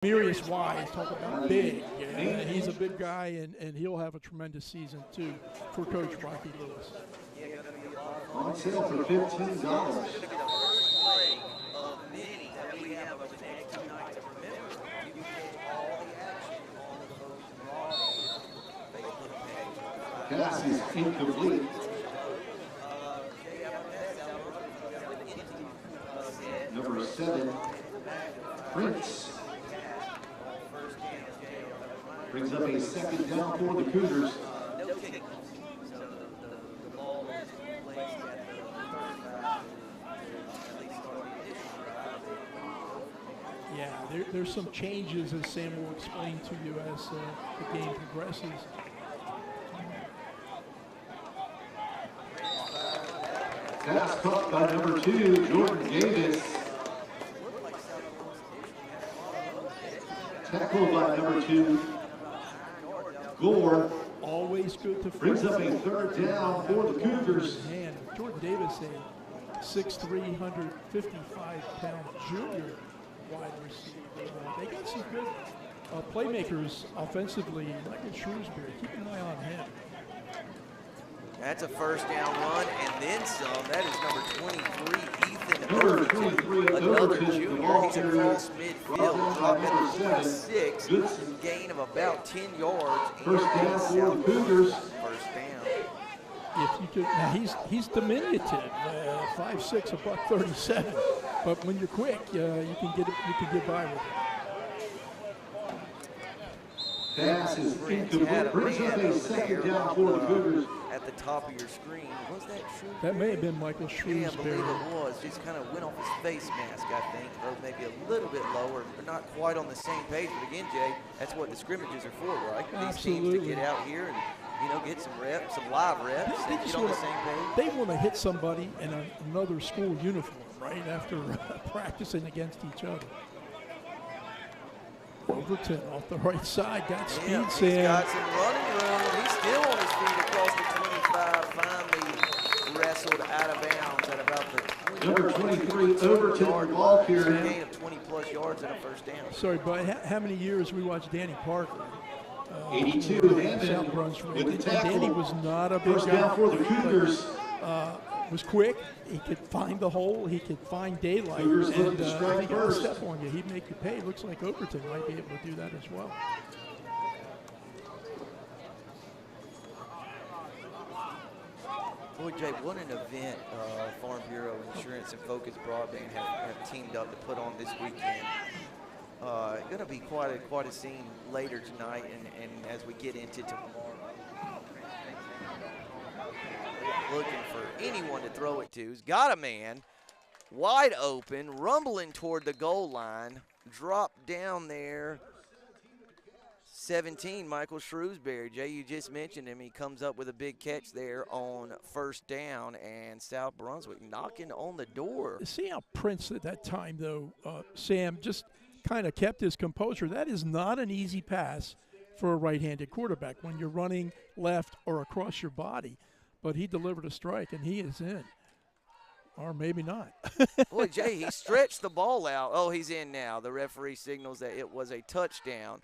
Mirius Wise, talk about big. Yeah, he's a big guy, and he'll have a tremendous season, too, for Coach Rocky Lewis. On sale for $15. Pass is incomplete. Number 7, Prince. Brings up a second down for the Cougars. Yeah, there's some changes, as Sam will explain to you as the game progresses. Pass caught by number 2, Jordan Davis. Tackled by number 2, Gore. Always good to brings up a third down for the Cougars. Man, Jordan Davis, a 6'3", 155-pound junior wide receiver. They got some good playmakers offensively. Michael Shrewsbury, keep an eye on him. That's a first down run and then some. That is number 23, Ethan Number Overton. 23, Another Overton, junior. He's carrier. across midfield, dropping at 6, gain of about 10 yards. First down for the Cougars. First down. If you could, now he's diminutive, 5'6", $137. But when you're quick, you can get by with it. Pass is incomplete. Brings up a second down for the Cougars. At the top of your screen. Was that Shrewsbury? That may have been Michael Shrewsbury. Yeah, I believe it was. Just kind of went off his face mask, I think, or maybe a little bit lower. They're not quite on the same page. But again, Jay, that's what the scrimmages are for, right? Absolutely. These teams to get out here and, get some reps, some live reps, They and just get on the wanna, same page. They want to hit somebody in another school uniform, right, after practicing against each other. Overton off the right side, got speed, Yeah, Sam. he's got some running room. He's still on his feet across the 25, finally wrestled out of bounds at about the Number 23, Overton, the ball carrier. gain of 20-plus yards and a first down. Sorry, but how many years we watched Danny Parker? 82, South Brunswick. with the And tackle. Danny was not a big First guy. down for the Cougars. Was quick. He could find the hole. He could find daylight. Cougars And looking to strike if he got a first. step on you, he'd make you pay. Looks like Overton might be able to do that as well. Boy, Jay, what an event Farm Bureau Insurance and Focus Broadband have teamed up to put on this weekend. Going to be quite a scene later tonight, and as we get into tomorrow. Looking for anyone to throw it to. He's got a man wide open, rumbling toward the goal line. Drop down there. 17, Michael Shrewsbury. Jay, you just mentioned him. He comes up with a big catch there on first down, and South Brunswick knocking on the door. See how Prince at that time, though, Sam, just kind of kept his composure. That is not an easy pass for a right-handed quarterback when you're running left or across your body. But he delivered a strike, and he is in. Or maybe not. Boy, Jay, he stretched the ball out. Oh, he's in now. The referee signals that it was a touchdown.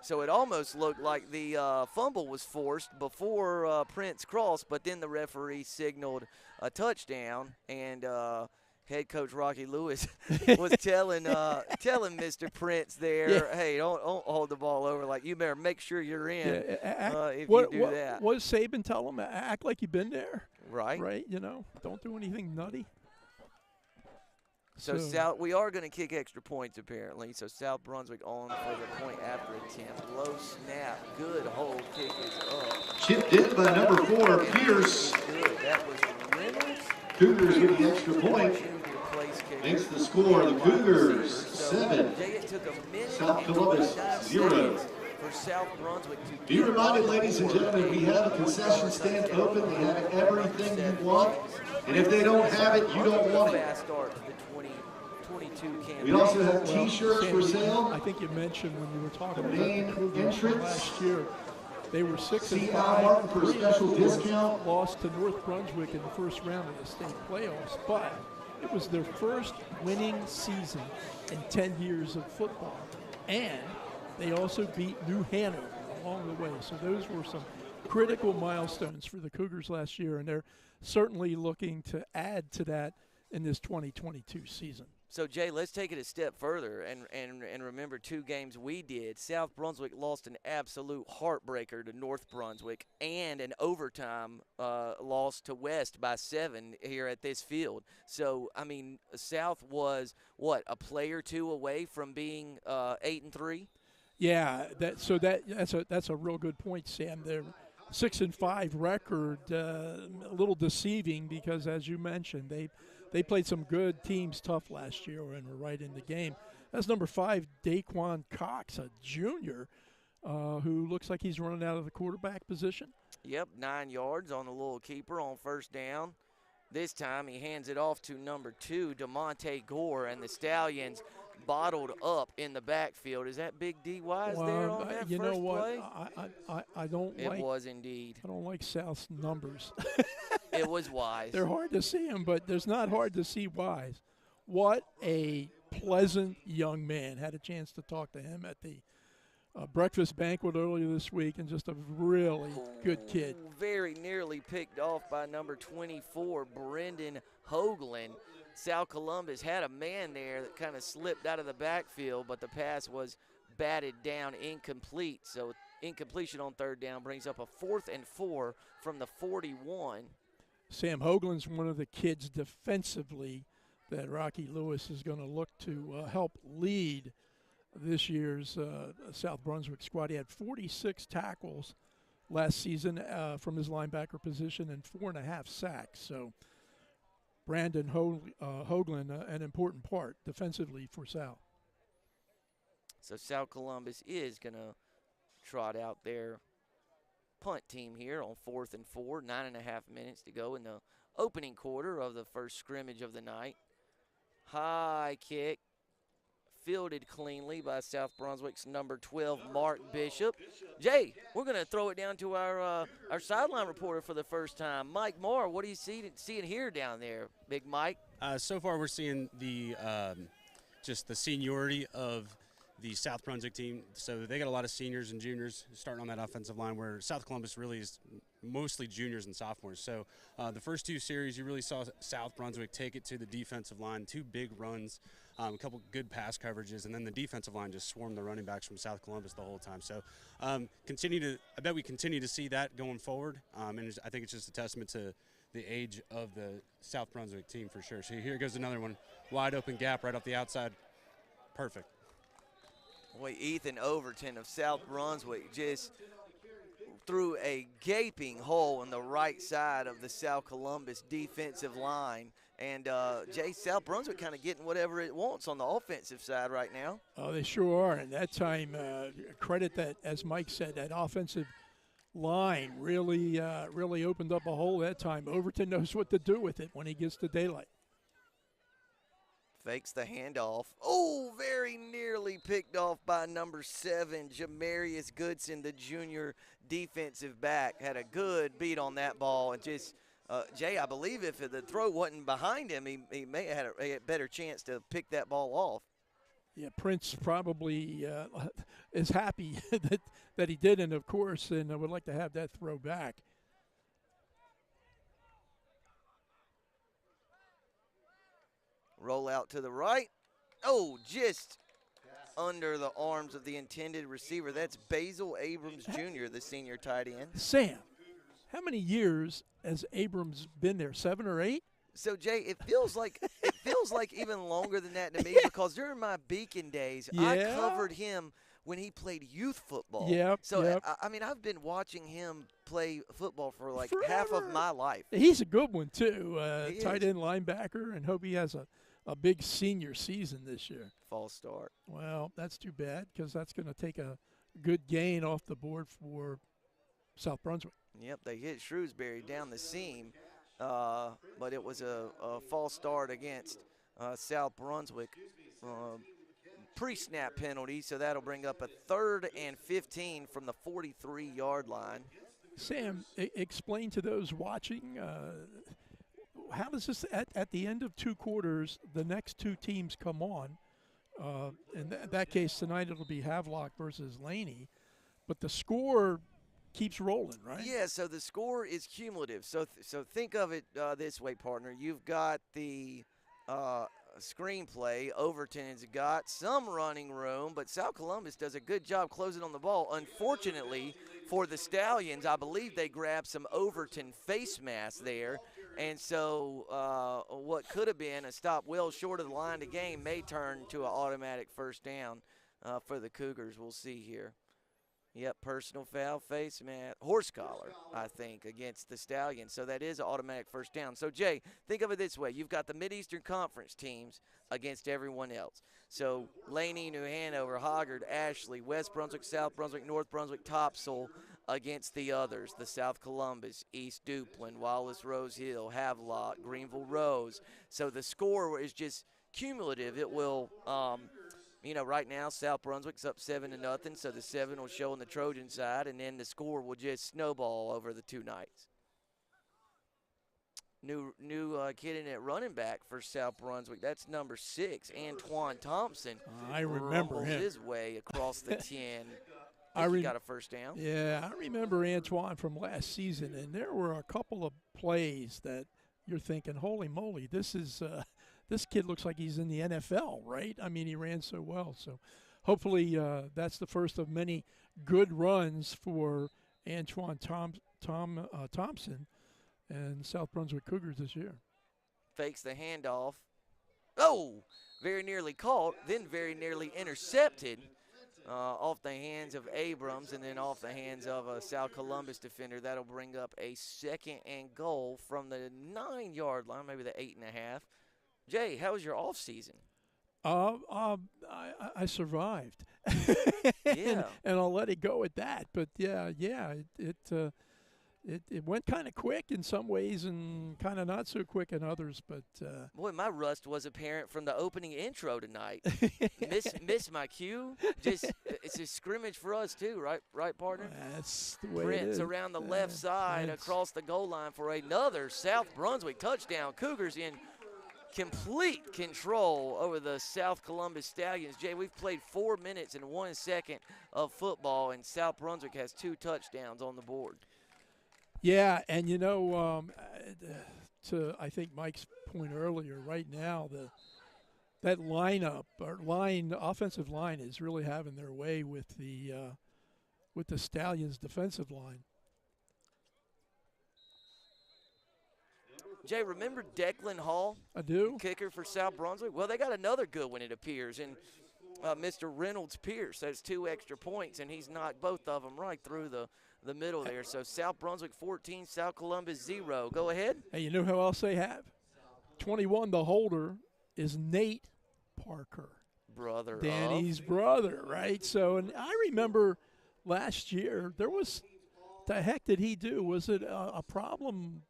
So it almost looked like the fumble was forced before Prince crossed, but then the referee signaled a touchdown, and head coach Rocky Lewis was telling Mr. Prince there, hey, don't hold the ball over. Like, you better make sure you're in if you do that. What does Saban tell him? Act like you've been there. Right. Right, don't do anything nutty. So South, we are going to kick extra points apparently. So South Brunswick on for the point after attempt. Low snap, good hold, kick is up. Chipped in by number 4, Pierce. Good, that was Reynolds. Cougars with the extra point. Makes the score the Cougars 7. South Columbus 0. For South Brunswick to Be reminded, ladies and gentlemen, we have a concession stand open. They have everything you want. And if they don't have it, you don't want it. Fast start to the 2022 campaign. We also have T-shirts for sale. I think you mentioned when you were talking The about main the Cougars entrance. last year. They were 6-5. See Al Martin for a special discount. Lost to North Brunswick in the first round of the state playoffs, but It was their first winning season in 10 years of football. And they also beat New Hanover along the way. So those were some critical milestones for the Cougars last year, and they're certainly looking to add to that in this 2022 season. So, Jay, let's take it a step further and remember 2 games we did. South Brunswick lost an absolute heartbreaker to North Brunswick and an overtime loss to West by 7 here at this field. So, I mean, South was, what, a play or 2 away from being 8-3? Yeah, that's a real good point, Sam. Their 6-5 record, a little deceiving because, as you mentioned, they played some good teams tough last year and were right in the game. That's number 5, Daquan Cox, a junior, who looks like he's running out of the quarterback position. Yep, 9 yards on the little keeper on first down. This time he hands it off to number 2, DeMonte Gore, and the Stallions bottled up in the backfield. Is that Big D Wise there on that you first know what? play? I don't It like. was indeed. I don't like South's numbers. It was Wise. They're hard to see him, but there's not hard to see Wise. What a pleasant young man. Had a chance to talk to him at the breakfast banquet earlier this week, and just a really good kid. Very nearly picked off by number 24, Brendan Hoagland. South Columbus had a man there that kind of slipped out of the backfield, but the pass was batted down incomplete. So incompletion on third down brings up a 4th and 4 from the 41. Sam Hoagland's one of the kids defensively that Rocky Lewis is going to look to help lead this year's South Brunswick squad. He had 46 tackles last season from his linebacker position and 4.5 sacks. So Brandon Hoagland, an important part defensively for South. So South Columbus is going to trot out their punt team here on 4th and 4, 9.5 minutes to go in the opening quarter of the first scrimmage of the night. High kick, fielded cleanly by South Brunswick's number 12, Mark Bishop. Jay, we're going to throw it down to our sideline reporter for the first time, Mike Moore. What are you seeing here down there, Big Mike? So far, we're seeing the just the seniority of the South Brunswick team. So they got a lot of seniors and juniors starting on that offensive line, where South Columbus really is mostly juniors and sophomores. So the first 2 series, you really saw South Brunswick take it to the defensive line, 2 big runs, a couple good pass coverages, and then the defensive line just swarmed the running backs from South Columbus the whole time. So I bet we continue to see that going forward, and I think it's just a testament to the age of the South Brunswick team for sure. So here goes another one, wide open gap right off the outside, perfect. Boy, Ethan Overton of South Brunswick just threw a gaping hole in the right side of the South Columbus defensive line. And, Jay, South Brunswick kind of getting whatever it wants on the offensive side right now. Oh, they sure are. And that time, credit that, as Mike said, that offensive line really opened up a hole that time. Overton knows what to do with it when he gets to daylight. Fakes the handoff. Oh, very nearly picked off by number 7, Jamarius Goodson, the junior defensive back. Had a good beat on that ball. And just, Jay, I believe if the throw wasn't behind him, he may have had a better chance to pick that ball off. Yeah, Prince probably is happy that he didn't, of course, and I would like to have that throw back. Roll out to the right. Oh, just under the arms of the intended receiver. That's Basil Abrams Jr., the senior tight end. Sam, how many years has Abrams been there, 7 or 8? So, Jay, it feels like even longer than that to me, because during my Beacon days, I covered him when he played youth football. So, I mean, I've been watching him play football for like forever. Half of my life. He's a good one, too. He Tight is. end linebacker, and hope he has a big senior season this year. False start. Well, that's too bad, because that's going to take a good gain off the board for South Brunswick. Yep, they hit Shrewsbury down the seam, but it was a false start against South Brunswick. Pre-snap penalty, so that'll bring up a 3rd and 15 from the 43-yard line. Sam, explain to those watching how does this at the end of 2 quarters, the next 2 teams come on? In that case, tonight it'll be Havelock versus Laney, but the score keeps rolling, right? Yeah, so the score is cumulative. So think of it this way, partner. You've got the screenplay. Overton has got some running room, but South Columbus does a good job closing on the ball. Unfortunately for the Stallions, I believe they grabbed some Overton face mask there, and so what could have been a stop well short of the line of game may turn to an automatic first down for the Cougars. We'll see here. Yep, personal foul, face mask, horse collar, I think, against the Stallions. So that is an automatic first down. So, Jay, think of it this way. You've got the Mid-Eastern Conference teams against everyone else. So Laney, New Hanover, Hoggard, Ashley, West Brunswick, South Brunswick, North Brunswick, Topsail against the others, the South Columbus, East Duplin, Wallace Rose Hill, Havelock, Greenville Rose. So the score is just cumulative. It will right now South Brunswick's up 7-0, so the 7 will show on the Trojan side, and then the score will just snowball over the 2 nights. New kid in at running back for South Brunswick. That's number 6, Antoine Thompson. I remember him. His way across the 10. He got a first down. Yeah, I remember Antoine from last season, and there were a couple of plays that you're thinking, holy moly, this kid looks like he's in the NFL, right? I mean, he ran so well. So hopefully that's the first of many good runs for Antoine Thompson and South Brunswick Cougars this year. Fakes the handoff. Oh, very nearly caught, then very nearly intercepted off the hands of Abrams and then off the hands of a South Columbus defender. That'll bring up a 2nd and goal from the 9-yard line, maybe the 8.5. Jay, how was your off season? I survived. Yeah. and I'll let it go at that. But it went kind of quick in some ways and kind of not so quick in others. But boy, my rust was apparent from the opening intro tonight. Miss my cue. It's a scrimmage for us too, right, partner? That's the way Prince it is. around the left side across the goal line for another South Brunswick touchdown. Cougars in complete control over the South Columbus Stallions. Jay, we've played 4 minutes and 1 second of football, and South Brunswick has 2 touchdowns on the board. Yeah, and to I think Mike's point earlier, right now that offensive line is really having their way with the Stallions' defensive line. Jay, remember Declan Hall? I do. Kicker for South Brunswick? Well, they got another good one, it appears, and Mr. Reynolds Pierce has 2 extra points, and he's knocked both of them right through the middle there. So South Brunswick 14, South Columbus 0. Go ahead. Hey, you know who else they have? 21, the holder, is Nate Parker. Brother Danny's brother, right? So, and I remember last year, the heck did he do? Was it a problem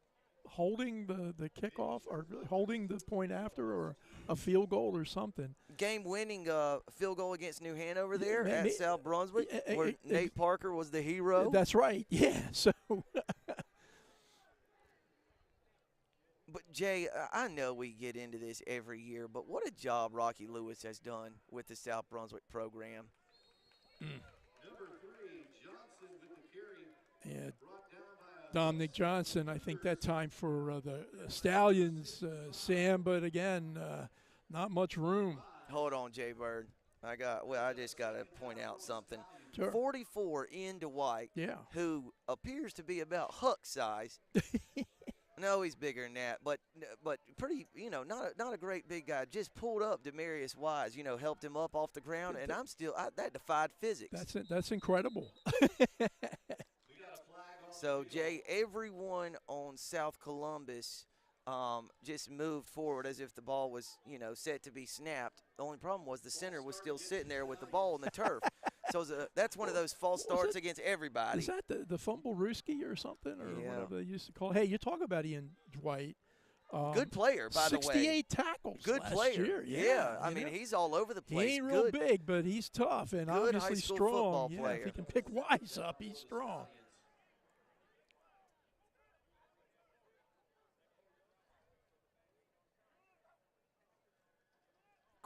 holding the kickoff or holding the point after or a field goal or something? Game-winning field goal against New Hanover there at South Brunswick, where Nate Parker was the hero. That's right, yeah. So, but, Jay, I know we get into this every year, but what a job Rocky Lewis has done with the South Brunswick program. Yeah, Dominic Johnson, I think that time for the Stallions, Sam, but again, not much room. Hold on, Jay Bird. I just got to point out something. Sure. 44 in Dwight, who appears to be about Huck size. No, he's bigger than that, but pretty, not a great big guy. Just pulled up Demarius Wise, helped him up off the ground, and that defied physics. That's incredible. So, Jay, everyone on South Columbus just moved forward as if the ball was, set to be snapped. The only problem was the center was still sitting there with the ball in the turf. So that's one of those false starts against everybody. Is that the fumble Rooski or something or whatever they used to call it? Hey, you talk about Ian Dwight. Good player, by the way. 68 tackles Good last player. year. Yeah. I mean, he's all over the place. He ain't real big, but he's tough and good obviously high school strong. Football player. If he can pick Wise up, he's strong.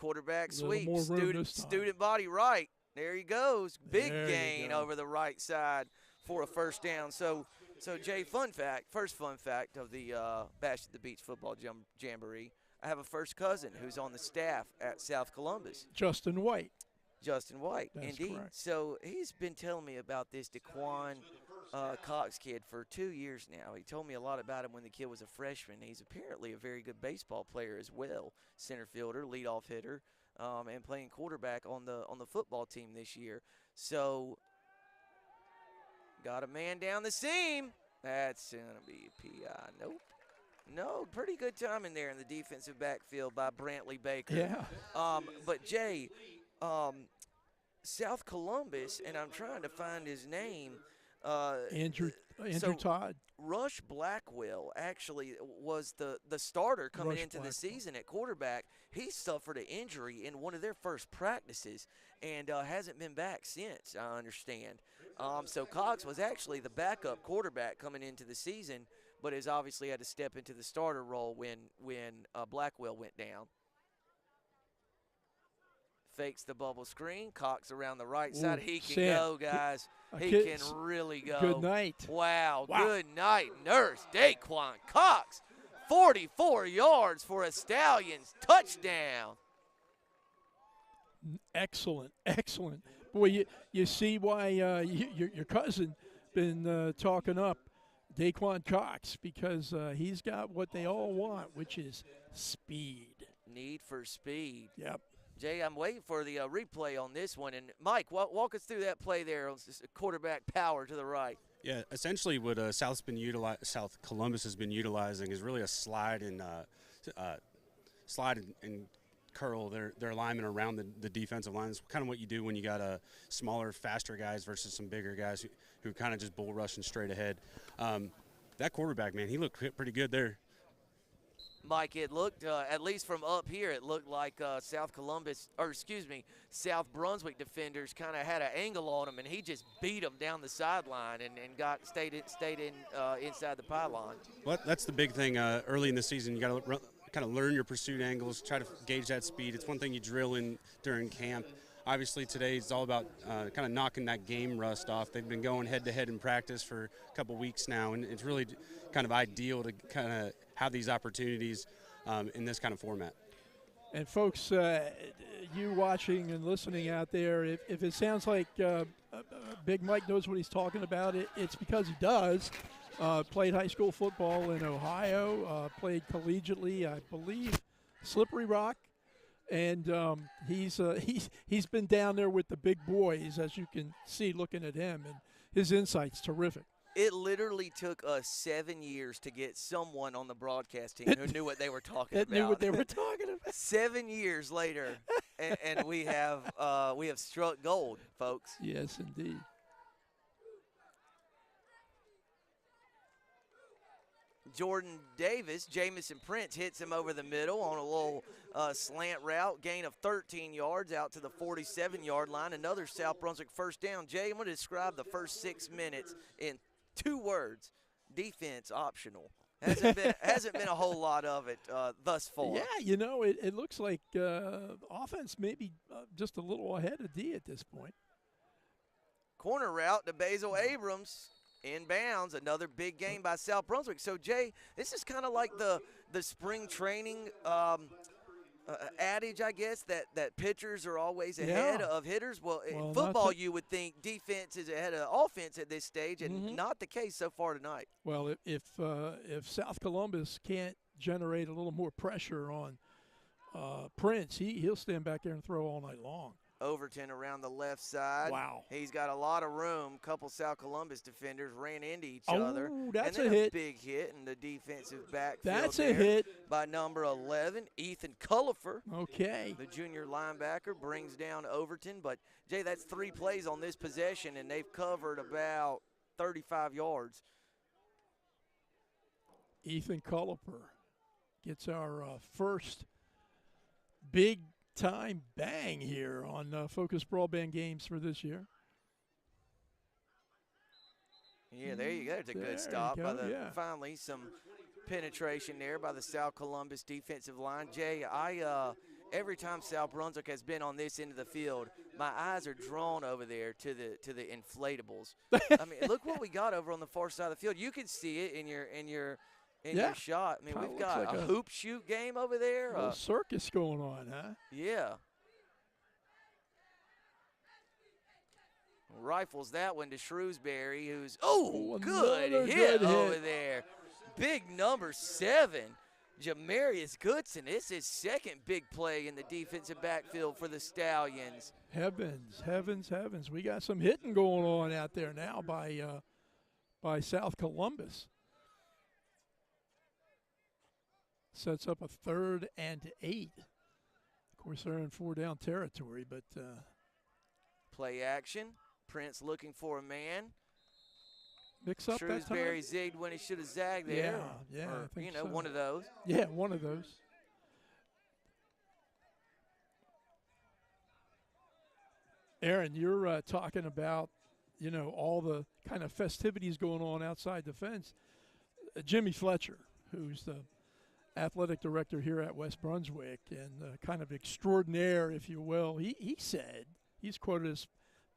quarterback A little sweep. more room this time. Student body right. There he goes. Big There you gain go. over the right side for a first down. So Jay, first fun fact of the Bash at the Beach football jamboree. I have a first cousin who's on the staff at South Columbus. Justin White. Justin White, That's indeed. correct. So he's been telling me about this DeQuan Cox kid for 2 years now. He told me a lot about him when the kid was a freshman. He's apparently a very good baseball player as well, center fielder, leadoff hitter, and playing quarterback on the football team this year. So got a man down the seam. That's going to be a PI. Nope. No, pretty good time in there in the defensive backfield by Brantley Baker. Yeah. But Jay, South Columbus, and I'm trying to find his name. Andrew so Todd. Rush Blackwell actually was the starter coming Rush into the Blackwell. season at quarterback. He suffered an injury in one of their first practices and hasn't been back since, I understand. So Cox was actually the backup quarterback coming into the season, but has obviously had to step into the starter role when Blackwell went down. Fakes the bubble screen. Cox around the right side. He can Sam, go, guys. He kid- can really go. Good night. Wow. Wow. Good night, nurse. Daquan Cox. 44 yards for a Stallions touchdown. Excellent, excellent. Boy, you see why your cousin been talking up Daquan Cox, because he's got what they all want, which is speed. Need for speed. Yep. Jay, I'm waiting for the replay on this one. And, Mike, walk us through that play there on quarterback power to the right. Yeah, essentially what South Columbus has been utilizing is really a slide and curl their alignment around the defensive line. It's kind of what you do when you got smaller, faster guys versus some bigger guys who kind of just bull rushing straight ahead. That quarterback, man, he looked pretty good there. Mike, it looked, at least from up here, it looked like South Brunswick defenders kind of had an angle on him, and he just beat them down the sideline and stayed inside the pylon. Well, that's the big thing early in the season. You got to kind of learn your pursuit angles, try to gauge that speed. It's one thing you drill in during camp. Obviously, today it's all about kind of knocking that game rust off. They've been going head-to-head in practice for a couple weeks now, and it's really kind of ideal to kind of have these opportunities in this kind of format. And folks, you watching and listening out there, if it sounds like Big Mike knows what he's talking about, it's because he does. Played high school football in Ohio, played collegiately, I believe, Slippery Rock. And he's been down there with the big boys, as you can see looking at him, and his insight's terrific. It literally took us 7 years to get someone on the broadcast team who knew what they were talking about. Knew what they were talking about. 7 years later, and we have struck gold, folks. Yes, indeed. Jordan Davis, Jamison Prince hits him over the middle on a little slant route, gain of 13 yards out to the 47-yard line. Another South Brunswick first down. Jay, I'm going to describe the first 6 minutes in 2 words: defense optional. Hasn't been a whole lot of it thus far. Yeah, it looks like offense maybe just a little ahead of D at this point. Corner route to Basil Abrams. Inbounds, another big game by South Brunswick. So, Jay, this is kind of like the spring training adage, I guess, that pitchers are always ahead of hitters. Well, in football, you would think defense is ahead of offense at this stage, and not the case so far tonight. Well, if South Columbus can't generate a little more pressure on Prince, he'll stand back there and throw all night long. Overton around the left side. Wow. He's got a lot of room. Couple South Columbus defenders ran into each other. That's and then a hit. Big hit in the defensive backfield. That's there a hit. By number 11, Ethan Cullifer. Okay. The junior linebacker brings down Overton. But, Jay, that's 3 plays on this possession, and they've covered about 35 yards. Ethan Culliper gets our first big time bang here on Focus Broadband Games for this year. Yeah, there you go. It's a good stop. Finally, some penetration there by the South Columbus defensive line. Jay, every time South Brunswick has been on this end of the field, my eyes are drawn over there to the inflatables. I mean, look what we got over on the far side of the field. You can see it in your shot. I mean, Kinda we've looks got like a a hoop shoot game over there. little circus going on, huh? Yeah. Rifles that one to Shrewsbury, who's good hit over there. Big number 7, Jamarius Goodson. This is second big play in the defensive backfield for the Stallions. Heavens, heavens, heavens. We got some hitting going on out there now by South Columbus. Sets up a 3rd and 8. Of course, they're in 4-down territory, but play action. Prince looking for a man. Mix up Shrewsbury that time. zigged when he should have zagged there. Yeah, or, I think so. One of those. Yeah, one of those. Aaron, you're talking about, all the kind of festivities going on outside the fence. Jimmy Fletcher, who's the athletic director here at West Brunswick and kind of extraordinaire, if you will, he said, he's quoted as,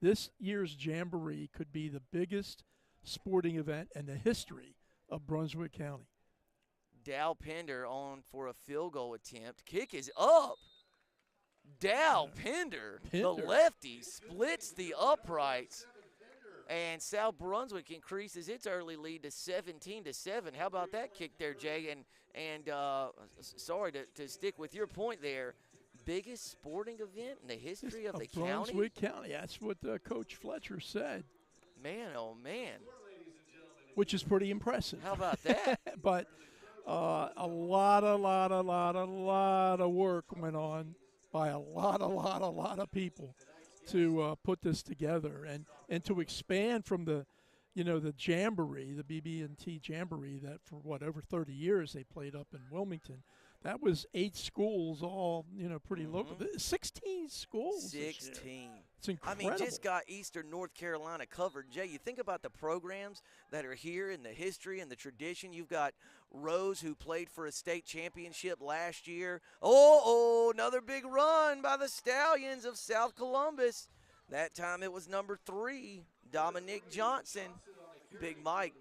this year's Jamboree could be the biggest sporting event in the history of Brunswick County. Dow Pender on for a field goal attempt. Kick is up. Dow Pender, the lefty, splits the uprights. And South Brunswick increases its early lead to 17-7. How about that kick there, Jay? And sorry to stick with your point there. Biggest sporting event in the history of the county? Brunswick County. That's what Coach Fletcher said. Man, oh, man. Which is pretty impressive. How about that? But a lot of work went on by a lot of people to put this together and to expand from the Jamboree, the BB&T Jamboree that for over 30 years they played up in Wilmington. That was 8 schools, all pretty local. 16 schools. 16. It's incredible. I mean, just got Eastern North Carolina covered. Jay, you think about the programs that are here in the history and the tradition. You've got Rose, who played for a state championship last year. Another big run by the Stallions of South Columbus. That time it was number 3, Dominic Johnson. Big Mike.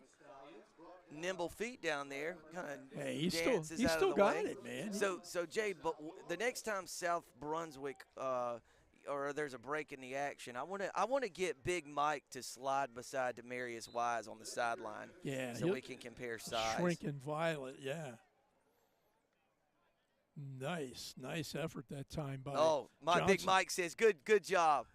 Nimble feet down there, kind of he's dances still out of the got way. it, man. So Jay, but the next time South Brunswick or there's a break in the action, I want to get Big Mike to slide beside Demarius Wise on the sideline. Yeah, so we can compare size. Shrinking Violet, yeah. Nice effort that time by my Johnson. Big Mike says good job.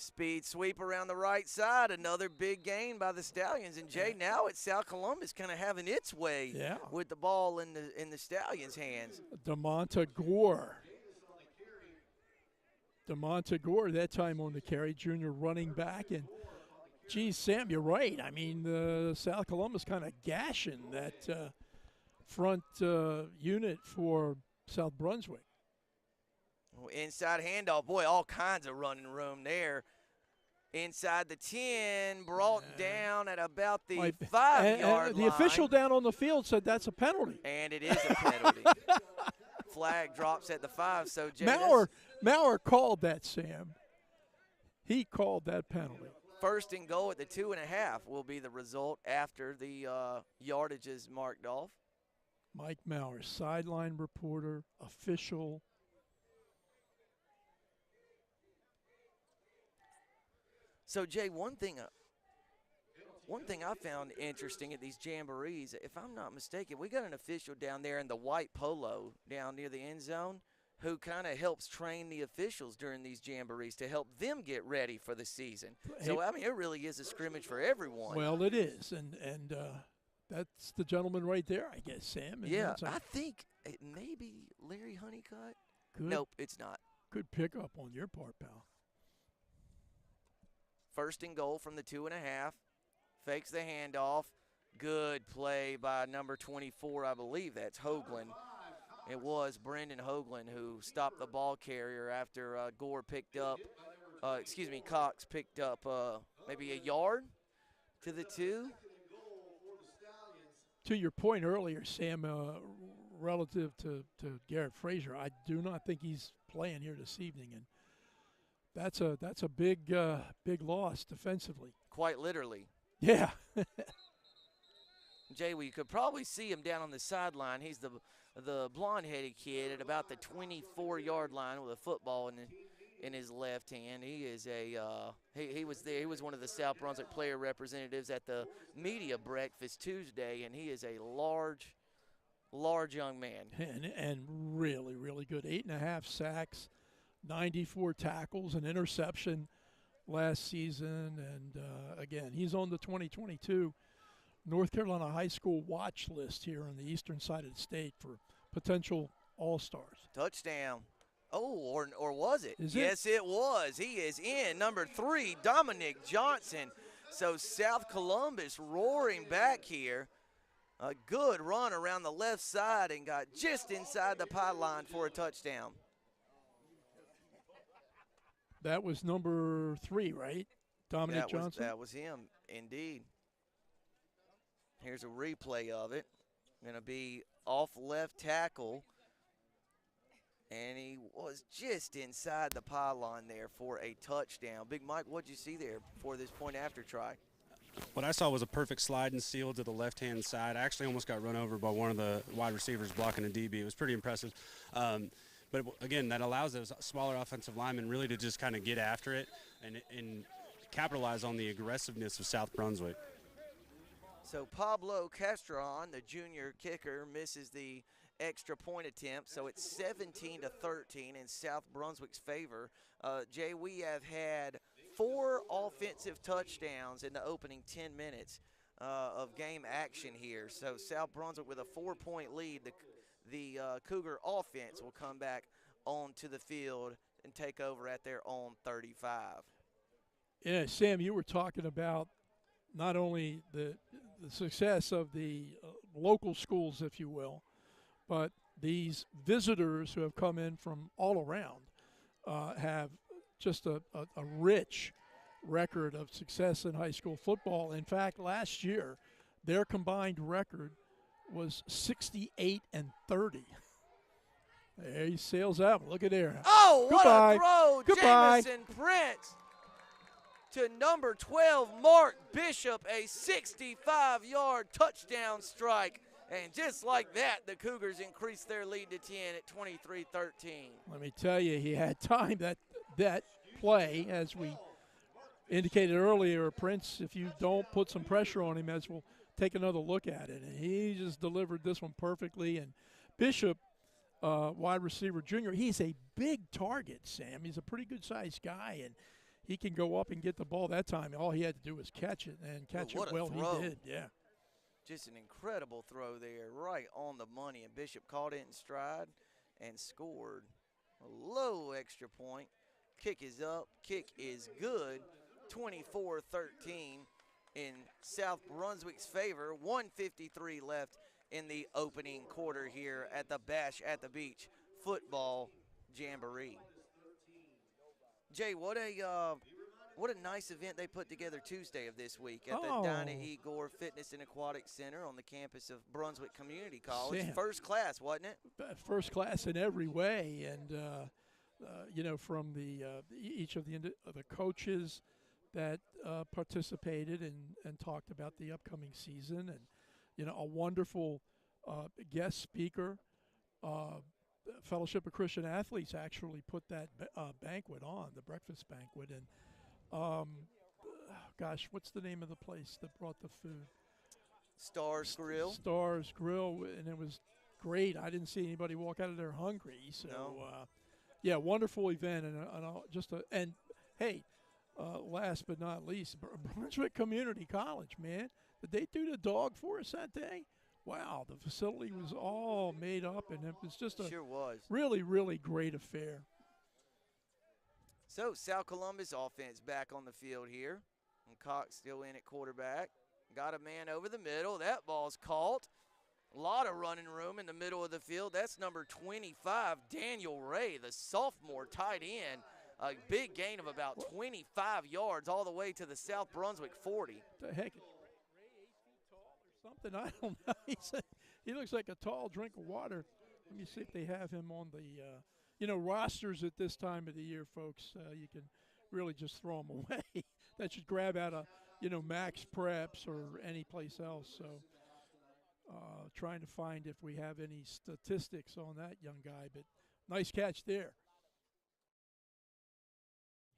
Speed sweep around the right side, another big gain by the Stallions. And Jay, now it's South Columbus kind of having its way with the ball in the Stallions' hands. DeMonta Gore, that time on the carry, junior running back. And, geez, Sam, you're right. I mean, South Columbus kind of gashing that front unit for South Brunswick. Inside handoff, boy, all kinds of running room there. Inside the 10, brought down at about the 5-yard line. The official down on the field said that's a penalty. And it is a penalty. Flag drops at the 5. So Jay, Maurer called that, Sam. He called that penalty. 1st and goal at the 2.5 will be the result after the yardage is marked off. Mike Maurer, sideline reporter, official. So, Jay, one thing I found interesting at these jamborees, if I'm not mistaken, we got an official down there in the white polo down near the end zone who kind of helps train the officials during these jamborees to help them get ready for the season. So, I mean, it really is a scrimmage for everyone. Well, it is, and that's the gentleman right there, I guess, Sam. And yeah, I think it may be Larry Honeycutt. Nope, it's not. Good pickup on your part, pal. 1st and goal from the 2.5. Fakes the handoff. Good play by number 24, I believe that's Hoagland. It was Brendan Hoagland who stopped the ball carrier after Cox picked up maybe a yard to the 2. To your point earlier, Sam, relative to Garrett Frazier. I do not think he's playing here this evening, and that's a big loss defensively. Quite literally. Yeah. Jay, we could probably see him down on the sideline. He's the blonde-headed kid at about the 24-yard line with a football in his left hand. He is he was there. He was one of the South Brunswick player representatives at the media breakfast Tuesday, and he is a large young man. And really, really good. 8.5 sacks, 94 tackles, an interception last season. And, again, he's on the 2022 North Carolina High School watch list here on the eastern side of the state for potential All-Stars. Touchdown. Oh, or was it? Yes, it was. He is in. Number 3, Dominic Johnson. So South Columbus roaring back here. A good run around the left side and got just inside the pylon for a touchdown. That was number 3, right? Dominic Johnson? That was him, indeed. Here's a replay of it. Going to be off left tackle. And he was just inside the pylon there for a touchdown. Big Mike, what'd you see there before this point after try? What I saw was a perfect slide and seal to the left-hand side. I actually almost got run over by one of the wide receivers blocking a DB. It was pretty impressive. But, again, that allows those smaller offensive linemen really to just kind of get after it and capitalize on the aggressiveness of South Brunswick. So Pablo Castron, the junior kicker, misses the extra point attempt, so it's 17-13 in South Brunswick's favor. Jay, we have had 4 offensive touchdowns in the opening 10 minutes of game action here. So South Brunswick with a 4-point lead. The Cougar offense will come back onto the field and take over at their own 35. Yeah, Sam, you were talking about not only the success of the local schools, if you will, but these visitors who have come in from all around have just a rich record of success in high school football. In fact, last year, their combined record was 68-30. There he sails out. Look at there. Oh, Goodbye. What a throw. Goodbye. Jamison Prince to number 12, Mark Bishop, a 65-yard touchdown strike. And just like that, the Cougars increased their lead to 10 at 23-13. Let me tell you, he had time that play, as we indicated earlier, Prince, if you don't put some pressure on him, as we'll take another look at it. And he just delivered this one perfectly. And Bishop, wide receiver junior, he's a big target, Sam. He's a pretty good-sized guy, and he can go up and get the ball that time. All he had to do was catch it, and catch it well. He did, yeah. Just an incredible throw there, right on the money. And Bishop caught it in stride and scored. A low extra point. Kick is up. Kick is good. 24-13 in South Brunswick's favor. 1:53 left in the opening quarter here at the Bash at the Beach football jamboree. Jay, what a nice event they put together Tuesday of this week at the Dinah E. Gore Fitness and Aquatic Center on the campus of Brunswick Community College. Sam. First class, wasn't it? First class in every way, and from each of the coaches that participated and talked about the upcoming season, and a wonderful guest speaker. Fellowship of Christian Athletes actually put that banquet on, the breakfast banquet, and what's the name of the place that brought the food? Stars Grill. Stars Grill, and it was great. I didn't see anybody walk out of there hungry. So, no. Wonderful event, and hey, last but not least, Brunswick Community College, man. Did they do the dog for us that day? Wow, the facility was all made up, and it was just a really, really great affair. So, South Columbus offense back on the field here. And Cox still in at quarterback. Got a man over the middle. That ball's caught. A lot of running room in the middle of the field. That's number 25, Daniel Ray, the sophomore tight end. A big gain of about 25 yards all the way to the South Brunswick 40. The heck? Ray 8 feet tall or something? I don't know. he looks like a tall drink of water. Let me see if they have him on the, rosters at this time of the year, folks. You can really just throw him away. That should grab out of, Max Preps or any place else. So trying to find if we have any statistics on that young guy. But nice catch there.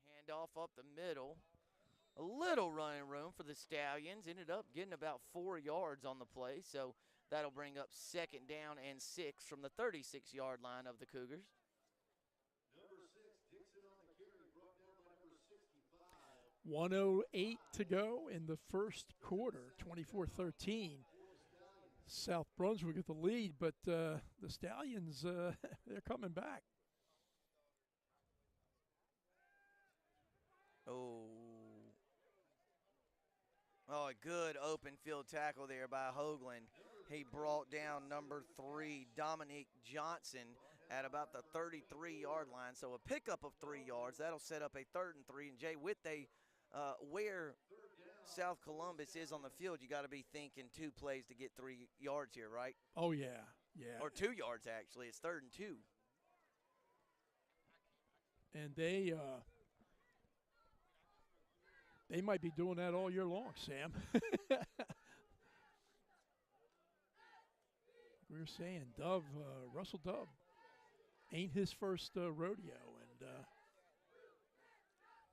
Handoff up the middle. A little running room for the Stallions. Ended up getting about 4 yards on the play. So that'll bring up 2nd down and 6 from the 36-yard line of the Cougars. Number 6, Dixon on the carry, brought down by number 65. 1:08 to go in the first quarter, 24-13. South Brunswick with the lead, but the Stallions, they're coming back. Oh, a good open field tackle there by Hoagland. He brought down number 3, Dominique Johnson, at about the 33-yard line. So a pickup of 3 yards. That'll set up a 3rd and 3. And, Jay, with where South Columbus is on the field, you got to be thinking 2 plays to get 3 yards here, right? Oh, yeah. Or 2 yards, actually. It's 3rd and 2. And they might be doing that all year long, Sam. We were saying Russell Dove ain't his first rodeo, and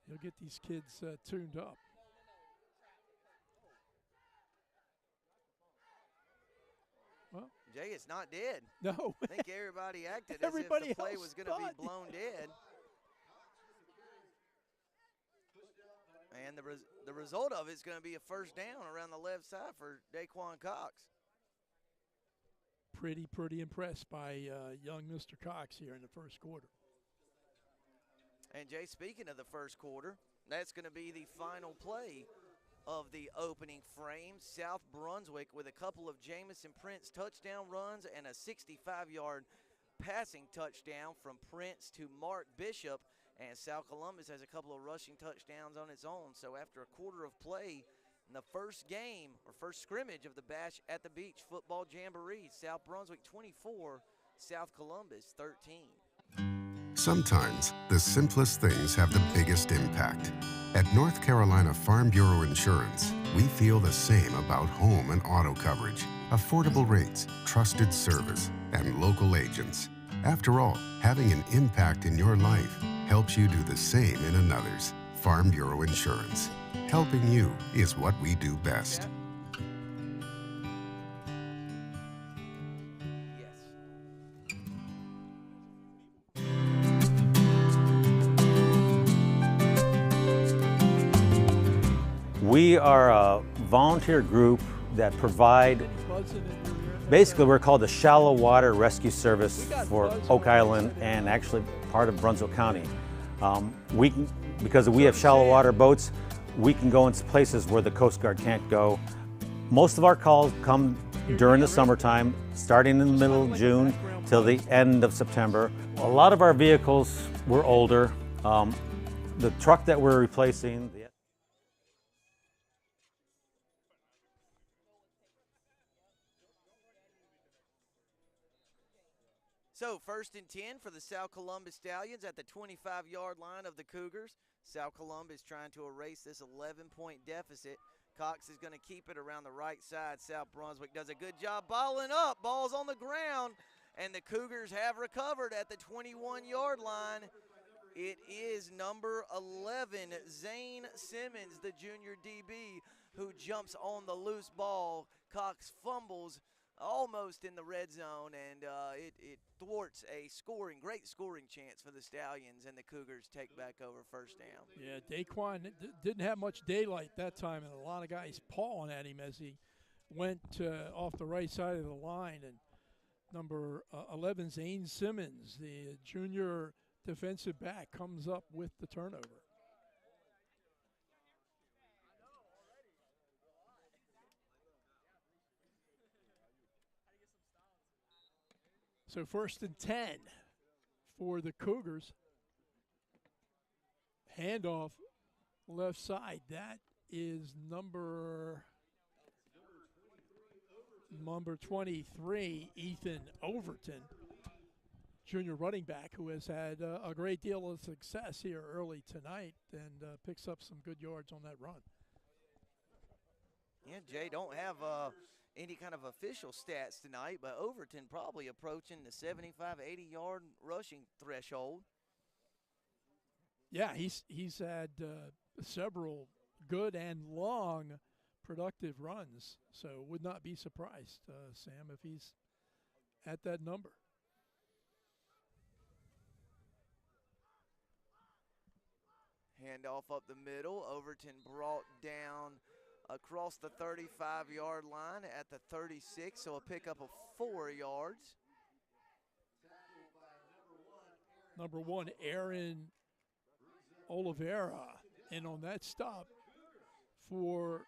he'll get these kids tuned up. Well, Jay, it's not dead. no. I think everybody acted Everybody as if the play else was going to thought, be blown dead. And the result of it is going to be a 1st down around the left side for Daquan Cox. Pretty impressed by young Mr. Cox here in the first quarter. And, Jay, speaking of the first quarter, that's going to be the final play of the opening frame. South Brunswick with a couple of Jamison Prince touchdown runs and a 65-yard passing touchdown from Prince to Mark Bishop. And South Columbus has a couple of rushing touchdowns on its own. So after a quarter of play in the first game or first scrimmage of the Bash at the Beach Football Jamboree, South Brunswick 24, South Columbus 13. Sometimes the simplest things have the biggest impact. At North Carolina Farm Bureau Insurance, we feel the same about home and auto coverage, affordable rates, trusted service, and local agents. After all, having an impact in your life helps you do the same in another's. Farm Bureau Insurance. Helping you is what we do best. We are a volunteer group that provide, basically we're called the Shallow Water Rescue Service for Oak Island and actually part of Brunswick County. Because we have shallow water boats, we can go into places where the Coast Guard can't go. Most of our calls come during the summertime, starting in the middle of June till the end of September. A lot of our vehicles were older. The truck that we're replacing, So 1st and 10 for the South Columbus Stallions at the 25-yard line of the Cougars. South Columbus trying to erase this 11-point deficit. Cox is going to keep it around the right side. South Brunswick does a good job balling up. Ball's on the ground, and the Cougars have recovered at the 21-yard line. It is number 11, Zane Simmons, the junior DB, who jumps on the loose ball. Cox fumbles almost in the red zone, and it thwarts a great scoring chance for the Stallions, and the Cougars take back over 1st down. Yeah, Daquan didn't have much daylight that time, and a lot of guys pawing at him as he went off the right side of the line. And number 11, Zane Simmons, the junior defensive back, comes up with the turnover. So 1st and 10 for the Cougars. Handoff left side. That is number number 23, Ethan Overton, junior running back, who has had a great deal of success here early tonight and picks up some good yards on that run. Yeah, Jay, don't have any kind of official stats tonight, but Overton probably approaching the 75, 80-yard rushing threshold. Yeah, he's had several good and long productive runs, so would not be surprised, Sam, if he's at that number. Handoff up the middle. Overton brought down across the 35-yard line at the 36, so a pickup of 4 yards. Number 1, Aaron Oliveira. And on that stop for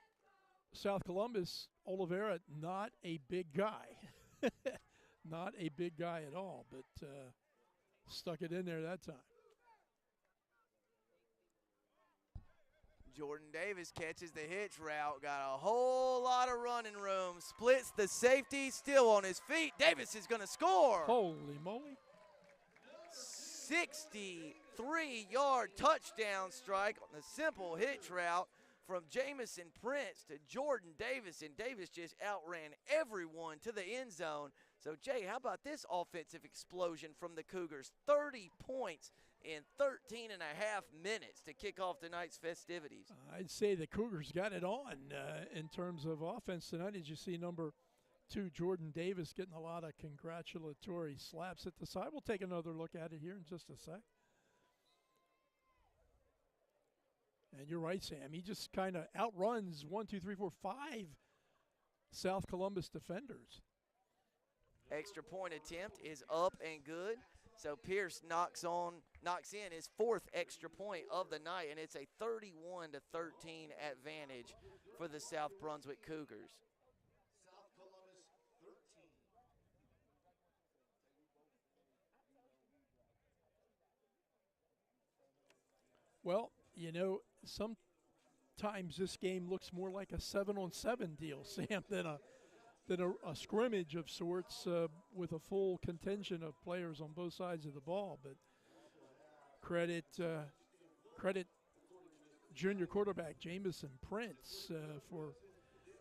South Columbus, Oliveira, not a big guy. Not a big guy at all, but stuck it in there that time. Jordan Davis catches the hitch route, got a whole lot of running room, splits the safety, still on his feet. Davis is going to score. Holy moly. 63-yard touchdown strike on the simple hitch route from Jamison Prince to Jordan Davis, and Davis just outran everyone to the end zone. So, Jay, how about this offensive explosion from the Cougars? 30 points in 13 and a half minutes to kick off tonight's festivities. I'd say the Cougars got it on in terms of offense tonight. As you see, number 2, Jordan Davis, getting a lot of congratulatory slaps at the side. We'll take another look at it here in just a sec. And you're right, Sam. He just kind of outruns 5 South Columbus defenders. Extra point attempt is up and good. So Pierce knocks in his 4th extra point of the night, and it's a 31-13 advantage for the South Brunswick Cougars. South Columbus 13. Well, you know, sometimes this game looks more like a 7-on-7 deal, Sam, than a scrimmage of sorts with a full contingent of players on both sides of the ball. But credit junior quarterback Jamison Prince for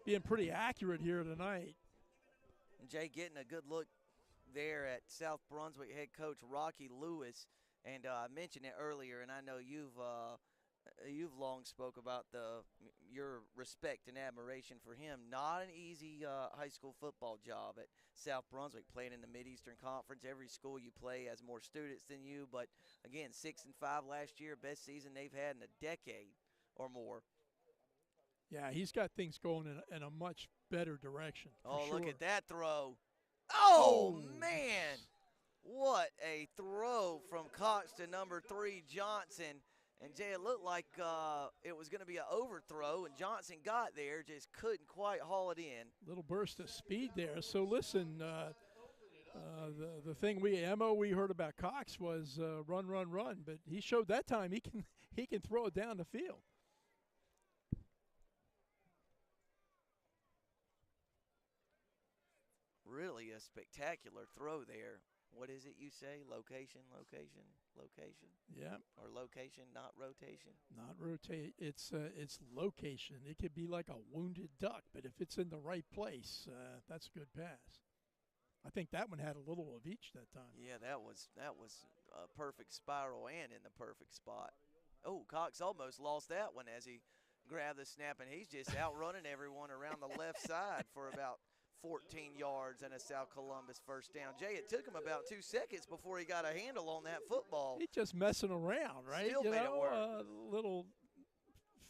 being pretty accurate here tonight. Jay getting a good look there at South Brunswick head coach Rocky Lewis. And I mentioned it earlier, and I know you've long spoke about your respect and admiration for him. Not an easy high school football job at South Brunswick, playing in the Mid-Eastern Conference. Every school you play has more students than you, but again, 6-5 last year, best season they've had in a decade or more. Yeah, he's got things going in a much better direction. Oh, sure. Look at that throw. Oh, man. What a throw from Cox to number 3, Johnson. And, Jay, it looked like it was going to be an overthrow, and Johnson got there, just couldn't quite haul it in. Little burst of speed there. So, listen, the thing we heard about Cox was run, but he showed that time he can throw it down the field. Really a spectacular throw there. What is it you say? Location. Yeah. Or location, not rotation. Not rotate. It's location. It could be like a wounded duck, but if it's in the right place, that's a good pass. I think that one had a little of each that time. Yeah, that was a perfect spiral and in the perfect spot. Oh, Cox almost lost that one as he grabbed the snap, and he's just outrunning everyone around the left side for about 14 yards and a South Columbus first down. Jay, it took him about 2 seconds before he got a handle on that football. He's just messing around, right? Still made it work. A little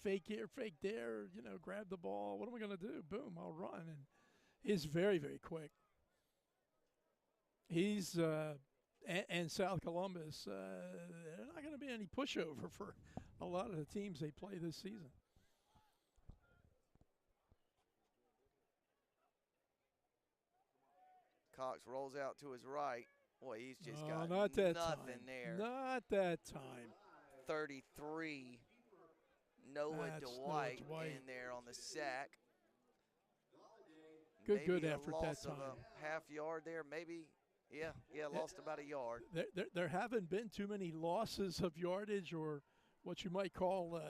fake here, fake there, grab the ball. What am I going to do? Boom, I'll run. And he's very, very quick. He's and South Columbus, they're not going to be any pushover for a lot of the teams they play this season. Cox rolls out to his right. Boy, he's just got nothing there. Not that time. 33. Noah Dwight in there on the sack. Good maybe a effort loss that of time. a half yard there, maybe. Yeah, lost about a yard. There haven't been too many losses of yardage or what you might call,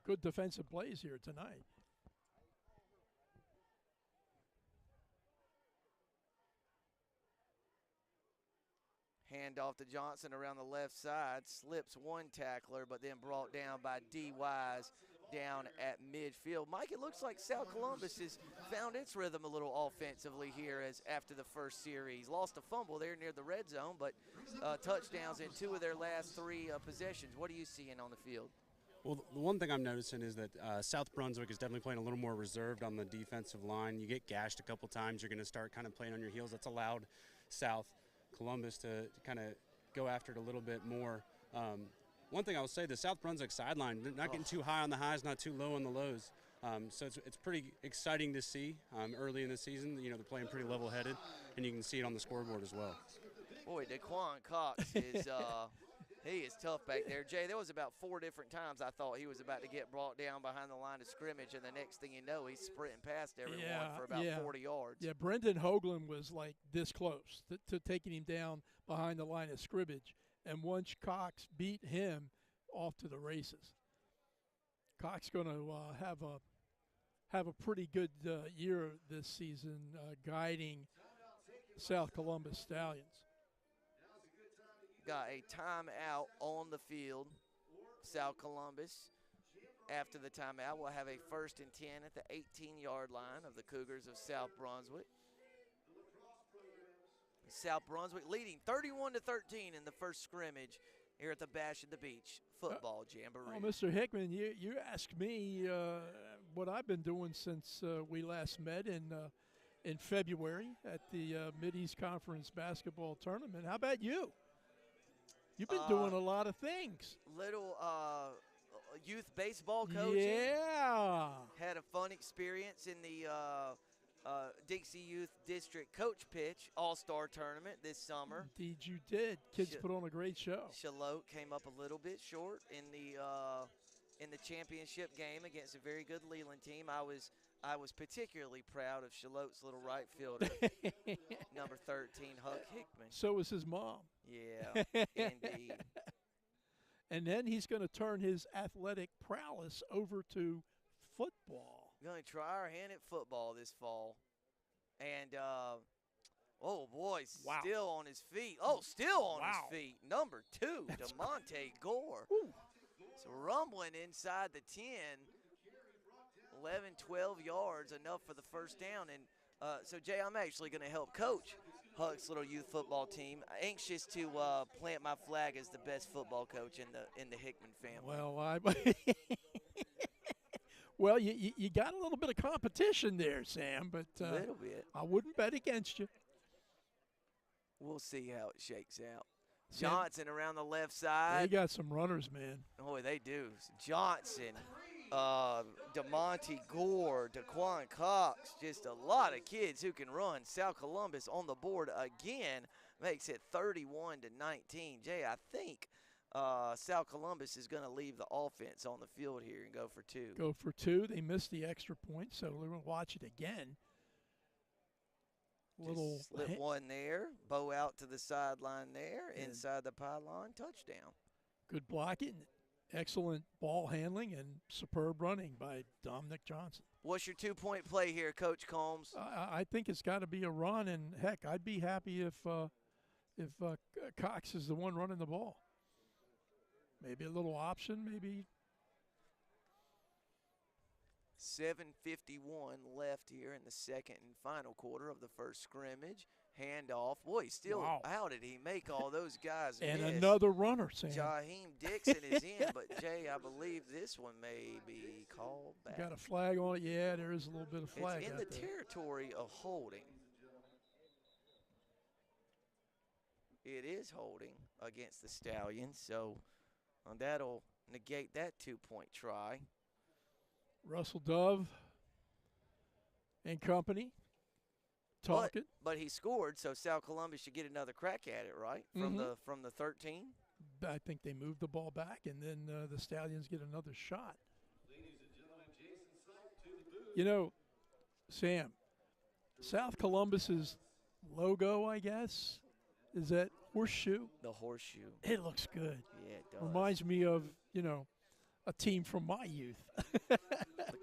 good defensive plays here tonight. Handoff to Johnson around the left side. Slips one tackler, but then brought down by D. Wise down at midfield. Mike, it looks like South Columbus has found its rhythm a little offensively here as after the first series. Lost a fumble there near the red zone, but touchdowns in 2 of their last 3 possessions. What are you seeing on the field? Well, the one thing I'm noticing is that South Brunswick is definitely playing a little more reserved on the defensive line. You get gashed a couple times, you're going to start kind of playing on your heels. That's allowed South Columbus to kind of go after it a little bit more. One thing I will say, the South Brunswick sideline, they're not getting too high on the highs, not too low on the lows. So it's pretty exciting to see early in the season. They're playing pretty level-headed, and you can see it on the scoreboard as well. Boy, Daquan Cox is he is tough back there. Jay, there was about 4 different times I thought he was about to get brought down behind the line of scrimmage, and the next thing you know, he's sprinting past everyone for about 40 yards. Yeah, Brendan Hoagland was like this close to taking him down behind the line of scrimmage, and once Cox beat him, off to the races. Cox going to have a pretty good year this season guiding South Columbus Stallions. Got a timeout on the field. South Columbus, after the timeout, will have a 1st and 10 at the 18-yard line of the Cougars of South Brunswick. South Brunswick leading 31-13 in the first scrimmage here at the Bash at the Beach football jamboree. Oh, Mr. Hickman, you asked me what I've been doing since we last met in February at the Mid-East Conference basketball tournament. How about you? You've been doing a lot of things. Little youth baseball coaching. Yeah. Had a fun experience in the Dixie Youth District Coach Pitch All-Star Tournament this summer. Indeed you did. Kids put on a great show. Charlotte came up a little bit short in the championship game against a very good Leland team. I was particularly proud of Charlotte's little right fielder, number 13, Huck Hickman. So was his mom. Yeah, indeed. And then he's going to turn his athletic prowess over to football. We're going to try our hand at football this fall. And, oh, boy, still on his feet. Oh, still on his feet. Number 2, DeMonte Gore. Ooh. It's rumbling inside the 10. 11, 12 yards, enough for the first down. And so, Jay, I'm actually going to help coach Huck's little youth football team. Anxious to plant my flag as the best football coach in the Hickman family. Well, well, you got a little bit of competition there, Sam, but a little bit. I wouldn't bet against you. We'll see how it shakes out. Johnson around the left side. They got some runners, man. Boy, they do. Johnson, DeMonte Gore, Daquan Cox, just a lot of kids who can run. South Columbus on the board again, makes it 31-19. Jay, I think South Columbus is going to leave the offense on the field here and go for 2. Go for 2. They missed the extra point, so we're going to watch it again. Little slip one there, bow out to the sideline there, inside the pylon, touchdown. Good blocking, excellent ball handling, and superb running by Dominic Johnson. What's your 2-point play here, Coach Combs? I think it's got to be a run, and heck, I'd be happy if Cox is the one running the ball. Maybe a little option, maybe. 7:51 left here in the second and final quarter of the first scrimmage. Handoff. Boy, still, how did he make all those guys and miss? Another runner, Sam. Jaheim Dixon is in, but, Jay, I believe this one may be called back. Got a flag on it? Yeah, there is a little bit of flag. It's in the territory of holding. It is holding against the Stallions, so that'll negate that 2-point try. Russell Dove and company talking. But he scored, so South Columbus should get another crack at it, right? From the 13. I think they moved the ball back, and then the Stallions get another shot. Ladies and gentlemen, Jason Sipe to the booth. You know, Sam, South Columbus's logo, I guess, is that horseshoe. The horseshoe. It looks good. Yeah, it does. Reminds me of, a team from my youth. The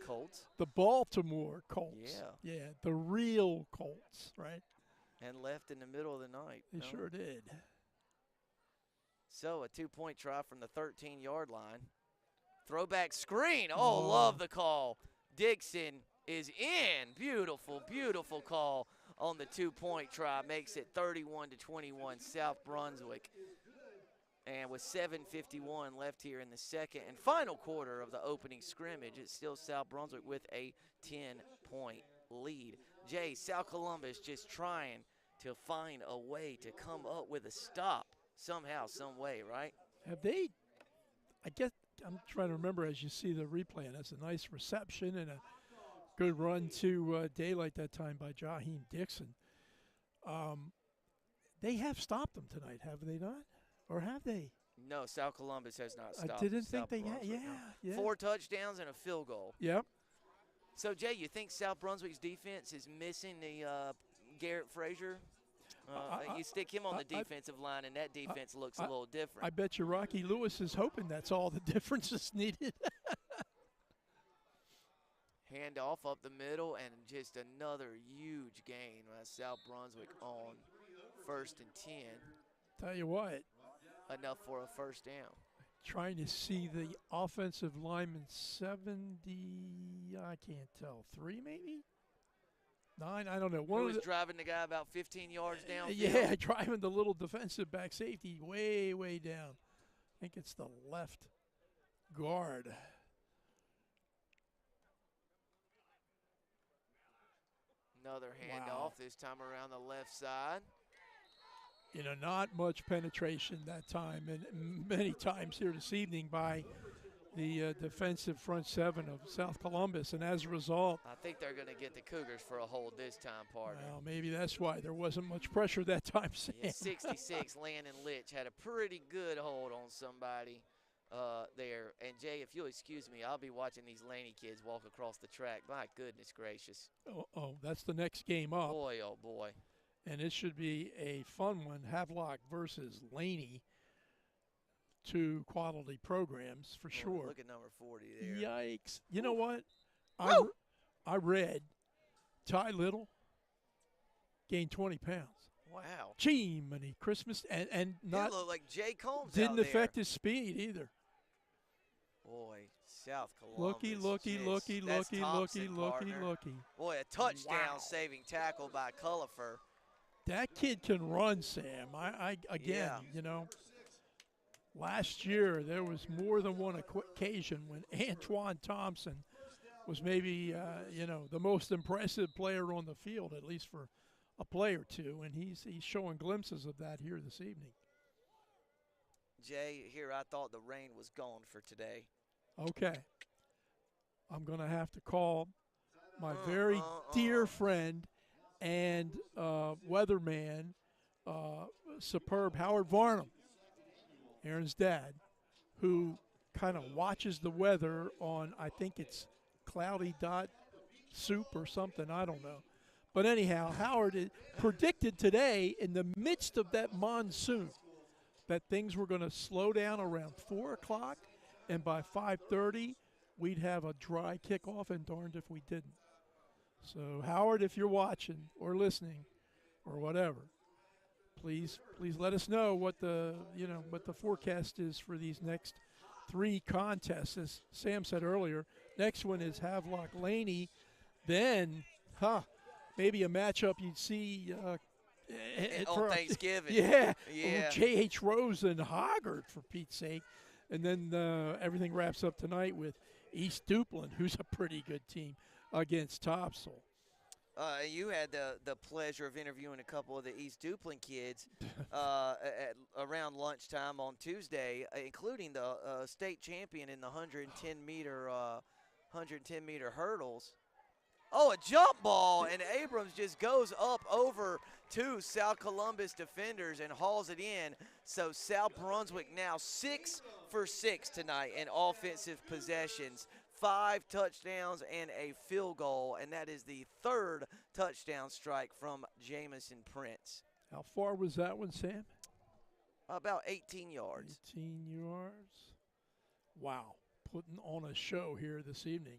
Colts. The Baltimore Colts. Yeah. Yeah, the real Colts, right? And left in the middle of the night. They sure did. So a 2-point try from the 13-yard line. Throwback screen. Oh, love the call. Dixon is in. Beautiful, beautiful call on the 2-point try. Makes it 31-21 South Brunswick. And with 7:51 left here in the second and final quarter of the opening scrimmage, it's still South Brunswick with a 10-point lead. Jay, South Columbus just trying to find a way to come up with a stop somehow, some way, right? Have they, I guess, I'm trying to remember as you see the replay, and that's a nice reception and a good run to daylight that time by Jaheim Dixon. They have stopped them tonight, have they not? Or have they? No, South Columbus has not stopped. I didn't South think they had. Brunswick, Yeah. 4 touchdowns and a field goal. Yep. So, Jay, you think South Brunswick's defense is missing the Garrett Frazier? You stick him on the defensive line, and that defense looks a little different. I bet you Rocky Lewis is hoping that's all the difference is needed. Handoff up the middle, and just another huge gain by South Brunswick on 1st and 10. Tell you what. Enough for a first down. Trying to see the offensive lineman 70, I can't tell, 3 maybe? 9, I don't know. One was driving the guy about 15 yards down. Yeah, driving the little defensive back safety way, way down. I think it's the left guard. Another handoff, this time around the left side. Not much penetration that time, and many times here this evening by the defensive front 7 of South Columbus, and as a result, I think they're going to get the Cougars for a hold this time, partner. Well, maybe that's why there wasn't much pressure that time, Sam. Yeah, 66, Landon Litch had a pretty good hold on somebody there. And, Jay, if you'll excuse me, I'll be watching these Laney kids walk across the track. My goodness gracious. Oh, that's the next game up. Boy, oh, boy. And it should be a fun one, Havelock versus Laney. 2 quality programs for sure. Look at number 40 there. Yikes. You know what? I read Ty Little gained 20 pounds. Wow. Gee, many Christmas. And not. He looked like Jay Combs didn't out affect there. his speed either. Boy, South Columbus. Looky. Boy, a touchdown saving tackle by Cullifer. That kid can run, Sam. Last year there was more than one occasion when Antoine Thompson was maybe, the most impressive player on the field, at least for a play or two, and he's showing glimpses of that here this evening. Jay, here I thought the rain was gone for today. Okay. I'm going to have to call my very dear friend and weatherman, superb Howard Varnum, Aaron's dad, who kind of watches the weather on, I think it's Cloudy Dot Soup or something, I don't know. But anyhow, Howard predicted today in the midst of that monsoon that things were going to slow down around 4 o'clock, and by 5:30 we'd have a dry kickoff, and darned if we didn't. So, Howard, if you're watching or listening or whatever, please let us know what the forecast is for these next 3 contests. As Sam said earlier, next one is Havelock Laney. Then, maybe a matchup you'd see on Thanksgiving. Yeah. J.H. Rose and Hoggard, for Pete's sake. And then everything wraps up tonight with East Duplin, who's a pretty good team, against Topsail. You had the pleasure of interviewing a couple of the East Duplin kids around lunchtime on Tuesday, including the state champion in the 110 meter hurdles. Oh, a jump ball, and Abrams just goes up over 2 South Columbus defenders and hauls it in. So South Brunswick now 6 for 6 tonight in offensive possessions 5 touchdowns and a field goal, and that is the 3rd touchdown strike from Jamison Prince. How far was that one, Sam? About 18 yards. 18 yards. Wow. Putting on a show here this evening.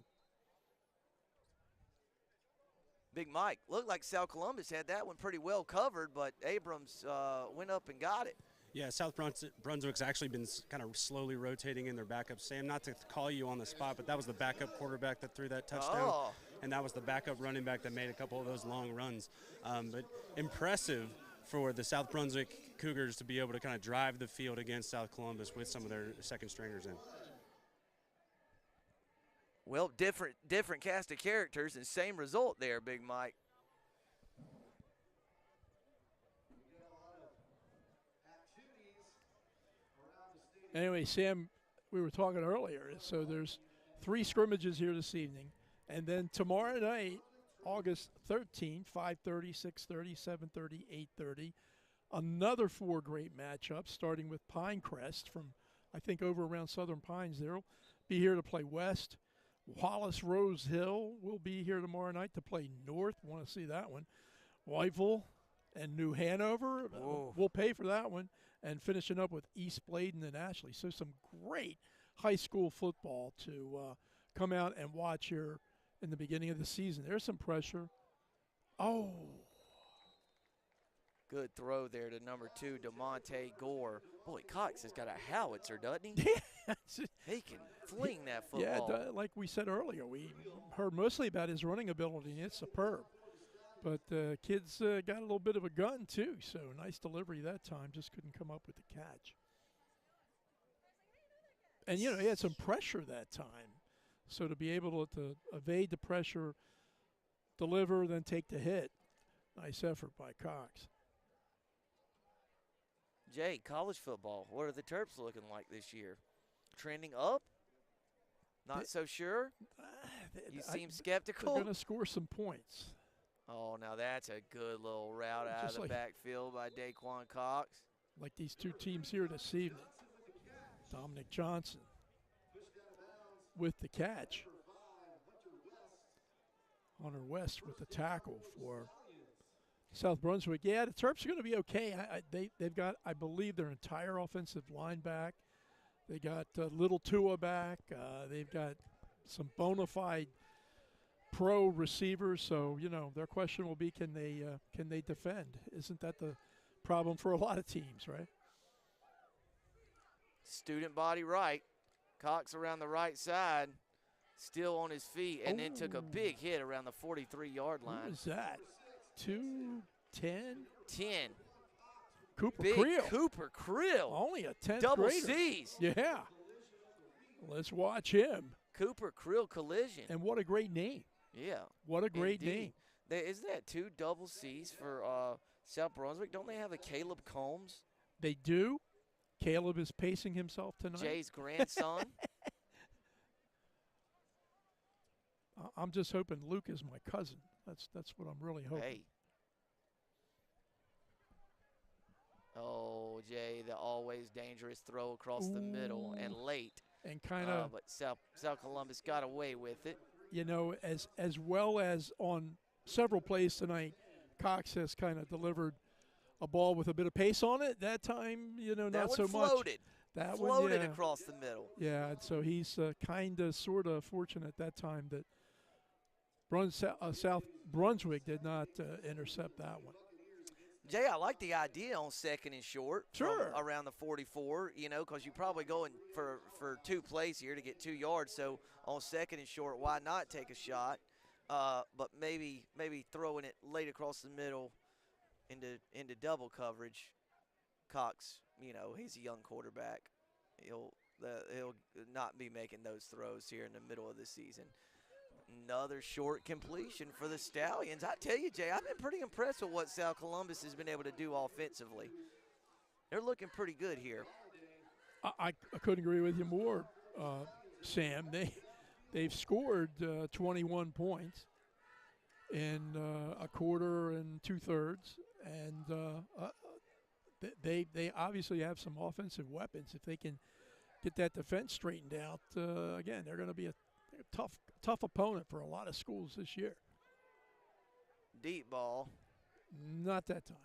Big Mike, looked like South Columbus had that one pretty well covered, but Abrams went up and got it. Yeah, South Brunswick's actually been kind of slowly rotating in their backup. Sam, not to call you on the spot, but that was the backup quarterback that threw that touchdown. And that was the backup running back that made a couple of those long runs. But impressive for the South Brunswick Cougars to be able to kind of drive the field against South Columbus with some of their second stringers in. Well, different cast of characters and same result there, Big Mike. Anyway, Sam, we were talking earlier, so there's 3 scrimmages here this evening. And then tomorrow night, August 13th, 5:30, 6:30, 7:30, 8:30, another 4 great matchups, starting with Pinecrest from, I think, over around Southern Pines. They'll be here to play West. Wallace Rose Hill will be here tomorrow night to play North. Want to see that one. Whiteville and New Hanover. We'll pay for that one. And finishing up with East Bladen and Ashley. So some great high school football to come out and watch here in the beginning of the season. There's some pressure. Oh. Good throw there to number 2, DeMonte Gore. Boy, Cox has got a howitzer, doesn't he? Yeah. He can fling that football. Yeah, like we said earlier, we heard mostly about his running ability, and it's superb. But kid's got a little bit of a gun, too, so nice delivery that time. Just couldn't come up with the catch. And, you know, he had some pressure that time. So to be able to evade the pressure, deliver, then take the hit, nice effort by Cox. Jay, college football, what are the Terps looking like this year? Trending up? Not so sure? You seem skeptical? They're going to score some points. Oh, now that's a good little route out of the backfield by Daquan Cox. Like these 2 teams here this evening. Dominic Johnson with the catch. Hunter West with the tackle for South Brunswick. Yeah, the Terps are going to be okay. They've got, I believe, their entire offensive line back. They got Little Tua back. They've got some bona fide pro receivers. So, you know, their question will be, can they defend? Isn't that the problem for a lot of teams, right? Student body right. Cox around the right side, still on his feet, and then took a big hit around the 43-yard line. Who was that? 2-10? 10. Cooper Big Creel. Cooper Creel. Only a 10th Double grader. C's. Yeah. Let's watch him. Cooper Creel collision. And what a great name. Yeah. What a great name. Isn't that 2 double C's for South Brunswick? Don't they have a Caleb Combs? They do. Caleb is pacing himself tonight. Jay's grandson. I'm just hoping Luke is my cousin. That's what I'm really hoping. Hey. Oh, Jay, the always dangerous throw across the middle and late. And kind of. But South Columbus got away with it. You know, as well as on several plays tonight, Cox has kind of delivered a ball with a bit of pace on it. That time, you know, not so much. That floated across the middle. Yeah, and so he's kind of, sort of fortunate that time that South Brunswick did not intercept that one. Jay, I like the idea on 2nd and short. Sure. Around the 44, you know, because you're probably going for 2 plays here to get 2 yards. So on 2nd and short, why not take a shot? But maybe throwing it late across the middle into double coverage. Cox, you know, he's a young quarterback. He'll not be making those throws here in the middle of the season. Another short completion for the Stallions. I tell you, Jay, I've been pretty impressed with what South Columbus has been able to do offensively. They're looking pretty good here. I couldn't agree with you more, Sam. They've scored 21 points in a quarter and 2/3, and they obviously have some offensive weapons. If they can get that defense straightened out, again, they're going to tough opponent for a lot of schools this year. Deep ball. Not that time.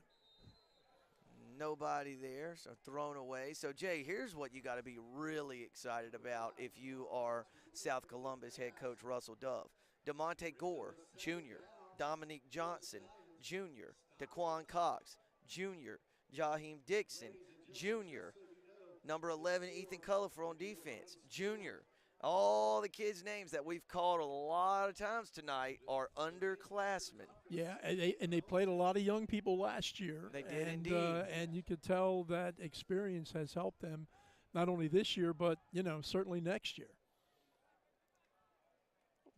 Nobody there, so thrown away. So, Jay, here's what you got to be really excited about if you are South Columbus head coach Russell Dove. DeMonte Gore, Jr., Dominique Johnson, Jr., Daquan Cox, Jr., Jaheim Dixon, Jr., number 11, Ethan Culliford on defense, Jr. All the kids' names that we've called a lot of times tonight are underclassmen. Yeah, and they played a lot of young people last year. They did and, indeed. And you could tell that experience has helped them not only this year, but, certainly next year.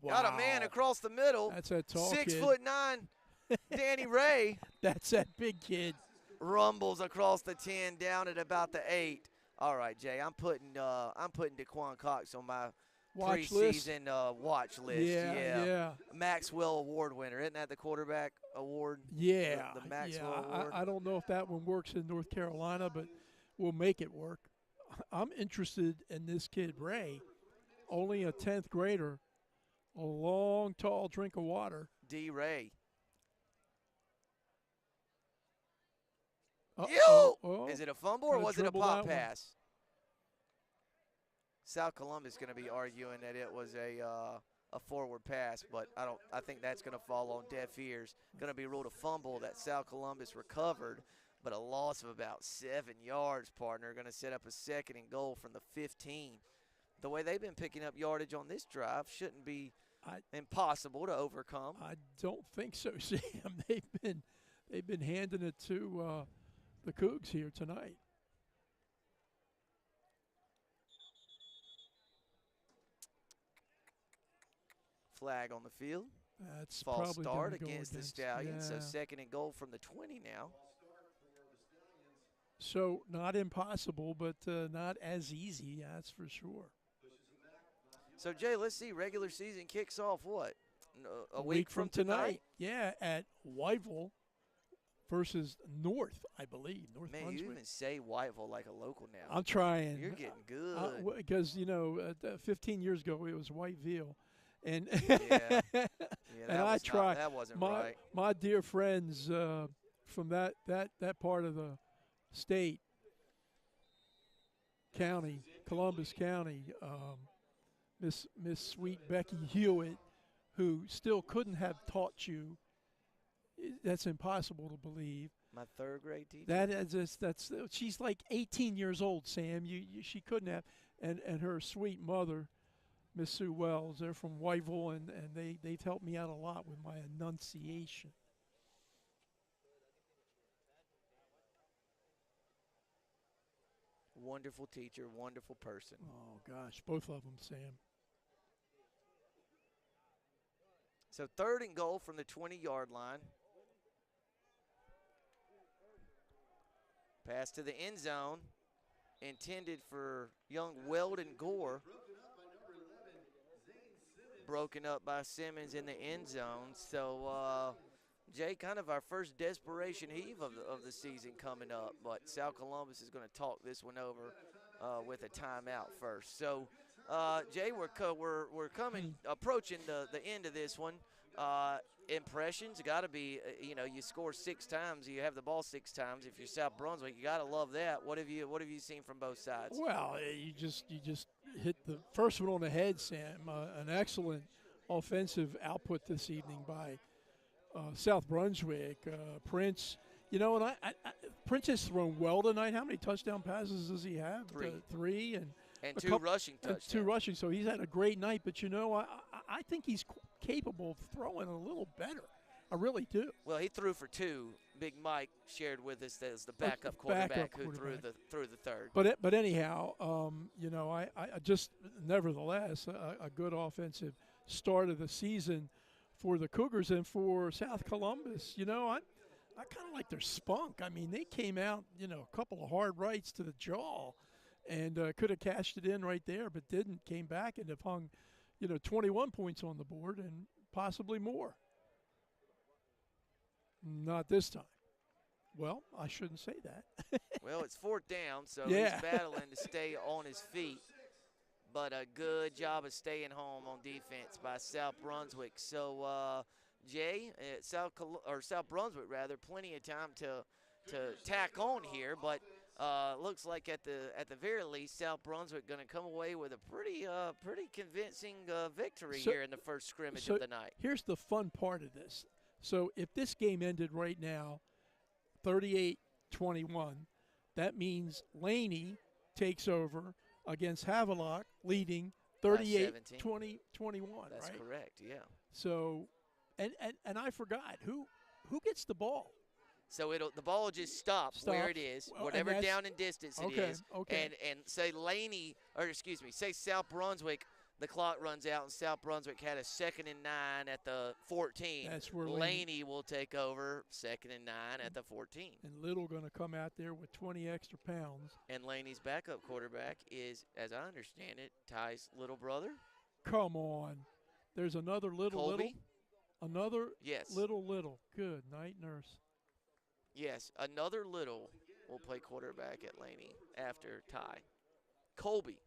Wow. Got a man across the middle. That's that tall 6'9", Danny Ray. That's that big kid. Rumbles across the 10 down at about the 8. All right, Jay, I'm putting Daquan Cox on my preseason watch list. Yeah. Maxwell Award winner. Isn't that the quarterback award? Yeah. The Maxwell Award. I don't know if that one works in North Carolina, but we'll make it work. I'm interested in this kid, Ray, only a 10th grader, a long, tall drink of water. D. Ray. Is it a fumble or was it a pop pass? South Columbus is going to be arguing that it was a forward pass, but I think that's going to fall on deaf ears. Going to be ruled a fumble that South Columbus recovered, but a loss of about 7 yards, partner. Going to set up a 2nd and goal from the 15. The way they've been picking up yardage on this drive shouldn't be impossible to overcome. I don't think so, Sam. They've been handing it to the Cougs here tonight. Flag on the field. That's false probably start gonna go against the Stallions. Yeah. So 2nd and goal from the 20 now. So not impossible, but not as easy, that's for sure. So, Jay, let's see. Regular season kicks off what? A week from tonight. Yeah, at Whiteville versus North, I believe. North Man, Brunswick. you even say Whiteville like a local now. I'm trying. You're getting good. Because, 15 years ago it was Whiteville. And yeah, and I tried. That wasn't my, right. My dear friends from that part of the state, county, Columbus County, Miss Sweet Becky Hewitt, who still couldn't have taught you. That's impossible to believe. My 3rd grade teacher. That's she's like 18 years old, Sam. She couldn't have, and her sweet mother, Miss Sue Wells. They're from Whiteville, and they've helped me out a lot with my enunciation. Wonderful teacher, wonderful person. Oh gosh, both of them, Sam. So 3rd and goal from the 20-yard line. Pass to the end zone, intended for young Weldon Gore. Broken up by Simmons in the end zone. So, Jay, kind of our first desperation heave of the season coming up. But South Columbus is going to talk this one over with a timeout first. So, Jay, we're approaching the end of this one. Impressions got to be, you score 6 times, you have the ball 6 times. If you're South Brunswick, you got to love that. What have you seen from both sides? Well, you just hit the first one on the head, Sam. An excellent offensive output this evening by South Brunswick. Prince, and Prince has thrown well tonight. How many touchdown passes does he have? 3. 3 and 2 rushing touchdowns. 2 rushing, so he's had a great night. But I think he's capable of throwing a little better. I really do. Well, he threw for 2. Big Mike shared with us that as the backup quarterback who threw the 3rd. But anyhow, I just nevertheless a good offensive start of the season for the Cougars and for South Columbus. I kind of like their spunk. I mean, they came out, a couple of hard rights to the jaw, and could have cashed it in right there, but didn't. Came back and have hung, 21 points on the board and possibly more. Not this time. Well, I shouldn't say that. Well, it's 4th down, so yeah. he's battling to stay on his feet. but a good job of staying home on defense by South Brunswick. So, Jay, South Brunswick rather, plenty of time to tack on here, but looks like at the very least, South Brunswick going to come away with a pretty convincing victory here in the first scrimmage of the night. Here's the fun part of this. So if this game ended right now, 38-21, that means Laney takes over against Havelock, leading 38-21. That's right? correct. Yeah. So, and I forgot who gets the ball. So the ball just stops where it is, whatever down in distance it is. Okay. And say say South Brunswick, the clock runs out and South Brunswick had a 2nd and 9 at the 14. That's where Laney will take over 2nd and 9 at the 14. And Little going to come out there with 20 extra pounds. And Laney's backup quarterback is, as I understand it, Ty's little brother. Come on. There's another Little. Colby? Another Yes. Little. Good night, nurse. Yes, another Little will play quarterback at Laney after Ty. Colby.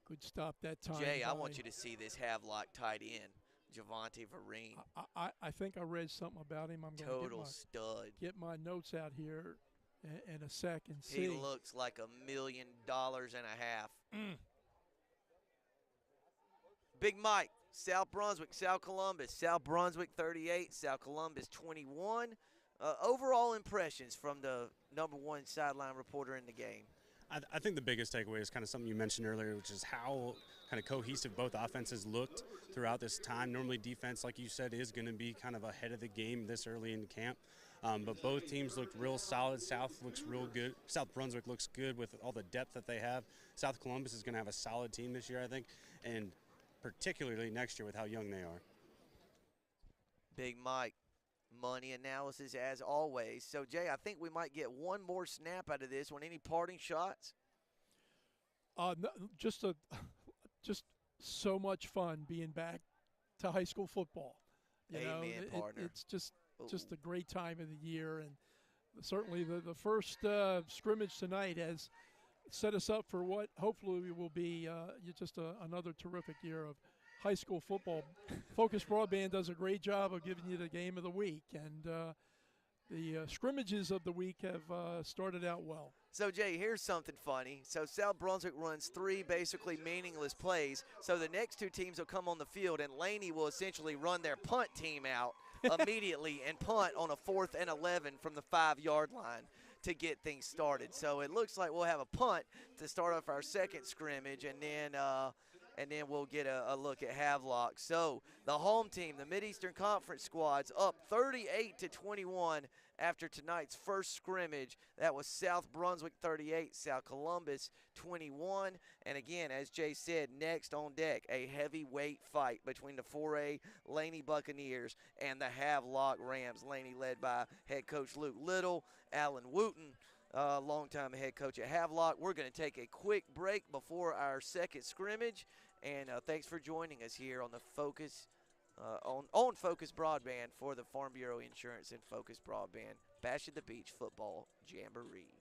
Good stop that time. Jay, I want you to see this Havelock tight end, Javante Vereen. I think I read something about him. I'm going to get my notes out here in a sec and see. He looks like $1.5 million. Big Mike, South Brunswick, South Columbus. South Brunswick 38, South Columbus 21. Overall impressions from the #1 sideline reporter in the game. I think the biggest takeaway is kind of something you mentioned earlier, which is how kind of cohesive both offenses looked throughout this time. Normally defense, like you said, is going to be kind of ahead of the game this early in camp. But both teams looked real solid. South looks real good. South Brunswick looks good with all the depth that they have. South Columbus is going to have a solid team this year, I think, and particularly next year with how young they are. Big Mike, money analysis as always. So, Jay, I think we might get one more snap out of this one. Any parting shots? No, just so much fun being back to high school football. Amen, partner. It's just a great time of the year, and certainly the first scrimmage tonight has set us up for what hopefully will be just another terrific year of high school football. Focus Broadband does a great job of giving you the game of the week, and the scrimmages of the week have started out well. So, Jay, here's something funny. So South Brunswick runs 3 basically meaningless plays. So the next 2 teams will come on the field, and Laney will essentially run their punt team out immediately and punt on a 4th and 11 from the 5-yard line to get things started. So it looks like we'll have a punt to start off our second scrimmage, and then we'll get a look at Havelock. So the home team, the Mid-Eastern Conference squads, up 38-21 after tonight's first scrimmage. That was South Brunswick 38, South Columbus 21. And again, as Jay said, next on deck, a heavyweight fight between the 4A Laney Buccaneers and the Havelock Rams. Laney led by head coach Luke Little, Alan Wooten, longtime head coach at Havelock. We're going to take a quick break before our second scrimmage. And thanks for joining us here on the Focus on Focus Broadband for the Farm Bureau Insurance and Focus Broadband Bash at the Beach Football Jamboree.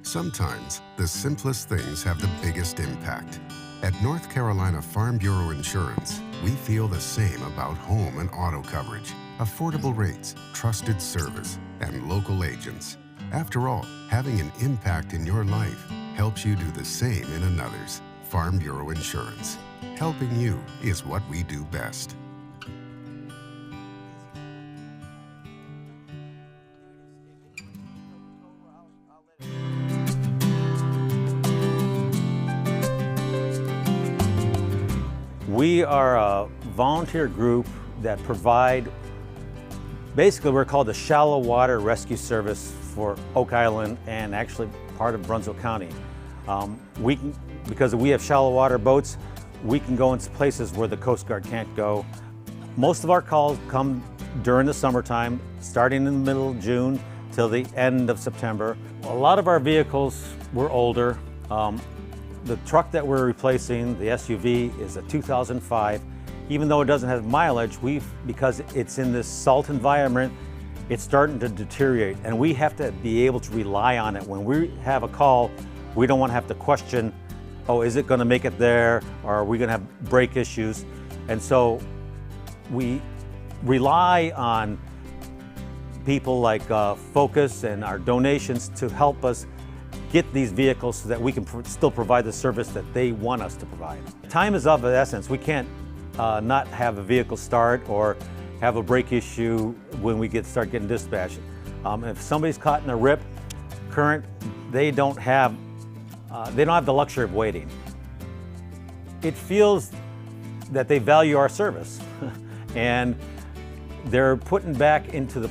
Sometimes the simplest things have the biggest impact. At North Carolina Farm Bureau Insurance, we feel the same about home and auto coverage, affordable rates, trusted service, and local agents. After all, having an impact in your life helps you do the same in another's. Farm Bureau Insurance. Helping you is what we do best. We are a volunteer group that provide, basically we're called the Shallow Water Rescue Service for Oak Island and actually part of Brunswick County. Because we have shallow water boats, we can go into places where the Coast Guard can't go. Most of our calls come during the summertime, starting in the middle of June till the end of September. A lot of our vehicles were older. The truck that we're replacing, the SUV, is a 2005. Even though it doesn't have mileage, because it's in this salt environment, it's starting to deteriorate, and we have to be able to rely on it. When we have a call, we don't want to have to question oh, is it going to make it there, or are we going to have brake issues? And so we rely on people like Focus and our donations to help us get these vehicles so that we can still provide the service that they want us to provide. Time is of the essence. We can't not have a vehicle start or have a brake issue when we start getting dispatched. If somebody's caught in a rip current, they don't have the luxury of waiting. It feels that they value our service and they're putting back into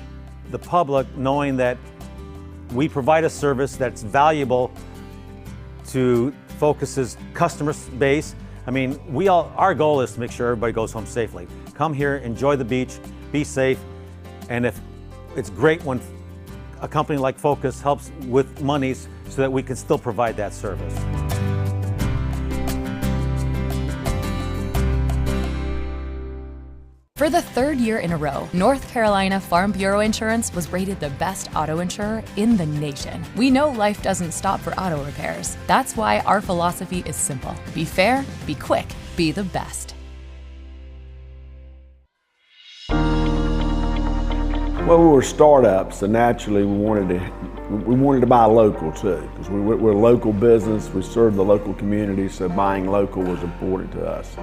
the public knowing that we provide a service that's valuable to Focus's customer base. I mean, our goal is to make sure everybody goes home safely. Come here, enjoy the beach, be safe, and it's great when a company like Focus helps with monies so that we can still provide that service. For the third year in a row, North Carolina Farm Bureau Insurance was rated the best auto insurer in the nation. We know life doesn't stop for auto repairs. That's why our philosophy is simple. Be fair, be quick, be the best. Well, we were startups, so naturally we wanted to buy local too, because we're a local business. We serve the local community, so buying local was important to us.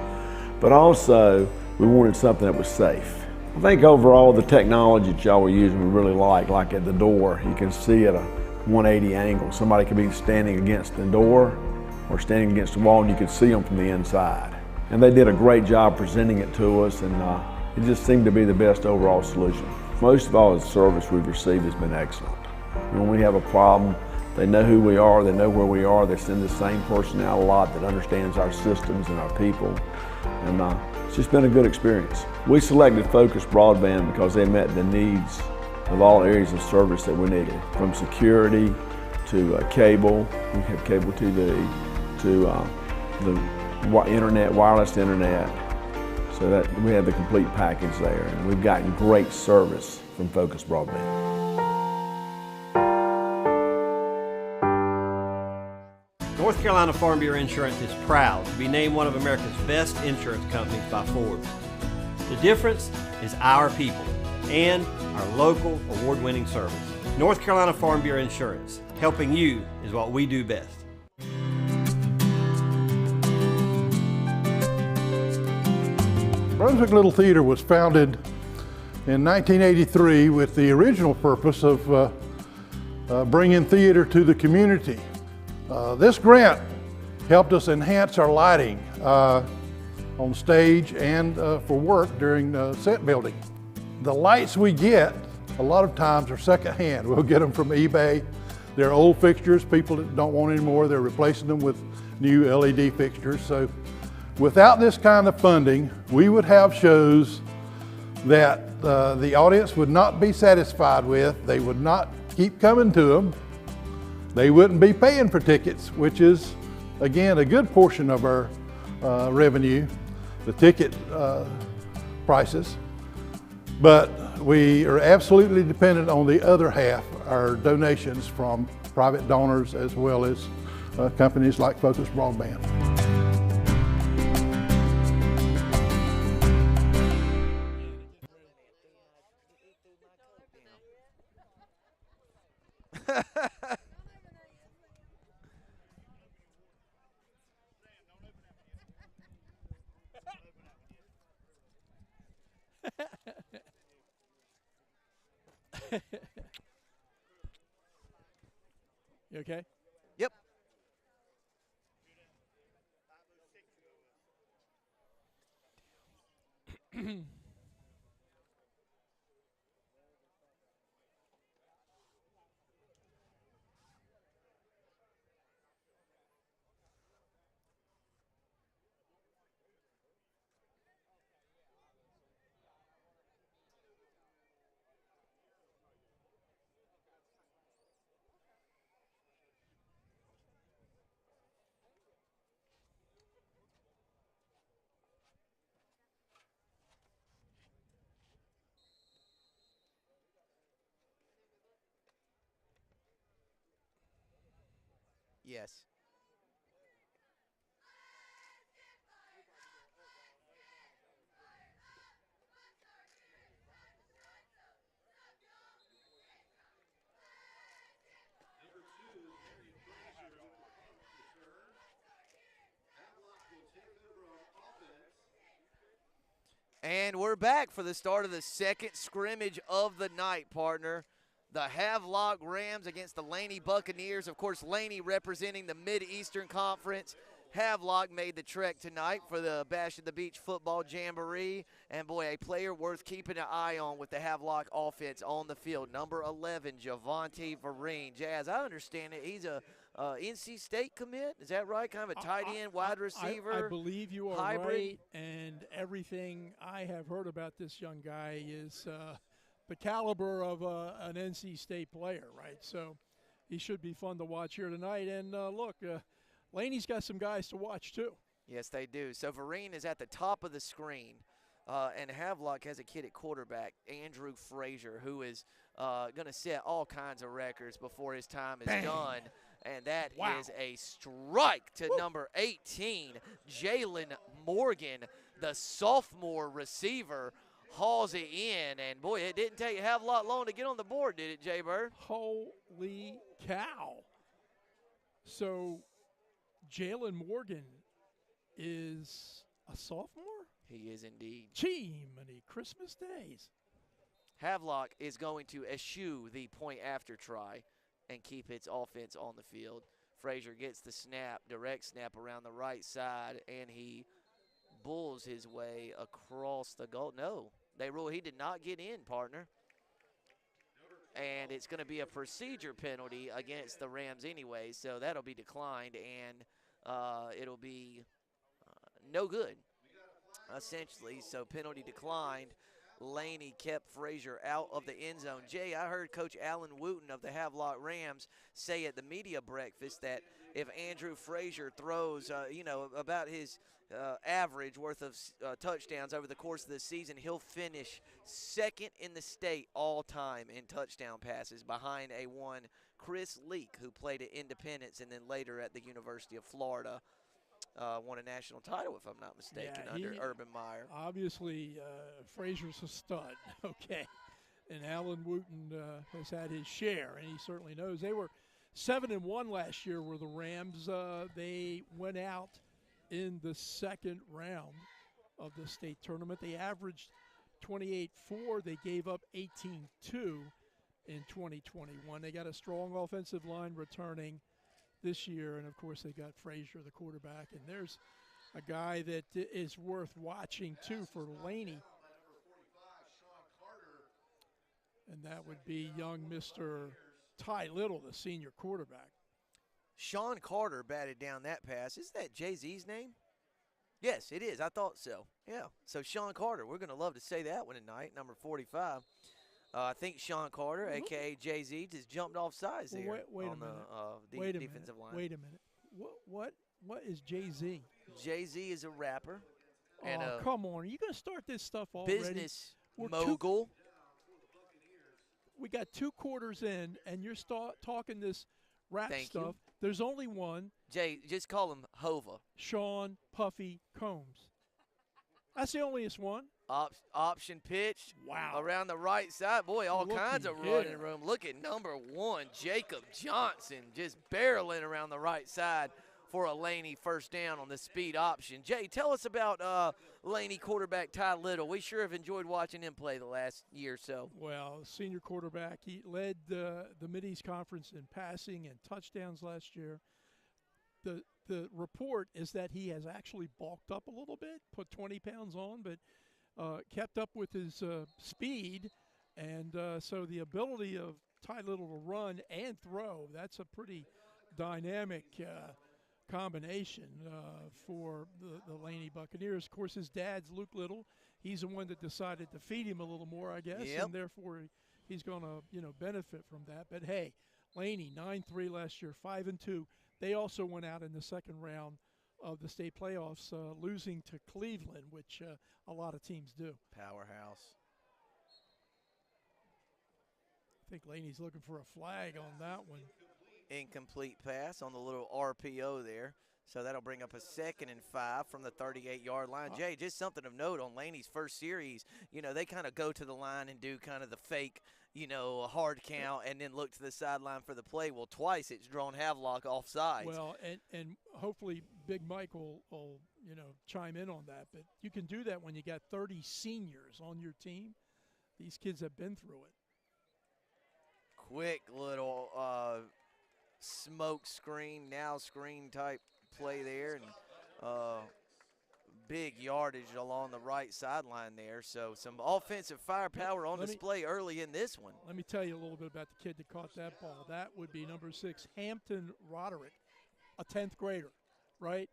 But also, we wanted something that was safe. I think overall the technology that y'all were using we really like at the door. You can see at a 180 angle. Somebody could be standing against the door or standing against the wall and you could see them from the inside. And they did a great job presenting it to us, and it just seemed to be the best overall solution. Most of all, the service we've received has been excellent. When we have a problem, they know who we are, they know where we are, they send the same personnel a lot that understands our systems and our people. And it's just been a good experience. We selected Focus Broadband because they met the needs of all areas of service that we needed, from security to cable, we have cable TV, to the internet, wireless internet, so that we have the complete package there. And we've gotten great service from Focus Broadband. North Carolina Farm Bureau Insurance is proud to be named one of America's best insurance companies by Forbes. The difference is our people and our local award-winning service. North Carolina Farm Bureau Insurance, helping you is what we do best. Brunswick Little Theater was founded in 1983 with the original purpose of bringing theater to the community. This grant helped us enhance our lighting on stage and for work during set building. The lights we get a lot of times are secondhand. We'll get them from eBay. They're old fixtures, people that don't want anymore, they're replacing them with new LED fixtures. So without this kind of funding, we would have shows that the audience would not be satisfied with. They would not keep coming to them. They wouldn't be paying for tickets, which is, again, a good portion of our revenue, the ticket prices. But we are absolutely dependent on the other half, our donations from private donors as well as companies like Focus Broadband. You okay? Yep. Yes. And we're back for the start of the second scrimmage of the night, partner. The Havelock Rams against the Laney Buccaneers. Of course, Laney representing the Mid-Eastern Conference. Havelock made the trek tonight for the Bash at the Beach football jamboree. And, boy, a player worth keeping an eye on with the Havelock offense on the field. Number 11, Javonte Vereen. Jazz, I understand it. He's a NC State commit. Is that right? Kind of a tight end, wide receiver. I believe you are hybrid. right. And everything I have heard about this young guy is the caliber of an NC State player, right? So he should be fun to watch here tonight. And, look, Laney's got some guys to watch, too. Yes, they do. So Vereen is at the top of the screen, and Havelock has a kid at quarterback, Andrew Frazier, who is going to set all kinds of records before his time is done. And that is a strike to number 18, Jalen Morgan, the sophomore receiver, hauls it in. And, boy, it didn't take Havelock long to get on the board, did it, Jay Bird? Holy cow. So Jalen Morgan is a sophomore? He is indeed. Gee, many Christmas days. Havelock is going to eschew the point after try and keep its offense on the field. Frazier gets the snap, direct snap around the right side, and he bulls his way across the goal. No, they rule he did not get in, partner. And it's going to be a procedure penalty against the Rams anyway, so that'll be declined, and it'll be no good, essentially. So penalty declined. Laney kept Frazier out of the end zone. Jay, I heard Coach Alan Wooten of the Havelock Rams say at the media breakfast that if Andrew Frazier throws, about his average worth of touchdowns over the course of the season, he'll finish second in the state all time in touchdown passes behind a one Chris Leak, who played at Independence and then later at the University of Florida. Won a national title, if I'm not mistaken, under Urban Meyer. Obviously, Frazier's a stud, okay. And Alan Wooten has had his share, and he certainly knows. They were 7-1 last year were the Rams. They went out in the second round of the state tournament. They averaged 28-4. They gave up 18-2 in 2021. They got a strong offensive line returning this year, and of course they got Frazier, the quarterback, and there's a guy that is worth watching too for Laney, and that would be young Mr. Ty Little, the senior quarterback. Sean Carter batted down that pass. Is that Jay-Z's name? Yes, it is. I thought so. Yeah. So Sean Carter, we're going to love to say that one tonight, number 45. I think Sean Carter, a.k.a. Jay-Z, just jumped off sides there on the defensive line. Wait a minute. What is Jay-Z? Jay-Z is a rapper. And come on. Are you going to start this stuff already? Business mogul. We got 2 quarters in, and you're talking this rap stuff. There's only one. Jay, just call him Hova. Sean Puffy Combs. That's the onlyest one. Option pitch. Wow. Around the right side. Boy, all kinds of running room. Look at number 1, Jacob Johnson, just barreling around the right side for a Laney first down on the speed option. Jay, tell us about Laney quarterback Ty Little. We sure have enjoyed watching him play the last year or so. Well, senior quarterback, he led the Mid-East Conference in passing and touchdowns last year. The report is that he has actually bulked up a little bit, put 20 pounds on, but kept up with his speed, and so the ability of Ty Little to run and throw, that's a pretty dynamic combination for the Laney Buccaneers. Of course, his dad's Luke Little. He's the one that decided to feed him a little more, I guess, and therefore he's going to benefit from that. But, hey, Laney, 9-3 last year, 5-2. They also went out in the second round of the state playoffs, losing to Cleveland, which a lot of teams do. Powerhouse. I think Laney's looking for a flag on that one. Incomplete pass on the little RPO there. So that'll bring up a 2nd and 5 from the 38-yard line. Jay, just something of note on Laney's first series, you know, they kind of go to the line and do kind of the fake, you know, hard count and then look to the sideline for the play. Well, twice it's drawn Havelock offsides. Well, and hopefully Big Mike will, you know, chime in on that. But you can do that when you got 30 seniors on your team. These kids have been through it. Quick little smoke screen, now screen type play there, and big yardage along the right sideline there. So some offensive firepower on display early in this one. Let me tell you a little bit about the kid that caught that ball. That would be number 6, Hampton Roderick, a 10th grader, right?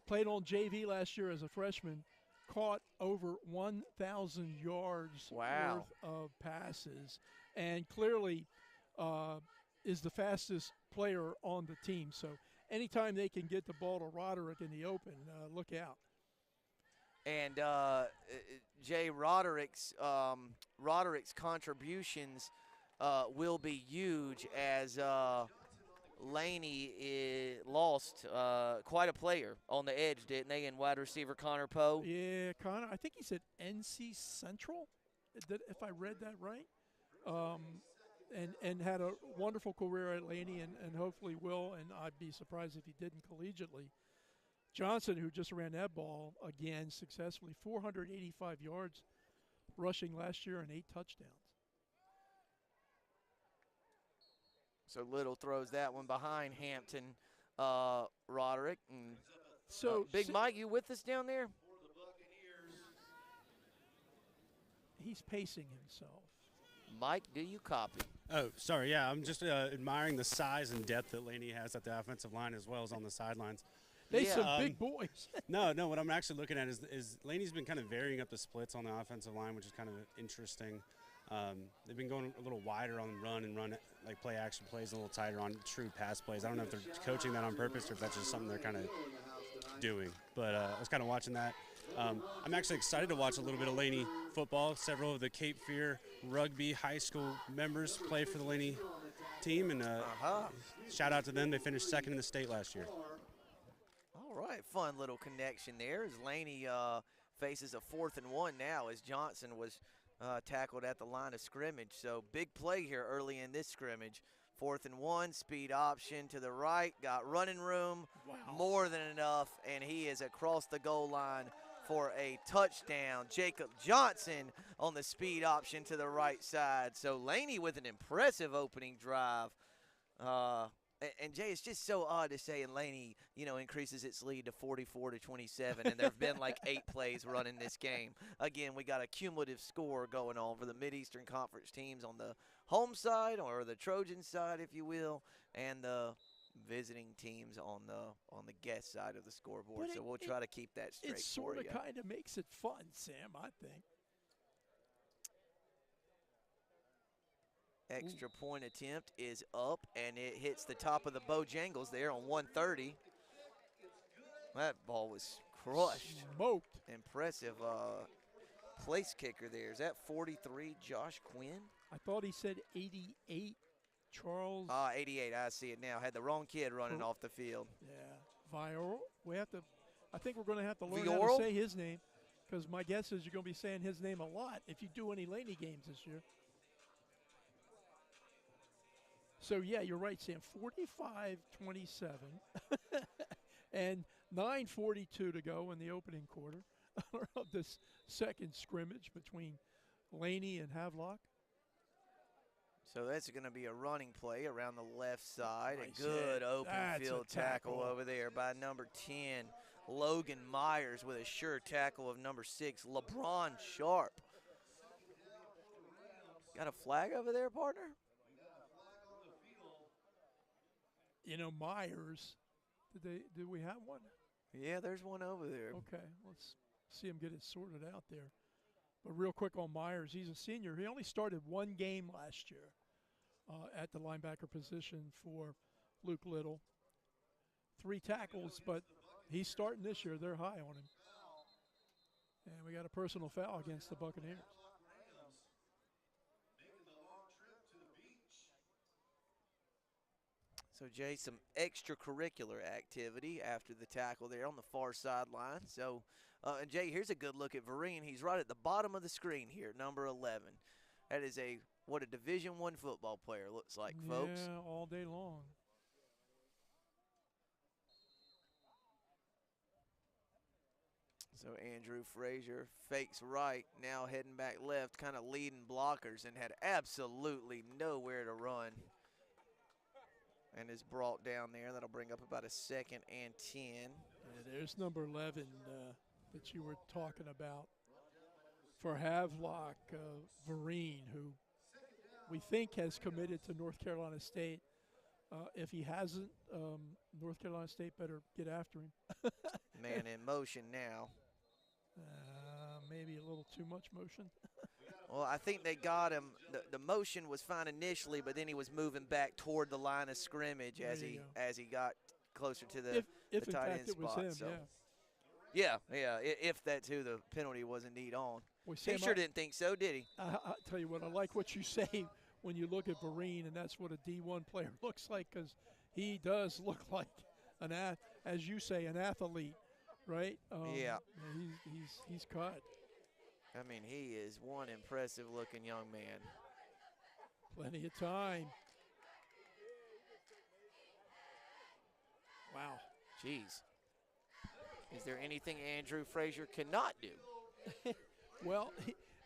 Played on JV last year as a freshman, caught over 1,000 yards worth of passes, and clearly is the fastest player on the team. So anytime they can get the ball to Roderick in the open, look out. And Jay, Roderick's contributions will be huge as Laney lost quite a player on the edge, didn't they, in wide receiver Connor Poe? Yeah, Connor. I think he said NC Central, if I read that right. And had a wonderful career at Laney and hopefully will, and I'd be surprised if he didn't collegiately. Johnson, who just ran that ball again successfully, 485 yards rushing last year and 8 touchdowns. So Little throws that one behind Hampton Roderick. And so Big Mike, you with us down there? He's pacing himself. Mike, do you copy? Oh, sorry. Yeah, I'm just admiring the size and depth that Laney has at the offensive line as well as on the sidelines. They some big boys. No, what I'm actually looking at is Laney's been kind of varying up the splits on the offensive line, which is kind of interesting. They've been going a little wider on run, like play action plays, a little tighter on true pass plays. I don't know if they're coaching that on purpose or if that's just something they're kind of doing. But I was kind of watching that. I'm actually excited to watch a little bit of Laney football. Several of the Cape Fear rugby high school members play for the Laney team, and shout out to them. They finished 2nd in the state last year. All right, fun little connection there as Laney faces a 4th and 1 now as Johnson was tackled at the line of scrimmage. So big play here early in this scrimmage. 4th and 1, speed option to the right, got running room, more than enough, and he is across the goal line for a touchdown. Jacob Johnson on the speed option to the right side. So Laney with an impressive opening drive. And Jay, it's just so odd to say, and Laney, you know, increases its lead to 44-27, and there have been like 8 plays run in this game. Again, we got a cumulative score going on for the Mid-Eastern Conference teams on the home side, or the Trojan side, if you will, and the visiting teams on the guest side of the scoreboard. So we'll try to keep that straight for you. It sort of kind of makes it fun, Sam, I think. Extra point attempt is up, and it hits the top of the Bojangles there on 130. That ball was crushed. Smoked. Impressive place kicker there. Is that 43, Josh Quinn? I thought he said 88, Charles. 88, I see it now. Had the wrong kid running off the field. Yeah, Vioral. I think we're going to have to learn how to say his name, because my guess is you're going to be saying his name a lot if you do any Laney games this year. So, yeah, you're right, Sam. 45-27 and 9:42 to go in the opening quarter of this second scrimmage between Laney and Havelock. So that's going to be a running play around the left side. Nice a good hit. open That's field a tackle over there by number 10, Logan Myers, with a sure tackle of number 6, LeBron Sharp. Got a flag over there, partner? You know, Myers, did we have one? Yeah, there's one over there. Okay, let's see him get it sorted out there. But real quick on Myers, he's a senior. He only started one game last year at the linebacker position for Luke Little. 3 tackles, but he's starting this year. They're high on him. And we got a personal foul against the Buccaneers. So, Jay, some extracurricular activity after the tackle there on the far sideline. So, and Jay, here's a good look at Vereen. He's right at the bottom of the screen here, number 11. That is what a Division I football player looks like, folks. Yeah, all day long. So Andrew Frazier fakes right, now heading back left, kind of leading blockers, and had absolutely nowhere to run. And is brought down there. That'll bring up about a 2nd and 10. Yeah, there's number 11 that you were talking about for Havelock, Vereen, who we think has committed to North Carolina State. If he hasn't, North Carolina State better get after him. Man in motion now. Maybe a little too much motion. Well, I think they got him. The motion was fine initially, but then he was moving back toward the line of scrimmage as he got closer to the tight end spot. Was him, so. Yeah, if that's who the penalty was indeed on. Well, he sure didn't think so, did he? I'll tell you what, I like what you say when you look at Vereen, and that's what a D1 player looks like, because he does look like as you say, an athlete, right? Yeah. He's cut. I mean, he is one impressive-looking young man. Plenty of time. Wow. Jeez. Is there anything Andrew Frazier cannot do? Well,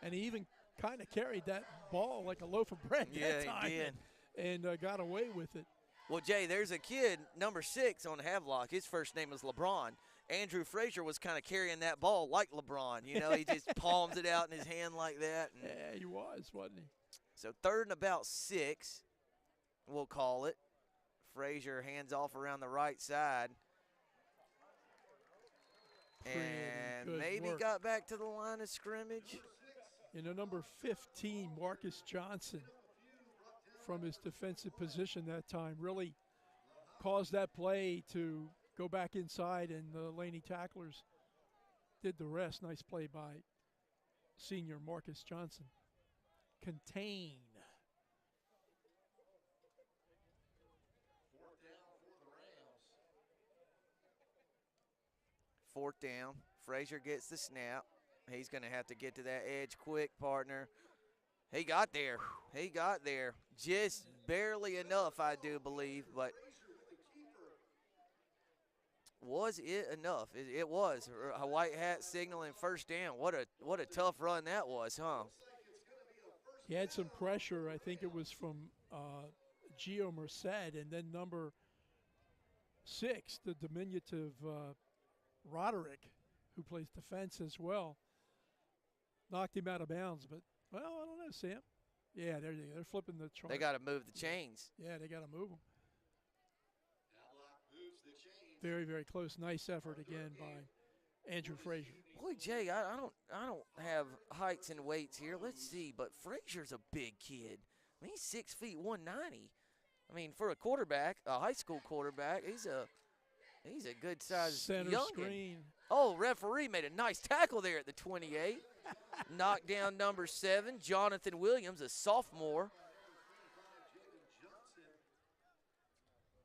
he even kind of carried that ball like a loaf of bread that time. He did. And got away with it. Well, Jay, there's a kid, number 6 on Havelock. His first name is LeBron. Andrew Frazier was kind of carrying that ball like LeBron. You know, he just palms it out in his hand like that. Yeah, he was, wasn't he? So 3rd and about 6, we'll call it. Frazier hands off around the right side. And maybe got back to the line of scrimmage. You know, number 15, Marcus Johnson, from his defensive position that time, really caused that play to go back inside, and the Laney tacklers did the rest. Nice play by senior Marcus Johnson. Contain. 4th down. Frazier gets the snap. He's going to have to get to that edge quick, partner. He got there. He got there. Just barely enough, I do believe, but was it enough? It was. A white hat signaling 1st down. What a tough run that was, huh? He had some pressure. I think it was from Gio Merced, and then number 6, the diminutive Roderick, who plays defense as well, knocked him out of bounds. But, well, I don't know, Sam. Yeah, they're flipping the chart. They got to move the chains. Yeah, they got to move them. Very, very close. Nice effort again by Andrew Frazier. Boy, Jay, I don't have heights and weights here. Let's see, but Frazier's a big kid. I mean, he's 6 feet 190. I mean, for a quarterback, a high school quarterback, he's a good-sized center youngin. screen. Oh, referee made a nice tackle there at the 28. Knocked down number 7, Jonathan Williams, a sophomore.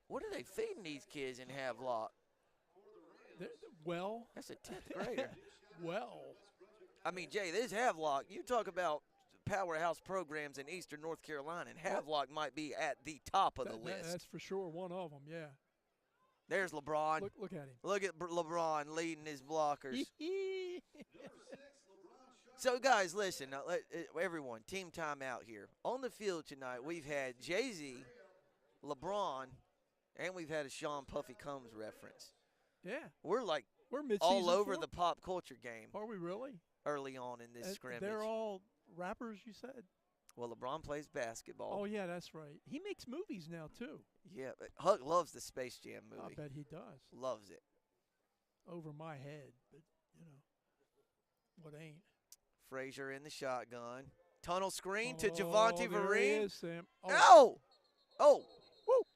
What are they feeding these kids in Havelock? Well. That's a 10th grader. Well. I mean, Jay, this Havelock, you talk about powerhouse programs in eastern North Carolina, and Havelock might be at the top of the list. That's for sure one of them, yeah. There's LeBron. Look at him. Look at LeBron leading his blockers. So, guys, listen, everyone, team time out here. On the field tonight, we've had Jay-Z, LeBron, and we've had a Sean Puffy Combs reference. Yeah. We're mid-season all over form? the pop culture game. Are we really? Early on in this scrimmage. They're all rappers, you said? Well, LeBron plays basketball. Oh, yeah, that's right. He makes movies now, too. Yeah, Huck loves the Space Jam movie. I bet he does. Loves it. Over my head, but, you know, what ain't. Frazier in the shotgun. Tunnel screen to Javonte there Vereen. He is, Sam. Oh! Woo!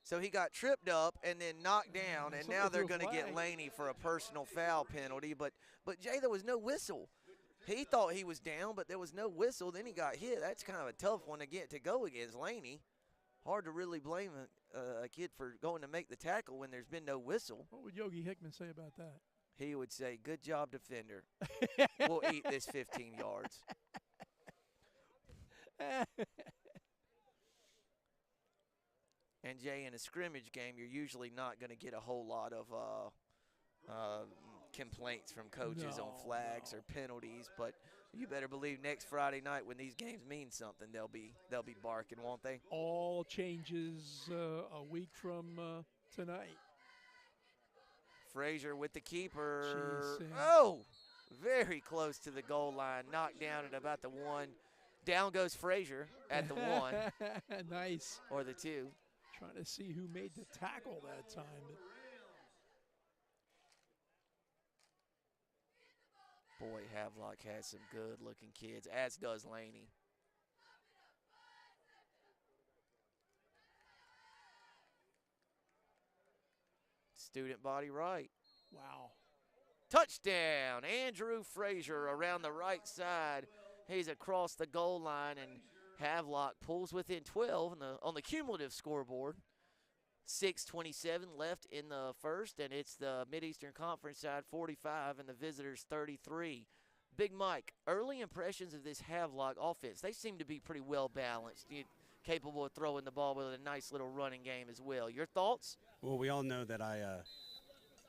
So he got tripped up and then knocked down, and now they're going to get Laney for a personal foul penalty. But Jay, there was no whistle. He thought he was down, but there was no whistle. Then he got hit. That's kind of a tough one to go against Laney. hard to really blame a kid for going to make the tackle when there's been no whistle. What would Yogi Hickman say about that? He would say, "Good job, defender. We'll eat this 15 yards." And, Jay, in a scrimmage game, you're usually not going to get a whole lot of complaints from coaches on flags or penalties, but you better believe next Friday night when these games mean something, they'll be barking, won't they? All changes a week from tonight. Frazier with the keeper. Jeez, oh, very close to the goal line, knocked down at about the 1. Down goes Frazier at the 1. Nice. Or the 2. Trying to see who made the tackle that time. Boy, Havelock has some good-looking kids, as does Laney. Student body right. Wow. Touchdown, Andrew Frazier around the right side. He's across the goal line, and Havelock pulls within 12 on the cumulative scoreboard. 6:27 left in the first, and it's the Mideastern Conference side 45 and the visitors 33. Big Mike, early impressions of this Havelock offense. They seem to be pretty well balanced, capable of throwing the ball with a nice little running game as well. Your thoughts? Well, we all know that I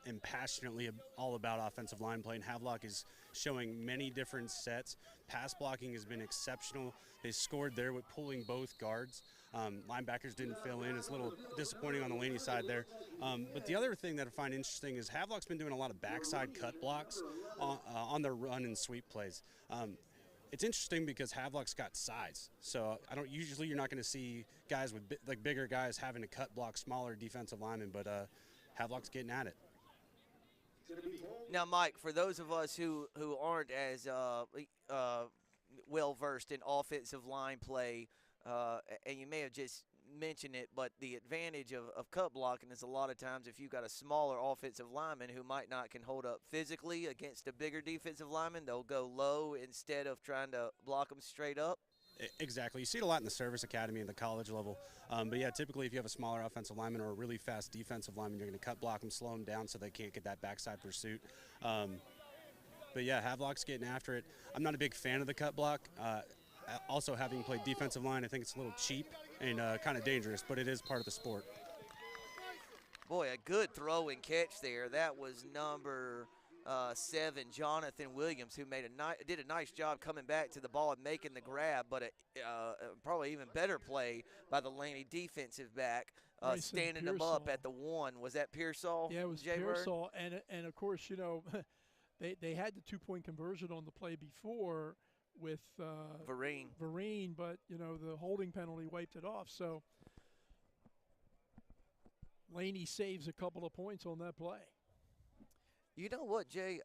am passionately all about offensive line play, and Havelock is showing many different sets. Pass blocking has been exceptional. They scored there with pulling both guards. Linebackers didn't fill in. It's a little disappointing on the Laney side there. But the other thing that I find interesting is Havelock's been doing a lot of backside cut blocks on their run and sweep plays. It's interesting because Havelock's got size, so you're not going to see guys with bigger guys having to cut block smaller defensive linemen, but Havelock's getting at it. Now, Mike, for those of us who aren't as well versed in offensive line play, and you may have just mentioned it, but the advantage of cut blocking is a lot of times if you've got a smaller offensive lineman who might not can hold up physically against a bigger defensive lineman, they'll go low instead of trying to block them straight up. Exactly. You see it a lot in the service academy and the college level. But, yeah, typically if you have a smaller offensive lineman or a really fast defensive lineman, you're going to cut block them, slow them down so they can't get that backside pursuit. But, yeah, Havelock's getting after it. I'm not a big fan of the cut block. Also, having played defensive line, I think it's a little cheap and kind of dangerous, but it is part of the sport. Boy, a good throw and catch there. That was number 7, Jonathan Williams, who did a nice job coming back to the ball and making the grab, but probably even better play by the Laney defensive back, standing him up at the 1. Was that Pearsall? Yeah, it was Pearsall, and of course, they had the 2-point conversion on the play before with Vereen, but the holding penalty wiped it off. So Laney saves a couple of points on that play. You know what, Jay?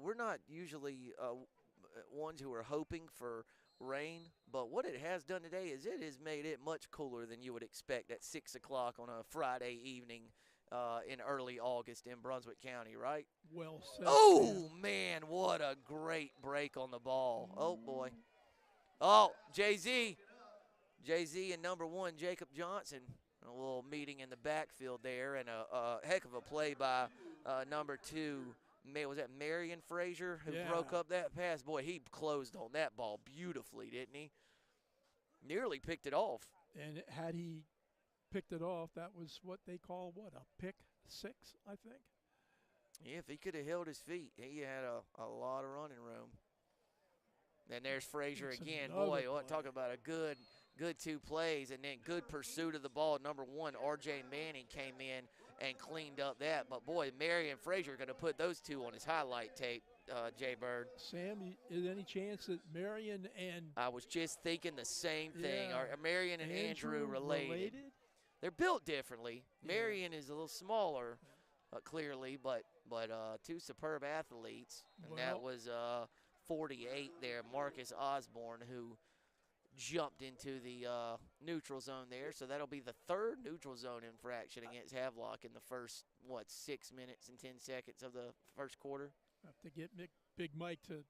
We're not usually ones who are hoping for rain, but what it has done today is it has made it much cooler than you would expect at 6 o'clock on a Friday evening in early August in Brunswick County, right? Well said. Oh, man, what a great break on the ball. Oh, boy. Oh, Jay-Z and number 1, Jacob Johnson. A little meeting in the backfield there, and a heck of a play by number 2. Was that Marion Frazier who broke up that pass? Boy, he closed on that ball beautifully, didn't he? Nearly picked it off. And had he picked it off, that was what they call, a pick 6, I think? Yeah, if he could have held his feet, he had a lot of running room. And there's Frazier again. Boy, talk about a good 2 plays, and then good pursuit of the ball. Number 1, R.J. Manning came in and cleaned up that. But, boy, Marion Frazier going to put those 2 on his highlight tape, Jay Bird. Sam, is there any chance that Marion and – I was just thinking the same thing. Are Marion and Andrew related? They're built differently. Yeah. Marion is a little smaller, clearly, but 2 superb athletes. And that was 48 there, Marcus Osborne, who jumped into the neutral zone there. So that'll be the 3rd neutral zone infraction against Havelock in the first, 6 minutes and 10 seconds of the first quarter. Have to get Big Mike to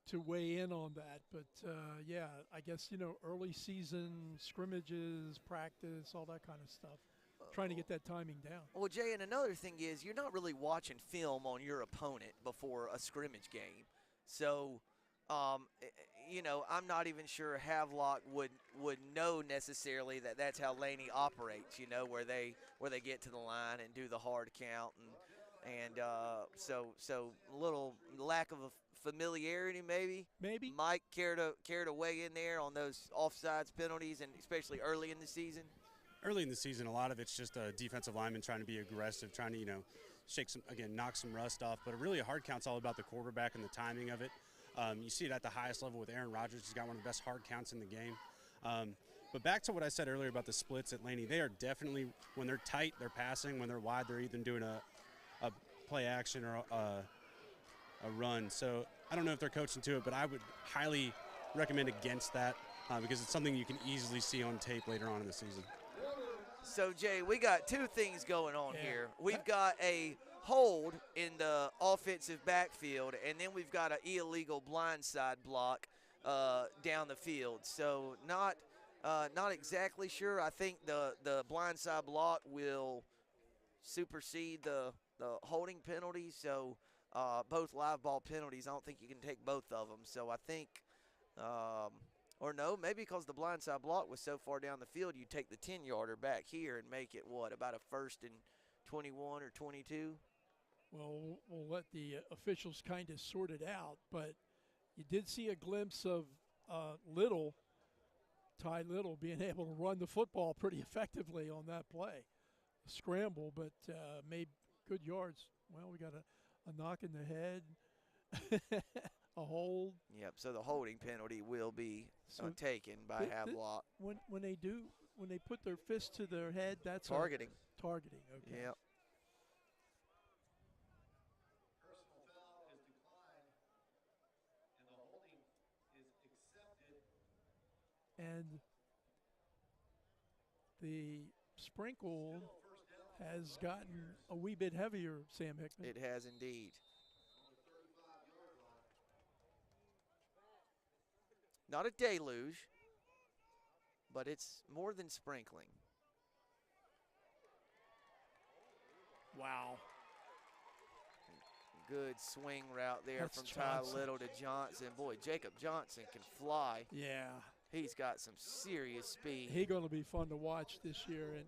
to weigh in on that. But, yeah, I guess, early season scrimmages, practice, all that kind of stuff, trying to get that timing down. Well, Jay, and another thing is you're not really watching film on your opponent before a scrimmage game. So, I'm not even sure Havelock would know necessarily that that's how Laney operates, where they get to the line and do the hard count. And so a little lack of a familiarity maybe. Maybe. Mike, care to weigh in there on those offsides penalties, and especially early in the season? Early in the season, a lot of it's just a defensive lineman trying to be aggressive, trying to, knock some rust off. But really a hard count's all about the quarterback and the timing of it. You see it at the highest level with Aaron Rodgers. He's got one of the best hard counts in the game. But back to what I said earlier about the splits at Laney, they are definitely, when they're tight, they're passing. When they're wide, they're either doing a play action or a run. So I don't know if they're coaching to it, but I would highly recommend against that because it's something you can easily see on tape later on in the season. So, Jay, we got two things going on here. We've got a hold in the offensive backfield, and then we've got an illegal blindside block down the field. So not exactly sure. I think the blindside block will supersede the holding penalty. So both live ball penalties, I don't think you can take both of them. So I think or no, maybe because the blindside block was so far down the field, you take the 10-yarder back here and make it, about a 1st and 21 or 22? Well, we'll let the officials kind of sort it out, but you did see a glimpse of Ty Little being able to run the football pretty effectively on that play. A scramble, but made good yards. Well, we got a knock in the head. A hold. Yep. So the holding penalty will be taken by Havelock. When they put their fist to their head, that's targeting. Targeting. Okay. Yep. Personal foul is declined, and the holding is accepted. And the sprinkle has gotten a wee bit heavier, Sam Hickman. It has indeed. Not a deluge, but it's more than sprinkling. Wow. Good swing route there That's from Johnson. Ty Little to Johnson. Boy, Jacob Johnson can fly. Yeah. He's got some serious speed. He's going to be fun to watch this year. And,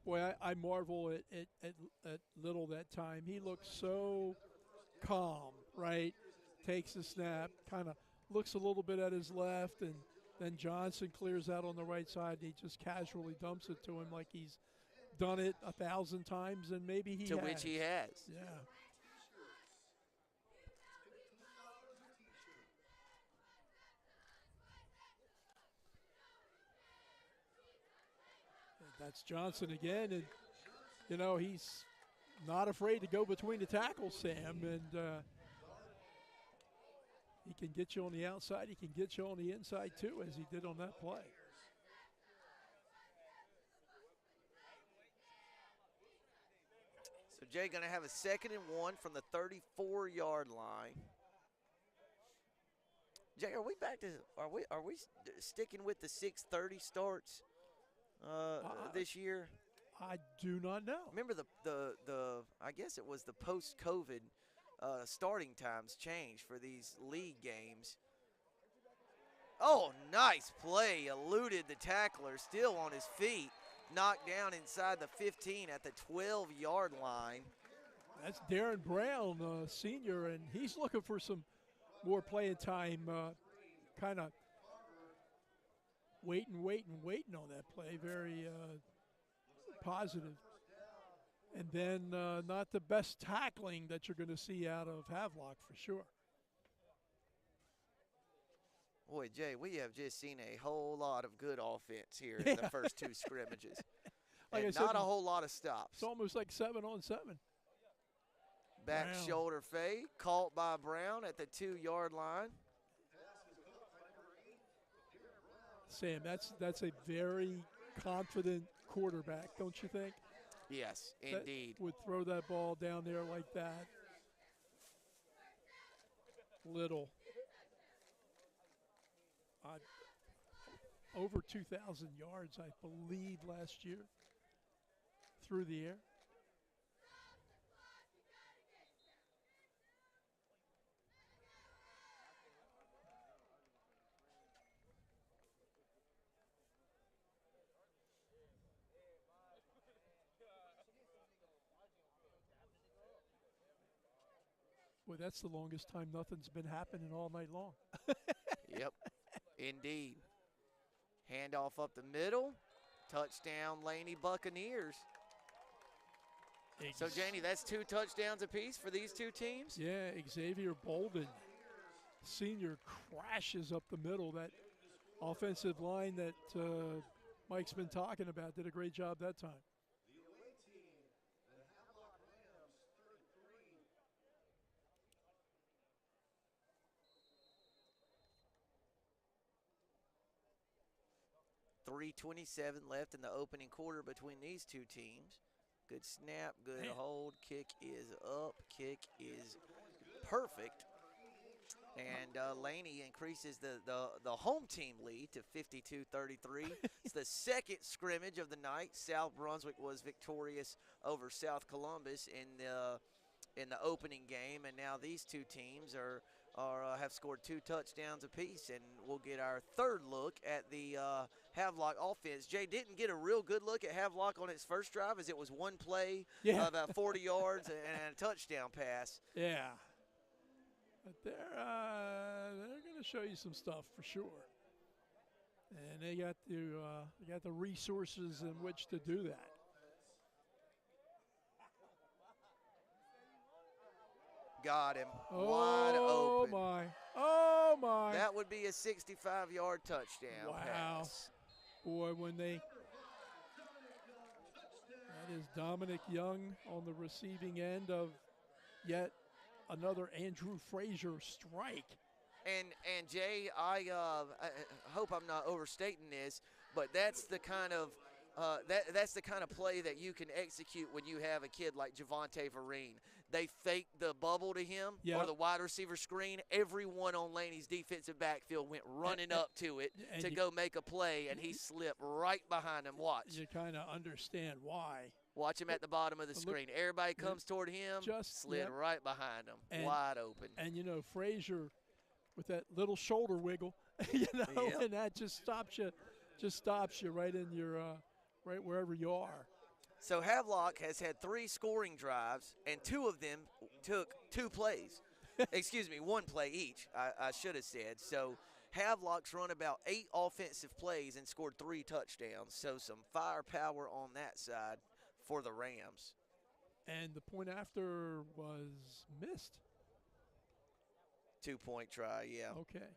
boy, I marvel at Little that time. He looks so calm, right? Takes the snap, kind of looks a little bit at his left, and then Johnson clears out on the right side, and he just casually dumps it to him like he's done it 1,000 times, and maybe he has. To which he has. Yeah. That's Johnson again, and, he's not afraid to go between the tackles, Sam, and he can get you on the outside. He can get you on the inside, too, as he did on that play. So Jay going to have a 2nd and 1 from the 34-yard line. Jay, are we sticking with the 6:30 starts this year? I do not know. Remember the I guess it was the post-COVID starting times changed for these league games. Oh, nice play. Eluded the tackler, still on his feet. Knocked down inside the 15 at the 12-yard line. That's Darren Brown, senior, and he's looking for some more playing time, kind of waiting on that play. Very positive. And then not the best tackling that you're going to see out of Havelock for sure. Boy, Jay, we have just seen a whole lot of good offense here in the first two scrimmages. Like and I said, not a whole lot of stops. It's almost like 7-on-7. Back Brown. shoulder fade, caught by Brown at the 2-yard line. Sam, that's a very confident quarterback, don't you think? Yes, indeed. That would throw that ball down there like that. Little. over 2,000 yards, I believe, last year through the air. Boy, that's the longest time nothing's been happening all night long. Yep, indeed. Handoff up the middle. Touchdown, Laney Buccaneers. So, Janie, that's 2 touchdowns apiece for these two teams? Yeah, Xavier Bolden, senior, crashes up the middle. That offensive line that Mike's been talking about did a great job that time. 3:27 left in the opening quarter between these two teams. Good snap, good hold. Kick is up. Kick is perfect. And Laney increases the home team lead to 52-33. It's the second scrimmage of the night. South Brunswick was victorious over South Columbus in the opening game, and now these two teams have scored 2 touchdowns apiece, and we'll get our third look at the Havelock offense. Jay didn't get a real good look at Havelock on its first drive, as it was one play, about 40 yards, and a touchdown pass. Yeah. But they're going to show you some stuff for sure, and they got the resources in which to do that. Got him wide open. Oh my! That would be a 65-yard touchdown pass. Boy, that is Dominic Young on the receiving end of yet another Andrew Frazier strike. And Jay, I hope I'm not overstating this, but that's the kind of that's the kind of play that you can execute when you have a kid like Javonte Vereen. They fake the bubble to him or the wide receiver screen. Everyone on Laney's defensive backfield went running up to it to go make a play, and he slipped right behind him. Watch. You kind of understand why. Watch him at the bottom of the screen. Everybody comes toward him, slid right behind him, wide open. And, Frazier with that little shoulder wiggle, and that just stops you right in your right wherever you are. So Havelock has had 3 scoring drives, and 2 of them took 2 plays. Excuse me, 1 play each, I should have said. So Havelock's run about 8 offensive plays and scored 3 touchdowns. So some firepower on that side for the Rams. And the point after was missed. 2-point try, yeah. Okay.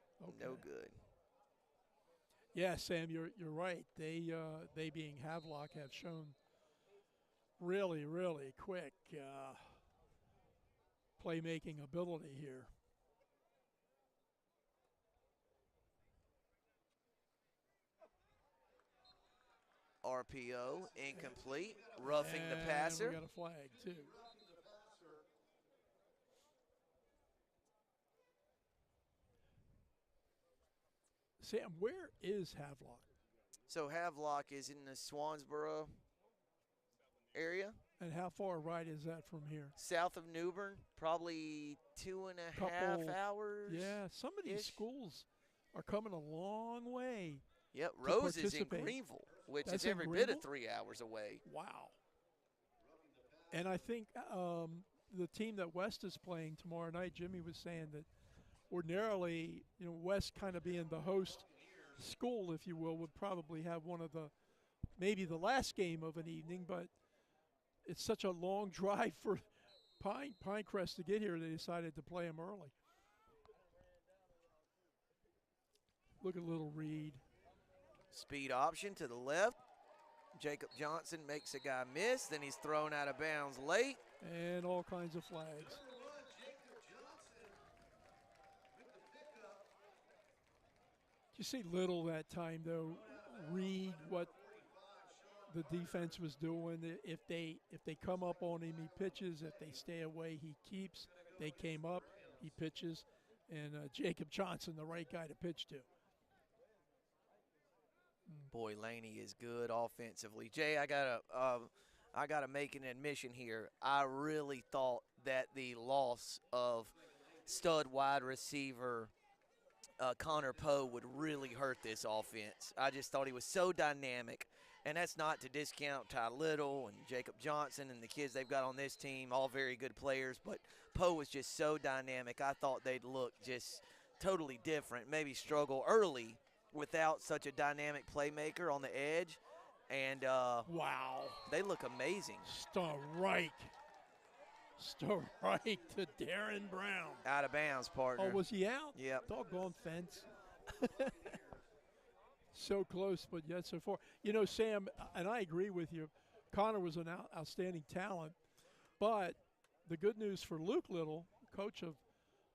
No good. Yeah, Sam, you're right. They being Havelock have shown really, really quick playmaking ability here. RPO, incomplete, roughing the passer. We got a flag, too. Sam, where is Havelock? So Havelock is in the Swansboro area. And how far right is that from here? South of Newbern, probably 2.5 hours. Yeah, some of these schools are coming a long way. Yep, Rose is in Greenville, which is every bit of 3 hours away. Wow. And I think the team that West is playing tomorrow night, Jimmy was saying that ordinarily, West kind of being the host school, if you will, would probably have one of maybe the last game of an evening, but it's such a long drive for Pinecrest to get here, they decided to play them early. Look at little Reed. Speed option to the left. Jacob Johnson makes a guy miss, then he's thrown out of bounds late. And all kinds of flags. You see Little that time, though, read what the defense was doing. If they come up on him, he pitches. If they stay away, he keeps. They came up, he pitches. And Jacob Johnson, the right guy to pitch to. Boy, Laney is good offensively. Jay, I gotta make an admission here. I really thought that the loss of stud wide receiver Connor Poe would really hurt this offense. I just thought he was so dynamic, and that's not to discount Ty Little and Jacob Johnson and the kids they've got on this team, all very good players, but Poe was just so dynamic. I thought they'd look just totally different, maybe struggle early without such a dynamic playmaker on the edge, and wow, they look amazing. Strike to Darren Brown. Out of bounds, partner. Oh, was he out? Yep. Doggone fence. So close, but yet so far. You know, Sam, and I agree with you, Connor was an outstanding talent, but the good news for Luke Little, coach of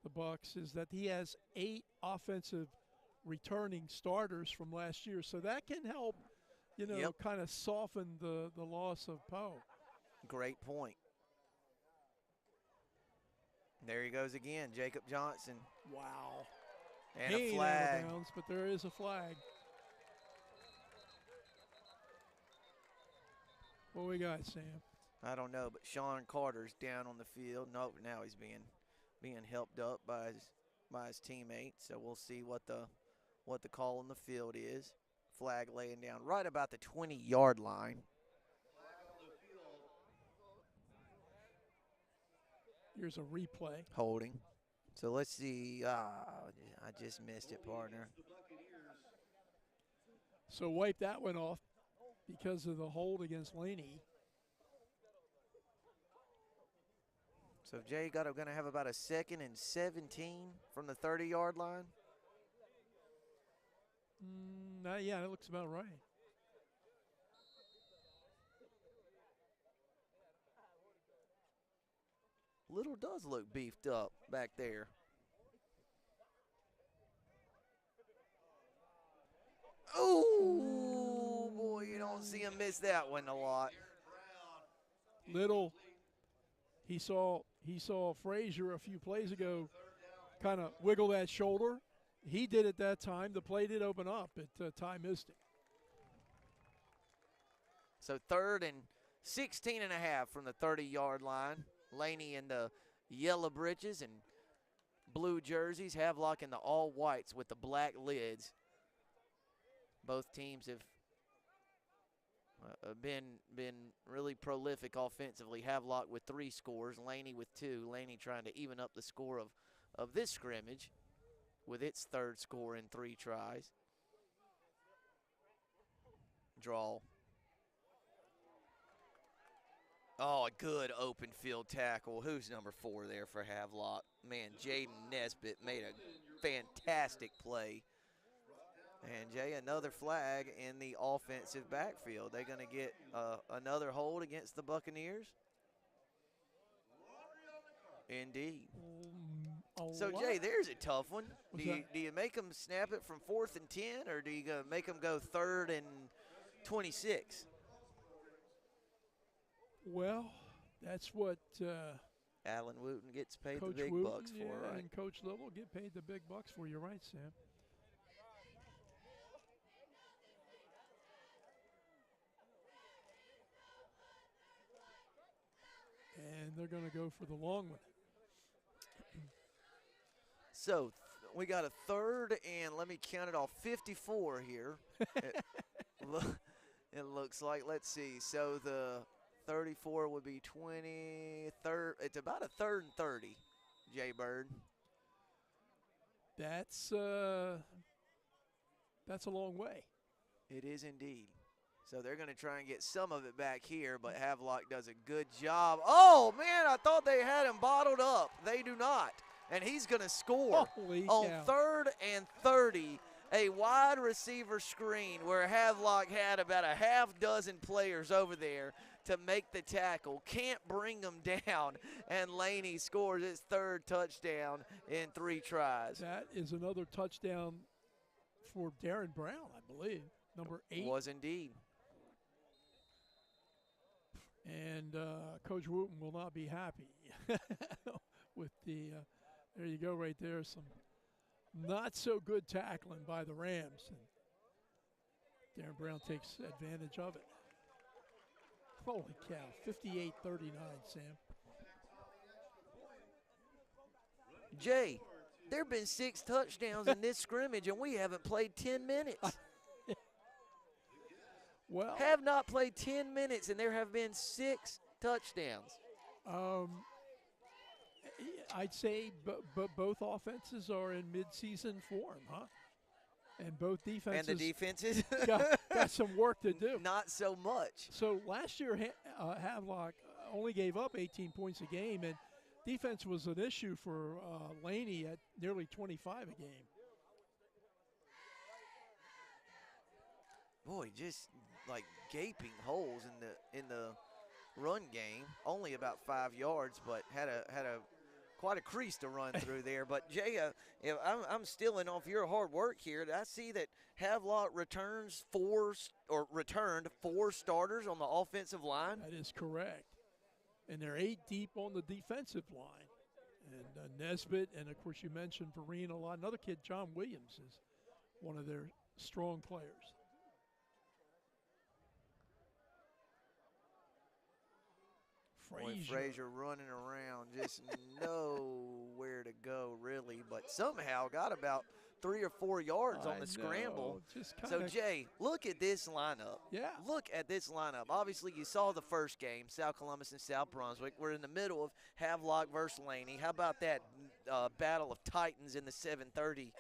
the Bucks, is that he has 8 offensive returning starters from last year, so that can help, you know, kind of soften the loss of Poe. Great point. There he goes again, Jacob Johnson. Wow. And he a flag. Out of bounds, but there is a flag. What we got, Sam? I don't know, but Sean Carter's down on the field. Nope, now he's being helped up by his teammates. So we'll see what the call on the field is. Flag laying down right about the 20-yard line. Here's a replay. Holding. So let's see. I just missed it, partner. So wipe that one off because of the hold against Laney. So Jay going to have about a 2nd and 17 from the 30-yard line. Yeah, that looks about right. Little does look beefed up back there. Oh, boy, you don't see him miss that one a lot. Little, he saw Frazier a few plays ago kind of wiggle that shoulder. He did it that time. The play did open up, but Ty missed it. So 3rd and 16 and a half from the 30-yard line. Laney in the yellow breeches and blue jerseys. Havelock in the all whites with the black lids. Both teams have been really prolific offensively. Havelock with 3 scores, Laney with 2. Laney trying to even up the score of this scrimmage with its 3rd score in 3 tries. Draw. Oh, a good open field tackle. Who's number 4 there for Havelock? Man, Jaden Nesbitt made a fantastic play. And, Jay, another flag in the offensive backfield. They're going to get another hold against the Buccaneers? Indeed. So, Jay, there's a tough one. Do you make them snap it from 4th and 10, or do you make them go 3rd and 26? Well, that's what Alan Wooten gets paid Coach the big Wooten, bucks for, right? And Coach Little get paid the big bucks for. You're right, Sam. And they're going to go for the long one. So we got a 3rd and, let me count it off, 54 here. It looks like. Let's see. So the 34 would be 23rd. It's about a 3rd and 30, Jay Bird. That's a long way. It is indeed. So they're going to try and get some of it back here, but Havelock does a good job. Oh, man, I thought they had him bottled up. They do not. And he's going to score on 3rd and 30, a wide receiver screen where Havelock had about a half dozen players over there to make the tackle. Can't bring them down, and Laney scores his 3rd touchdown in 3 tries. That is another touchdown for Darren Brown, I believe, number 8. Was indeed. And Coach Wooten will not be happy with the there you go right there. Some not so good tackling by the Rams. And Darren Brown takes advantage of it. Holy cow, 58-39, Sam. Jay, there have been 6 touchdowns in this scrimmage, and we haven't played 10 minutes. Well, have not played 10 minutes, and there have been 6 touchdowns. I'd say both offenses are in midseason form, huh? And both defenses. And the defenses? got some work to do. Not so much. So last year, Havelock only gave up 18 points a game, and defense was an issue for Laney at nearly 25 a game. Boy, just like gaping holes in the run game. Only about 5 yards, but had a quite a crease to run through there. But Jay, I'm stealing off your hard work here. I see that Havelock returned 4 starters on the offensive line. That is correct. And they're 8 deep on the defensive line. And Nesbitt, and of course you mentioned Vereen a lot. Another kid, John Williams, is one of their strong players. Frazier running around, just nowhere to go, really, but somehow got about 3 or 4 yards on the scramble. So, Jay, look at this lineup. Yeah. Look at this lineup. Obviously, you saw the first game, South Columbus and South Brunswick. We're in the middle of Havelock versus Laney. How about that battle of titans in the 7:30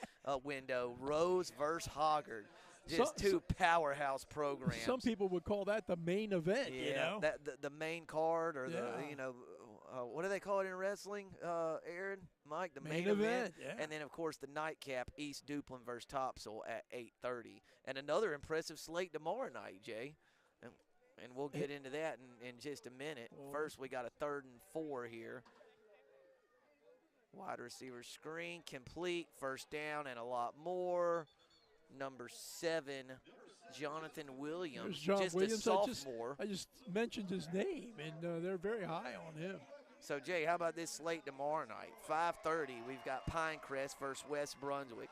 window? Rose versus Hoggard. Just 2 powerhouse programs. Some people would call that the main event, yeah, you know? The main card, or what do they call it in wrestling, Aaron? Mike, the main event. Yeah. And then, of course, the nightcap, East Duplin versus Topsail at 8:30. And another impressive slate tomorrow night, Jay. And we'll get into that in just a minute. First, we got a 3rd and 4 here. Wide receiver screen complete, first down and a lot more. Number 7, Jonathan Williams, just a sophomore. I just mentioned his name, and they're very high on him. So, Jay, how about this slate tomorrow night? 5:30, we've got Pinecrest versus West Brunswick.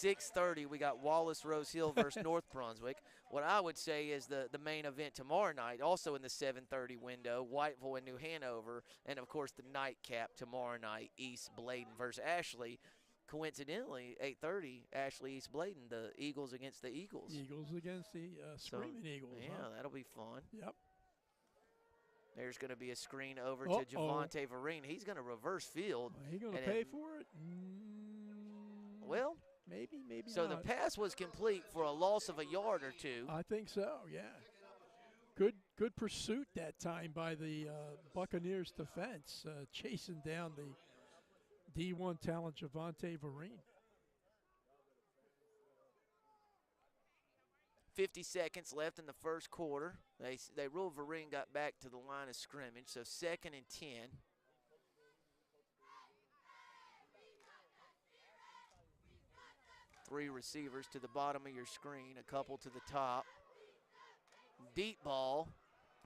6:30, we got Wallace Rose Hill versus North Brunswick. What I would say is the main event tomorrow night, also in the 7:30 window, Whiteville and New Hanover. And, of course, the nightcap tomorrow night, East Bladen versus Ashley. Coincidentally, 8:30, Ashley East Bladen, the Eagles against the Eagles. Eagles against the Screaming Eagles. Yeah, huh? that'll be fun. Yep. There's going to be a screen over to Javante Vereen. He's going to reverse field. Are he going to pay for it? Well, maybe so not. The pass was complete for a loss of a yard or 2. I think so, yeah. Good pursuit that time by the Buccaneers defense, chasing down the D1 talent Javante Vereen. 50 seconds left in the first quarter. They ruled Vereen got back to the line of scrimmage, so 2nd and 10. Three receivers to the bottom of your screen, a couple to the top. Deep ball.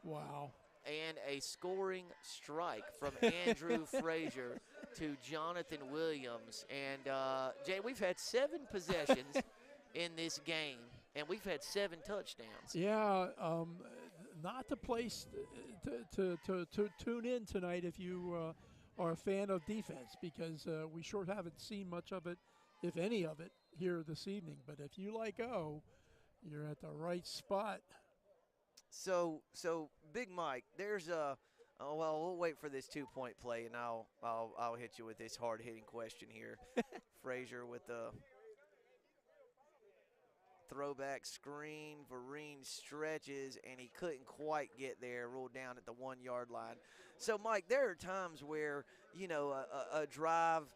Wow. And a scoring strike from Andrew Frazier to Jonathan Williams. And, Jay, we've had 7 possessions in this game, and we've had 7 touchdowns. Yeah, not the place to tune in tonight if you are a fan of defense, because we sure haven't seen much of it, if any of it, here this evening. But if you like you're at the right spot. So Big Mike, there's we'll wait for this 2-point play, and I'll hit you with this hard-hitting question here. Frazier with the throwback screen. Vereen stretches, and he couldn't quite get there, rolled down at the 1-yard line. So, Mike, there are times where, a drive,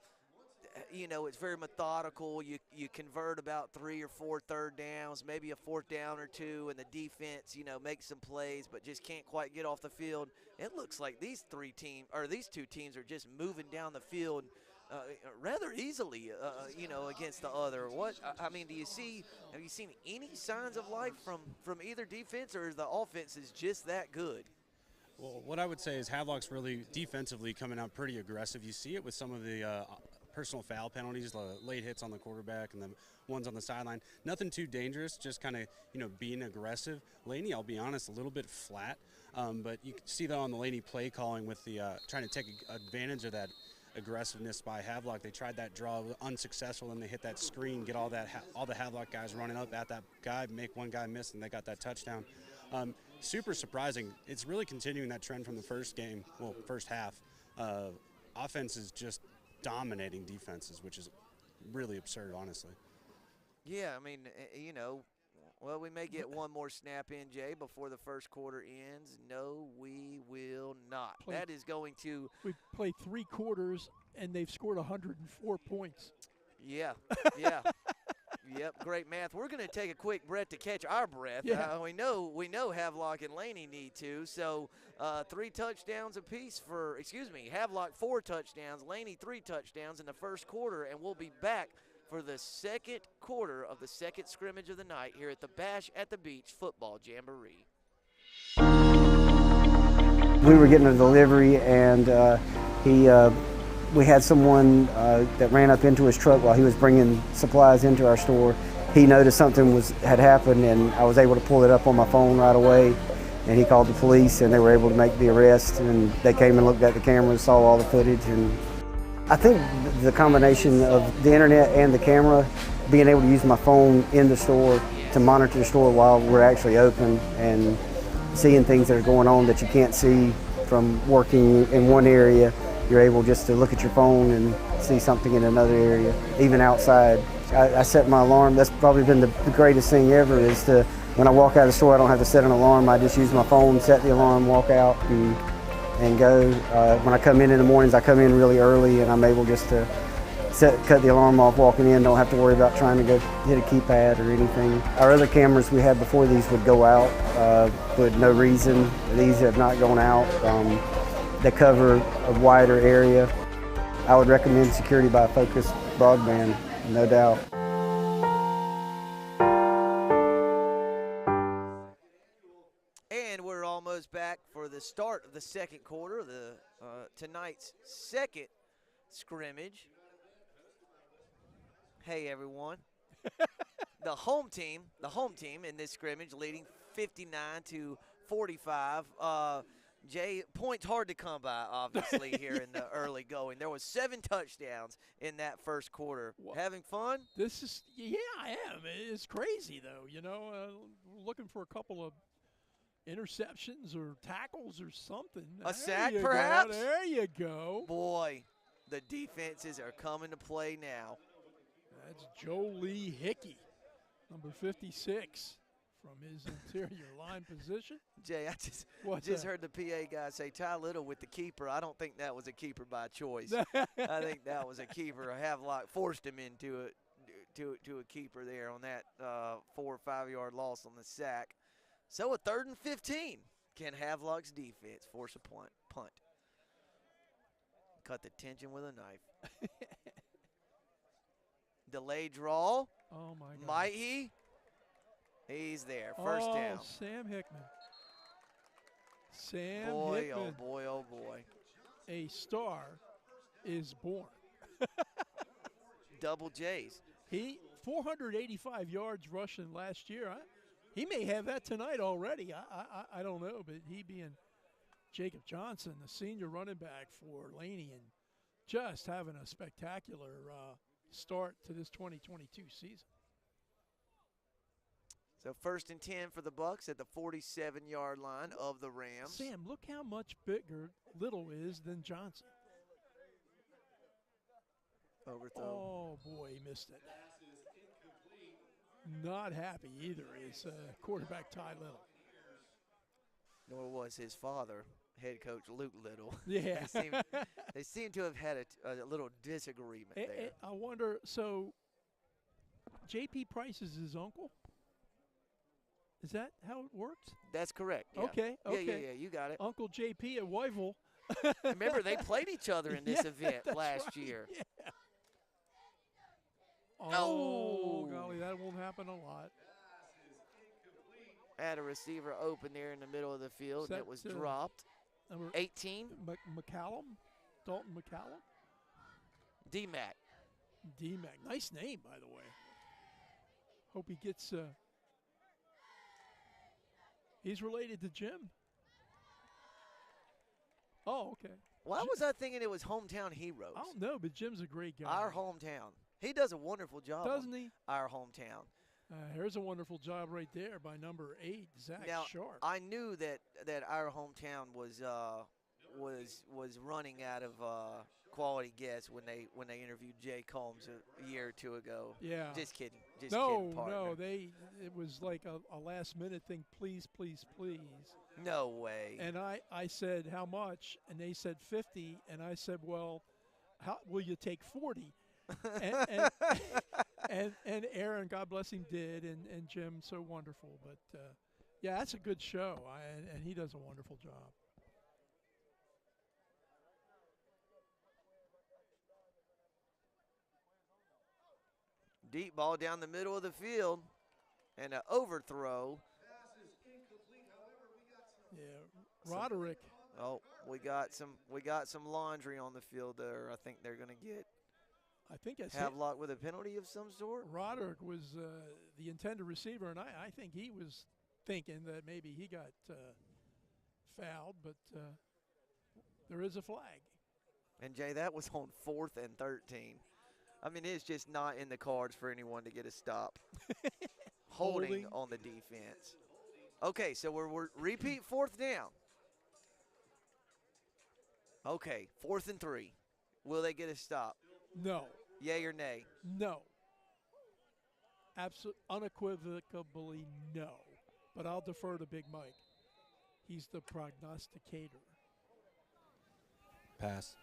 it's very methodical. You convert about 3 or 4 third downs, maybe a 4th down or 2, and the defense, makes some plays but just can't quite get off the field. It looks like these 2 teams are just moving down the field rather easily, against the other. Have you seen any signs of life from either defense, or is the offense is just that good? Well, what I would say is Havelock's really defensively coming out pretty aggressive. You see it with some of the personal foul penalties, late hits on the quarterback and the ones on the sideline. Nothing too dangerous, just kind of, being aggressive. Laney, I'll be honest, a little bit flat, but you can see that on the Laney play calling with the trying to take advantage of that aggressiveness by Havelock. They tried that draw, unsuccessful, and they hit that screen, get all the Havelock guys running up at that guy, make one guy miss, and they got that touchdown. Super surprising. It's really continuing that trend from the first half. Offense is just dominating defenses, which is really absurd, honestly. Yeah, I mean, well, we may get one more snap in, Jay, before the first quarter ends. No, we will not. That is going to – We've played 3 quarters, and they've scored 104 points. Yeah, yeah. Yep, great math. We're going to take a quick breath to catch our breath. Yeah. We know Havelock and Laney need to. So 3 touchdowns apiece Havelock 4 touchdowns, Laney 3 touchdowns in the first quarter, and we'll be back for the second quarter of the second scrimmage of the night here at the Bash at the Beach Football Jamboree. We were getting a delivery, and we had someone that ran up into his truck while he was bringing supplies into our store. He noticed something had happened, and I was able to pull it up on my phone right away. And he called the police, and they were able to make the arrest. And they came and looked at the cameras, saw all the footage. And I think the combination of the internet and the camera, being able to use my phone in the store to monitor the store while we're actually open and seeing things that are going on that you can't see from working in one area. You're able just to look at your phone and see something in another area, even outside. I set my alarm. That's probably been the greatest thing ever, is to, when I walk out of the store, I don't have to set an alarm. I just use my phone, set the alarm, walk out and go. When I come in the mornings, I come in really early, and I'm able just to cut the alarm off walking in. Don't have to worry about trying to go hit a keypad or anything. Our other cameras we had before these would go out with no reason. These have not gone out. They cover a wider area. I would recommend security by focused broadband, no doubt. And we're almost back for the start of the second quarter, tonight's second scrimmage. Hey, everyone. The home team in this scrimmage leading 59-45. Jay, points hard to come by, obviously, here in the early going. There was 7 touchdowns in that first quarter. Having fun? Yeah, I am. It's crazy, though. Looking for a couple of interceptions or tackles or something. A sack, perhaps? There you go. Boy, the defenses are coming to play now. That's Joe Lee Hickey, number 56. From his interior line position. Jay, I just heard the PA guy say Ty Little with the keeper. I don't think that was a keeper by choice. I think that was a keeper. Havelock forced him into it to a keeper there on that 4 or 5 yard loss on the sack. So a 3rd and 15. Can Havelock's defense force a punt? Cut the tension with a knife. Delayed draw. Oh my God. Might he? He's there. First down. Sam Hickman. Hickman. Oh boy, oh boy. A star is born. Double J's. He 485 yards rushing last year. He may have that tonight already. I don't know, but he being Jacob Johnson, the senior running back for Laney, and just having a spectacular start to this 2022 season. So 1st and 10 for the Bucks at the 47-yard line of the Rams. Sam, look how much bigger Little is than Johnson. Overthrow. Oh, boy, he missed it. Not happy either is quarterback Ty Little. Nor was his father, head coach Luke Little. Yeah. they seem to have had a little disagreement there. I wonder, so J.P. Price is his uncle? Is that how it works? That's correct. Yeah. Okay. Yeah, you got it. Uncle J.P. at Wyville. Remember, they played each other in this event last year. Yeah. Oh, golly, that won't happen a lot. Had a receiver open there in the middle of the field, and it was dropped. Number 18. McCallum, Dalton McCallum. D-Mac. D-Mac. Nice name, by the way. Hope he gets. He's related to Jim. Oh, okay. Why was I thinking it was Hometown Heroes? I don't know, but Jim's a great guy. Our hometown. He does a wonderful job. Doesn't he? Our hometown. Here's a wonderful job right there by number 8, Zach Now, Sharp. I knew that our hometown was running out of quality guests when they interviewed Jay Combs a year or two ago. Yeah. Just kidding. Just no, kidding, partner. no, it was like a last minute thing. Please, please, please. No way. And I said how much, and they said 50, and I said, well, how will you take 40? and Aaron, God bless him, did, and Jim, so wonderful. But yeah, that's a good show, and he does a wonderful job. Deep ball down the middle of the field, and an overthrow. Yeah, Roderick. Oh, we got some laundry on the field there. I think they're going to get. I think that's Havelock with a penalty of some sort. Roderick was the intended receiver, and I think he was thinking that maybe he got fouled, but there is a flag. And Jay, that was on 4th and 13. I mean, it's just not in the cards for anyone to get a stop. Holding on the defense. Okay, so we're repeat 4th down. Okay, 4th and 3. Will they get a stop? No. Yay or nay? No. Absolutely, unequivocally no. But I'll defer to Big Mike. He's the prognosticator. Pass.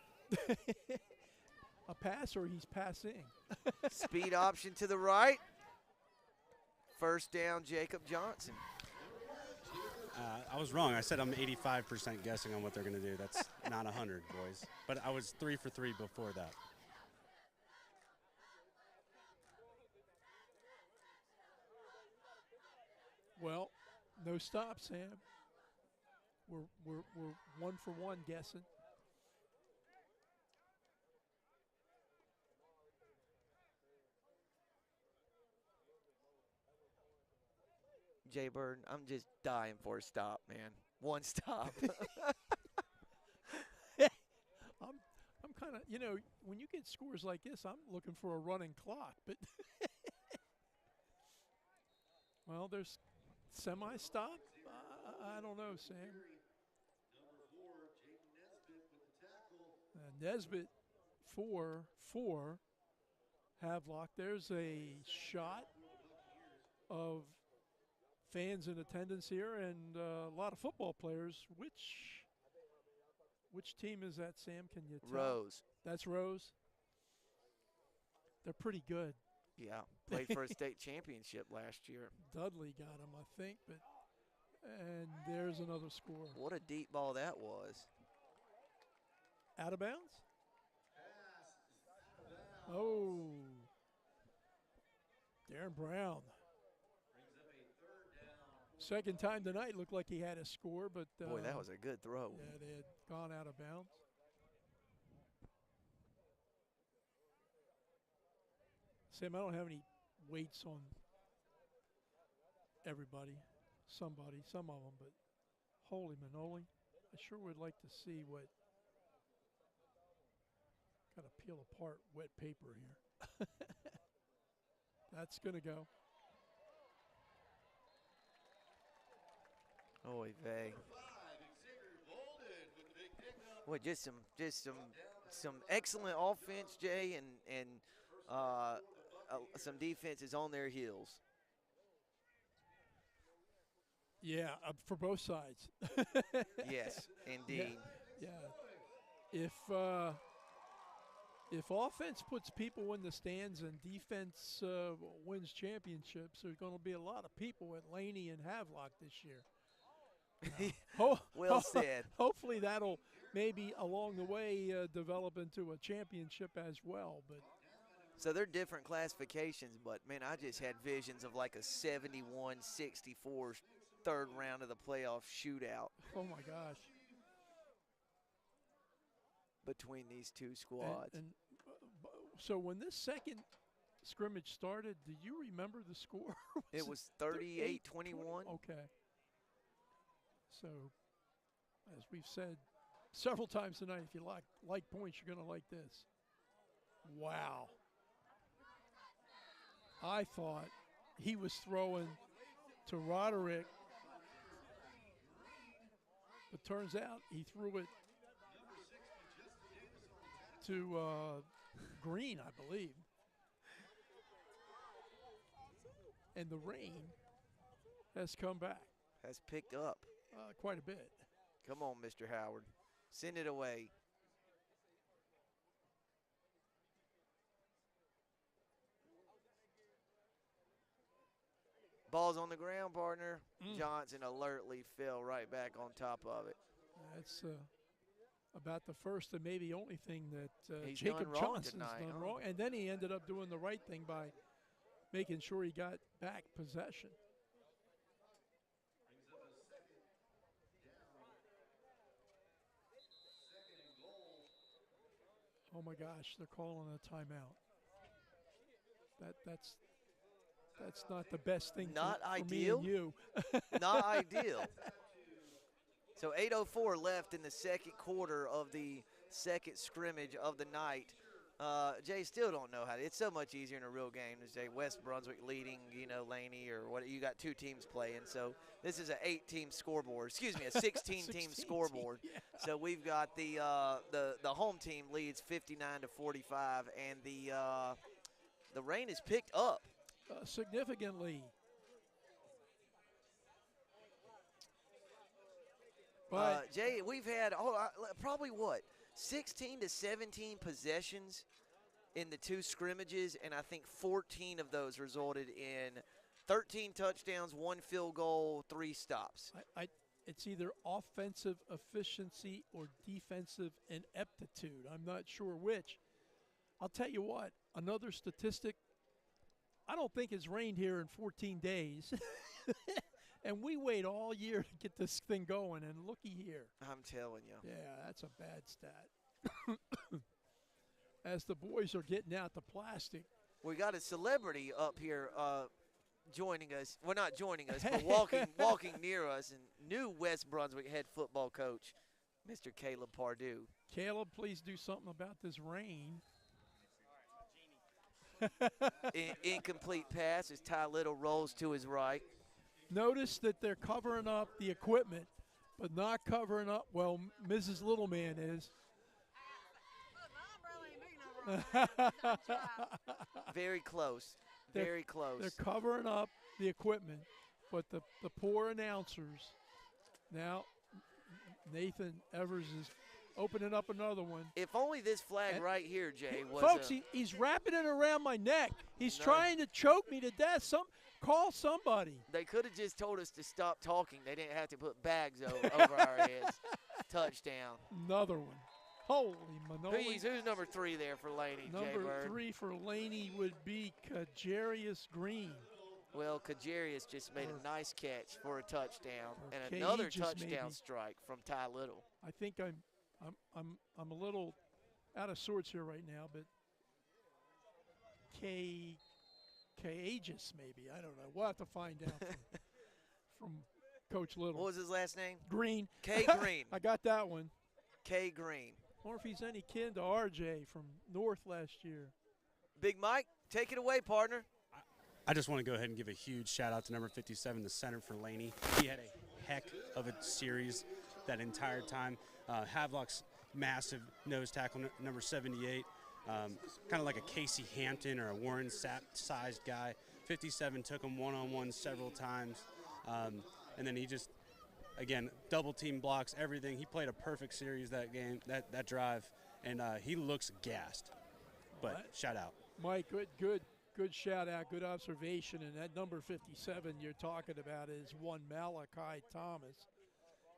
A pass or he's passing? Speed option to the right. First down, Jacob Johnson. I was wrong. I said I'm 85% guessing on what they're going to do. That's not 100, boys. But I was 3 for 3 before that. Well, no stop, Sam. We're 1 for 1 guessing. Jay Bird, I'm just dying for a stop, man. One stop. I'm kind of, when you get scores like this, I'm looking for a running clock. But, well, there's semi-stop. I don't know, Sam. Nesbitt 4 Havelock. There's a shot of fans in attendance here and a lot of football players. Which team is that, Sam? Can you tell? Rose. That's Rose. They're pretty good. Yeah, played for a state championship last year. Dudley got him, I think, and there's another score. What a deep ball that was. Out of bounds? Oh. Darren Brown. Second time tonight, looked like he had a score, but boy, that was a good throw. Yeah, they had gone out of bounds. Sam, I don't have any weights on everybody, some of them, but holy manoli, I sure would like to see what. Got to peel apart wet paper here. That's gonna go. Oy vey. Well, just some excellent offense, Jay, and some defenses on their heels. Yeah, for both sides. Yes, indeed. Yeah. If offense puts people in the stands and defense wins championships, there's going to be a lot of people at Laney and Havelock this year. Well said. Hopefully that'll maybe along the way develop into a championship as well. But so they're different classifications, but, man, I just had visions of like a 71-64 third round of the playoff shootout. Oh, my gosh. Between these two squads. And So when this second scrimmage started, do you remember the score? It was 38-21. Okay. So, as we've said several times tonight, if you like points, you're going to like this. Wow. I thought he was throwing to Roderick, but turns out he threw it to Green, I believe. And the rain has come back. Has picked up. Quite a bit. Come on, Mr. Howard. Send it away. Ball's on the ground, partner. Johnson alertly fell right back on top of it. That's about the first and maybe only thing that He's Jacob done wrong Johnson's tonight, done huh? wrong. And then he ended up doing the right thing by making sure he got back possession. Oh my gosh, they're calling a timeout. That's not the best thing Not for ideal. me and you. Not ideal. So 8:04 left in the second quarter of the second scrimmage of the night. Jay, still don't know how. It's so much easier in a real game to say West Brunswick leading, Laney or what. You got two teams playing. So this is an 8-team scoreboard. Excuse me, a 16-team scoreboard. Yeah. So we've got the home team leads 59-45, and the rain is picked up Significantly. But Jay, we've had probably 16 to 17 possessions in the two scrimmages, and I think 14 of those resulted in 13 touchdowns, 1 field goal, 3 stops. It's either offensive efficiency or defensive ineptitude. I'm not sure which. I'll tell you what, another statistic, I don't think it's rained here in 14 days. And we wait all year to get this thing going, and looky here. I'm telling you. Yeah, that's a bad stat. As the boys are getting out the plastic. We got a celebrity up here joining us. Well, not joining us, but walking near us, and new West Brunswick head football coach, Mr. Caleb Pardue. Caleb, please do something about this rain. Incomplete pass as Ty Little rolls to his right. Notice that they're covering up the equipment, but not covering up, well, Mrs. Littleman is. Very close. Very close. They're covering up the equipment, but the poor announcers. Now, Nathan Evers is opening up another one. If only this flag right here, Jay, was folks, he's wrapping it around my neck. He's trying to choke me to death. Call somebody. They could have just told us to stop talking. They didn't have to put bags over our heads. Touchdown. Another one. Holy Manoli. Who's number 3 there for Laney, Number Jay 3 for Laney would be Kajarius Green. Well, Kajarius just made a nice catch for a touchdown, and another touchdown strike from Ty Little. I think I'm a little out of sorts here right now, but Aegis maybe. I don't know. We'll have to find out from Coach Little. What was his last name? Green. K. Green. I got that one. K. Green. I wonder if he's any kin to RJ from North last year. Big Mike, take it away, partner. I just want to go ahead and give a huge shout out to number 57, the center for Laney. He had a heck of a series that entire time. Havelock's massive nose tackle, number 78, kind of like a Casey Hampton or a Warren Sapp-sized guy. 57 took him one-on-one several times, and then he just, again, double team blocks, everything. He played a perfect series that game, that drive, and he looks gassed. But shout out. Mike, good shout out, good observation. And that number 57 you're talking about is one Malachi Thomas.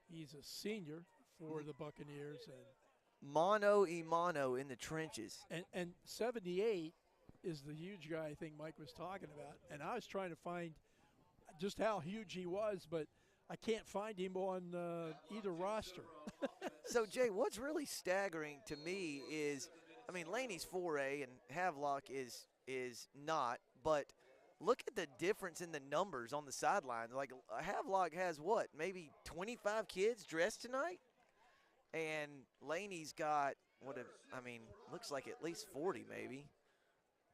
He's a senior for the Buccaneers. And Mono y mano in the trenches. And 78 is the huge guy I think Mike was talking about. And I was trying to find just how huge he was, but I can't find him on either roster. So, Jay, what's really staggering to me is I mean, Laney's 4A and Havelock is not, but look at the difference in the numbers on the sidelines. Like, Havelock has what, maybe 25 kids dressed tonight? And Laney's got, looks like at least 40 maybe.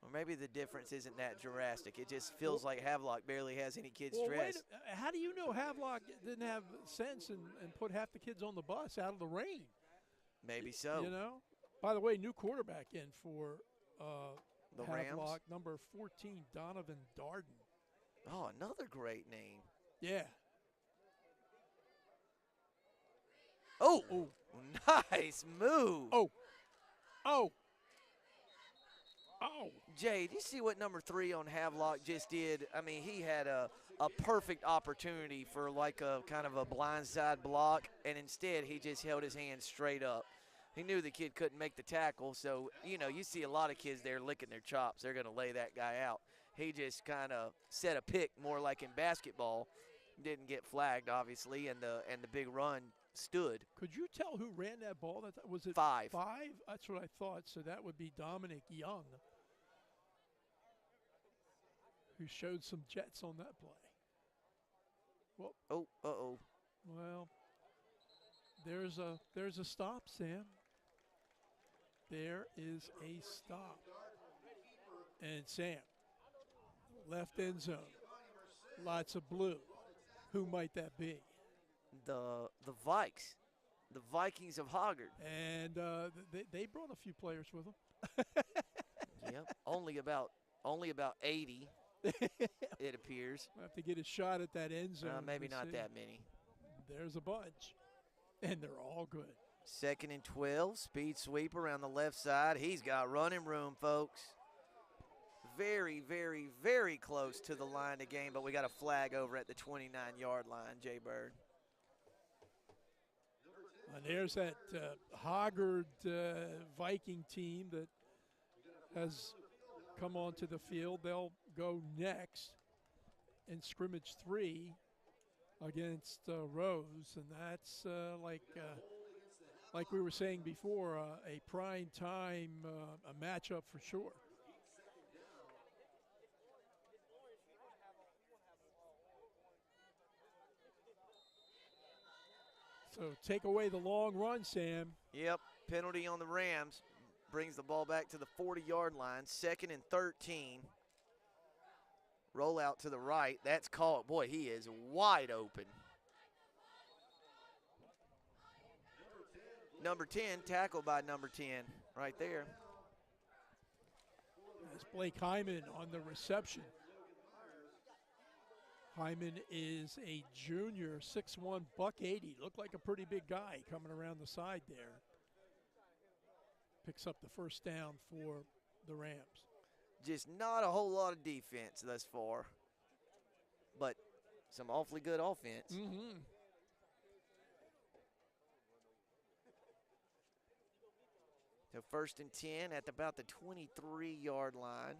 Or maybe the difference isn't that drastic. It just feels like Havelock barely has any kids dressed. How do you know Havelock didn't have sense and put half the kids on the bus out of the rain? Maybe so. You know? By the way, new quarterback in for the Havelock, Rams? number 14, Donovan Darden. Oh, another great name. Yeah. Oh, nice move. Oh. Jay, do you see what number 3 on Havelock just did? I mean, he had a perfect opportunity for like a kind of a blindside block, and instead he just held his hand straight up. He knew the kid couldn't make the tackle, so, you see a lot of kids there licking their chops. They're going to lay that guy out. He just kind of set a pick, more like in basketball. Didn't get flagged, obviously, and the big run stood. Could you tell who ran that ball? Was it 5? 5? That's what I thought. So that would be Dominic Young, who showed some jets on that play. Well, Well, there's a stop, Sam. There is a stop. And Sam, left end zone, lots of blue. Who might that be? The Vikes, the Vikings of Hoggard. And they brought a few players with them. Yep, only about 80, it appears. We'll have to get a shot at that end zone. Maybe not that many. There's a bunch, and they're all good. 2nd and 12, speed sweep around the left side. He's got running room, folks. Very, very, very close to the line of game, but we got a flag over at the 29-yard line, Jay Bird. And there's that Hoggard Viking team that has come onto the field. They'll go next in scrimmage 3 against Rose, and that's like we were saying before, a prime time a matchup for sure. So take away the long run, Sam. Yep, penalty on the Rams. Brings the ball back to the 40-yard line. 2nd and 13. Roll out to the right. That's caught. Boy, he is wide open. Number 10, tackled by number 10 right there. That's Blake Hyman on the reception. Hyman is a junior, 6'1", $180. Looked like a pretty big guy coming around the side there. Picks up the first down for the Rams. Just not a whole lot of defense thus far, but some awfully good offense. Mm-hmm. So 1st and 10 at about the 23-yard line.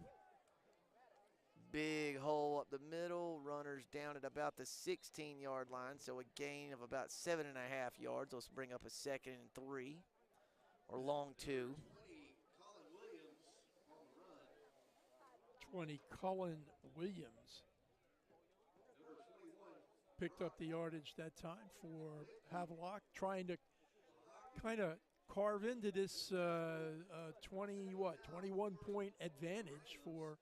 Big hole up the middle. Runners down at about the 16-yard line, so a gain of about 7.5 yards. Let's bring up a 2nd and 3, or long 2. 20, Cullen Williams picked up the yardage that time for Havelock, trying to kind of carve into this 21-point advantage for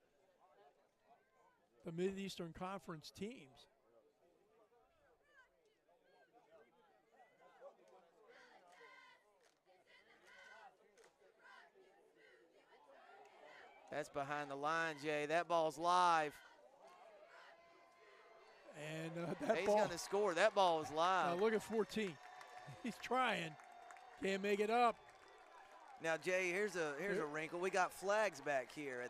the Mid-Eastern Conference teams. That's behind the line, Jay. That ball's live. And he's going to score. That ball is live. Look at 14. He's trying. Can't make it up. Now, Jay, here's a wrinkle. We got flags back here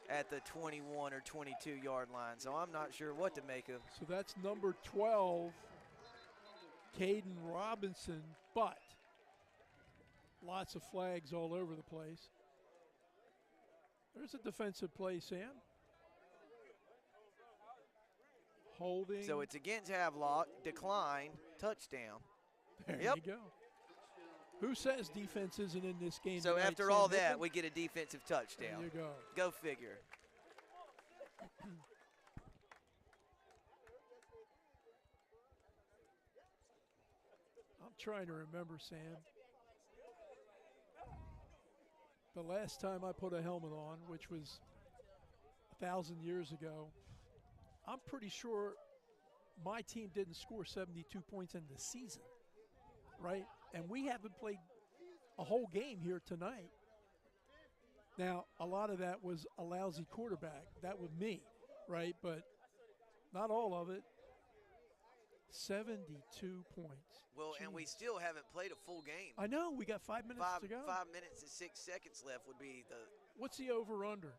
at the 21 or 22-yard line, so I'm not sure what to make of. So that's number 12, Caden Robinson, but lots of flags all over the place. There's a defensive play, Sam. Holding. So it's against Havelock, decline, touchdown. There you go. Who says defense isn't in this game? So tonight, after Sam all Duplin? that, we get a defensive touchdown. There you go. Go figure. I'm trying to remember, Sam. The last time I put a helmet on, which was 1,000 years ago, I'm pretty sure my team didn't score 72 points in the season, right? And we haven't played a whole game here tonight. Now, a lot of that was a lousy quarterback. That was me, right? But not all of it. 72 points. Well, and we still haven't played a full game. I know. We got 5 minutes to go. 5 minutes and 6 seconds left would be the. What's the over-under?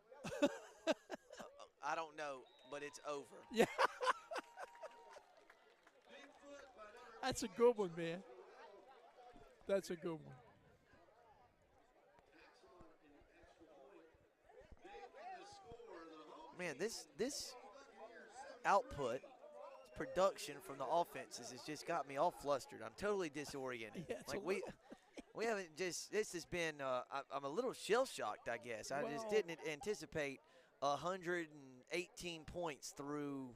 I don't know, but it's over. Yeah. That's a good one, man. That's a good one. Man, this output, production from the offenses has just got me all flustered. I'm totally disoriented. Yeah, like we haven't just. This has been. I'm a little shell shocked, I guess. I just didn't anticipate 118 points through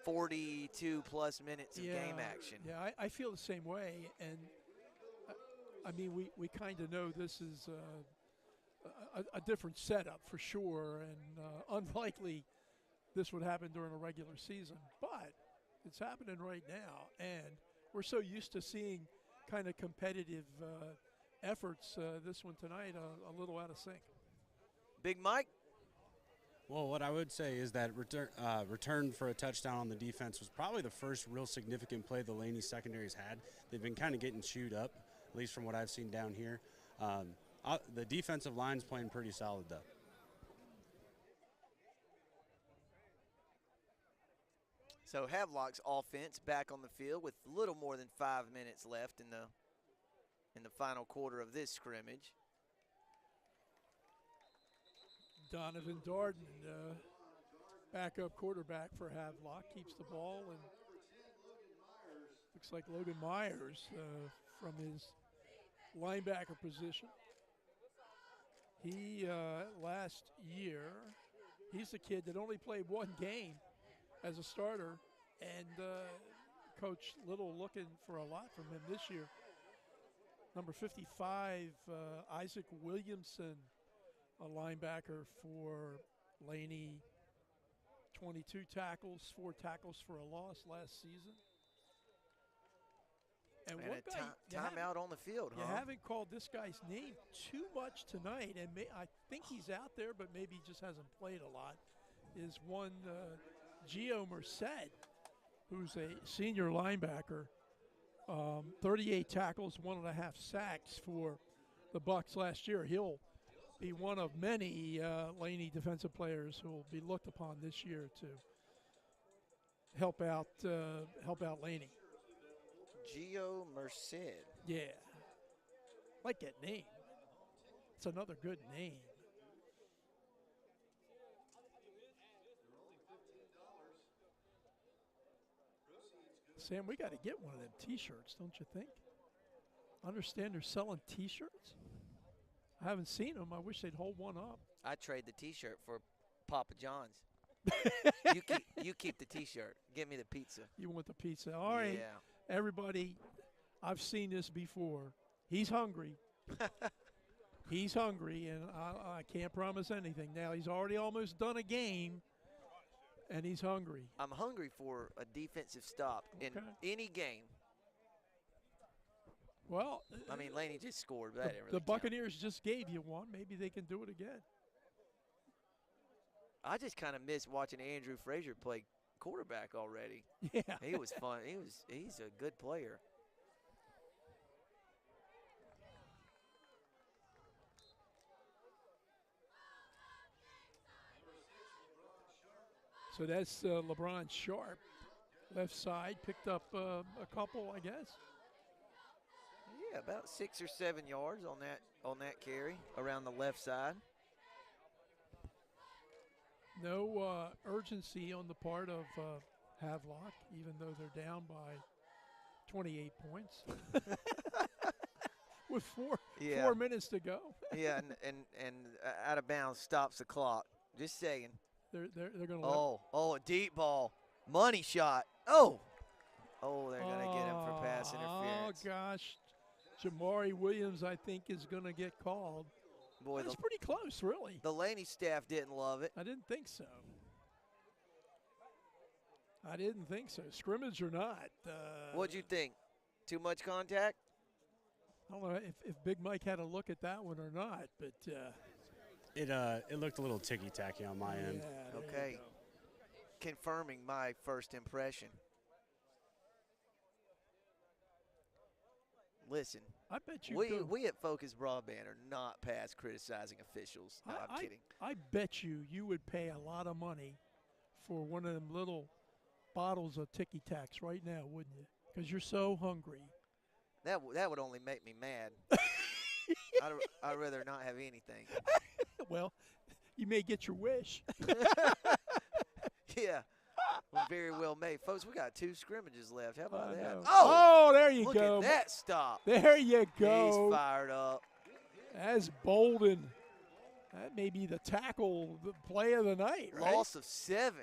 42 plus minutes of game action. Yeah, I feel the same way, and I mean we kind of know this is a different setup for sure, and unlikely this would happen during a regular season, but it's happening right now, and we're so used to seeing kind of competitive efforts. This one tonight a little out of sync. Big Mike? Well, what I would say is that return for a touchdown on the defense was probably the first real significant play the Laney secondary's had. They've been kind of getting chewed up, at least from what I've seen down here. The defensive line's playing pretty solid, though. So Havelock's offense back on the field with a little more than 5 minutes left in the final quarter of this scrimmage. Donovan Darden, backup quarterback for Havelock, keeps the ball, and looks like Logan Myers from his linebacker position. He, last year, he's the kid that only played one game as a starter, and Coach Little looking for a lot from him this year. Number 55, Isaac Williamson, a linebacker for Laney, 22 tackles, 4 tackles for a loss last season. And a timeout on the field, You haven't called this guy's name too much tonight, and I think he's out there, but maybe he just hasn't played a lot, is one Gio Merced, who's a senior linebacker, 38 tackles, 1.5 sacks for the Bucks last year. He'll be one of many Laney defensive players who will be looked upon this year to help out Laney. Gio Merced. Yeah, like that name. It's another good name. Sam, we got to get one of them T-shirts, don't you think? I understand they're selling T-shirts. I haven't seen them. I wish they'd hold one up. I trade the T-shirt for Papa John's. you keep the T-shirt. Give me the pizza. You want the pizza. All right, yeah. Everybody, I've seen this before. He's hungry. He's hungry, and I can't promise anything. Now, he's already almost done a game, and he's hungry. I'm hungry for a defensive stop in any game. Well, I mean, Laney just scored, but that didn't really the count. Buccaneers just gave you one. Maybe they can do it again. I just kind of miss watching Andrew Frazier play quarterback already. Yeah. He was fun. He's a good player. So that's LeBron Sharp, left side, picked up a couple, I guess. Yeah, about 6 or 7 yards on that carry around the left side. No urgency on the part of Havelock, even though they're down by 28 points. with four Yeah. 4 minutes to go. Yeah, and out of bounds stops the clock. Just saying. They're going to. Oh, a deep ball, money shot. Oh, they're going to get him for pass interference. Oh gosh, Jamari Williams, I think, is going to get called. Boy, that's pretty close, really. The Laney staff didn't love it. I didn't think so. Scrimmage or not. What'd you think? Too much contact? I don't know if Big Mike had a look at that one or not, but it looked a little ticky-tacky on my end. Okay. Confirming my first impression. Listen, I bet you we at Focus Broadband are not past criticizing officials. No, I'm kidding. I bet you would pay a lot of money for one of them little bottles of Ticky Tacks right now, wouldn't you? Because you're so hungry. That would only make me mad. I'd rather not have anything. Well, you may get your wish. Yeah. Well, very well made. Folks, we got 2 scrimmages left. How about that? Oh, there you go. go. Look at that stop. There you go. He's fired up. That's Bolden. That may be the tackle, the play of the night, right? Loss of 7.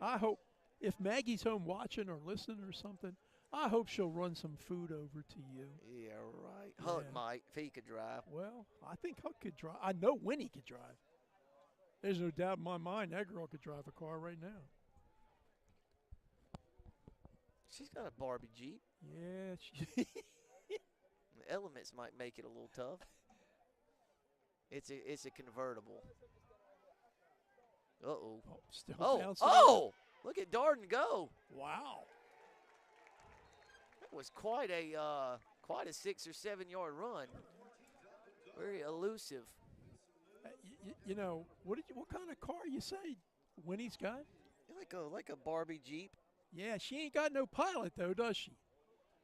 I hope if Maggie's home watching or listening or something, I hope she'll run some food over to you. Yeah, right. Huck might, if he could drive. Well, I think Huck could drive. I know Winnie could drive. There's no doubt in my mind that girl could drive a car right now. She's got a Barbie Jeep. Yeah. The elements might make it a little tough. It's a convertible. Uh-oh. Still Oh! Look at Darden go. Wow. That was quite a 6 or 7 yard run. Very elusive. You know, what kind of car you say Winnie's got? Like a Barbie Jeep. Yeah, she ain't got no pilot though, does she?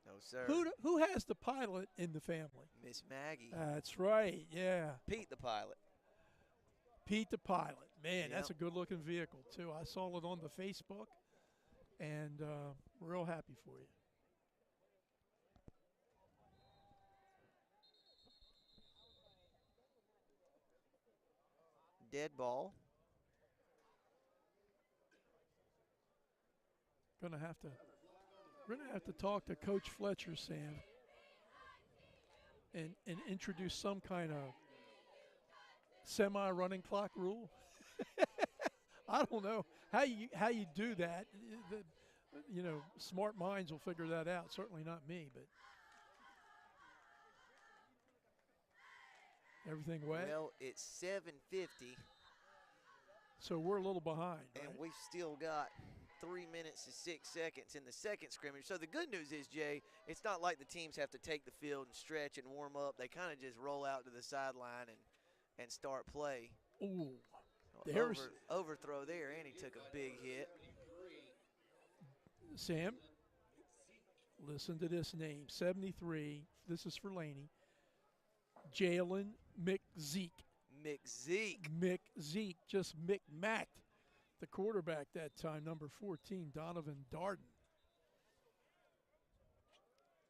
No, sir. Who has the pilot in the family? Miss Maggie. That's right, yeah. Pete the pilot. Pete the pilot. Man, Yep. that's a good-looking vehicle, too. I saw it on the Facebook, and real happy for you. Dead ball. We're gonna have to talk to Coach Fletcher, Sam, and introduce some kind of semi-running clock rule. I don't know how you do that. Smart minds will figure that out. Certainly not me, but everything wet. Well, it's 7:50. So we're a little behind, and right? we've still got 3 minutes and 6 seconds in the second scrimmage. So the good news is, Jay, it's not like the teams have to take the field and stretch and warm up. They kind of just roll out to the sideline and start play. Ooh, there's overthrow there, and he took a big hit. Sam, listen to this name, 73. This is for Laney. Jalen McZeke. McZeke, just Mick-Macked the quarterback that time, number 14, Donovan Darden.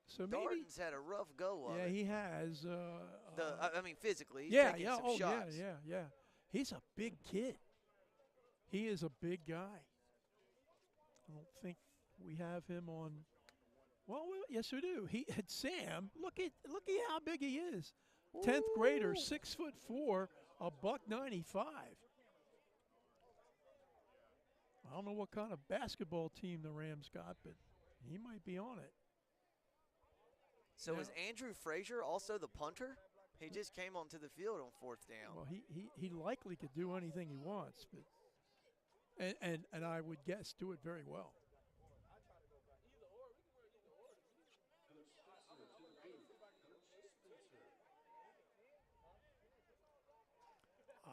So maybe Darden's had a rough go of it. Yeah, he has. Physically, he's taking some shots. Yeah. He's a big kid. He is a big guy. I don't think we have him on. Well, yes, we do. Sam. Look at how big he is. 10th grader, 6'4", $195. I don't know what kind of basketball team the Rams got, but he might be on it. So is Andrew Frazier also the punter? He just came onto the field on 4th down. Well, he likely could do anything he wants, but and I would guess do it very well.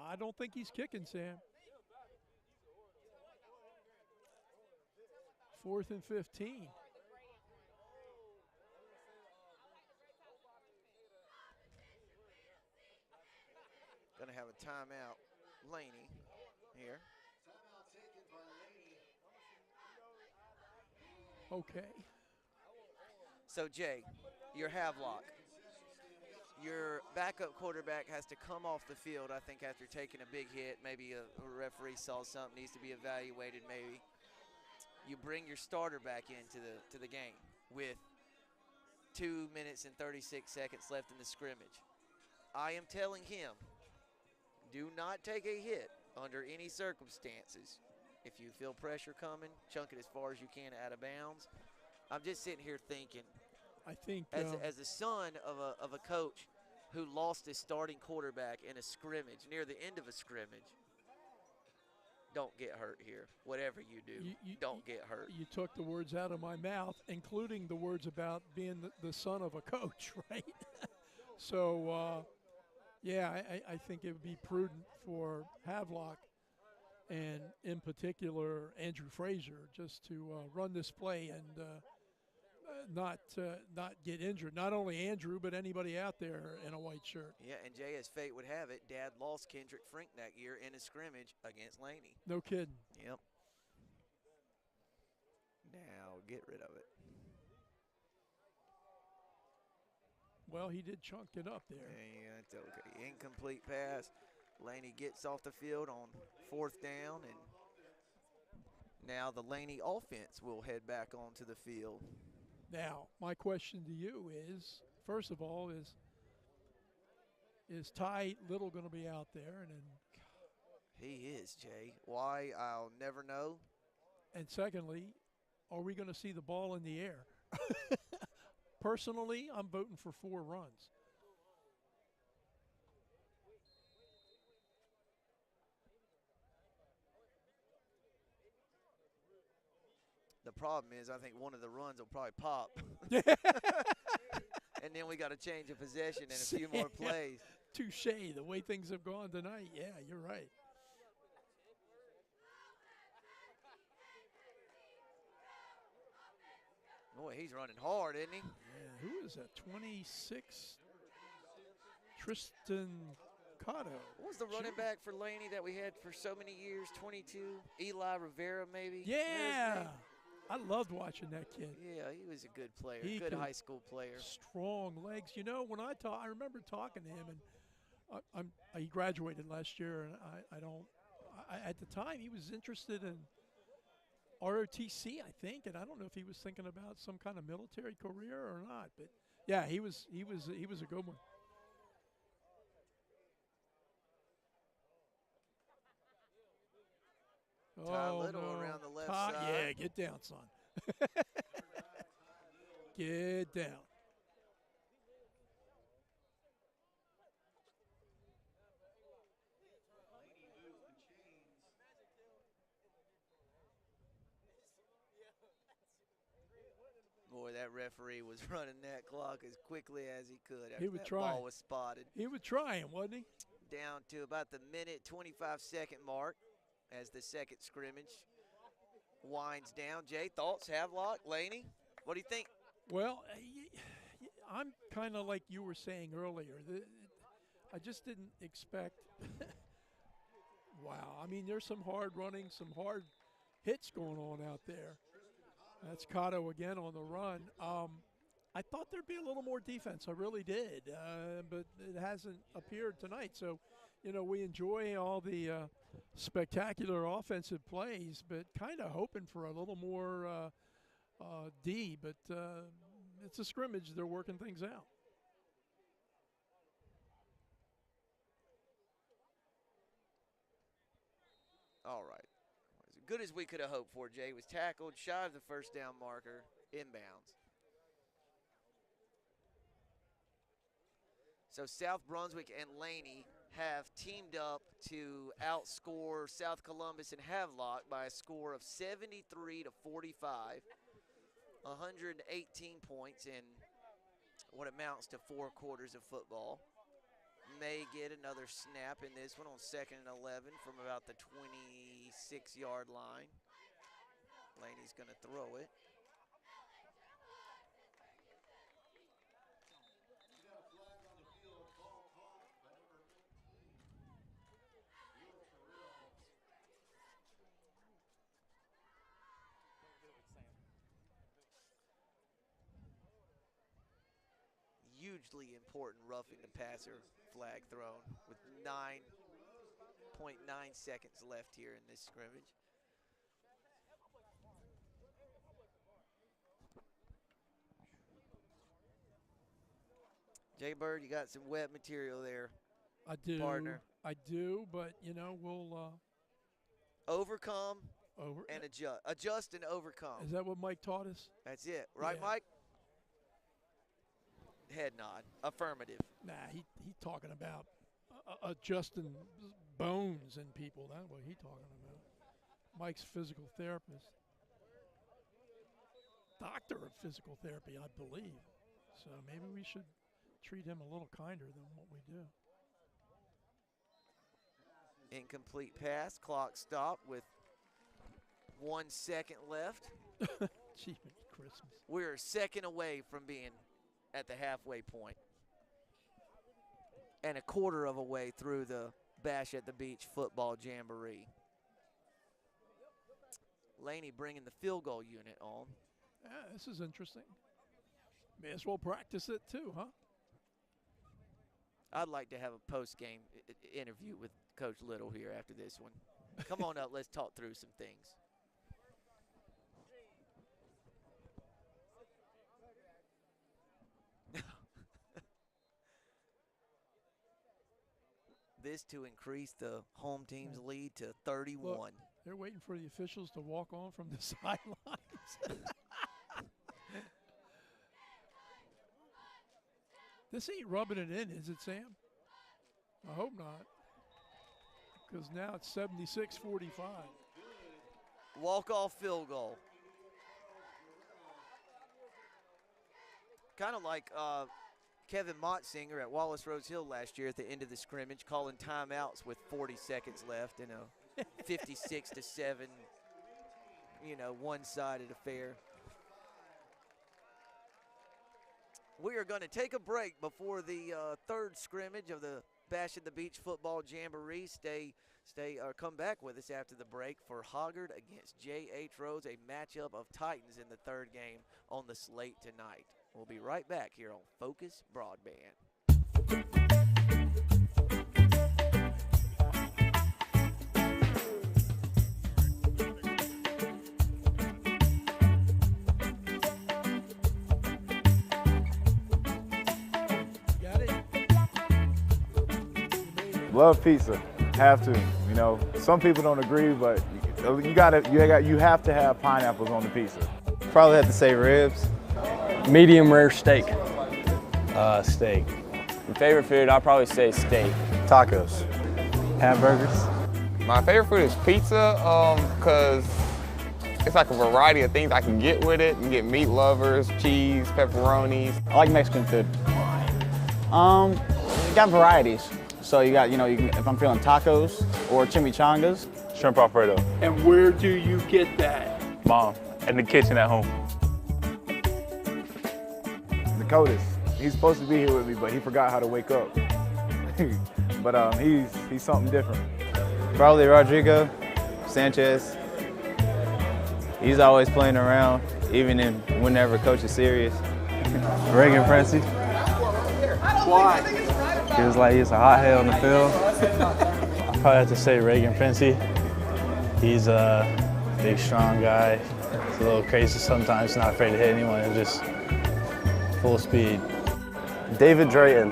I don't think he's kicking, Sam. 4th and 15. Going to have a timeout, Laney here. Okay. So, Jay, your Havelock. Your backup quarterback has to come off the field, I think, after taking a big hit. Maybe a referee saw something, needs to be evaluated maybe. You bring your starter back into the game with 2 minutes and 36 seconds left in the scrimmage. I am telling him, do not take a hit under any circumstances. If you feel pressure coming, chunk it as far as you can out of bounds. I'm just sitting here thinking, I think as the son of a coach who lost his starting quarterback in a scrimmage, near the end of a scrimmage, don't get hurt here. Whatever you do, don't get hurt. You took the words out of my mouth, including the words about being the son of a coach, right? So, yeah, I think it would be prudent for Havelock and, in particular, Andrew Fraser just to run this play and not get injured. Not only Andrew, but anybody out there in a white shirt. Yeah, and Jay, as fate would have it, Dad lost Kendrick Frink that year in a scrimmage against Laney. No kidding. Yep. Now get rid of it. Well, he did chunk it up there. Yeah, it's okay. Incomplete pass. Laney gets off the field on 4th down, and now the Laney offense will head back onto the field. Now, my question to you is, first of all, is Ty Little going to be out there? And then, he is, Jay. Why, I'll never know. And secondly, are we going to see the ball in the air? Personally, I'm voting for 4 runs. The problem is I think one of the runs will probably pop. And then we got to change a possession and a few more plays. Touche, the way things have gone tonight. Yeah, you're right. Boy, he's running hard, isn't he? Yeah, who is that? 26, Tristan Cotto. What was the running back for Laney that we had for so many years? 22? Eli Rivera, maybe? Yeah. I loved watching that kid. Yeah, he was a good player, He good could- high school player. Strong legs. You know, when I remember talking to him, and he graduated last year, and at the time he was interested in ROTC, I think, and I don't know if he was thinking about some kind of military career or not. But yeah, he was a good one. Ty Little around the left Ty, side. Yeah, get down, son. Get down. Boy, that referee was running that clock as quickly as he could after He would that try. ball was spotted. He was trying, wasn't he? Down to about the minute 25-second mark as the second scrimmage winds down. Jay, thoughts? Havelock, Laney, what do you think? Well, I'm kind of like you were saying earlier. I just didn't expect. Wow. I mean, there's some hard running, some hard hits going on out there. That's Cotto again on the run. I thought there'd be a little more defense. I really did. But it hasn't appeared tonight. So, you know, we enjoy all the spectacular offensive plays, but kind of hoping for a little more D. But it's a scrimmage. They're working things out. All right. As good as we could have hoped for, Jay. Was tackled shy of the first down marker, inbounds. So South Brunswick and Laney have teamed up to outscore South Columbus and Havelock by a score of 73-45, 118 points in what amounts to 4 quarters of football. May get another snap in this one on 2nd and 11 from about the 26-yard line. Laney's going to throw it. hugely important roughing the passer flag thrown with 9.9 seconds left here in this scrimmage. Jay Bird, you got some wet material there. I do, partner. I do, but you know we'll overcome and adjust. Adjust and overcome. Is that what Mike taught us? That's it, right, Yeah. Mike? Head nod, affirmative. Nah, he talking about adjusting bones in people. That's what he talking about. Mike's physical therapist, doctor of physical therapy, I believe. So maybe we should treat him a little kinder than what we do. Incomplete pass, clock stopped with 1 second left. Gee, Christmas. We're a second away from being at the halfway point and a quarter of a way through the Bash at the Beach football jamboree. Laney bringing the field goal unit on. Yeah, this is interesting. May as well practice it too, huh? I'd like to have a post-game interview with Coach Little here after this one. Come on up, let's talk through some things. This to increase the home team's lead to 31. Look, they're waiting for the officials to walk on from the sidelines. This ain't rubbing it in, is it, Sam? I hope not. Because now it's 76-45. Walk-off field goal. Kind of like Kevin Mottsinger at Wallace Rose Hill last year at the end of the scrimmage, calling timeouts with 40 seconds left in a 56-7, one-sided affair. We are going to take a break before the third scrimmage of the Bash at the Beach football jamboree. Come back with us after the break for Hoggard against J.H. Rose, a matchup of Titans in the third game on the slate tonight. We'll be right back here on Focus Broadband. Love pizza, have to. Some people don't agree, but you have to have pineapples on the pizza. Probably have to say ribs. Medium rare steak. Steak. My favorite food, I'll probably say steak. Tacos. Hamburgers. My favorite food is pizza, because it's like a variety of things I can get with it. You can get meat lovers, cheese, pepperonis. I like Mexican food. You got varieties. So you got, if I'm feeling tacos or chimichangas. Shrimp Alfredo. And where do you get that? Mom, in the kitchen at home. Dakotas, he's supposed to be here with me, but he forgot how to wake up. But he's something different. Probably Rodrigo Sanchez. He's always playing around, even whenever coach is serious. Reagan Francie. Why? He was like, he's a hothead on the field. I probably have to say Reagan Princey. He's a big, strong guy. He's a little crazy sometimes, not afraid to hit anyone, just full speed. David Drayton.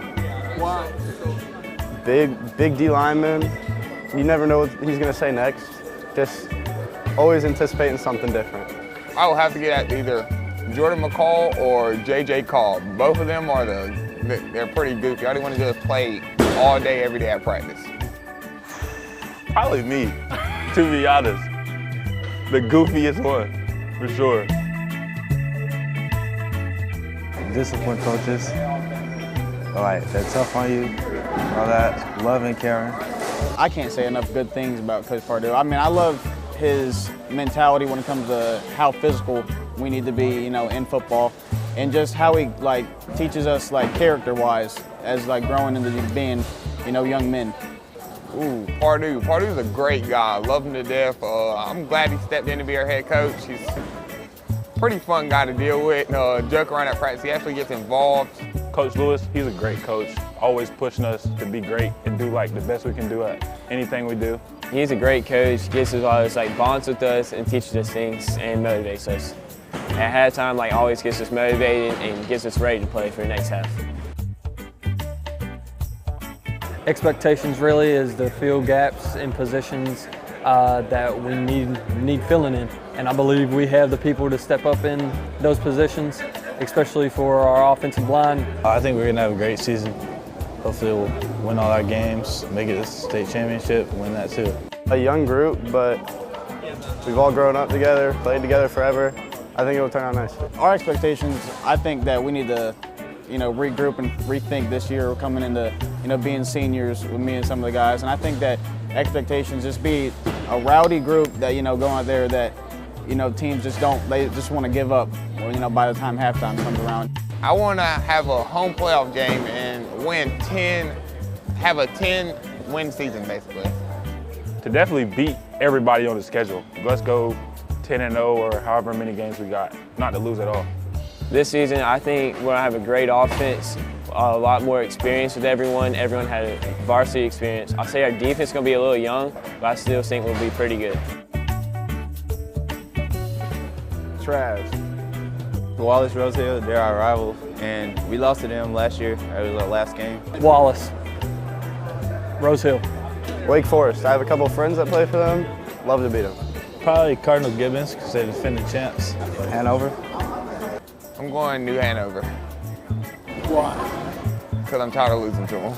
Why? Big D lineman. You never know what he's going to say next. Just always anticipating something different. I will have to get at either Jordan McCall or J.J. Call. Both of them they're pretty goofy. All they want to do is play all day, every day at practice. Probably me, to be honest. The goofiest one, for sure. Disciplined coaches, like they're tough on you, all that, love and caring. I can't say enough good things about Coach Pardue. I mean, I love his mentality when it comes to how physical we need to be, in football, and just how he teaches us character-wise as growing into being, young men. Ooh, Pardue's a great guy. Love him to death. I'm glad he stepped in to be our head coach. He's a pretty fun guy to deal with. Joke around at practice. He actually gets involved. Coach Lewis, he's a great coach, always pushing us to be great and do like the best we can do at anything we do. He's a great coach, gets us always like bonds with us and teaches us things and motivates us. At halftime, like always gets us motivated and gets us ready to play for the next half. Expectations really is to fill gaps in positions that we need filling in. And I believe we have the people to step up in those positions, especially for our offensive line. I think we're going to have a great season. Hopefully we'll win all our games, make it to the state championship, win that too. A young group, but we've all grown up together, played together forever. I think it will turn out nice. Our expectations, I think that we need to regroup and rethink this year coming into, being seniors with me and some of the guys. And I think that expectations just be a rowdy group that, go out there that, teams just want to give up, by the time halftime comes around. I want to have a home playoff game and have a 10-win season basically. To definitely beat everybody on the schedule. Let's go 10-0 or however many games we got, not to lose at all. This season, I think we're going to have a great offense, a lot more experience with everyone. Everyone had a varsity experience. I'll say our defense is going to be a little young, but I still think we'll be pretty good. Trash. Wallace, Rosehill, they're our rivals, and we lost to them last year. It was our last game. Wallace, Rosehill. Wake Forest. I have a couple of friends that play for them. Love to beat them. Probably Cardinal Gibbons because they're defending champs. Hanover. I'm going New Hanover. Why? Because I'm tired of losing to them.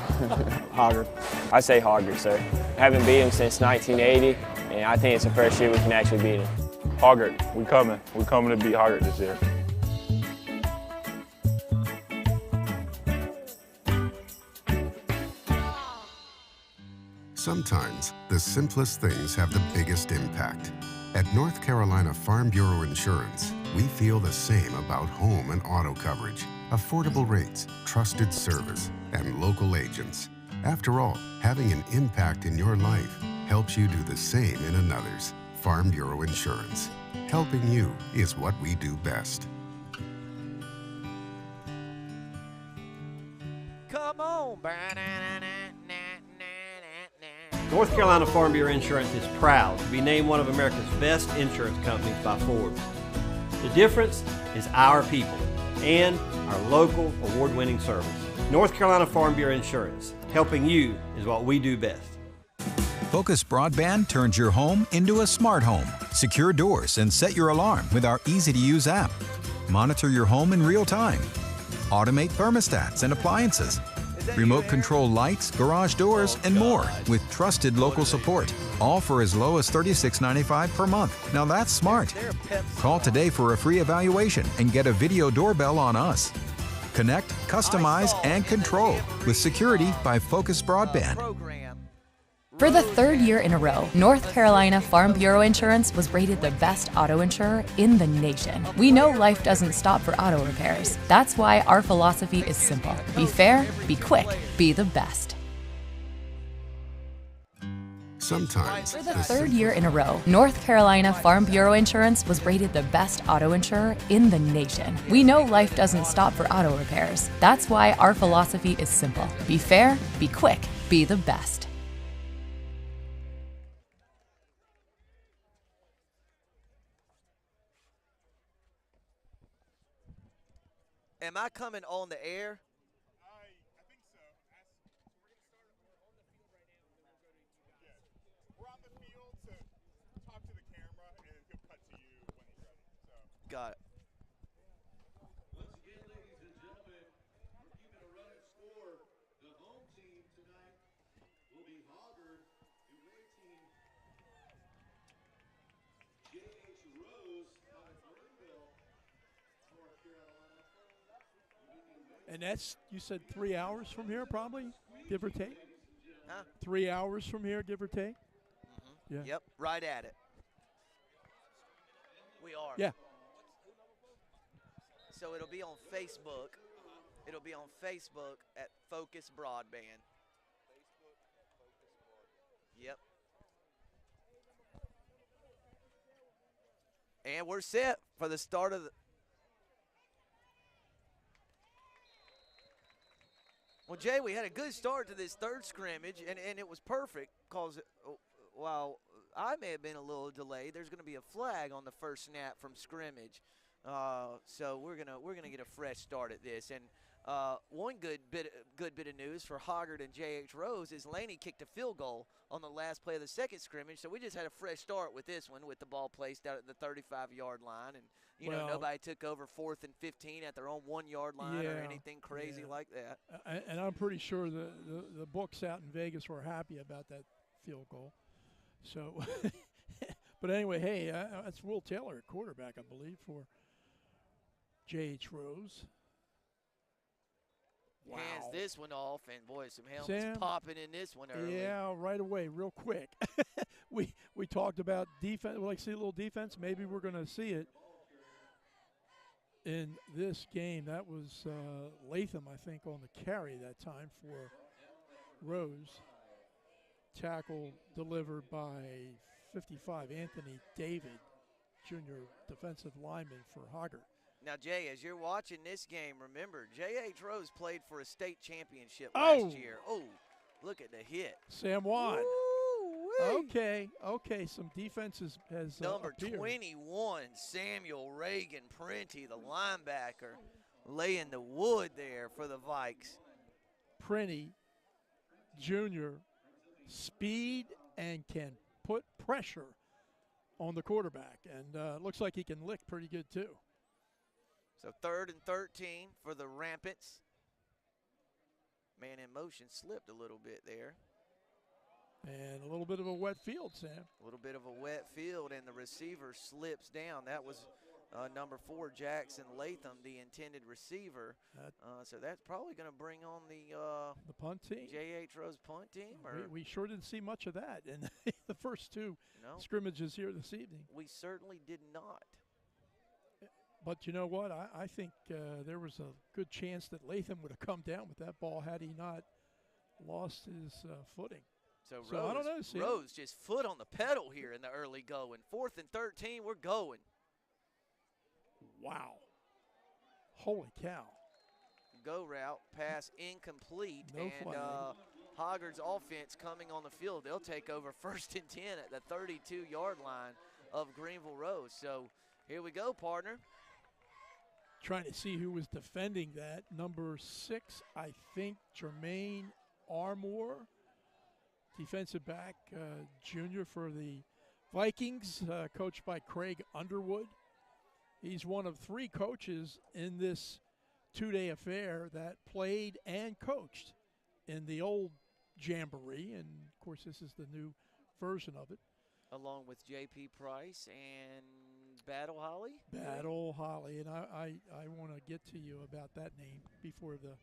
Hoggard. I say Hoggard, sir. Haven't beat him since 1980, and I think it's the first year we can actually beat him. Hoggard, we coming. We're coming to beat Hoggard this year. Sometimes the simplest things have the biggest impact. At North Carolina Farm Bureau Insurance, we feel the same about home and auto coverage, affordable rates, trusted service, and local agents. After all, having an impact in your life helps you do the same in another's. Farm Bureau Insurance. Helping you is what we do best. Come on, North Carolina Farm Bureau Insurance is proud to be named one of America's best insurance companies by Forbes. The difference is our people and our local award-winning service. North Carolina Farm Bureau Insurance, helping you is what we do best. Focus Broadband turns your home into a smart home. Secure doors and set your alarm with our easy-to-use app. Monitor your home in real time. Automate thermostats and appliances. Remote control lights, garage doors, and more with trusted local support. All for as low as $36.95 per month. Now that's smart. Call today for a free evaluation and get a video doorbell on us. Connect, customize, and control with security by Focus Broadband. For the third year in a row, North Carolina Farm Bureau Insurance was rated the best auto insurer in the nation. We know life doesn't stop for auto repairs. That's why our philosophy is simple. Be fair, be quick, be the best. Sometimes For the third year in a row, North Carolina Farm Bureau Insurance was rated the best auto insurer in the nation. We know life doesn't stop for auto repairs. That's why our philosophy is simple. Be fair, be quick, be the best. Am I coming on the air? I think so. We're on the field to talk to the camera, and he'll cut to you when he's ready. So. Got it. Once again, ladies and gentlemen, we're keeping a running score. The home team tonight will be Hoggard, the away team J.H. Rose out of Greenville, North Carolina. And that's, you said 3 hours from here, probably, give or take? Huh? 3 hours from here, give or take? Mm-hmm. Yeah. Yep, right at it. We are. Yeah. So it'll be on Facebook. It'll be on Facebook at Focus Broadband. Yep. And we're set for the start of the Well, Jay, we had a good start to this third scrimmage, and it was perfect because while I may have been a little delayed, there's going to be a flag on the first snap from scrimmage. So we're gonna get a fresh start at this. And one good bit of news for Hoggard and J.H. Rose is Laney kicked a field goal on the last play of the second scrimmage. So we just had a fresh start with this one, with the ball placed out at the 35-yard line, and nobody took over 4th and 15 at their own 1-yard line or anything crazy like that. And I'm pretty sure the books out in Vegas were happy about that field goal. So, but anyway, hey, that's Will Taylor at quarterback, I believe, for J.H. Rose. Wow. Hands this one off, and boy, some helmets Sam, popping in this one early. Yeah, right away, real quick. we talked about defense. We like to see a little defense. Maybe we're going to see it in this game. That was Latham, I think, on the carry that time for Rose. Tackle delivered by 55, Anthony David, junior defensive lineman for Hoggard. Now, Jay, as you're watching this game, remember, J.H. Rose played for a state championship last year. Oh, look at the hit. Sam Wan. Okay, some defense has Number appeared. 21, Samuel Reagan Prenti, the linebacker, laying the wood there for the Vikes. Prenti, junior, speed and can put pressure on the quarterback, and looks like he can lick pretty good too. So 3rd and 13 for the Rampants. Man in motion slipped a little bit there. And a little bit of a wet field, Sam. A little bit of a wet field, and the receiver slips down. That was number 4, Jackson Latham, the intended receiver. So that's probably going to bring on the punt team, J.H. Rose punt team. Or we sure didn't see much of that in the first two scrimmages here this evening. We certainly did not. But you know what? I think there was a good chance that Latham would have come down with that ball had he not lost his footing. So Rose, I don't know, Sam. Rose just foot on the pedal here in the early going. 4th and 13, we're going. Wow. Holy cow. Go route, pass incomplete, no and flag. Hoggard's offense coming on the field. They'll take over 1st and 10 at the 32-yard line of Greenville Rose. So here we go, partner. Trying to see who was defending that. Number 6, I think, Jermaine Armour, defensive back, junior for the Vikings, coached by Craig Underwood. He's one of 3 coaches in this 2-day affair that played and coached in the old Jamboree, and of course this is the new version of it. Along with J.P. Price and Battle Holly? Battle Holly, and I want to get to you about that name before the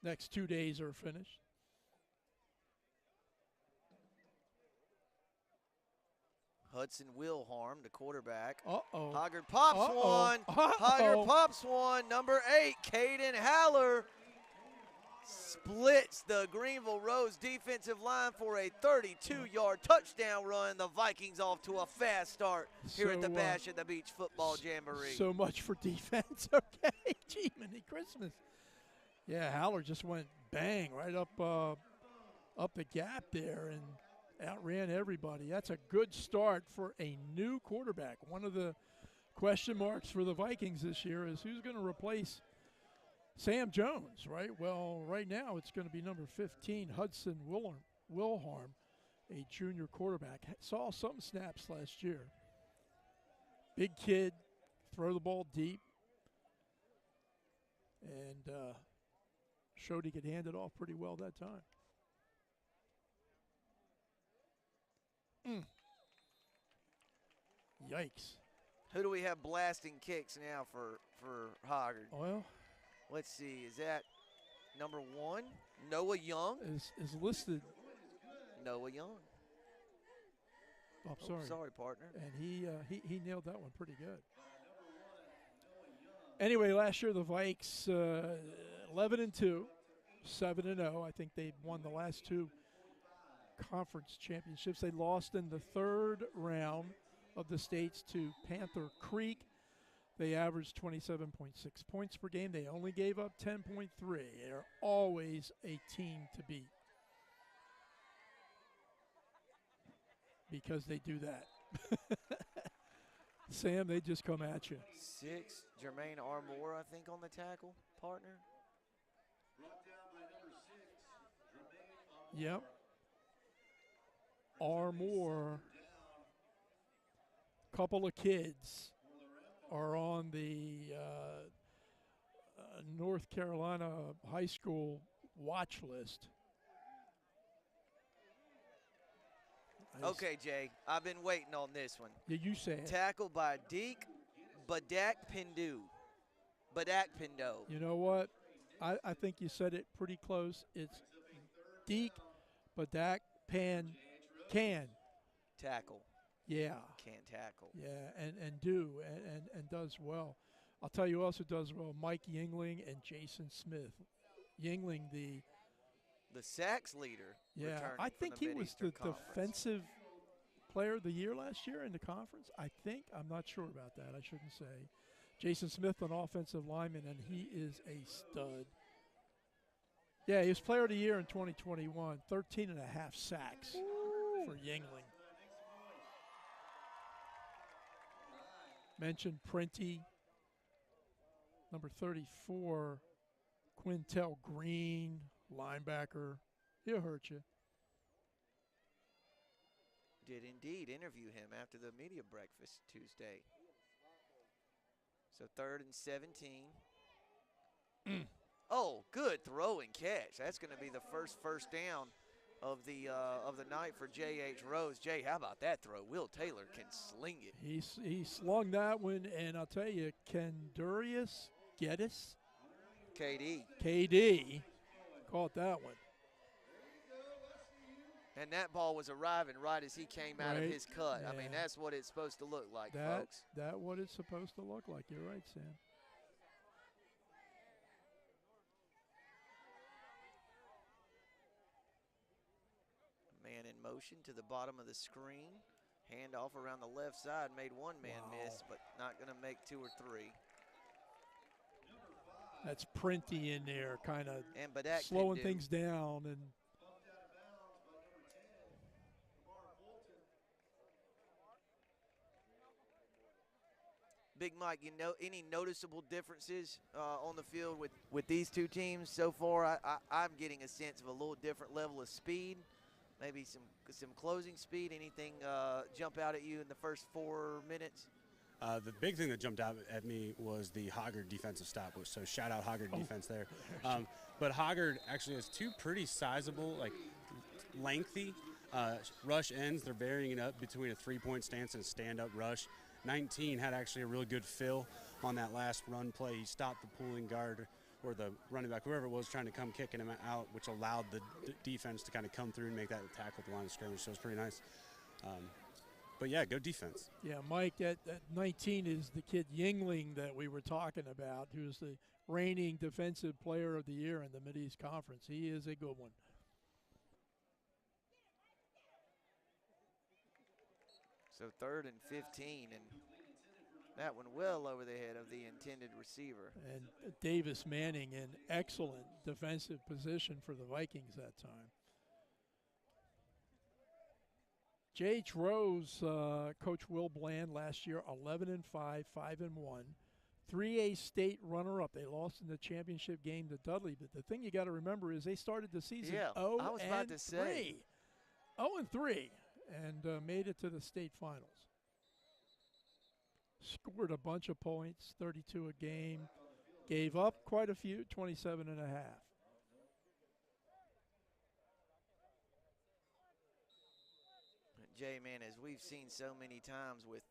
next 2 days are finished. Hudson Wilharm, the quarterback. Uh-oh. Hoggard pops one. Hoggard pops one. Number 8, Caden Haller, splits the Greenville Rose defensive line for a 32-yard touchdown run. The Vikings off to a fast start here at the Bash at the Beach Football Jamboree. So much for defense. Okay, gee, mini Christmas. Yeah, Haller just went bang right up the gap there and outran everybody. That's a good start for a new quarterback. One of the question marks for the Vikings this year is who's going to replace Sam Jones, right? Well, right now it's going to be number 15, Hudson Wilharm, a junior quarterback. Saw some snaps last year. Big kid, throw the ball deep, and showed he could hand it off pretty well that time. Yikes. Who do we have blasting kicks now for Hoggard? Well, let's see. Is that number 1? Noah Young? Is listed. Noah Young. Oh, sorry. Sorry, partner. And he nailed that one pretty good. Anyway, last year the Vikes 11-2, 7-0. I think they won the last 2 conference championships. They lost in the 3rd round of the states to Panther Creek. They averaged 27.6 points per game. They only gave up 10.3. They're always a team to beat because they do that. Sam, they just come at you. 6, Jermaine Armour, I think, on the tackle, partner. Yep. Armour, couple of kids are on the North Carolina high school watch list. Okay, Jay, I've been waiting on this one. Yeah, you say it. Tackled by Deke Badak-Pindu. Badak-Pindo. You know what? I think you said it pretty close. It's Deke Badak-Can. Tackle. Yeah. Can tackle. Yeah, and does well. I'll tell you who else who does well, Mike Yingling and Jason Smith. Yingling, the sacks leader. Yeah, I think he was the defensive player of the year last year in the conference. I think. I'm not sure about that. I shouldn't say. Jason Smith, an offensive lineman, and he is a stud. Yeah, he was player of the year in 2021. 13 and a half sacks for Yingling. Mentioned Prenti, number 34, Quintel Green, linebacker. He'll hurt you. Did indeed interview him after the media breakfast Tuesday. So 3rd and 17. Oh, good throw and catch. That's going to be the first down of the night for J.H. Rose. Jay, how about that throw? Will Taylor can sling it. He slung that one, and I'll tell you, Kendurius Geddes? KD caught that one. And that ball was arriving right as he came out of his cut. Yeah. I mean, that's what it's supposed to look like, That's folks. what it's supposed to look like. You're right, Sam. Man in motion to the bottom of the screen. Handoff around the left side. Made one man miss, but not going to make 2 or 3. That's Prenti in there, kind of And Badak slowing Pindu. things down. And Big Mike, you know any noticeable differences on the field with these two teams so far? I'm getting a sense of a little different level of speed, maybe some closing speed. Anything jump out at you in the first 4 minutes? The big thing that jumped out at me was the Hoggard defensive stop. So shout out Hoggard defense there. But Hoggard actually has 2 pretty sizable, lengthy rush ends. They're varying it up between a 3-point stance and a stand-up rush. 19 had actually a really good fill on that last run play. He stopped the pulling guard or the running back, whoever it was, trying to come kicking him out, which allowed the defense to kind of come through and make that tackle at the line of scrimmage. So it was pretty nice. But, yeah, go defense. yeah, Mike, at 19 is the kid Yingling that we were talking about, who's the reigning defensive player of the year in the Mideast Conference. He is a good one. So 3rd and 15, and that one well over the head of the intended receiver. And Davis Manning in excellent defensive position for the Vikings that time. J.H. Rose, Coach Will Bland last year, 11-5, 5-1. 3A state runner-up. They lost in the championship game to Dudley. But the thing you got to remember is they started the season 0-3. 0-3, and made it to the state finals. Scored a bunch of points, 32 a game. Gave up quite a few, 27.5. Jay, man, as we've seen so many times with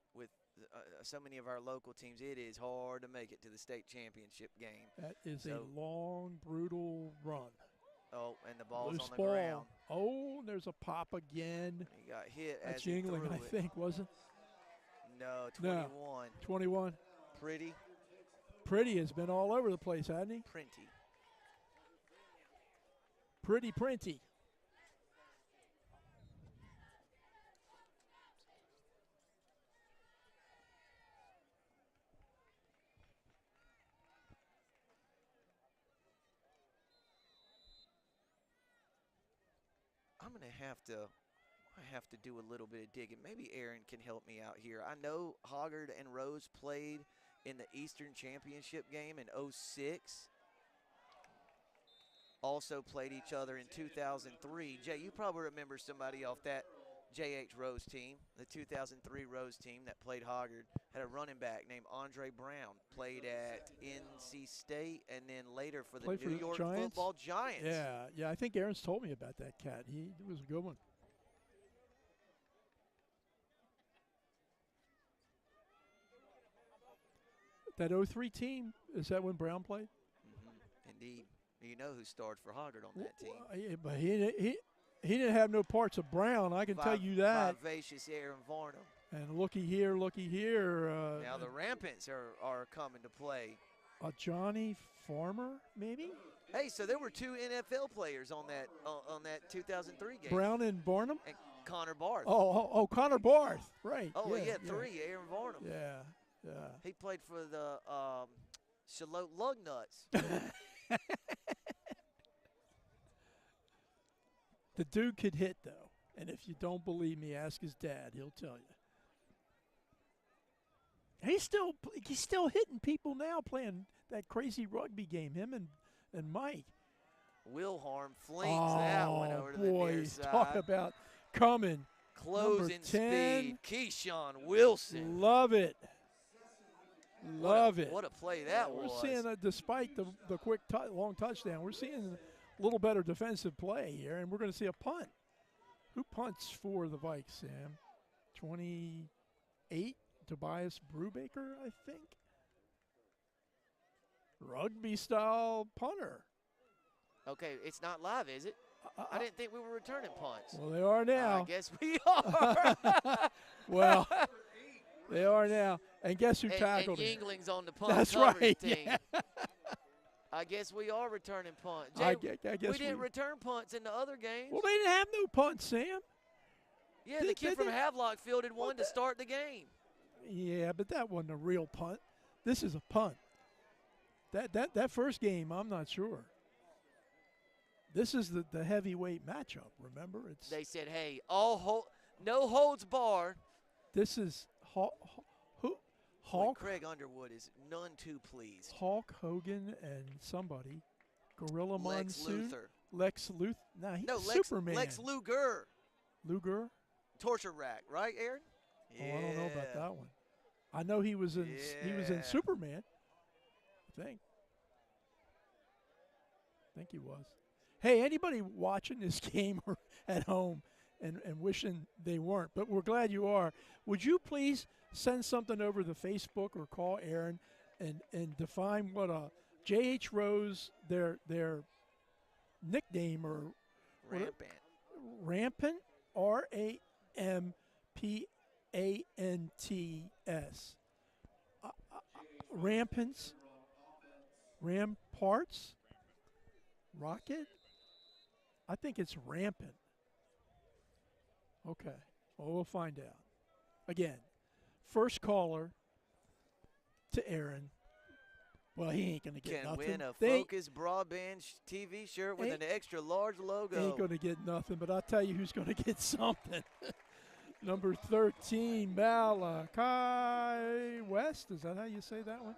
so many of our local teams, it is hard to make it to the state championship game. That is a long, brutal run. Oh, and the ball's Loose on the ball. ground. Oh, there's a pop again. He got hit That's as he Yingling, threw I it. think, wasn't No, it? 21. No, 21. Pretty has been all over the place, hasn't he? Printy. Pretty Printy. I'm going to have to. I have to do a little bit of digging. Maybe Aaron can help me out here. I know Hoggard and Rose played in the Eastern Championship game in '06. Also played each other in 2003. Jay, you probably remember somebody off that J.H. Rose team, the 2003 Rose team that played Hoggard. Had a running back named Andre Brown, played at NC State, and then later for the New York Football Giants. Yeah, I think Aaron's told me about that cat. He was a good one. That 03 team, is that when Brown played? Indeed. You know who starred for Hoggard on that team. Yeah, but he didn't have no parts of Brown, I can tell you that. Vivacious Aaron Varnum. And looky here. Now the Rampants are coming to play. Johnny Farmer, maybe? Hey, so there were 2 NFL players on that 2003 game. Brown and Barnum? And Connor Barth. Oh, Connor Barth, right. Oh, yeah, 3, Aaron Varnum. Yeah. He played for the Charlotte Lugnuts. The dude could hit, though. And if you don't believe me, ask his dad. He'll tell you. He's still hitting people now playing that crazy rugby game, him and Mike. Wilharm flings that one over to the near side. Talk about coming. Closing speed, Keyshawn Wilson. Love it. Love it. What a play that was. We're seeing, despite the quick, long touchdown, we're seeing a little better defensive play here, and we're going to see a punt. Who punts for the Vikes, Sam? 28, Tobias Brubaker, I think. Rugby-style punter. Okay, it's not live, is it? I didn't think we were returning punts. Well, they are now. I guess we are. Well, they are now. And guess who tackled and him? Yingling's on the punt That's coverage right, team. yeah. I guess we are returning punts. Jay, I guess we didn't return punts in the other games. Well, they didn't have no punts, Sam. Yeah, the kid from Havelock fielded one to start the game. Yeah, but that wasn't a real punt. This is a punt. That first game, I'm not sure. This is the heavyweight matchup, remember? They said, hey, no holds barred. This is Hulk. Craig Underwood is none too pleased. Hulk Hogan and somebody. Gorilla Lex Monsoon. Luthor. Lex Luthor. Nah, he's Superman. Lex Luger. Luger? Torture rack, right, Aaron? Oh, I don't know about that one. I know he was in Superman. I think he was. Hey, anybody watching this game or at home and wishing they weren't, but we're glad you are, would you please send something over the Facebook or call Aaron and define what a J.H. Rose, their nickname or Rampant, Rampants, Rampants, Ramparts, Rocket? I think it's Rampant. Okay. Well, we'll find out. Again, first caller to Aaron. Well, he ain't going to get nothing. Can win a Focus Broadband TV shirt with an extra large logo. Ain't going to get nothing, but I'll tell you who's going to get something. Number 13, Malachi West. Is that how you say that one?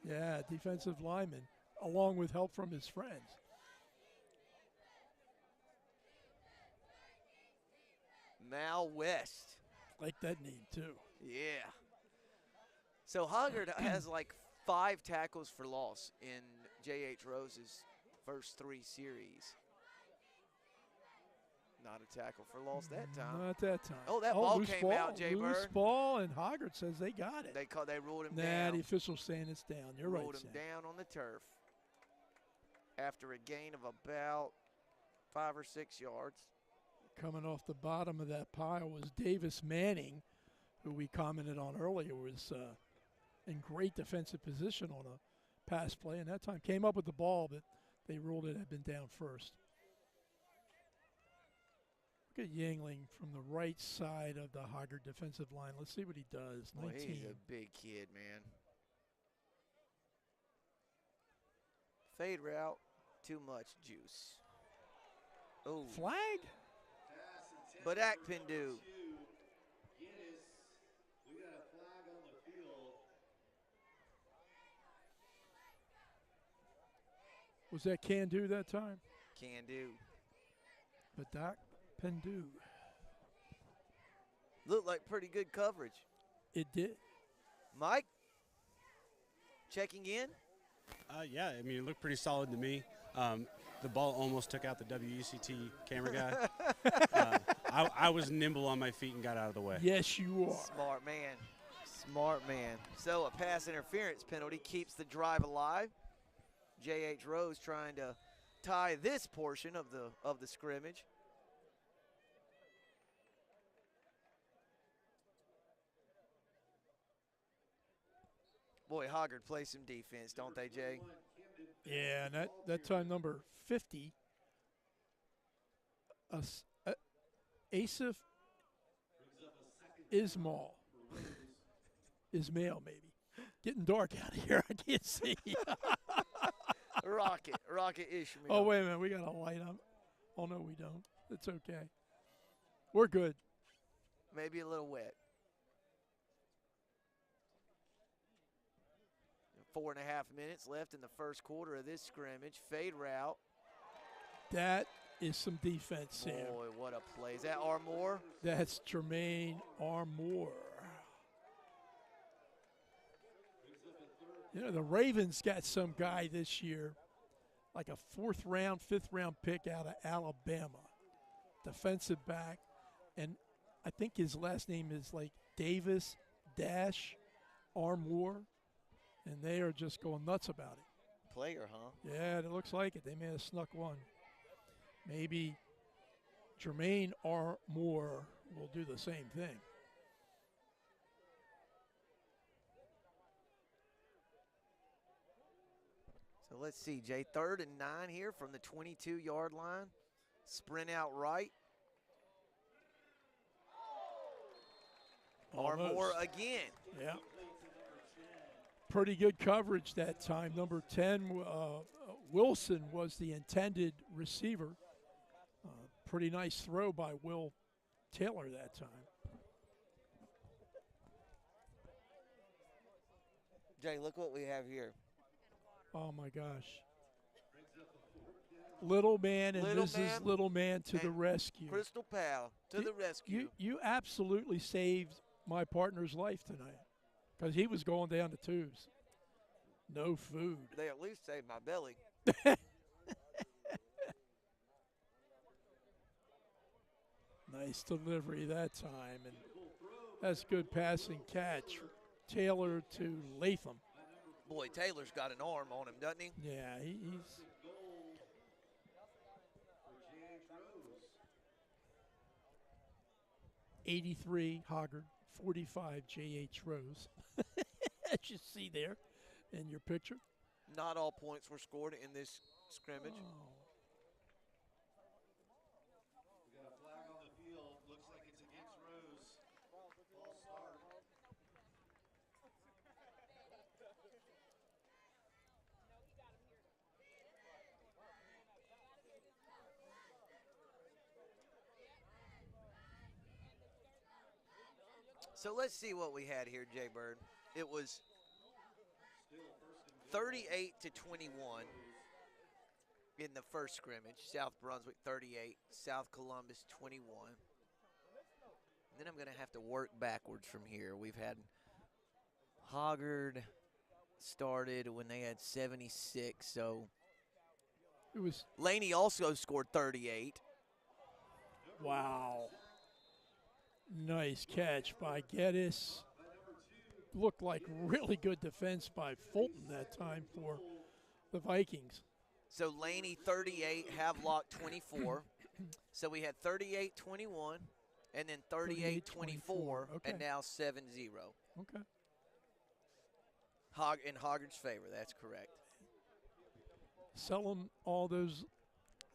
Yeah, defensive lineman, along with help from his friends. Mal West. Like that name, too. Yeah. So Hoggard has like 5 tackles for loss in J.H. Rose's first 3 series. Not a tackle for loss that time. Not that time. Oh, that ball came out, Jay Bird. Loose ball, and Hoggard says they got it. They ruled him down. down. The official's saying it's down. You're right, Ruled him down on the turf after a gain of about 5 or 6 yards. Coming off the bottom of that pile was Davis Manning, who we commented on earlier was in great defensive position on a pass play, and that time came up with the ball, but they ruled it had been down first. Look at Yingling from the right side of the Hoggard defensive line. Let's see what he does. Well, 19. he's a big kid, man. Fade route, too much juice. Oh, flag? Badak Pindu. We got a flag on the field. Was that Can Do that time? Can do. Badak Pendu. Looked like pretty good coverage. It did. Mike, checking in? Yeah, I mean, it looked pretty solid to me. The ball almost took out the WECT camera guy. I was nimble on my feet and got out of the way. Yes, you are. Smart man. Smart man. So a pass interference penalty keeps the drive alive. J.H. Rose trying to tie this portion of the scrimmage. Boy, Hoggard plays some defense, don't they, Jay? Yeah, and that time number 50, Asif Ismail, maybe. Getting dark out here. I can't see. Rocket Ishmael. Oh, wait a minute. We got a light on. Oh, no, we don't. It's okay. We're good. Maybe a little wet. 4.5 minutes left in the first quarter of this scrimmage. Fade route. That is some defense, Sam. Boy, what a play. Is that Armour? That's Jermaine Armour. You know, the Ravens got some guy this year, like a 4th round, 5th round pick out of Alabama. Defensive back. And I think his last name is like Davis Armour. And they are just going nuts about it. Player, huh? Yeah, it looks like it. They may have snuck one. Maybe Jermaine Armour will do the same thing. So let's see, Jay. 3rd and 9 here from the 22-yard line. Sprint out right. Armour again. Yeah. Pretty good coverage that time. Number 10, Wilson was the intended receiver. Pretty nice throw by Will Taylor that time. Jay, look what we have here. Oh, my gosh. Little man and Mrs. Little Man to the rescue. Crystal Powell to the rescue. You absolutely saved my partner's life tonight. Because he was going down the tubes. No food. They at least saved my belly. Nice delivery that time. And that's good passing catch. Taylor to Latham. Boy, Taylor's got an arm on him, doesn't he? Yeah, he's... 83 Hoggard, 45 J.H. Rose, as you see there in your picture. Not all points were scored in this scrimmage. Oh. We got a flag on the field. Looks like it's against Rose. False start. So let's see what we had here, Jay Bird. It was 38 to 21 in the first scrimmage. South Brunswick 38, South Columbus 21. And then I'm going to have to work backwards from here. We've had Hoggard started when they had 76, so it was Laney also scored 38. Wow. Nice catch by Geddes. Looked like really good defense by Fulton that time for the Vikings. So Laney 38, Havelock 24. So we had 38-21 and then 38-24 okay. and now 7-0. Okay. In Hoggard's favor, that's correct. Sell them all those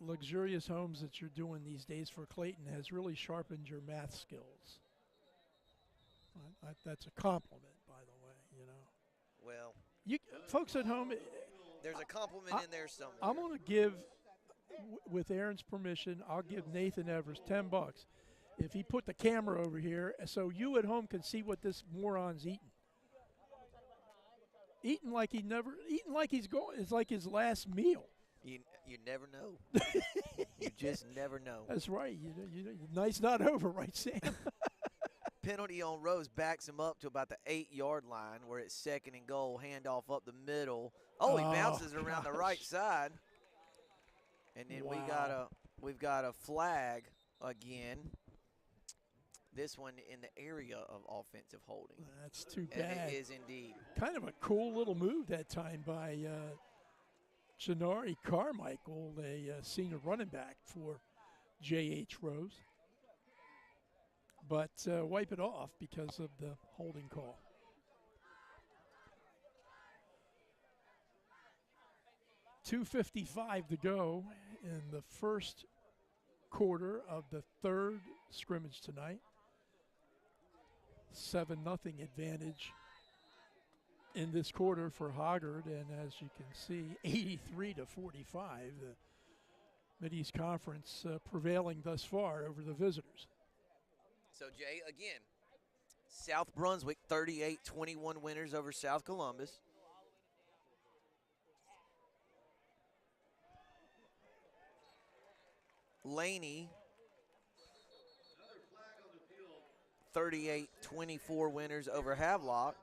luxurious homes that you're doing these days for Clayton has really sharpened your math skills. That's a compliment, by the way, you know. Well, you folks at home, there's a compliment in there somewhere. I'm going to give, with Aaron's permission, I'll give Nathan Evers $10. if he put the camera over here so you at home can see what this moron's eating. Eating like he's going. It's like his last meal. You never know. You just never know. That's right. Night's not over, right, Sam? Penalty on Rose backs him up to about the 8-yard line where it's 2nd and goal, handoff up the middle. Oh, he bounces around the right side. And then we've got a flag again. This one in the area of offensive holding. That's too And bad. it is indeed. Kind of a cool little move that time by Janari Carmichael, a senior running back for J.H. Rose. But wipe it off because of the holding call. .255 to go in the first quarter of the third scrimmage tonight. 7-0 advantage in this quarter for Hoggard, and as you can see, 83-45, the Mideast Conference prevailing thus far over the visitors. So, Jay, again, South Brunswick 38-21 winners over South Columbus. Laney 38-24 winners over Havelock.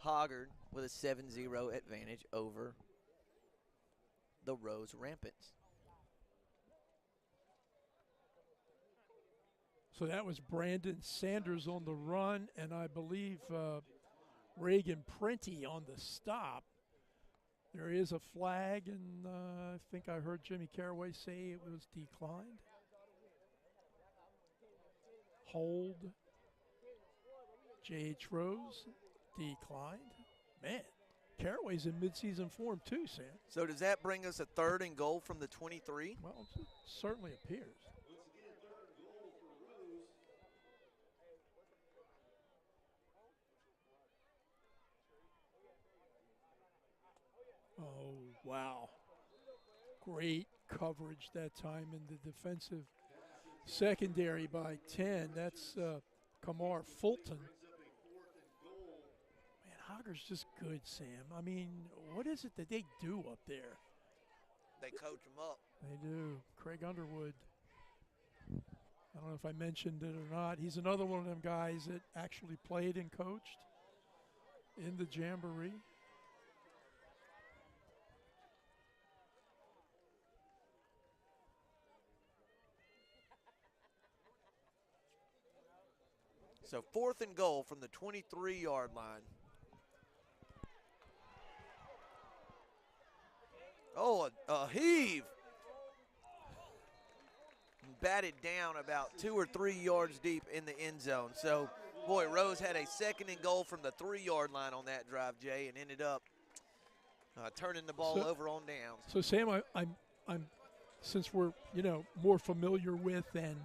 Hoggard with a 7-0 advantage over the Rose Rampants. So that was Brandon Sanders on the run, and I believe Reagan Prenti on the stop. There is a flag, and I think I heard Jimmy Caraway say it was declined. Hold. J.H. Rose declined. Man, Caraway's in midseason form too, Sam. So does that bring us a 3rd and goal from the 23? Well, it certainly appears. Oh, wow. Great coverage that time in the defensive secondary by 10. That's Kamar Fulton. Man, Hoggard's just good, Sam. I mean, what is it that they do up there? They coach them up. They do. Craig Underwood. I don't know if I mentioned it or not. He's another one of them guys that actually played and coached in the Jamboree. So 4th and goal from the 23-yard line. Oh, a heave. Batted down about 2 or 3 yards deep in the end zone. So, boy, Rose had a 2nd and goal from the 3-yard line on that drive, Jay, and ended up turning the ball over on downs. So, Sam, I'm since we're, more familiar with and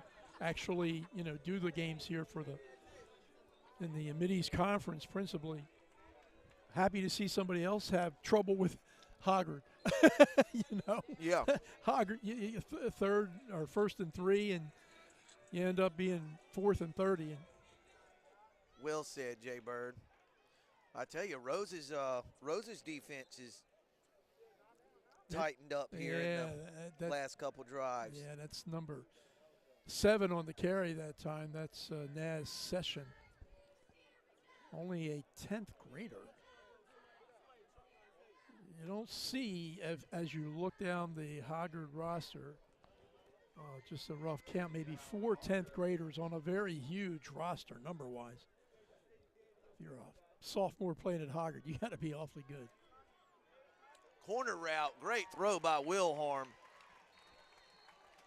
actually, do the games here in the Mideast Conference principally, happy to see somebody else have trouble with Hoggard. Yeah. Hoggard, you 3rd or 1st and 3, and you end up being 4th and 30. And well said, Jay Bird. I tell you, Rose's defense is tightened up here in the last couple drives. Yeah, that's number 7 on the carry that time. That's Naz Session. Only a 10th grader. You don't see, as you look down the Hoggard roster, just a rough count, maybe 4 10th graders on a very huge roster number-wise. If you're a sophomore playing at Hoggard, you got to be awfully good. Corner route, great throw by Wilhelm.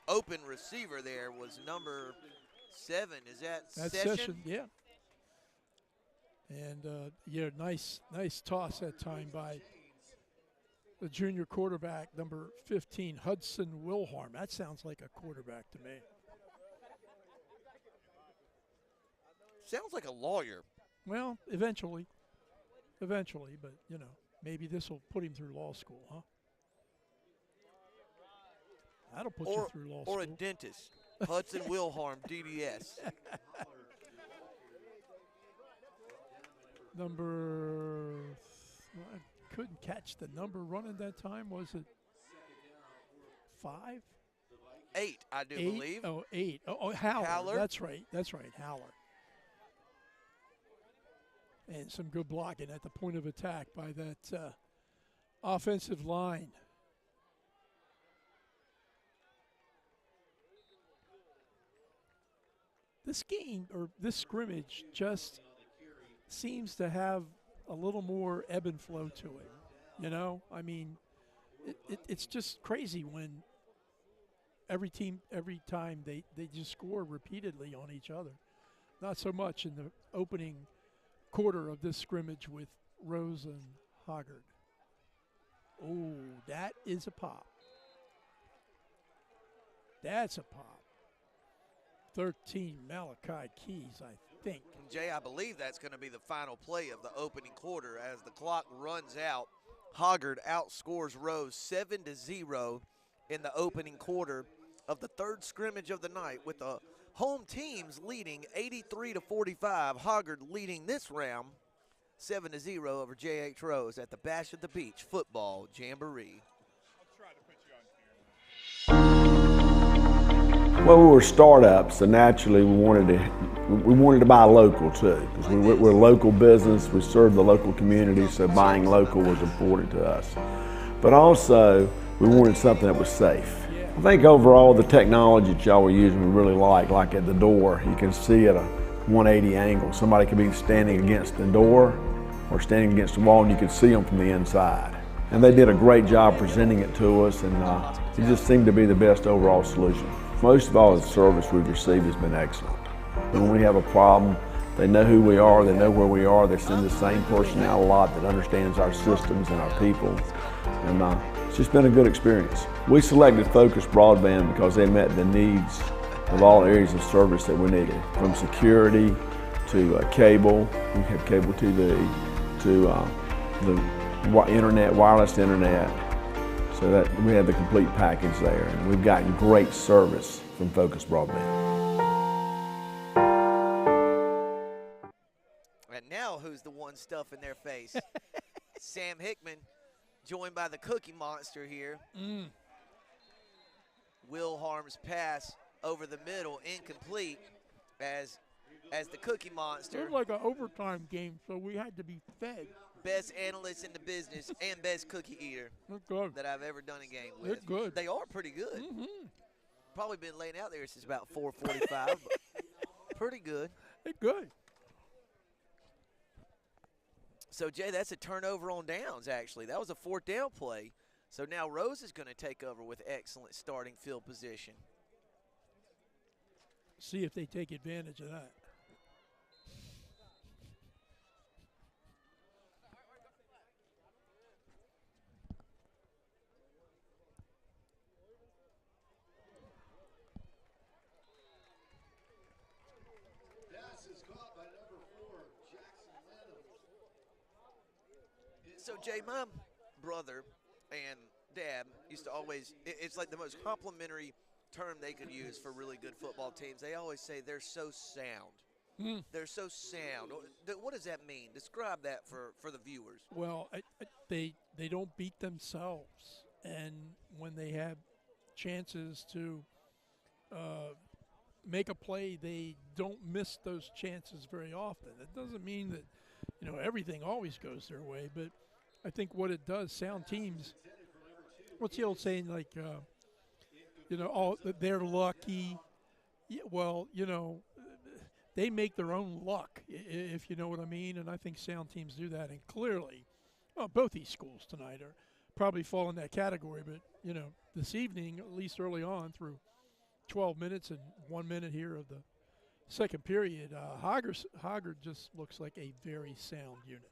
Open receiver there was number 7. Is that Session? Yeah. And, nice toss that time by the junior quarterback, number 15, Hudson Wilhelm. That sounds like a quarterback to me. Sounds like a lawyer. Well, eventually, but, maybe this will put him through law school, huh? That'll put you through law school. Or a dentist. Hudson Wilharm, DDS. I couldn't catch the number running that time. Was it 5? 8, I do 8? believe. Oh, 8. Oh, Howler. Howler. That's right, Howler. And some good blocking at the point of attack by that offensive line. This game, or this scrimmage, just seems to have a little more ebb and flow to it. You know, I mean, it's just crazy when every time they just score repeatedly on each other. Not so much in the opening quarter of this scrimmage with Rose and Hoggard. Oh, that is a pop. That's a pop. 13, Malachi Keys, I think. Jay, I believe that's going to be the final play of the opening quarter as the clock runs out. Hoggard outscores Rose 7-0 in the opening quarter of the third scrimmage of the night, with the home teams leading 83-45. Hoggard leading this round 7-0 over J.H. Rose at the Bash at the Beach Football Jamboree. Well, we were startups, so naturally we wanted to buy local too, because we're a local business. We serve the local community, so buying local was important to us. But also, we wanted something that was safe. I think overall the technology that y'all were using we really like at the door. You can see at a 180 angle. Somebody could be standing against the door or standing against the wall, and you could see them from the inside. And they did a great job presenting it to us, and it just seemed to be the best overall solution. Most of all, the service we've received has been excellent. When we have a problem, they know who we are, they know where we are, they send the same person out a lot that understands our systems and our people, and it's just been a good experience. We selected Focus Broadband because they met the needs of all areas of service that we needed, from security to cable, we have cable TV, to the internet, wireless internet, so that we have the complete package there. And we've gotten great service from Focus Broadband. And now who's the one stuffing their face? Sam Hickman, joined by the Cookie Monster here. Wilharm's pass over the middle, incomplete, as the Cookie Monster. It was like an overtime game, so we had to be fed. Best analyst in the business and best cookie eater that I've ever done a game with. They're good. They are pretty good. Probably been laying out there since about 4:45, but pretty good. They're good. So, Jay, that's a turnover on downs, actually. That was a 4th down play. So now Rose is going to take over with excellent starting field position. See if they take advantage of that. So, Jay, my brother and dad used to always, it's like the most complimentary term they could use for really good football teams. They always say they're so sound. They're so sound. What does that mean? Describe that for the viewers. Well, they don't beat themselves. And when they have chances to make a play, they don't miss those chances very often. It doesn't mean that, everything always goes their way, but I think what it does, sound teams, what's the old saying, like, they're lucky. Yeah, well, they make their own luck, if you know what I mean, and I think sound teams do that. And clearly, both these schools tonight are probably fall in that category, but, this evening, at least early on through 12 minutes and 1 minute here of the second period, Hoggard just looks like a very sound unit.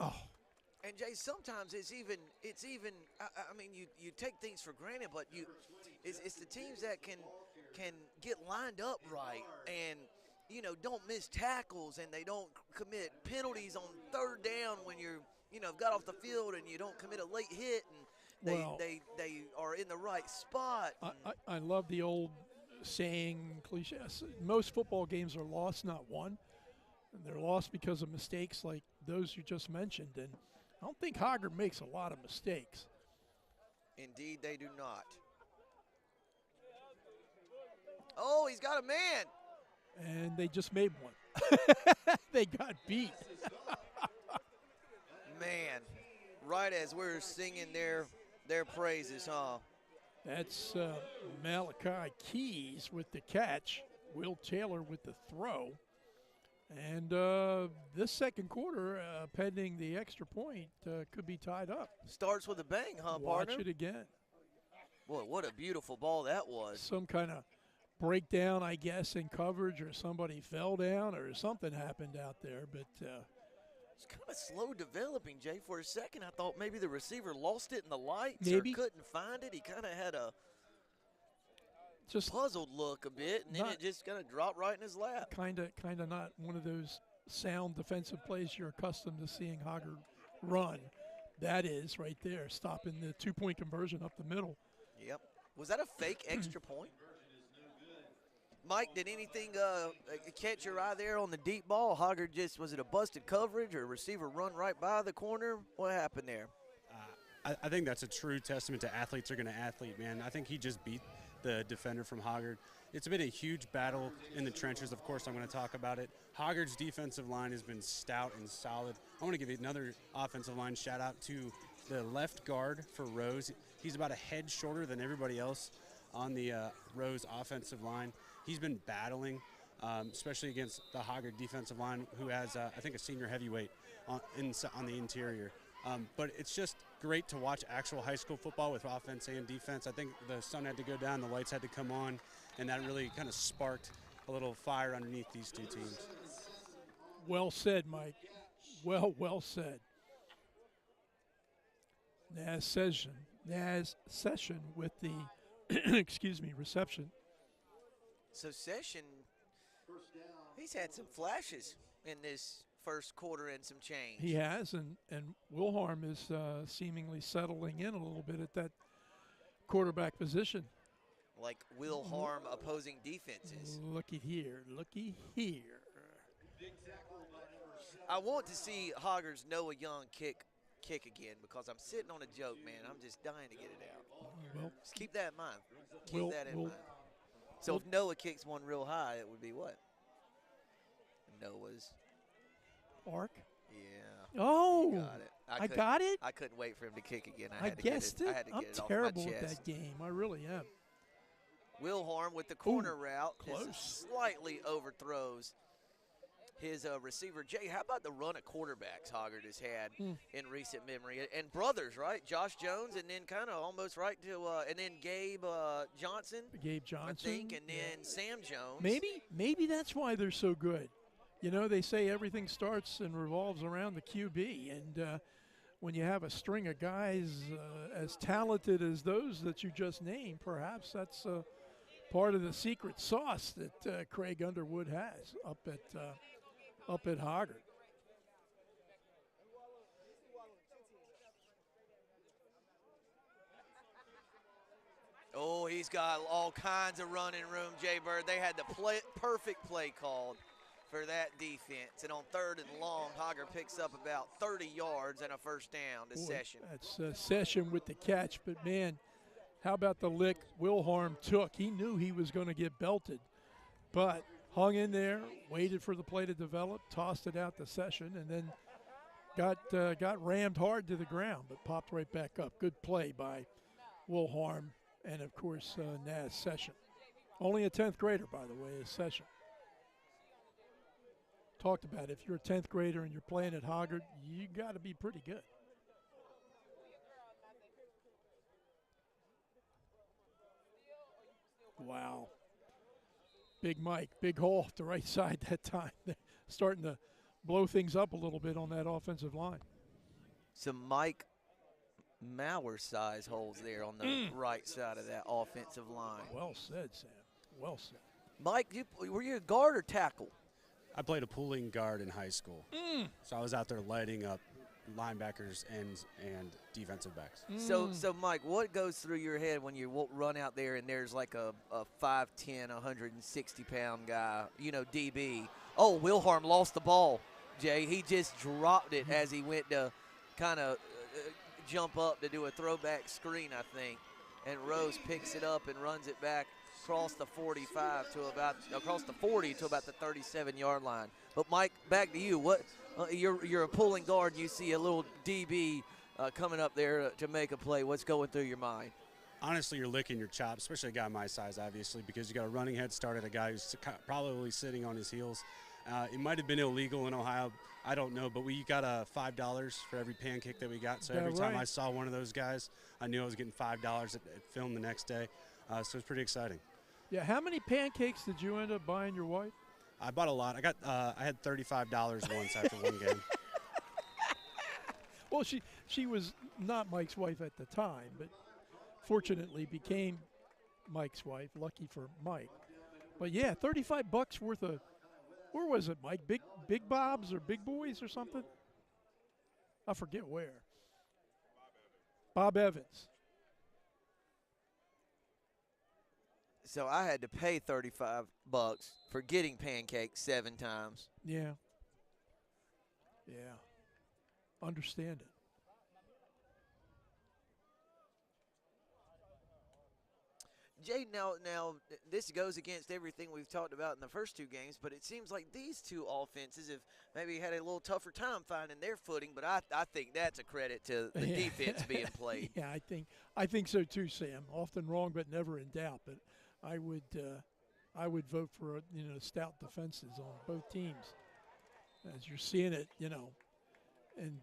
Oh. And Jay, sometimes it's even. I mean, you take things for granted, but it's the teams that can get lined up right and don't miss tackles, and they don't commit penalties on 3rd down when you're got off the field and you don't commit a late hit and they are in the right spot. I love the old saying, cliche. Most football games are lost, not won. And they're lost because of mistakes like those you just mentioned. And I don't think Hoggard makes a lot of mistakes. Indeed, they do not. Oh, he's got a man. And they just made one. They got beat. Man, right as we're singing their praises, huh? That's Malachi Keys with the catch. Will Taylor with the throw. And this second quarter, pending the extra point, could be tied up. Starts with a bang, huh, partner? Watch it again. Boy, what a beautiful ball that was. Some kind of breakdown, I guess, in coverage, or somebody fell down, or something happened out there. But it's kind of slow developing, Jay. For a second, I thought maybe the receiver lost it in the lights maybe. or couldn't find it. He kind of had a just puzzled look a bit, and then it just kind of dropped right in his lap. Kind of not one of those sound defensive plays you're accustomed to seeing Hoggard run. That is right there, stopping the two-point conversion up the middle. Yep. Was that a fake extra point? Mike, did anything catch your eye there on the deep ball? Hoggard was it a busted coverage or a receiver run right by the corner? What happened there? I think that's a true testament to athletes are going to athlete, man. I think he just beat the defender from Hoggard. It's been a huge battle in the trenches. Of course, I'm going to talk about it. Hoggard's defensive line has been stout and solid. I want to give you another offensive line shout out to the left guard for Rose. He's about a head shorter than everybody else on the Rose offensive line. He's been battling, especially against the Hoggard defensive line, who has, I think, a senior heavyweight on the interior. But it's just great to watch actual high school football with offense and defense. I think the sun had to go down, the lights had to come on, and that really kind of sparked a little fire underneath these two teams. Well said, Mike. Well said. Naz Session with the, reception. So Session, he's had some flashes in this first quarter and some change. He has, and Wilharm is seemingly settling in a little bit at that quarterback position. Like will harm opposing defenses. Looky here. I want to see Hoggard's Noah Young kick again because I'm sitting on a joke, man. I'm just dying to get it out. Well, just keep that in mind. Keep that in mind. So if Noah kicks one real high, it would be what? Noah's arc? Yeah. Oh, got it. I got it? I couldn't wait for him to kick again. I guessed it. I had to get it I'm off terrible my at chest. that game. I really am. Wilharm with the corner route. Close. Just slightly overthrows his receiver. Jay, how about the run of quarterbacks Hoggard has had in recent memory? And brothers, right? Josh Jones, and then kind of almost right to and then Gabe Johnson. Gabe Johnson. I think, and then Sam Jones. Maybe that's why they're so good. You know, they say everything starts and revolves around the QB, and when you have a string of guys as talented as those that you just named, perhaps that's part of the secret sauce that Craig Underwood has up at Hoggard. Oh, he's got all kinds of running room, Jay Bird. They had the perfect play called for that defense. And on 3rd and long, Hoggard picks up about 30 yards and a first down to Session. That's Session with the catch. But, man, how about the lick Wilharm took? He knew he was going to get belted, but hung in there, waited for the play to develop, tossed it out to Session, and then got rammed hard to the ground, but popped right back up. Good play by Wilharm and, of course, Naz Session. Only a 10th grader, by the way, is Session. Talked about it. If you're a 10th grader and you're playing at Hoggard, you got to be pretty good. Wow. Big Mike, big hole off the right side that time. They're starting to blow things up a little bit on that offensive line. Some Mike Mauer size holes there on the right side of that offensive line. Well said, Sam. Well said. Mike, were you a guard or tackle? I played a pulling guard in high school. So I was out there lighting up linebackers, ends, and defensive backs. So Mike, what goes through your head when you run out there and there's like a 5'10", 160-pound guy, DB? Oh, Wilharm lost the ball, Jay. He just dropped it as he went to kind of jump up to do a throwback screen, I think. And Rose picks it up and runs it back across the 45 to across the 40 to about the 37-yard line. But Mike, back to you. What you're a pulling guard. You see a little DB coming up there to make a play. What's going through your mind? Honestly, you're licking your chops, especially a guy my size, obviously, because you got a running head start at a guy who's probably sitting on his heels. It might have been illegal in Ohio. I don't know, but we got $5 for every pancake that we got. So every time I saw one of those guys, I knew I was getting $5 at film the next day. So it's pretty exciting. Yeah, how many pancakes did you end up buying your wife? I bought a lot. I had $35 once after one game. Well, she was not Mike's wife at the time, but fortunately became Mike's wife. Lucky for Mike. But yeah, $35 worth of. Where was it, Mike? Big Bob's or Big Boys or something? I forget where. Bob Evans. So I had to pay $35 for getting pancakes 7 times. Yeah. Yeah. Understand it. Jay, now this goes against everything we've talked about in the first 2 games, but it seems like these 2 offenses have maybe had a little tougher time finding their footing, but I think that's a credit to the defense being played. Yeah, I think so too, Sam. Often wrong, but never in doubt. But I would vote for stout defenses on both teams, as you're seeing it, and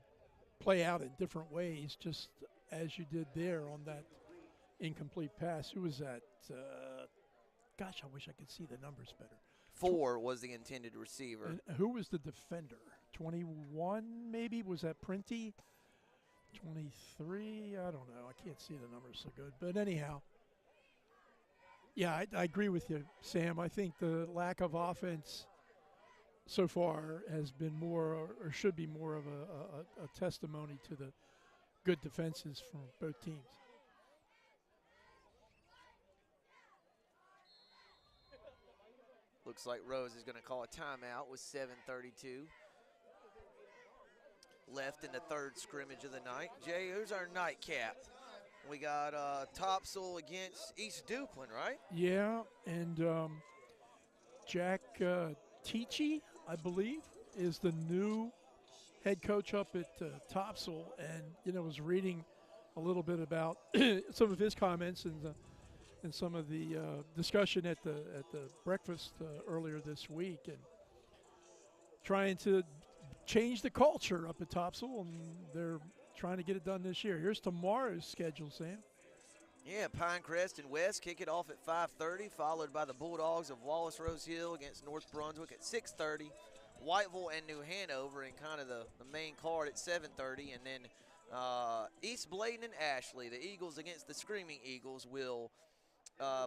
play out in different ways, just as you did there on that incomplete pass. Who was that? Gosh, I wish I could see the numbers better. 4 was the intended receiver. And who was the defender? 21 maybe? Was that Printy? 23? I don't know. I can't see the numbers so good. But anyhow, yeah, I agree with you, Sam. I think the lack of offense so far has been more, or should be more of a testimony to the good defenses from both teams. Looks like Rose is going to call a timeout with 7:32 left in the 3rd scrimmage of the night. Jay, who's our nightcap? We got Topsail against East Duplin, right? Yeah, and Jack Teachy, I believe, is the new head coach up at Topsail, and was reading a little bit about some of his comments and some of the discussion at the breakfast earlier this week, and trying to change the culture up at Topsail, and they're trying to get it done this year. Here's tomorrow's schedule, Sam. Yeah, Pinecrest and West kick it off at 5:30, followed by the Bulldogs of Wallace Rose Hill against North Brunswick at 6:30. Whiteville and New Hanover in kind of the main card at 7:30, and then East Bladen and Ashley, the Eagles against the Screaming Eagles, will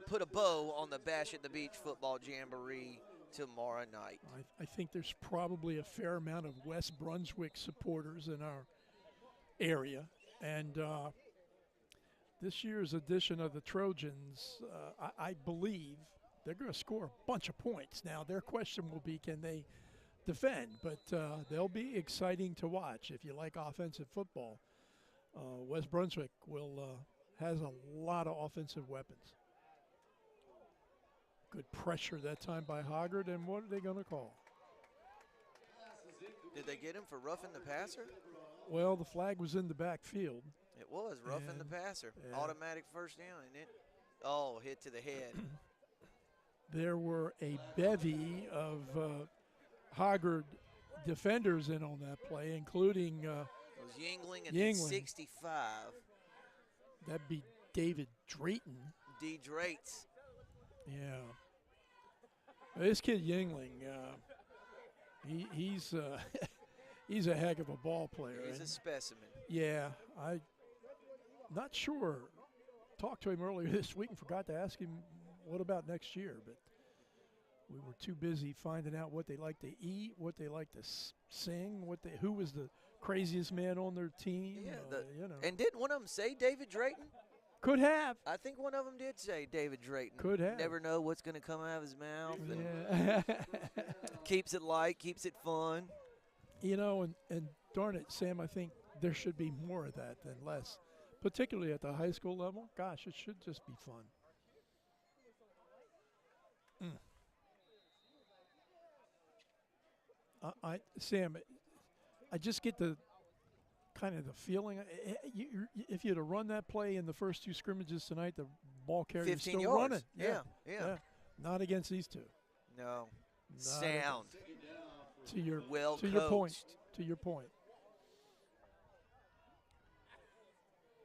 put a bow on the Bash at the Beach football jamboree tomorrow night. I think there's probably a fair amount of West Brunswick supporters in our area, and this year's edition of the Trojans, I believe they're going to score a bunch of points. Now, their question will be, can they defend? But they'll be exciting to watch. If you like offensive football, West Brunswick has a lot of offensive weapons. Good pressure that time by Hoggard, and what are they going to call? Did they get him for roughing the passer? Well, the flag was in the backfield. It was roughing the passer. Automatic first down, and hit to the head. There were a bevy of Hoggard defenders in on that play, including it was Yingling at the 65. That'd be David Drayton. D. Drates. Yeah. This kid Yingling, he's he's a heck of a ball player. He's a specimen. Yeah, I'm not sure. Talked to him earlier this week and forgot to ask him what about next year, but we were too busy finding out what they like to eat, what they like to sing, who was the craziest man on their team. Yeah, you know. And didn't one of them say David Drayton? Could have. I think one of them did say David Drayton. Could have. Never know what's going to come out of his mouth. Yeah. Keeps it light, keeps it fun. You know, and darn it, Sam, I think there should be more of that than less, particularly at the high school level. Gosh, it should just be fun. Sam, I just get the kind of the feeling. If you'd have run that play in the first 2 scrimmages tonight, the ball carrier is still yards. running. Yeah. Not against these two. No. Not Sound. To your well to your point. coached. To your point.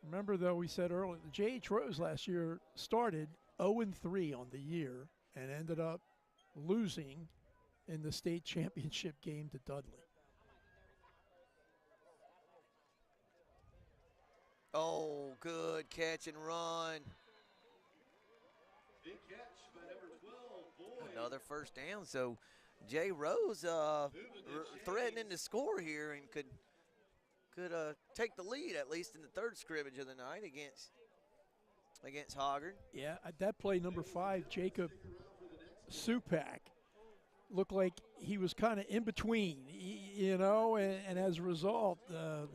Remember, though, we said earlier, the J.H. Rose last year started 0-3 on the year and ended up losing in the state championship game to Dudley. Oh, good catch and run. Big catch by number 12, Boyd. Another first down. So Jay Rose threatening to score here and could take the lead, at least in the 3rd scrimmage of the night against Hoggard. Yeah, at that play, number 5, Jacob Supak, looked like he was kind of in between, you know, and as a result.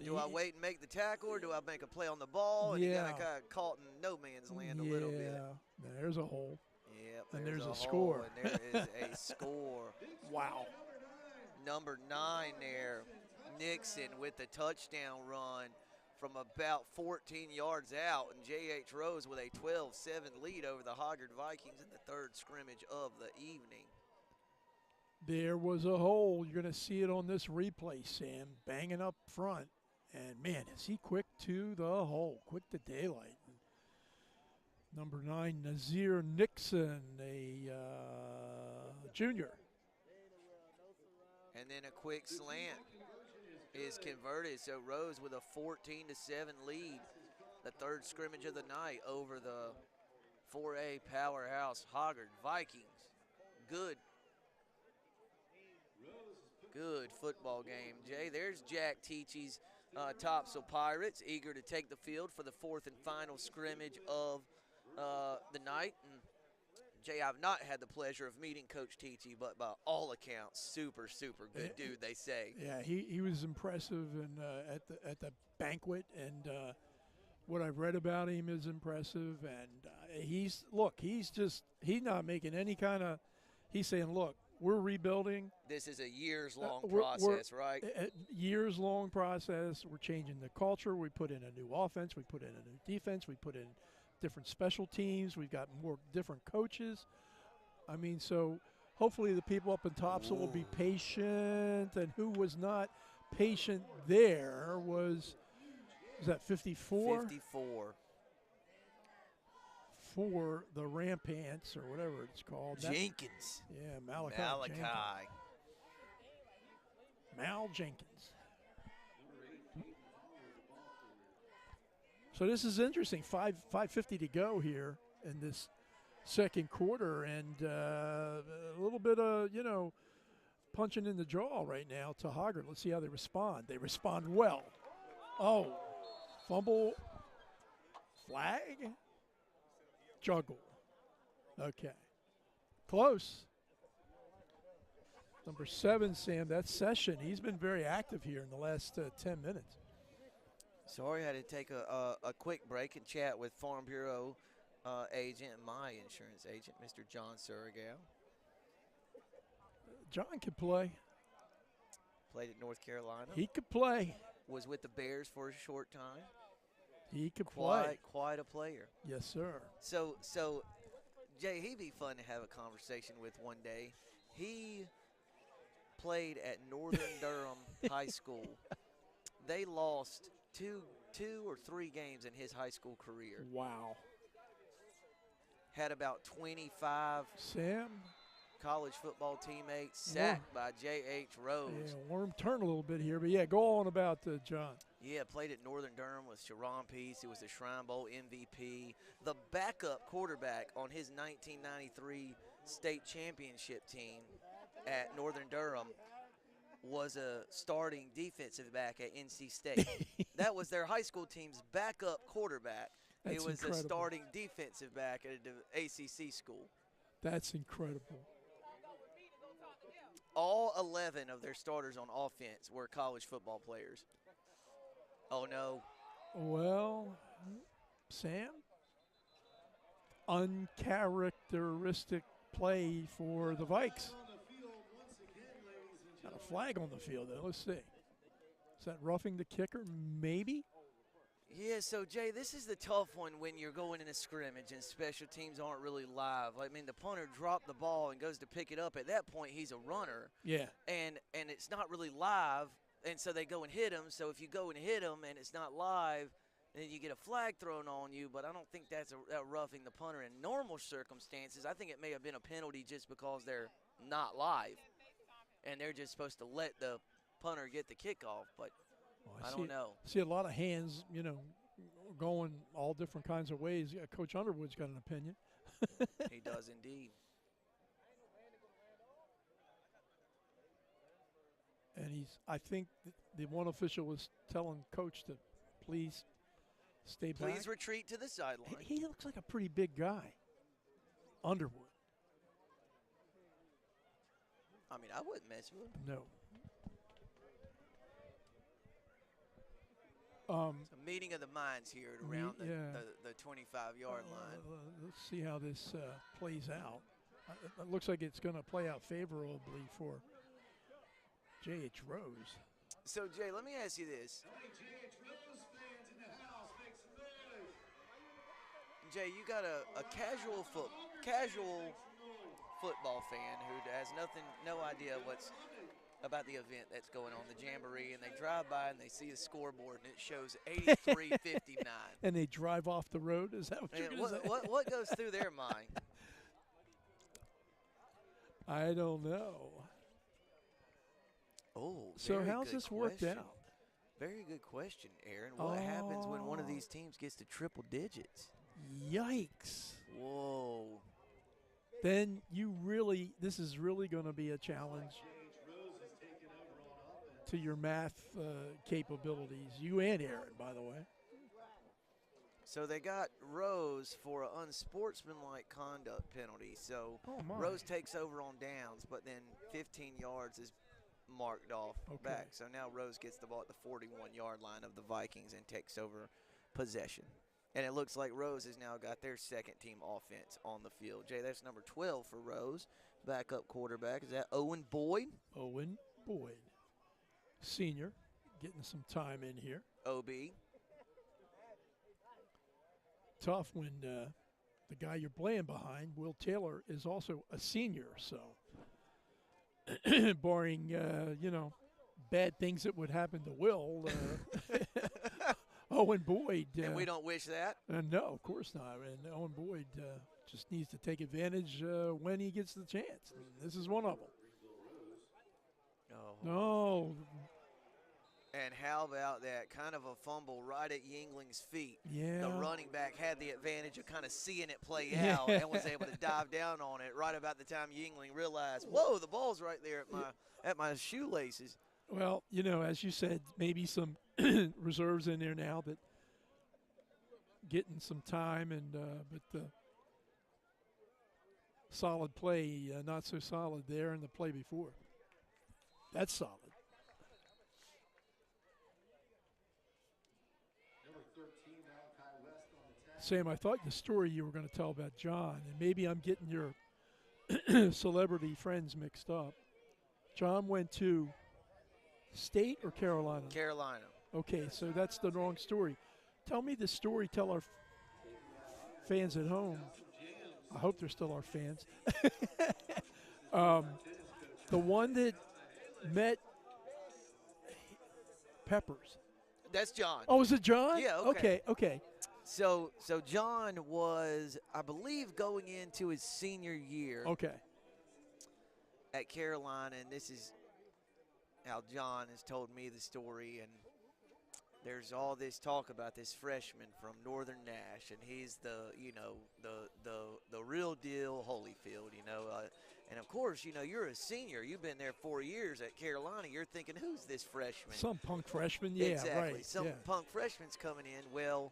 Do I wait and make the tackle, or do I make a play on the ball? And he got kind of caught in no man's land a little bit. Yeah, there's a hole. Yep, and there's a hole, score. And there is a score. Wow. Number 9 there, Nixon with the touchdown run from about 14 yards out, and J.H. Rose with a 12-7 lead over the Hoggard Vikings in the 3rd scrimmage of the evening. There was a hole. You're going to see it on this replay, Sam, banging up front. And, man, is he quick to the hole, quick to daylight. Number 9, Nazir Nixon, a junior. And then a quick slant is converted. So Rose with a 14-7 lead, the 3rd scrimmage of the night over the 4A powerhouse Hoggard Vikings. Good football game, Jay. There's Jack Teachy's Topsail Pirates, eager to take the field for the 4th and final scrimmage of the night. And Jay, I've not had the pleasure of meeting Coach Teachy, but by all accounts, super good dude, they say. Yeah, he was impressive and at the banquet, and what I've read about him is impressive. And he's not making any kind of. He's saying, look, we're rebuilding. This is a years-long process, right? Years-long process. We're changing the culture. We put in a new offense. We put in a new defense. We put in different special teams. We've got more different coaches. I mean, so hopefully the people up in Topsail will be patient. And who was not patient there was that 54? 54. For the Rampants or whatever it's called. Jenkins. Yeah, Malachi. Mal Jenkins. So this is interesting. 5:50 to go here in this 2nd quarter, and a little bit of, punching in the jaw right now to Hoggard. Let's see how they respond. They respond well. Oh, fumble, flag. Juggle. Okay. Close. Number 7, Sam, that's Session. He's been very active here in the last 10 minutes. Sorry, I had to take a quick break and chat with Farm Bureau agent, my insurance agent, Mr. John Surigao. John could play. Played at North Carolina. He could play. Was with the Bears for a short time. He could play. Quite a player. Yes, sir. So Jay, he'd be fun to have a conversation with one day. He played at Northern Durham High School. They lost two or three games in his high school career. Wow. Had about 25 college football teammates sacked by J.H. Rose. Yeah, worm turn a little bit here, but yeah, go on about John. Yeah, played at Northern Durham with Sharon Peace. He was the Shrine Bowl MVP. The backup quarterback on his 1993 state championship team at Northern Durham. was a starting defensive back at NC State. That was their high school team's backup quarterback. He That's was incredible. a starting defensive back at an ACC school. That's incredible. All 11 of their starters on offense were college football players. Oh, no. Well, Sam, uncharacteristic play for the Vikes. Got a flag on the field, though. Let's see. Is that roughing the kicker? Maybe. Yeah, so, Jay, this is the tough one when you're going in a scrimmage and special teams aren't really live. I mean, the punter dropped the ball and goes to pick it up. At that point, he's a runner. Yeah. And it's not really live, and so they go and hit him. So if you go and hit him and it's not live, then you get a flag thrown on you. But I don't think that's roughing the punter in normal circumstances. I think it may have been a penalty just because they're not live, and they're just supposed to let the punter get the kickoff. But I don't know. See a lot of hands, going all different kinds of ways. Yeah, Coach Underwood's got an opinion. He does indeed. And I think the one official was telling Coach to please stay back. Please retreat to the sideline. He looks like a pretty big guy, Underwood. I mean, I wouldn't mess with him. No. It's a meeting of the minds here at around the 25-yard line. Let's see how this plays out. It looks like it's going to play out favorably for J.H. Rose. So, Jay, let me ask you this. Jay, you got a casual football fan who has no idea what's about the event that's going on, the Jamboree, and they drive by and they see a scoreboard and it shows 83-59. And they drive off the road? Is that what you're going to say? What goes through their mind? I don't know. Oh, so how's this worked out? Very good question, Aaron. What happens when one of these teams gets to triple digits? Yikes. Whoa. Then this is really going to be a challenge to your math capabilities. You and Aaron, by the way. So they got Rose for an unsportsmanlike conduct penalty. So Rose takes over on downs, but then 15 yards is marked off back. So now Rose gets the ball at the 41-yard line of the Vikings and takes over possession. And it looks like Rose has now got their second-team offense on the field. Jay, that's number 12 for Rose, backup quarterback. Is that Owen Boyd? Owen Boyd, senior, getting some time in here. OB. Tough when the guy you're playing behind, Will Taylor, is also a senior. So, barring, bad things that would happen to Will, Owen Boyd. And we don't wish that? No, of course not. And Owen Boyd just needs to take advantage when he gets the chance. This is one of them. Oh. No. And how about that kind of a fumble right at Yingling's feet? Yeah. The running back had the advantage of kind of seeing it play out and was able to dive down on it right about the time Yingling realized, whoa, the ball's right there at my shoelaces. Well, as you said, maybe some reserves in there now that getting some time, but the solid play, not so solid there in the play before. That's solid. Sam, I thought the story you were going to tell about John, and maybe I'm getting your celebrity friends mixed up. John went to State or Carolina? Carolina. Okay, so that's the wrong story. Tell me the story. Tell our fans at home. I hope they're still our fans. The one that met Peppers. That's John. Oh, is it John? Yeah, Okay. So John was, I believe, going into his senior year. Okay. At Carolina, and this is how John has told me the story, and there's all this talk about this freshman from Northern Nash, and he's the real deal Holyfield, And, of course, you know, you're a senior. You've been there 4 years at Carolina. You're thinking, who's this freshman? Some punk freshman, yeah, exactly. right. Some yeah. punk freshman's coming in. Well,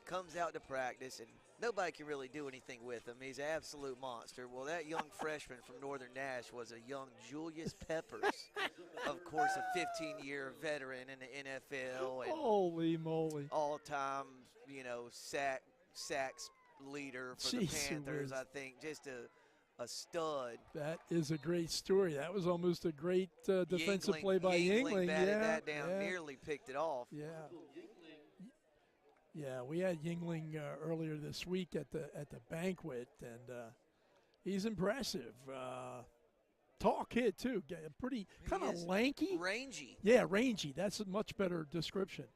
comes out to practice, and nobody can really do anything with him. He's an absolute monster. Well, that young freshman from Northern Nash was a young Julius Peppers, of course, a 15-year veteran in the NFL. And holy moly. All-time, you know, sacks leader for the Panthers, I think. Just a stud. That is a great story. That was almost a great defensive play by Yingling. Batted that down, nearly picked it off. Yeah. Yeah, we had Yingling earlier this week at the banquet, and he's impressive. Tall kid too, pretty kind of lanky, rangy. Yeah, rangy. That's a much better description.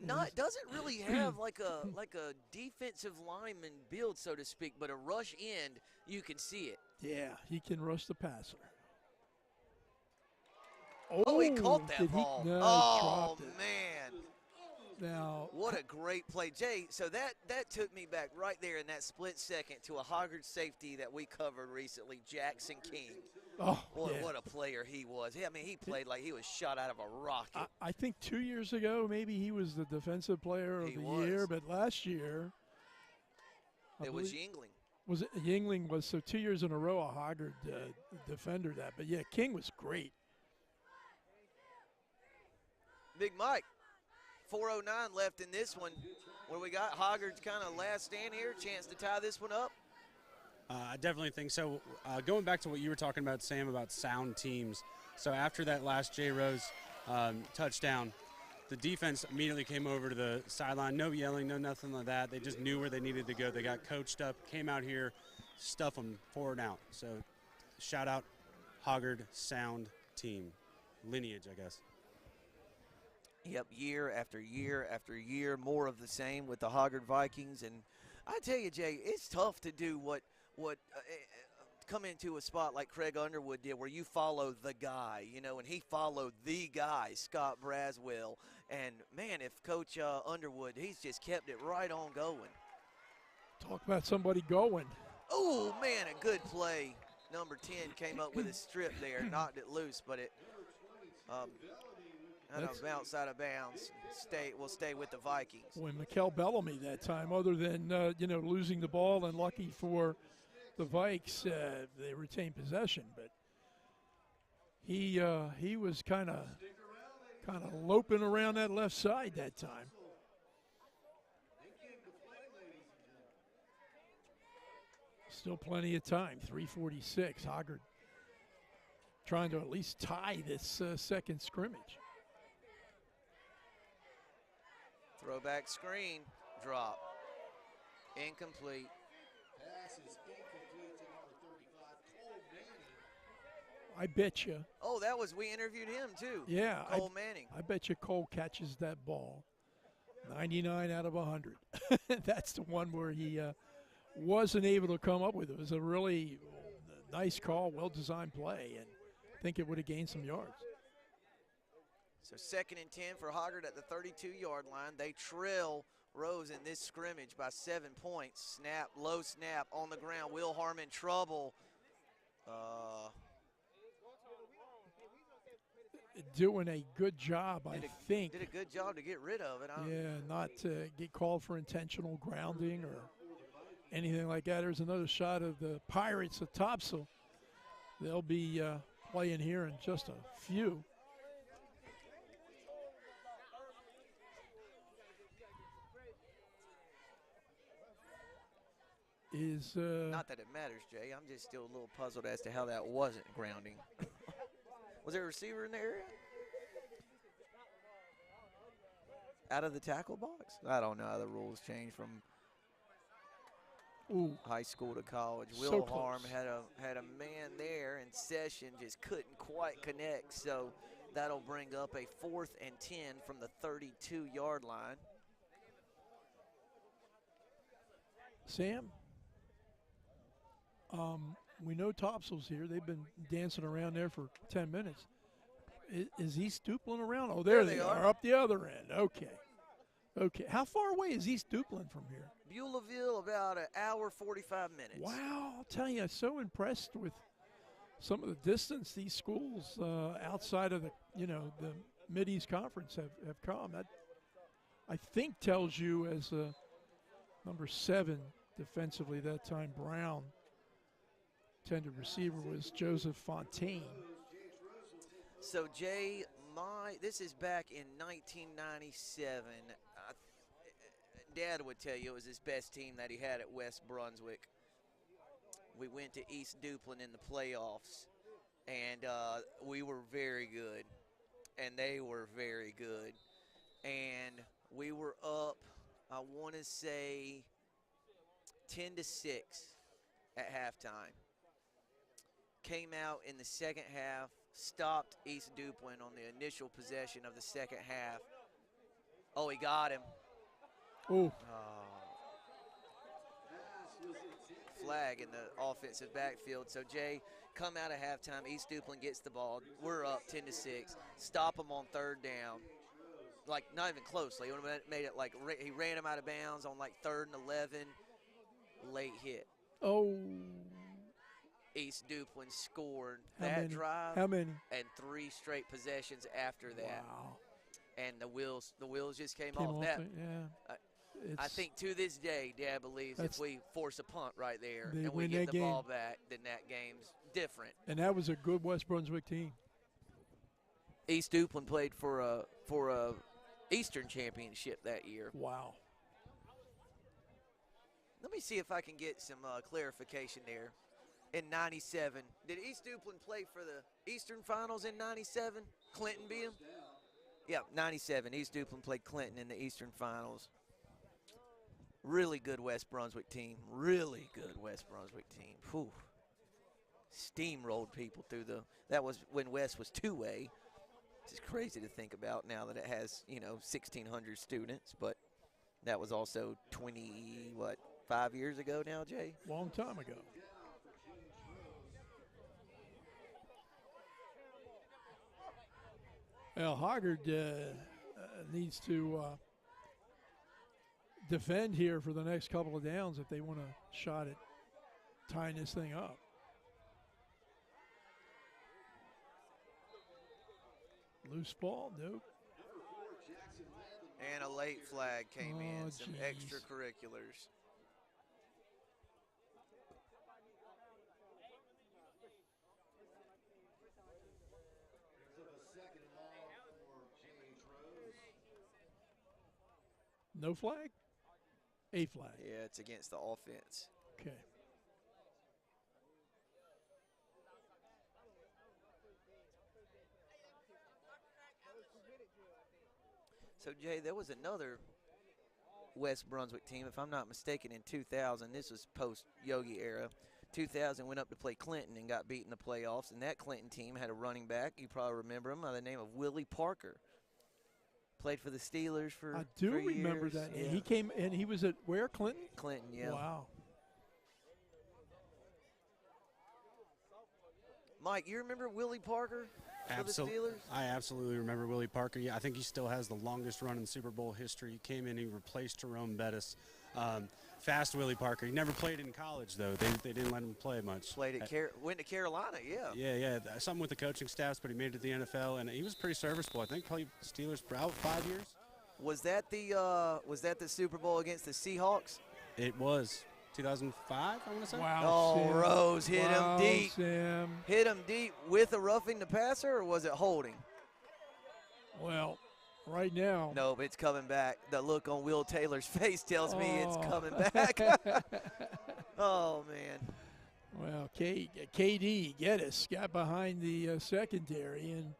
Doesn't really have like a defensive lineman build, so to speak, but a rush end, you can see it. Yeah, he can rush the passer. Oh, he caught that ball. No, oh, he dropped it. Man. Now, what a great play. Jay, so that took me back right there in that split second to a Hoggard safety that we covered recently, Jackson King. Oh, what a player he was. I mean, he played like he was shot out of a rocket. I think 2 years ago, maybe he was the defensive player of the year, but last year it was Yingling. Was it Yingling was so 2 years in a row a Hoggard defender that, but yeah, King was great. Big Mike, 4:09 left in this one. What do we got? Hoggard's kind of last stand here, chance to tie this one up. I definitely think so. Going back to what you were talking about, Sam, about sound teams. So after that last J. Rose touchdown, the defense immediately came over to the sideline. No yelling, no nothing like that. They just knew where they needed to go. They got coached up, came out here, stuff them forward and out. So shout out Hoggard sound team. Lineage, I guess. Yep, year after year after year, more of the same with the Hoggard Vikings. And I tell you, Jay, it's tough to do what come into a spot like Craig Underwood did, where you follow the guy, you know, and he followed the guy, Scott Braswell. And, man, if Coach Underwood, he's just kept it right on going. Talk about somebody going. Oh, man, a good play. Number 10 came up with a strip there, knocked it loose, but it bounce out of bounds. Will stay with the Vikings. When Mikel Bellamy that time, other than losing the ball and lucky for the Vikes, they retained possession, but he was kind of loping around that left side that time. Still plenty of time. 3:46. Hoggard trying to at least tie this second scrimmage. Throwback screen, drop, incomplete. Pass is incomplete to number 35, Cole Laney. I bet you. Oh, we interviewed him too. Yeah. Cole Manning. I bet you Cole catches that ball 99 out of 100. That's the one where he wasn't able to come up with it. It was a really nice call, well-designed play, and I think it would have gained some yards. So 2nd and 10 for Hoggard at the 32-yard line. They trail Rose in this scrimmage by 7 points. Low snap on the ground. Will Harmon trouble. Doing a good job, I think. Did a good job to get rid of it. Yeah, not to get called for intentional grounding or anything like that. There's another shot of the Pirates of Topsail. They'll be playing here in just a few. Not that it matters, Jay. I'm just still a little puzzled as to how that wasn't grounding. Was there a receiver in the area? Out of the tackle box? I don't know how the rules change from high school to college. So Will close. Harm had a man there in session, just couldn't quite connect. So that'll bring up a 4th and 10 from the 32-yard line. Sam? We know Topsail's here. They've been dancing around there for 10 minutes. Is East Duplin around? Oh, there they are, up the other end. Okay. How far away is East Duplin from here? Beulahville, about an hour, 45 minutes. Wow, I'll tell you, I'm so impressed with some of the distance these schools outside of the the Mid-East Conference have come. That I think tells you as number 7 defensively that time, Brown, intended receiver was Joseph Fontaine. So Jay, this is back in 1997. Dad would tell you it was his best team that he had at West Brunswick. We went to East Duplin in the playoffs, and we were very good, and they were very good. And we were up, I want to say, 10-6 at halftime. Came out in the second half, stopped East Duplin on the initial possession of the second half. Oh, he got him. Ooh. Flag in the offensive backfield. So, Jay, come out of halftime. East Duplin gets the ball. We're up 10-6. Stop him on third down. Like, not even closely. He would have made it like he ran him out of bounds on like 3rd and 11. Late hit. Oh. East Duplin scored How that many? drive. How many? And 3 straight possessions after that. Wow. And the wheels just came off. Yeah. I think to this day, Dad believes if we force a punt right there They and we win get that the game. ball back, then that game's different. And that was a good West Brunswick team. East Duplin played for a Eastern championship that year. Wow. Let me see if I can get some clarification there. In 97, did East Duplin play for the Eastern Finals in 97? Clinton beat them? Yeah, 97. East Duplin played Clinton in the Eastern Finals. Really good West Brunswick team. Really good West Brunswick team. Whew. Steamrolled people through that was when West was 2A. It's just crazy to think about now that it has, 1,600 students, but that was also 5 years ago now, Jay? Long time ago. Well, Hoggard needs to defend here for the next couple of downs if they want a shot at tying this thing up. Loose ball, nope. And a late flag came in, some geez. extracurriculars. No flag? A flag. Yeah, it's against the offense. Okay. So, Jay, there was another West Brunswick team, if I'm not mistaken, in 2000. This was post-Yogi era. 2000 went up to play Clinton and got beat in the playoffs, and that Clinton team had a running back. You probably remember him by the name of Willie Parker. Played for the Steelers for I do 3 remember years. that. Yeah. He came and he was at where, Clinton? Clinton, yeah. Wow. Mike, you remember Willie Parker for the Steelers? I absolutely remember Willie Parker. Yeah, I think he still has the longest run in Super Bowl history. He came in, he replaced Jerome Bettis. Fast Willie Parker. He never played in college, though. They didn't let him play much. Went to Carolina, yeah. Yeah. Something with the coaching staffs, but he made it to the NFL, and he was pretty serviceable. I think played Steelers for about 5 years. Was that the Super Bowl against the Seahawks? It was 2005, I want to say. Wow. Oh, Sam. Rose hit him deep. Sam. Hit him deep with a roughing the passer, or was it holding? Well, right now. No, but it's coming back. The look on Will Taylor's face tells me it's coming back. Oh, man. Well, KD Geddes got behind the secondary, and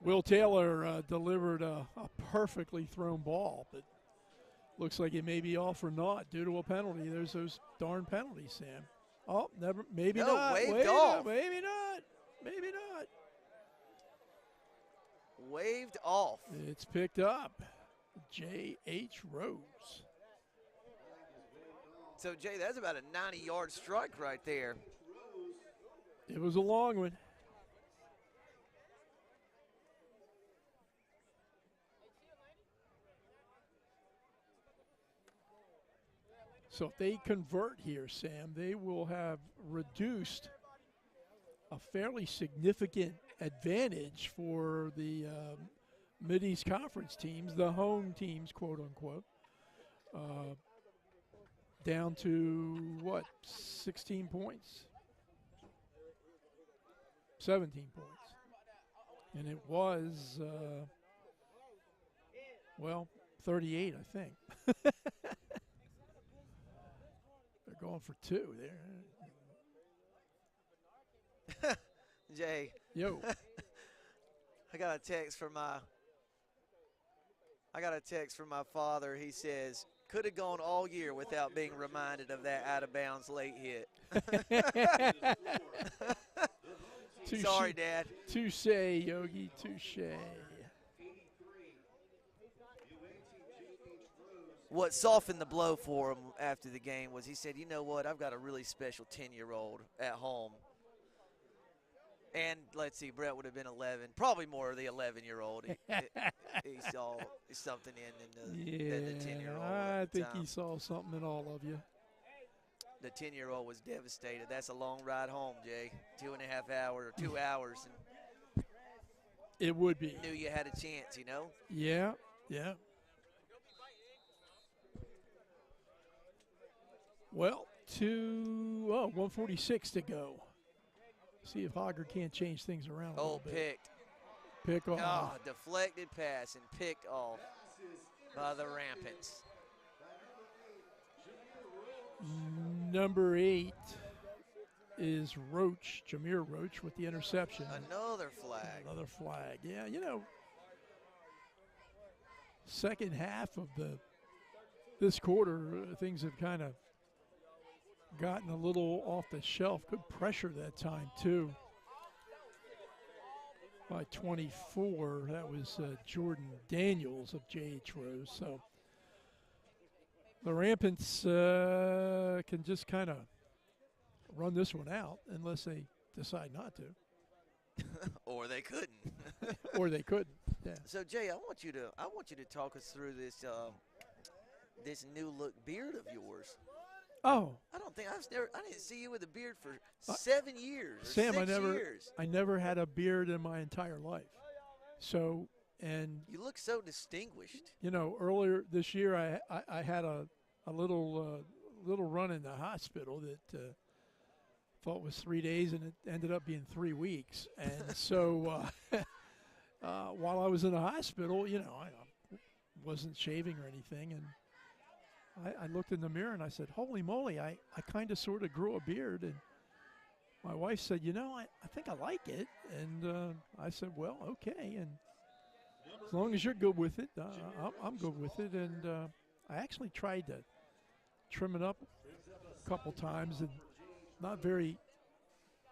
Will Taylor delivered a perfectly thrown ball, but looks like it may be all for naught due to a penalty. There's those darn penalties, Sam. Oh, never. Maybe No, not. waved off. Maybe not. Maybe not. Waved off. It's picked up. J.H. Rose. So, Jay, that's about a 90-yard strike right there. It was a long one. So if they convert here, Sam, they will have reduced a fairly significant advantage for the Mid-East Conference teams, the home teams, quote unquote, down to what, 16 points? 17 points. And it was, 38, I think. They're going for two there. Jay. Yo. I got a text from my father. He says, could have gone all year without being reminded of that out-of-bounds late hit. Sorry, Dad. Touche, Yogi, touche. What softened the blow for him after the game was he said, you know what, I've got a really special 10-year-old at home. And let's see, Brett would have been 11, probably more of the 11-year-old. He saw something in the 10-year-old. I think he saw something in all of you. The 10-year-old was devastated. That's a long ride home, Jay. 2.5 hours or 2 hours. And it would be. Knew you had a chance, you know? Yeah, yeah. Well, 1:46 to go. See if Hoggard can't change things around a little bit. Picked. Pick off. Oh, deflected pass and picked off by the Rampants. Number 8 is Roach, Jameer Roach with the interception. Another flag. Another flag. Yeah, you know, second half of this quarter, things have kind of gotten a little off the shelf. Good pressure that time, too. By 24, that was Jordan Daniels of J.H. Rose. So the Rampants can just kind of run this one out unless they decide not to. Or they couldn't. Or they couldn't. Yeah. So Jay, I want you to talk us through this this new look beard of yours. Oh. I didn't see you with a beard for 7 years. Sam, 6 years. I never had a beard in my entire life. So, and you look so distinguished. You know, earlier this year, I had a little run in the hospital that thought was 3 days, and it ended up being 3 weeks. And so, while I was in the hospital, you know, I wasn't shaving or anything, and I looked in the mirror and I said, holy moly, I kind of sort of grew a beard. And my wife said, you know, I think I like it. And I said, well, okay. And as long as you're good with it, I'm good with it. And I actually tried to trim it up a couple times and not very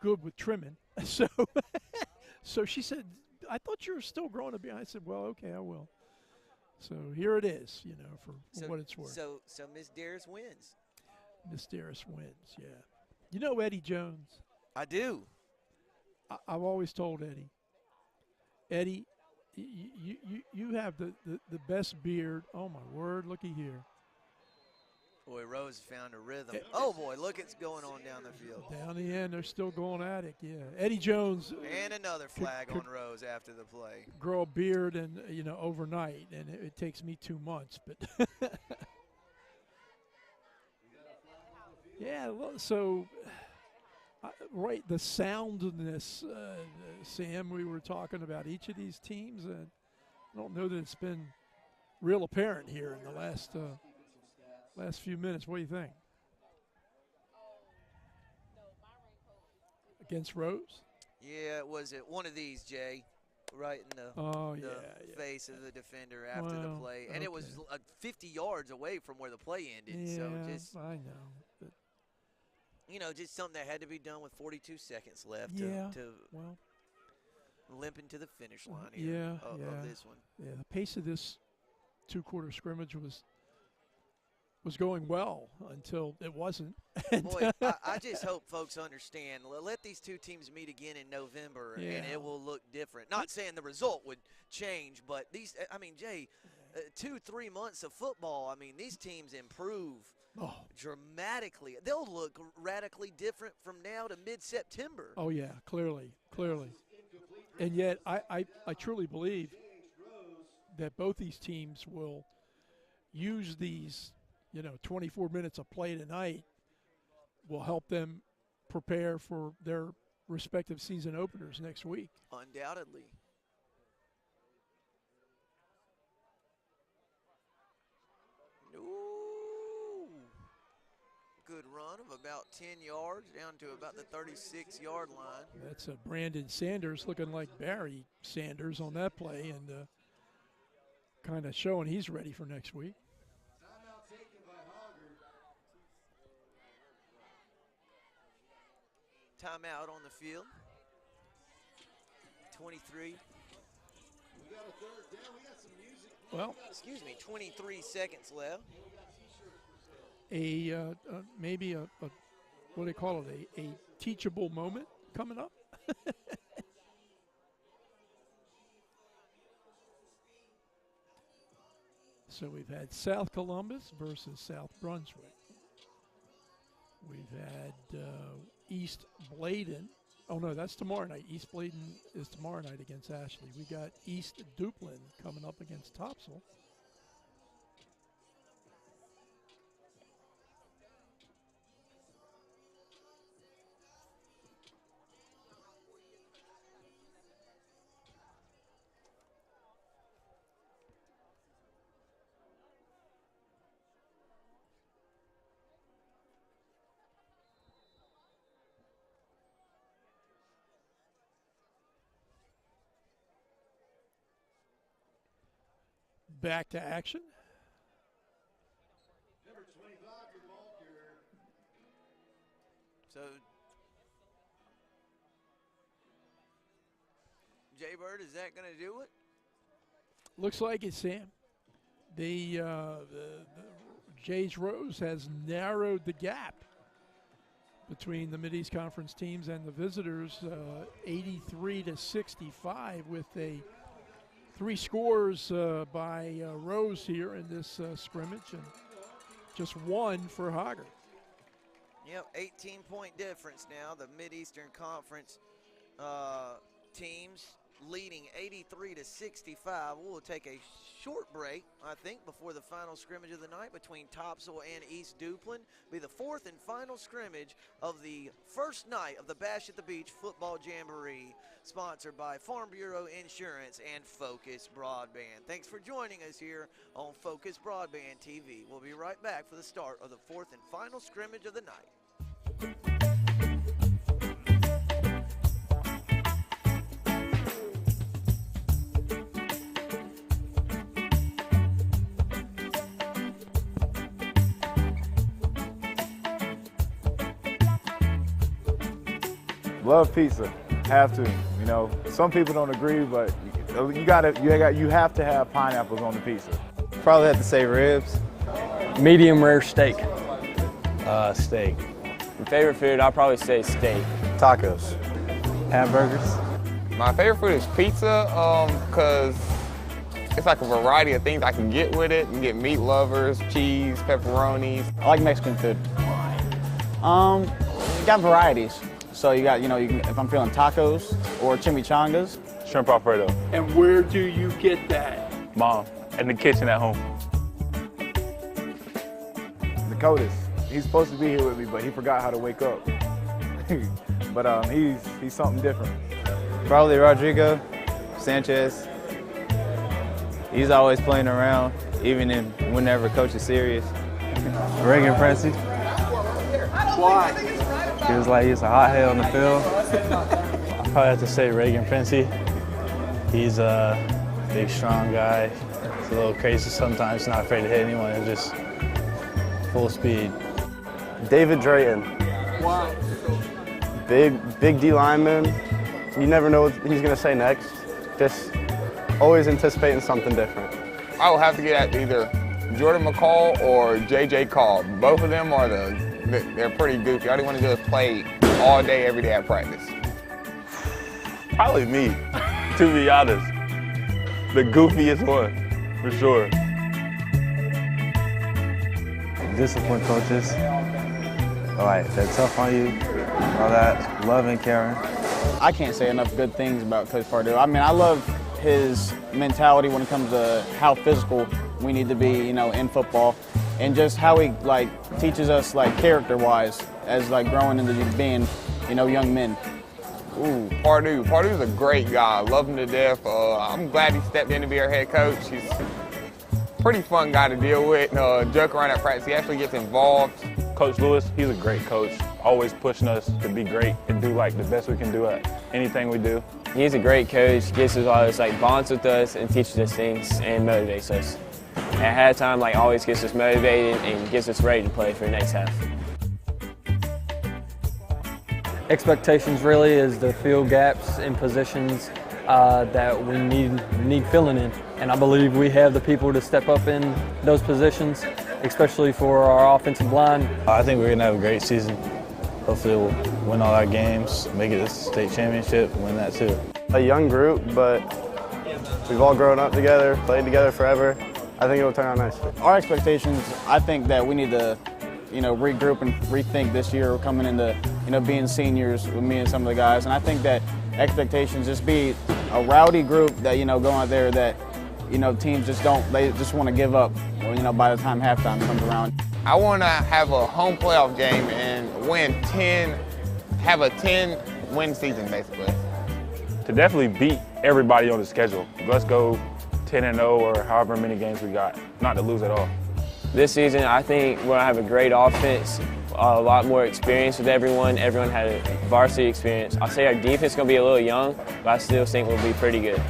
good with trimming. So she said, I thought you were still growing a beard. I said, well, okay, I will. So here it is, you know, for what it's worth. So Miss Darris wins. Miss Darris wins, yeah. You know Eddie Jones? I do. I've always told Eddie, you have the best beard. Oh, my word, looky here. Boy, Rose found a rhythm. Oh, boy, look what's going on down the field. Down the end, they're still going at it, yeah. Eddie Jones. And another flag on Rose after the play. Grow a beard and, you know, overnight, and it takes me 2 months. But, yeah, so, right, the soundness, Sam, we were talking about each of these teams. And I don't know that it's been real apparent here in the last few minutes. What do you think? Against Rose? Yeah, was it one of these, Jay? Right in the face of the defender after the play. And it was 50 yards away from where the play ended. Yeah, so just, I know. But you know, just something that had to be done with 42 seconds left to limp into the finish line here of this one. Yeah, the pace of this two-quarter scrimmage was going well until it wasn't. Boy, I just hope folks understand. Let these two teams meet again in November, and it will look different. Not saying the result would change, but these, I mean, Jay, 2-3 months of football, I mean, these teams improve dramatically. They'll look radically different from now to mid-September. Oh, yeah, clearly. And yet I truly believe that both these teams will use these, 24 minutes of play tonight will help them prepare for their respective season openers next week. Undoubtedly. Ooh. Good run of about 10 yards down to about the 36-yard line. That's Brandon Sanders looking like Barry Sanders on that play and kind of showing he's ready for next week. Timeout taken by Hoggard. Timeout on the field. 23. We got a third down. We got some music. Well, 23 seconds left. Maybe a what do they call it? A teachable moment coming up. So we've had South Columbus versus South Brunswick. We've had East Bladen. Oh, no, that's tomorrow night. East Bladen is tomorrow night against Ashley. We got East Duplin coming up against Topsail. Back to action. Number 25 for the ball carrier. So, Jay-Bird, is that going to do it? Looks like it, Sam. The Jays Rose has narrowed the gap between the Mid-East Conference teams and the visitors, 83-65 with a 3 scores by Rose here in this scrimmage, and just 1 for Hoggard. Yep, 18-point difference now. The Mid-Eastern Conference teams leading 83-65. We'll take a short break, I think, before the final scrimmage of the night between Topsail and East Duplin. Be the 4th and final scrimmage of the first night of the Bash at the Beach Football Jamboree, sponsored by Farm Bureau Insurance and Focus Broadband. Thanks for joining us here on Focus Broadband TV. We'll be right back for the start of the 4th and final scrimmage of the night. Love pizza, have to. Some people don't agree, but you have to have pineapples on the pizza. Probably have to say ribs. Medium rare steak. Steak. My favorite food, I'll probably say steak. Tacos. Hamburgers. My favorite food is pizza, because it's like a variety of things I can get with it. You can get meat lovers, cheese, pepperonis. I like Mexican food. You got varieties. So you got, if I'm feeling tacos or chimichangas. Shrimp Alfredo. And where do you get that? Mom, in the kitchen at home. Dakotas, he's supposed to be here with me, but he forgot how to wake up. But he's something different. Probably Rodrigo Sanchez. He's always playing around, even whenever coach is serious. Reagan Princey. Why? He was a hothead on the field. I'll probably have to say Reagan Princey. He's a big, strong guy. He's a little crazy sometimes, not afraid to hit anyone, and just full speed. David Drayton. Why? Big D lineman. You never know what he's going to say next. Just always anticipating something different. I will have to get at either Jordan McCall or J.J. Call. Both of them they're pretty goofy. All they want to do is play all day, every day at practice. Probably me, to be honest. The goofiest one, for sure. disciplined coaches, like they're tough on you, all that, love and caring. I can't say enough good things about Coach Pardue. I mean, I love his mentality when it comes to how physical we need to be, you know, in football, and just how he like teaches us like character-wise as like growing into being, you know, young men. Ooh, Pardue. Pardue's a great guy. I love him to death. I'm glad he stepped in to be our head coach. He's a pretty fun guy to deal with. Joke around at practice. He actually gets involved. Coach Lewis, he's a great coach. Always pushing us to be great and do like the best we can do at anything we do. He's a great coach. Gets us all this like bonds with us and teaches us things and motivates us. At halftime, like always gets us motivated and gets us ready to play for the next half. Expectations really is to fill gaps in positions that we need filling in. And I believe we have the people to step up in those positions, especially for our offensive line. I think we're going to have a great season. Hopefully we'll win all our games, make it to the state championship, win that too. A young group, but we've all grown up together, played together forever. I think it'll turn out nice. Our expectations, I think that we need to, you know, regroup and rethink this year. We're coming into, you know, being seniors with me and some of the guys, and I think that expectations just be a rowdy group that, you know, go out there that, you know, teams just they just want to give up, you know, by the time halftime comes around. I want to have a home playoff game and have a 10-win season, basically. To definitely beat everybody on the schedule. Let's go 10-0 or however many games we got, not to lose at all. This season, I think we're going to have a great offense, a lot more experience with everyone. Everyone had a varsity experience. I'll say our defense is going to be a little young, but I still think we'll be pretty good.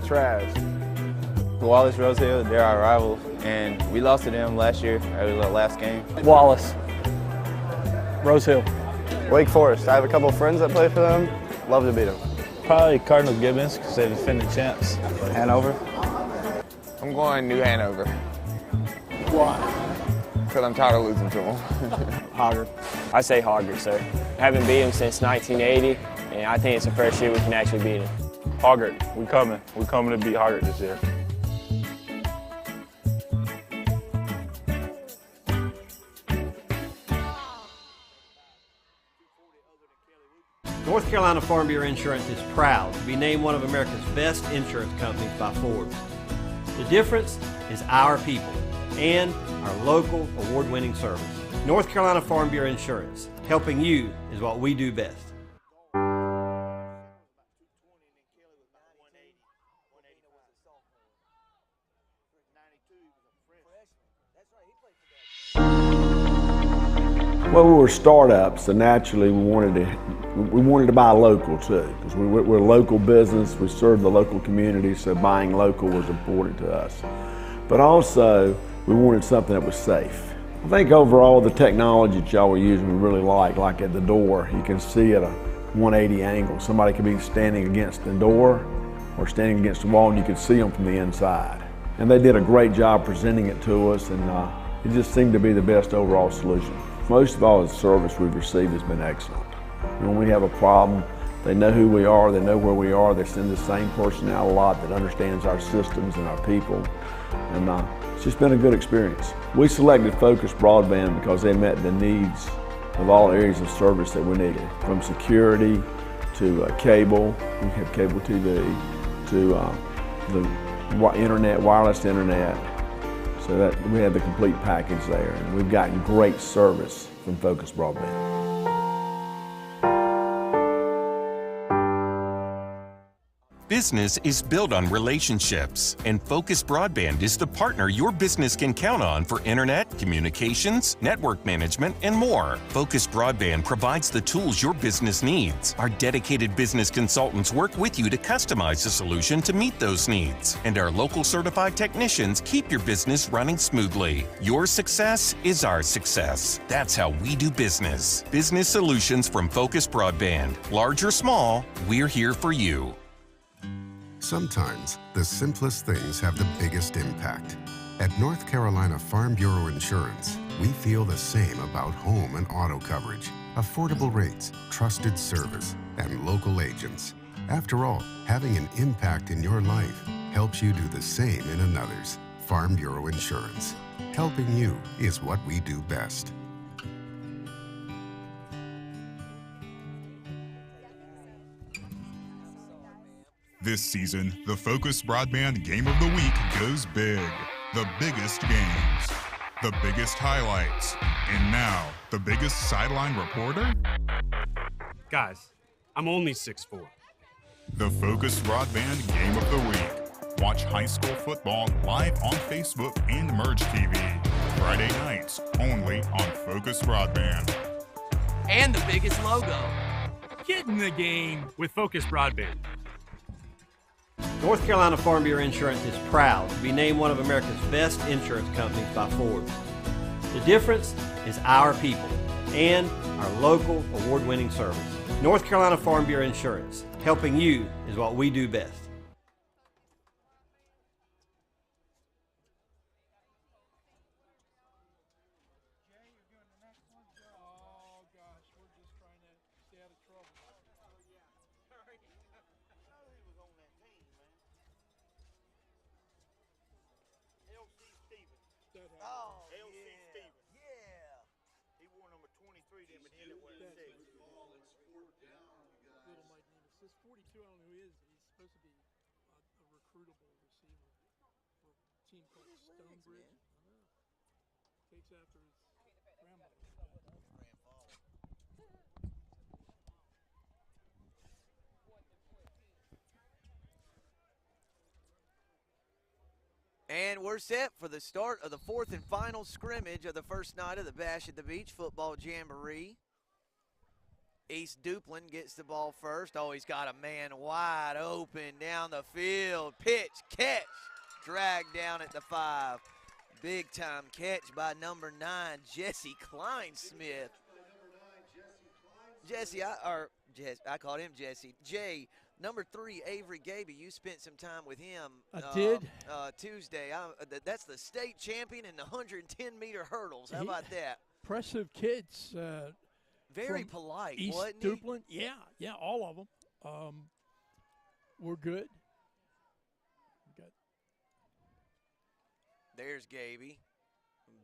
Trash. Wallace, Rosehill, they're our rivals, and we lost to them last year. It was our last game. Wallace, Rosehill. Wake Forest. I have a couple friends that play for them. Love to beat them. Probably Cardinal Gibbons, because they're defending champs. Hanover. I'm going New Hanover. Why? Because I'm tired of losing to them. Hoggard. I say Hoggard, sir. Haven't beat him since 1980, and I think it's the first year we can actually beat him. Hoggard, we coming. We're coming to beat Hoggard this year. North Carolina Farm Bureau Insurance is proud to be named one of America's best insurance companies by Forbes. The difference is our people and our local award-winning service. North Carolina Farm Bureau Insurance, helping you is what we do best. Well, we were startups, so naturally we wanted to buy local too, because we're a local business. We serve the local community, so buying local was important to us. But also, we wanted something that was safe. I think overall the technology that y'all were using we really like at the door, you can see at a 180 angle. Somebody could be standing against the door or standing against the wall, and you could see them from the inside. And they did a great job presenting it to us, and it just seemed to be the best overall solution. Most of all, the service we've received has been excellent. When we have a problem, they know who we are, they know where we are, they send the same person out a lot that understands our systems and our people, and it's just been a good experience. We selected Focus Broadband because they met the needs of all areas of service that we needed, from security to cable, we have cable TV, to the internet, wireless internet, so that we had the complete package there, and we've gotten great service from Focus Broadband. Business is built on relationships, and Focus Broadband is the partner your business can count on for internet, communications, network management, and more. Focus Broadband provides the tools your business needs. Our dedicated business consultants work with you to customize a solution to meet those needs, and our local certified technicians keep your business running smoothly. Your success is our success. That's how we do business. Business solutions from Focus Broadband. Large or small, we're here for you. Sometimes the simplest things have the biggest impact. At North Carolina Farm Bureau Insurance, we feel the same about home and auto coverage, affordable rates, trusted service, and local agents. After all, having an impact in your life helps you do the same in another's. Farm Bureau Insurance. Helping you is what we do best. This season, the Focus Broadband Game of the Week goes big. The biggest games, the biggest highlights, and now the biggest sideline reporter? Guys, I'm only 6'4". The Focus Broadband Game of the Week. Watch high school football live on Facebook and Merge TV. Friday nights, only on Focus Broadband. And the biggest logo. Get in the game with Focus Broadband. North Carolina Farm Bureau Insurance is proud to be named one of America's best insurance companies by Forbes. The difference is our people and our local award-winning service. North Carolina Farm Bureau Insurance, helping you is what we do best. This 42, I don't know who he is. He's supposed to be a recruitable receiver for a team called Stonebridge. I know. Takes after his grandmother. And we're set for the start of the fourth and final scrimmage of the first night of the Bash at the Beach Football Jamboree. East Duplin gets the ball first. Oh, he's got a man wide open down the field. Pitch, catch, dragged down at the 5. Big time catch by number 9, Jesse Kleinsmith. I called him Jesse. Jay, number 3, Avery Gaby. You spent some time with him. I did. Tuesday. That's the state champion in the 110-meter hurdles. How about that? Impressive kids. Very polite, East wasn't Duplin? Yeah, all of them. We're good. There's Gaby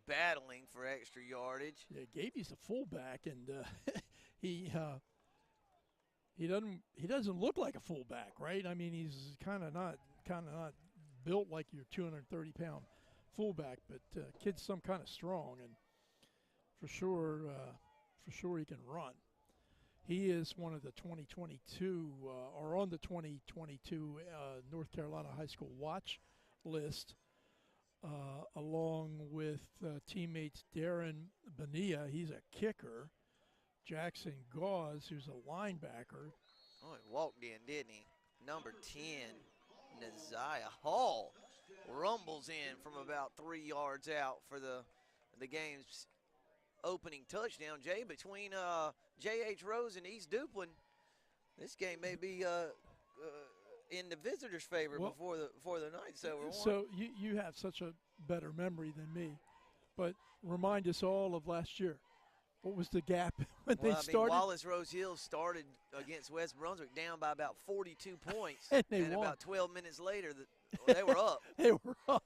battling for extra yardage. Yeah, Gaby's a fullback, and he doesn't look like a fullback, right? I mean, he's kind of not built like your 230-pound fullback, but kid's some kind of strong, and for sure he can run. He is one of the 2022 or on the 2022 North Carolina High School watch list, along with teammates Darren Bonilla. He's a kicker. Jackson Gauze, who's a linebacker. Oh, he walked in, didn't he? Number 10, Neziah Hall, rumbles in from about 3 yards out for the game's opening touchdown. Jay, between J.H. Rose and East Duplin, this game may be in the visitors' favor before the night's over. So you have such a better memory than me, but remind us all of last year. What was the gap when they started? Wallace Rose Hills started against West Brunswick down by about 42 points, and won. About 12 minutes later, they were up. They were up.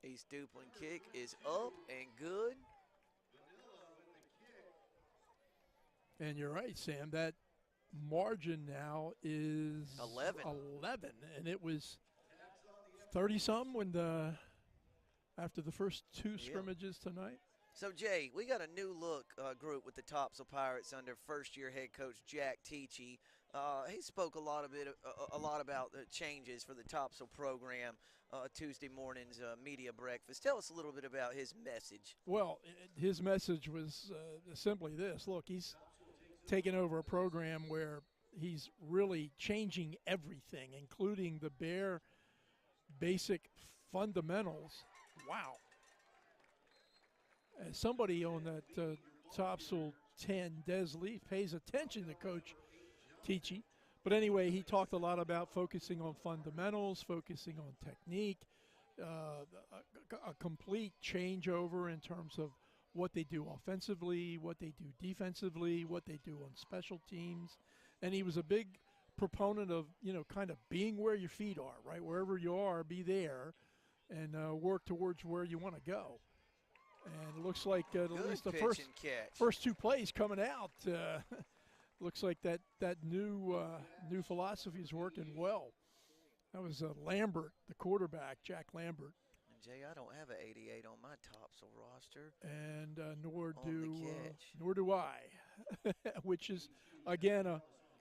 East Duplin kick is up and good. And you're right, Sam. That margin now is 11, and it was 30-something when after the first 2 scrimmages tonight. So, Jay, we got a new look group with the Topsail Pirates under first-year head coach Jack Teachy. He spoke a lot about the changes for the Topsail program Tuesday morning's media breakfast. Tell us a little bit about his message. Well, his message was simply this. Look, he's taken over a program where he's really changing everything, including the bare basic fundamentals. Wow. As somebody on that Topsail 10, Des Leaf, pays attention to Coach Teachy. But anyway, he talked a lot about focusing on fundamentals, focusing on technique, a complete changeover in terms of what they do offensively, what they do defensively, what they do on special teams. And he was a big proponent of, kind of being where your feet are, right? Wherever you are, be there and work towards where you want to go. And it looks like at least the pitch and catch. first two plays coming out, looks like that new philosophy is working well. That was Lambert, the quarterback, Jack Lambert. And Jay, I don't have an 88 on my Topsail roster. And nor do I, which is, again,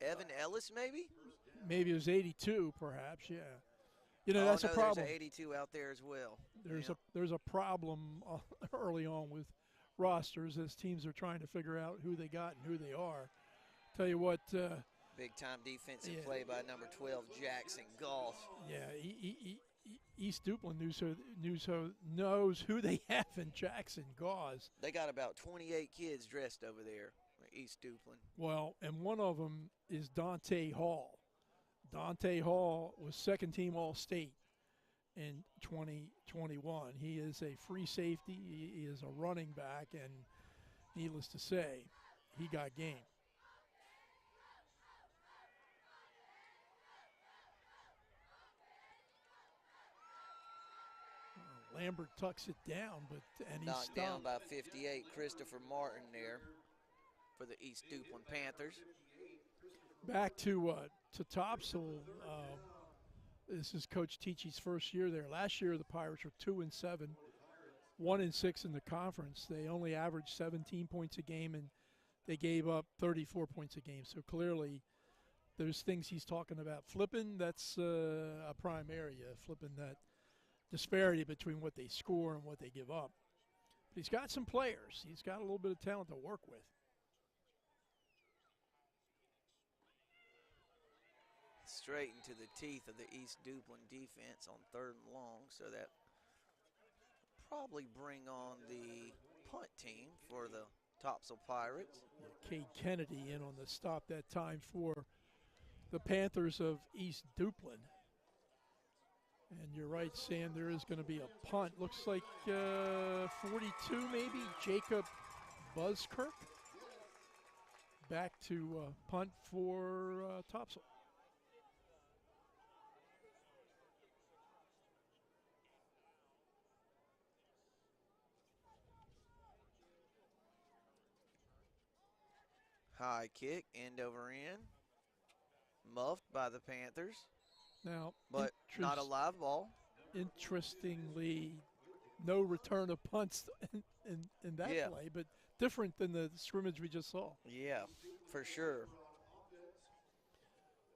Evan Ellis maybe? Maybe it was 82, perhaps, yeah. That's a problem. There's an 82 out there as well. There's a problem early on with rosters as teams are trying to figure out who they got and who they are. Tell you what. Big-time defensive play by number 12, Jackson Goff. Yeah, East Duplin knows who they have in Jackson Gauze. They got about 28 kids dressed over there, East Duplin. Well, and one of them is Dante Hall. Dante Hall was second-team All-State in 2021. He is a free safety. He is a running back, and needless to say, he got game. Lambert tucks it down, and he's knocked down by 58. Christopher Martin there for the East Duplin Panthers. Back to Topsail. This is Coach Teachy's first year there. Last year the Pirates were 2-7, 1-6 in the conference. They only averaged 17 points a game, and they gave up 34 points a game. So clearly, there's things he's talking about. Flipping, that's a prime area. Flipping that disparity between what they score and what they give up. But he's got some players. He's got a little bit of talent to work with. Straight into the teeth of the East Duplin defense on 3rd and long, so that probably bring on the punt team for the Topsail Pirates. Yeah, Cade Kennedy in on the stop that time for the Panthers of East Duplin. And you're right, Sam, there is going to be a punt. Looks like 42 maybe, Jacob Buzzkirk. Back to punt for Topsail. High kick, end over end. Muffed by the Panthers. Now, but not a live ball. Interestingly, no return of punts in that play, but different than the scrimmage we just saw. Yeah, for sure.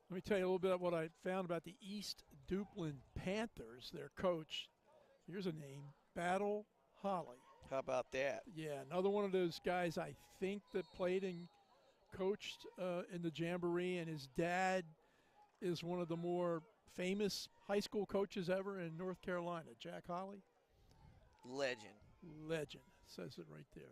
Let me tell you a little bit about what I found about the East Duplin Panthers. Their coach, here's a name, Battle Holly. How about that? Yeah, another one of those guys I think that played and coached in the Jamboree, and his dad is one of the more famous high school coaches ever in North Carolina, Jack Holly. Legend. Legend, says it right there.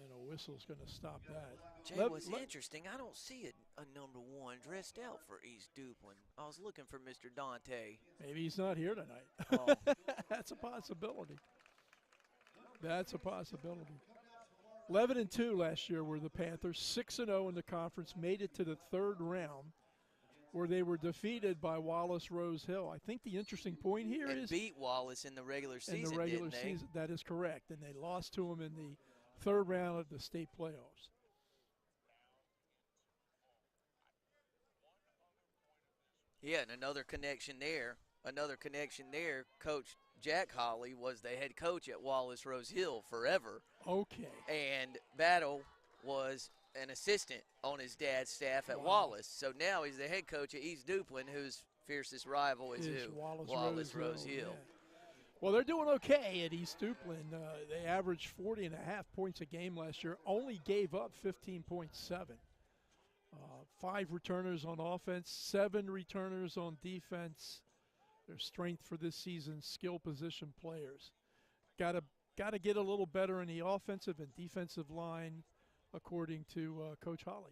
And a whistle's going to stop that. Jay, what's interesting, I don't see a number 1 dressed out for East Duplin. I was looking for Mr. Dante. Maybe he's not here tonight. Oh. That's a possibility. That's a possibility. 11-2 last year were the Panthers. 6-0 in the conference. Made it to the 3rd round, where they were defeated by Wallace Rose Hill. I think the interesting point here is beat Wallace in the regular season. In the regular season, that is correct, and they lost to him in the 3rd round of the state playoffs. Yeah, and another connection there. Coach Jack Holly was the head coach at Wallace Rose Hill forever. Okay. And Battle was an assistant on his dad's staff at Wallace. So now he's the head coach at East Duplin, whose fiercest rival is who? Wallace Rose Hill. Yeah. Well, they're doing okay at East Duplin. They averaged 40.5 points a game last year, only gave up 15.7. 5 returners on offense, 7 returners on defense. Their strength for this season, skill position players. Got to get a little better in the offensive and defensive line, according to Coach Holly.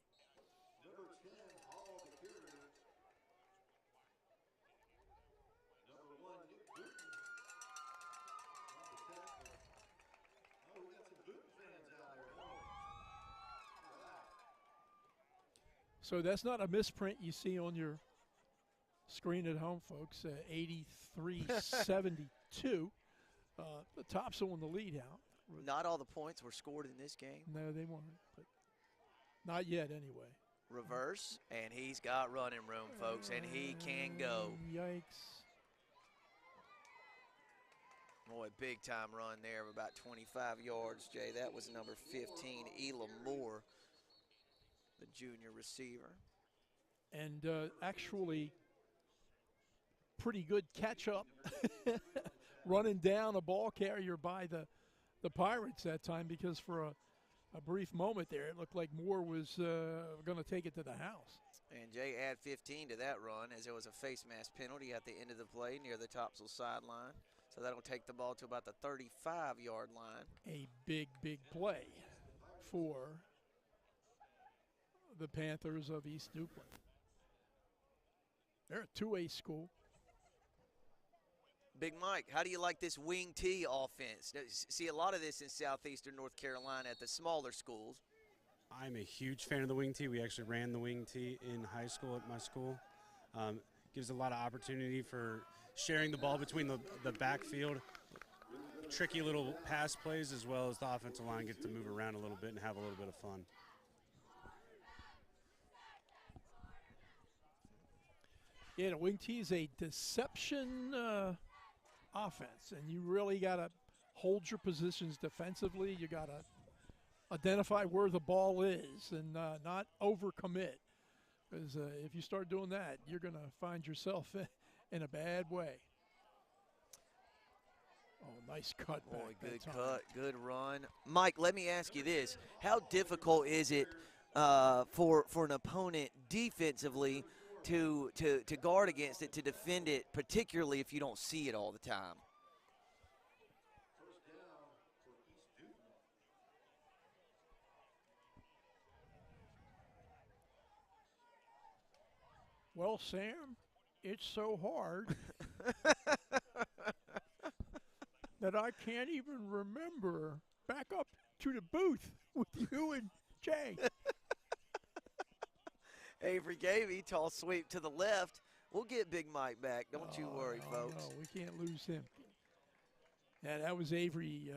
So that's not a misprint you see on your screen at home, folks. 83-72. The Topsail in the lead out. Not all the points were scored in this game. No, they weren't, but not yet anyway. Reverse, and he's got running room, folks, and he can go. Yikes. Boy, big time run there of about 25 yards, Jay. That was number 15, Elam Moore, the junior receiver. And actually pretty good catch up running down a ball carrier by the Pirates that time, because for a brief moment there it looked like Moore was going to take it to the house. And Jay, add 15 to that run, as there was a face mask penalty at the end of the play near the Topsail sideline. So that'll take the ball to about the 35-yard line. A big, big play for the Panthers of East Duplin. They're a 2A school. Big Mike, how do you like this wing T offense? See a lot of this in southeastern North Carolina at the smaller schools. I'm a huge fan of the wing T. We actually ran the wing T in high school at my school. Gives a lot of opportunity for sharing the ball between the backfield, tricky little pass plays, as well as the offensive line gets to move around a little bit and have a little bit of fun. Yeah, the wing T is a deception offense, and you really got to hold your positions defensively. You got to identify where the ball is and not overcommit, because if you start doing that, you're going to find yourself in a bad way. Oh, nice cut back. Boy, good cut, good run. Mike, let me ask you this. How difficult is it for an opponent defensively to guard against it, to defend it, particularly if you don't see it all the time? Well, Sam, it's so hard that I can't even remember. Back up to the booth with you and Jay. Avery Gavey, tall sweep to the left. We'll get Big Mike back. Don't you worry, folks. No, we can't lose him. Yeah, that was Avery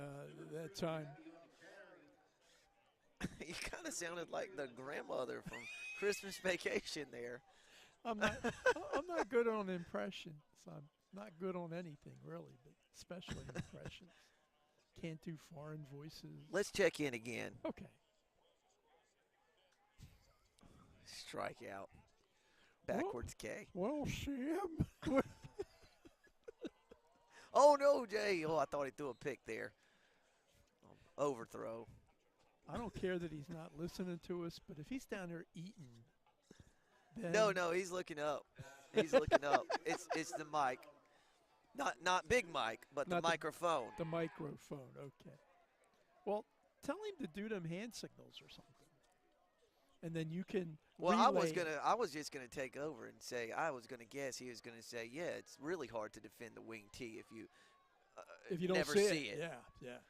that time. You kind of sounded like the grandmother from Christmas Vacation there. I'm not good on impressions. I'm not good on anything, really, but especially impressions. Can't do foreign voices. Let's check in again. Okay. Strikeout. Backwards K. Well, Sam. Oh, no, Jay. Oh, I thought he threw a pick there. Overthrow. I don't care that he's not listening to us, but if he's down there eating. Then No, he's looking up. He's looking up. It's the mic. Not Big Mike, but the microphone. The microphone, okay. Well, tell him to do them hand signals or something. And then you can Well, relay. I was just gonna take over and say, I was gonna guess he was gonna say, yeah, it's really hard to defend the wing T if you don't never see it. it. Yeah.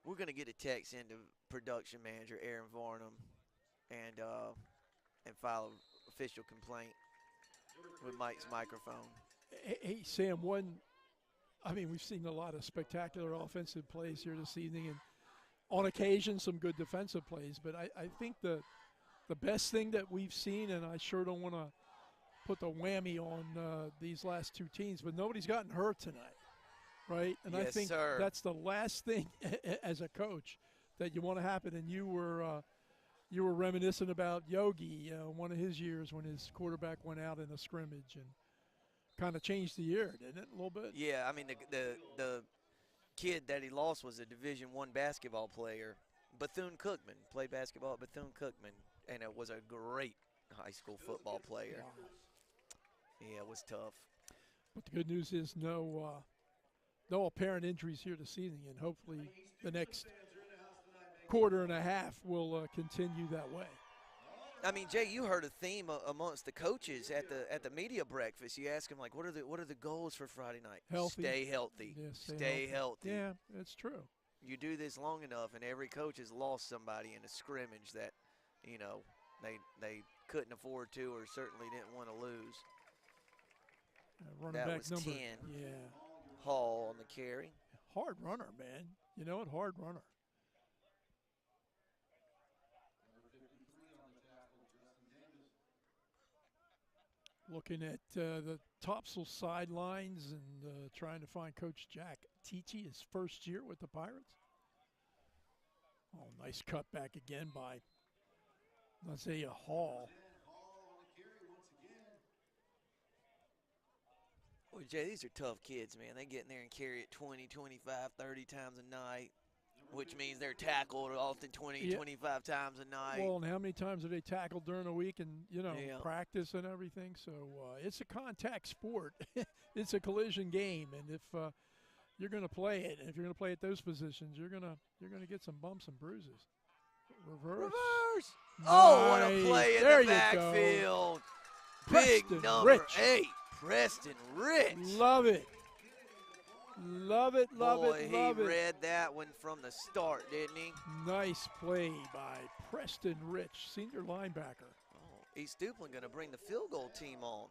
We're gonna get a text into production manager Aaron Varnum and file an official complaint with Mike's microphone. Hey, Sam, we've seen a lot of spectacular offensive plays here this evening, and on occasion some good defensive plays, but I think the best thing that we've seen, and I sure don't want to put the whammy on these last two teams, but nobody's gotten hurt tonight, right? And Yes, I think sir. that's the last thing as a coach that you want to happen. And you were reminiscent about Yogi, one of his years when his quarterback went out in a scrimmage and kind of changed the year, didn't it, a little bit? Yeah, I mean the kid that he lost was a Division I basketball player. Bethune-Cookman, played basketball at Bethune-Cookman, and it was a great high school football player. Yeah, it was tough. But the good news is no apparent injuries here this evening, and hopefully the next quarter and a half will continue that way. I mean, Jay, you heard a theme amongst the coaches at the media breakfast. You ask them, like, what are the goals for Friday night? Healthy. Stay healthy. Yeah, stay healthy. Yeah, that's true. you do this long enough, and every coach has lost somebody in a scrimmage that, you know, they couldn't afford to or certainly didn't want to lose. Running That back was number 10. Yeah. Hall on the carry. Hard runner, man. You know what? Hard runner. Looking at the Topsail sidelines and trying to find Coach Jack Teachy, his first year with the Pirates. Oh, nice cutback again by Isaiah Hall. Well, Jay, these are tough kids, man. They get in there and carry it 20, 25, 30 times a night, which means they're tackled often 20, 25 times a night. Well, and how many times have they tackled during the week and, you know, Yeah. practice and everything? So it's a contact sport. It's a collision game. And if you're going to play it, and if you're going to play at those positions, you're going to get some bumps and bruises. Reverse. Oh, what a play in There the you go. backfield. Preston Big number Rich. 8, Preston Rich. Love it. Love it, love Boy, it, love he it. read that one from the start, didn't he? Nice play by Preston Rich, senior linebacker. Oh, East Duplin going to bring the field goal team on.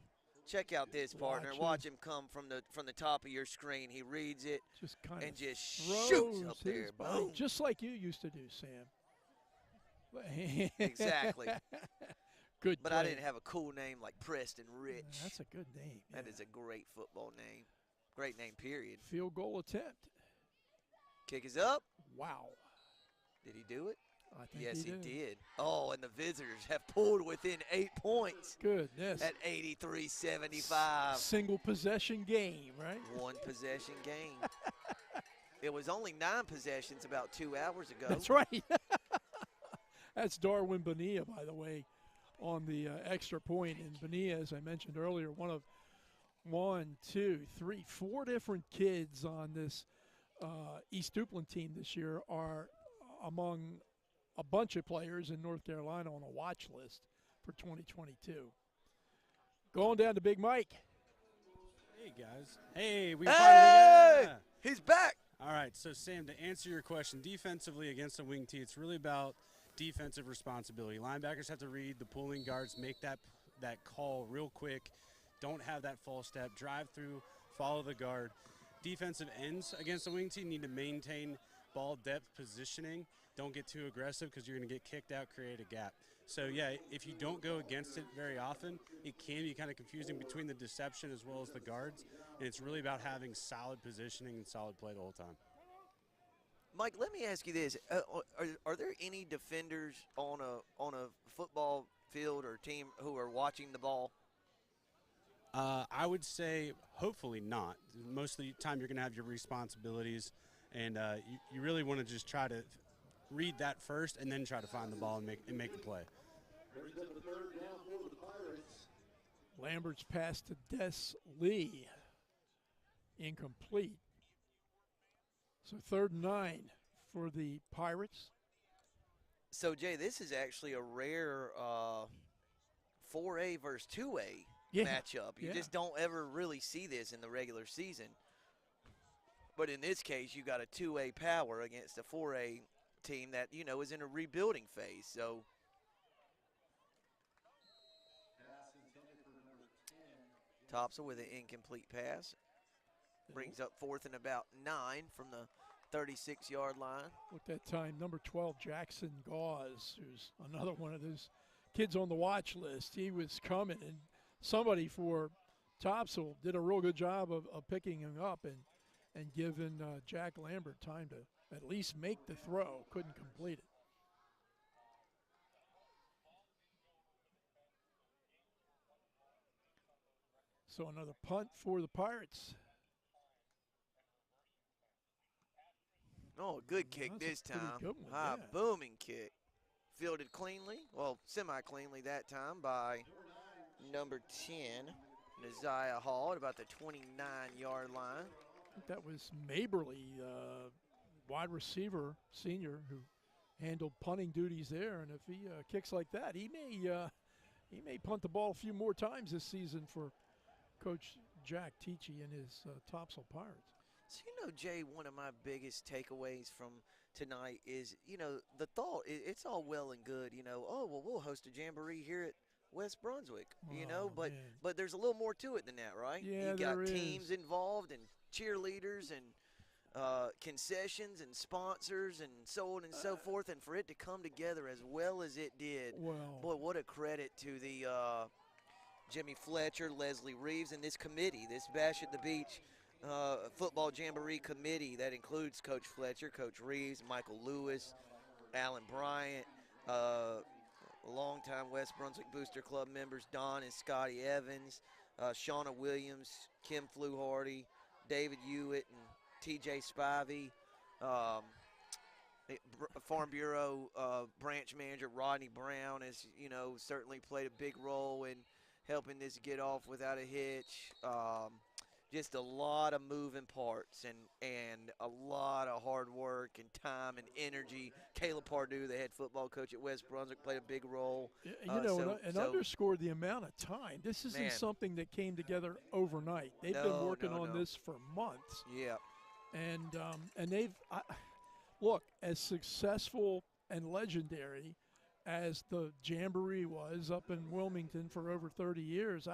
Check out this partner. Watch Watch him come from the top of your screen. He reads it Just kind and of just throws shoots up there. his body, Boom. just like you used to do, Sam. Exactly. Good But I play. didn't have a cool name like Preston Rich. That's a good name. That is a great football name. Great name, period. Field goal attempt. Kick is up. Wow. Did he do it? I think Yes, he he did. did. Oh, and the visitors have pulled within 8 points. Goodness. At 83-75. Single possession game, right? One possession game. It was only 9 possessions about 2 hours ago. That's right. That's Darwin Bonilla, by the way, on the extra point. And Bonilla, as I mentioned earlier, one of 4 different kids on this East Duplin team this year are among a bunch of players in North Carolina on a watch list for 2022. Going down to Big Mike. Hey, guys. Hey, we Hey! finally got He's back. All right, so, Sam, to answer your question, defensively against the wing tee, it's really about defensive responsibility. Linebackers have to read the pulling guards, make that call real quick. Don't have that false step. Drive through, follow the guard. Defensive ends against the wing tee need to maintain ball depth positioning. Don't get too aggressive because you're going to get kicked out, create a gap. So, yeah, if you don't go against it very often, it can be kind of confusing between the deception as well as the guards. And it's really about having solid positioning and solid play the whole time. Mike, let me ask you this: are there any defenders on a football field or team who are watching the ball? I would say hopefully not. Most of the time you're going to have your responsibilities, and you really want to just try to read that first and then try to find the ball and make the play. Lambert's pass to Des Lee. Incomplete. So 3rd and 9 for the Pirates. So, Jay, this is actually a rare 4A versus 2A matchup. You just don't ever really see this in the regular season. But in this case, you got a 2A power against a 4A team that, you know, is in a rebuilding phase. So Topsail with an incomplete pass. Brings up 4th and about 9 from the 36-yard line. At that time, number 12, Jackson Gauze, who's another one of those kids on the watch list. He was coming, and somebody for Topsail did a real good job of picking him up and giving Jack Lambert time to at least make the throw. Couldn't complete it. So another punt for the Pirates. Oh, good kick this pretty time. good one, High yeah. booming kick. Fielded cleanly, well, semi-cleanly that time by number 10, Isaiah Hall, at about the 29-yard line. I think that was Maberly, wide receiver, senior, who handled punting duties there. And if he kicks like that, he may punt the ball a few more times this season for Coach Jack Teachy and his Topsail Pirates. So, Jay, one of my biggest takeaways from tonight is, the thought, it's all well and good, we'll host a jamboree here at West Brunswick, but there's a little more to it than that, right? Yeah, You've got there teams is. involved and cheerleaders and concessions and sponsors and so on and so forth, and for it to come together as well as it did, boy, what a credit to the Jimmy Fletcher, Leslie Reeves, and this committee, this Bash at the Beach Football Jamboree Committee that includes Coach Fletcher, Coach Reeves, Michael Lewis, Alan Bryant, longtime West Brunswick Booster Club members Don and Scotty Evans, Shauna Williams, Kim Fluharty, David Hewitt, and TJ Spivey, Farm Bureau branch manager Rodney Brown has, certainly played a big role in helping this get off without a hitch. Just a lot of moving parts and a lot of hard work and time and energy. Caleb Pardue, the head football coach at West Brunswick, played a big role. Underscored the amount of time. This isn't something that came together overnight. They've been working on this for months. Yeah. And they've look, as successful and legendary as the Jamboree was up in Wilmington for over 30 years,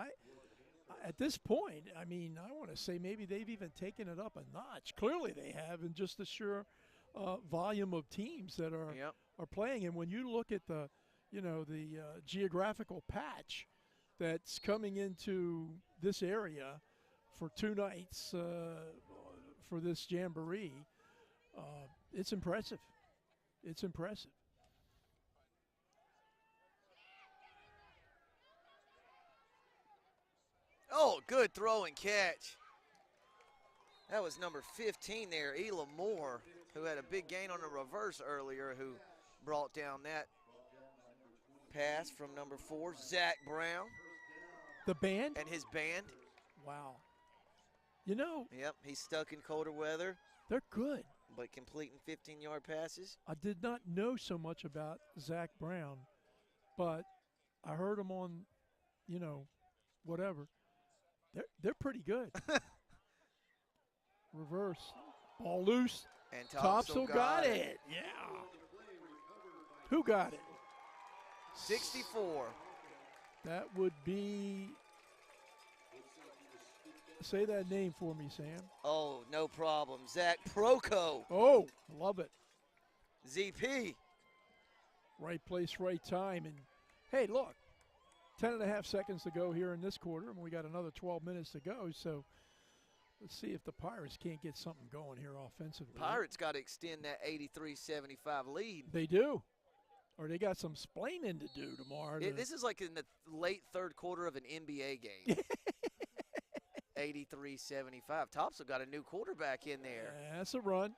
at this point, I want to say maybe they've even taken it up a notch. Clearly they have, in just the sheer volume of teams that are playing. And when you look at the geographical patch that's coming into this area for 2 nights for this Jamboree, it's impressive. It's impressive. Oh, good throw and catch. That was number 15 there, Elam Moore, who had a big gain on a reverse earlier, who brought down that pass from number 4, Zach Brown. The band? And his band. Wow. Yep, he's stuck in colder weather. They're good. But completing 15-yard passes. I did not know so much about Zach Brown, but I heard him on, whatever. They're pretty good. Reverse. Ball loose. And Topsail got it. Yeah. Who got it? 64. That would be – say that name for me, Sam. Oh, no problem. Zach Proco. Oh, love it. ZP. Right place, right time. And, hey, look, 10.5 seconds to go here in this quarter, and we got another 12 minutes to go. So let's see if the Pirates can't get something going here offensively. Pirates got to extend that 83-75 lead. They do. Or they got some splaining to do tomorrow. This is like in the late third quarter of an NBA game. 83-75. Topsail got a new quarterback in there. Yeah, that's a run.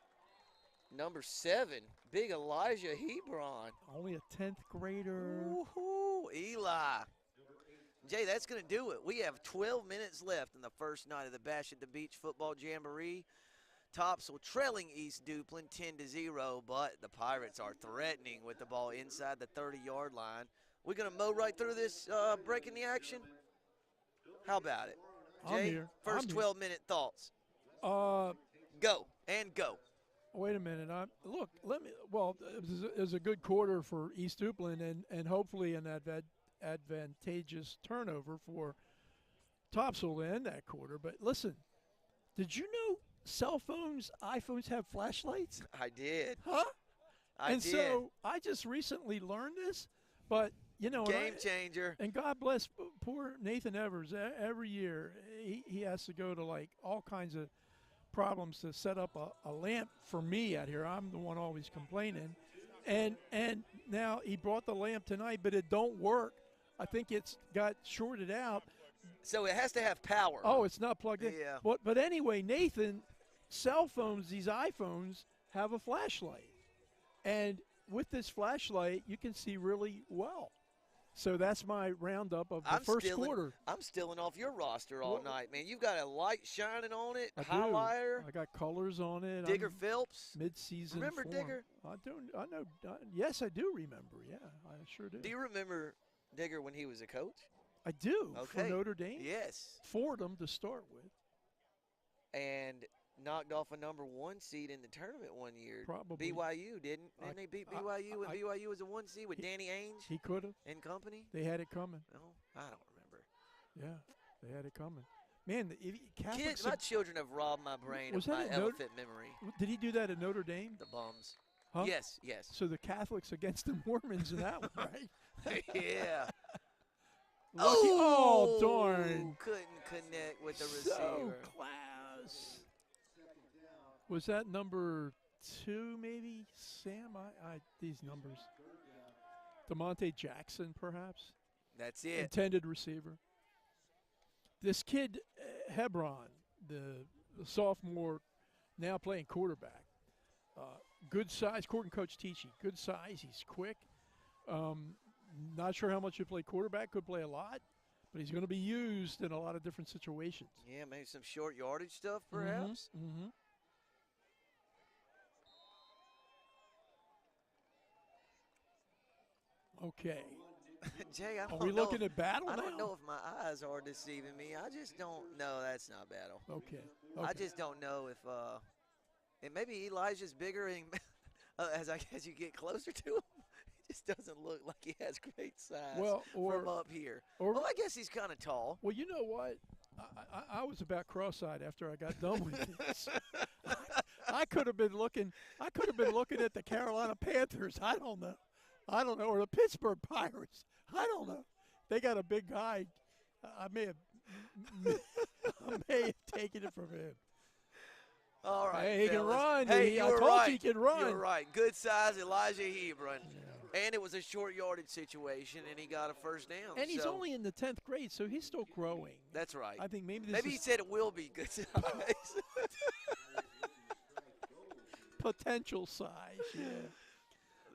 Number 7, big Elijah Hebron. Only a 10th grader. Woohoo, Eli. Jay, that's going to do it. We have 12 minutes left in the first night of the Bash at the Beach Football Jamboree. Topsail trailing East Duplin 10-0, but the Pirates are threatening with the ball inside the 30-yard line. We're going to mow right through this, breaking the action? How about it? Jay, first 12-minute thoughts. Go, and go. Wait a minute. It was a good quarter for East Duplin and hopefully an advantageous turnover for Topsail to end that quarter. But listen, did you know cell phones, iPhones have flashlights? I did. Huh? I did. So I just recently learned this, but game changer. And God bless poor Nathan Evers. Every year he has to go to like all kinds of problems to set up a lamp for me out here. I'm the one always complaining. And now he brought the lamp tonight, but it don't work. I think it's got shorted out. So it has to have power. Oh, it's not plugged in. Yeah. But anyway, Nathan, cell phones, these iPhones, have a flashlight. And with this flashlight, you can see really well. So that's my roundup of the first quarter. I'm stealing off your roster all night, man. You've got a light shining on it, I highlighter. do. I got colors on it. Digger Phelps. Mid-season Remember form. Digger? I know. Yes, I do remember. Yeah, I sure do. Do you remember Digger when he was a coach? I do. Okay. For Notre Dame? Yes. Fordham to start with. And knocked off a #1 seed in the tournament one year. Probably. BYU didn't they beat BYU when BYU was a 1 seed with Danny Ainge? He could have. And company? They had it coming. No, I don't remember. Yeah, they had it coming. Man, Kids, my children have robbed my brain of my elephant memory. Did he do that at Notre Dame? The bums. Huh? Yes, yes. So the Catholics against the Mormons in that one, right? Yeah. Lucky. Oh, darn. Couldn't connect with the So receiver. close. Was that number 2 maybe, Sam? These numbers. DeMonte Jackson, perhaps? That's it. Intended receiver. This kid, Hebron, the sophomore, now playing quarterback. Good size, according to Coach Tichy. Good size. He's quick. Not sure how much he play quarterback. Could play a lot, but he's going to be used in a lot of different situations. Yeah, maybe some short yardage stuff, perhaps. Mm-hmm. Okay. Jay, I Are don't we know looking at battle I don't now? know if my eyes are deceiving me. I just don't know. That's not battle. Okay. I just don't know if and maybe Elijah's bigger and as you get closer to him, it just doesn't look like he has great size from up here. Well, I guess he's kind of tall. Well, you know what? I was about cross-eyed after I got done with this. I could have been looking at the Carolina Panthers. I don't know, or the Pittsburgh Pirates. I don't know. They got a big guy. I may have taken it from him. All right, hey, he can fellas. run. Hey, I you were told right. you he can run. You're right. Good size, Elijah Hebron. Yeah. And it was a short yardage situation, and he got a first down. And he's only in the 10th grade, so he's still growing. That's right. I think maybe he said it will be good size. Potential size, yeah.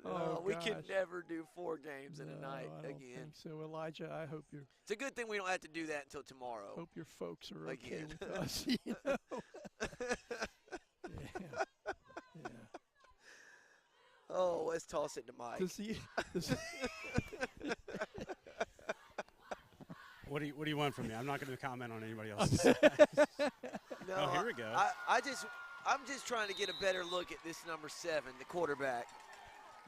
Oh, we can never do 4 games in a night I don't again. think so, Elijah. I hope you're. It's a good thing we don't have to do that until tomorrow. Hope your folks are okay Again. with us. You know? Yeah. Oh, let's toss it to Mike. What do you want from me? I'm not going to comment on anybody else's. No, here we go. I'm just trying to get a better look at this number 7, the quarterback.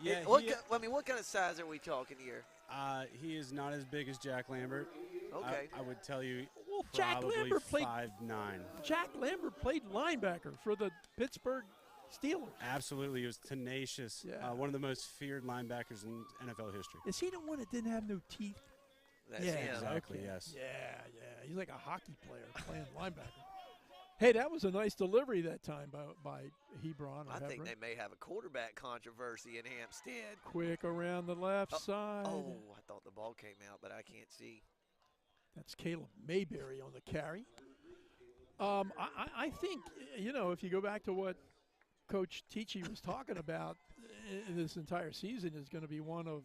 Yeah. What kind of size are we talking here? He is not as big as Jack Lambert. Okay. I would tell you Jack probably Lambert played 5'9". Jack Lambert played linebacker for the Pittsburgh Steelers. Absolutely. He was tenacious. Yeah. One of the most feared linebackers in NFL history. Is he the one that didn't have no teeth? That's him. Exactly, Okay. yes. Yeah. He's like a hockey player playing linebacker. Hey, that was a nice delivery that time by Hebron. I think they may have a quarterback controversy in Hampstead. Quick around the left side. Oh, I thought the ball came out, but I can't see. That's Caleb Mayberry on the carry. I think, if you go back to what Coach Tichy was talking about in this entire season is going to be one of,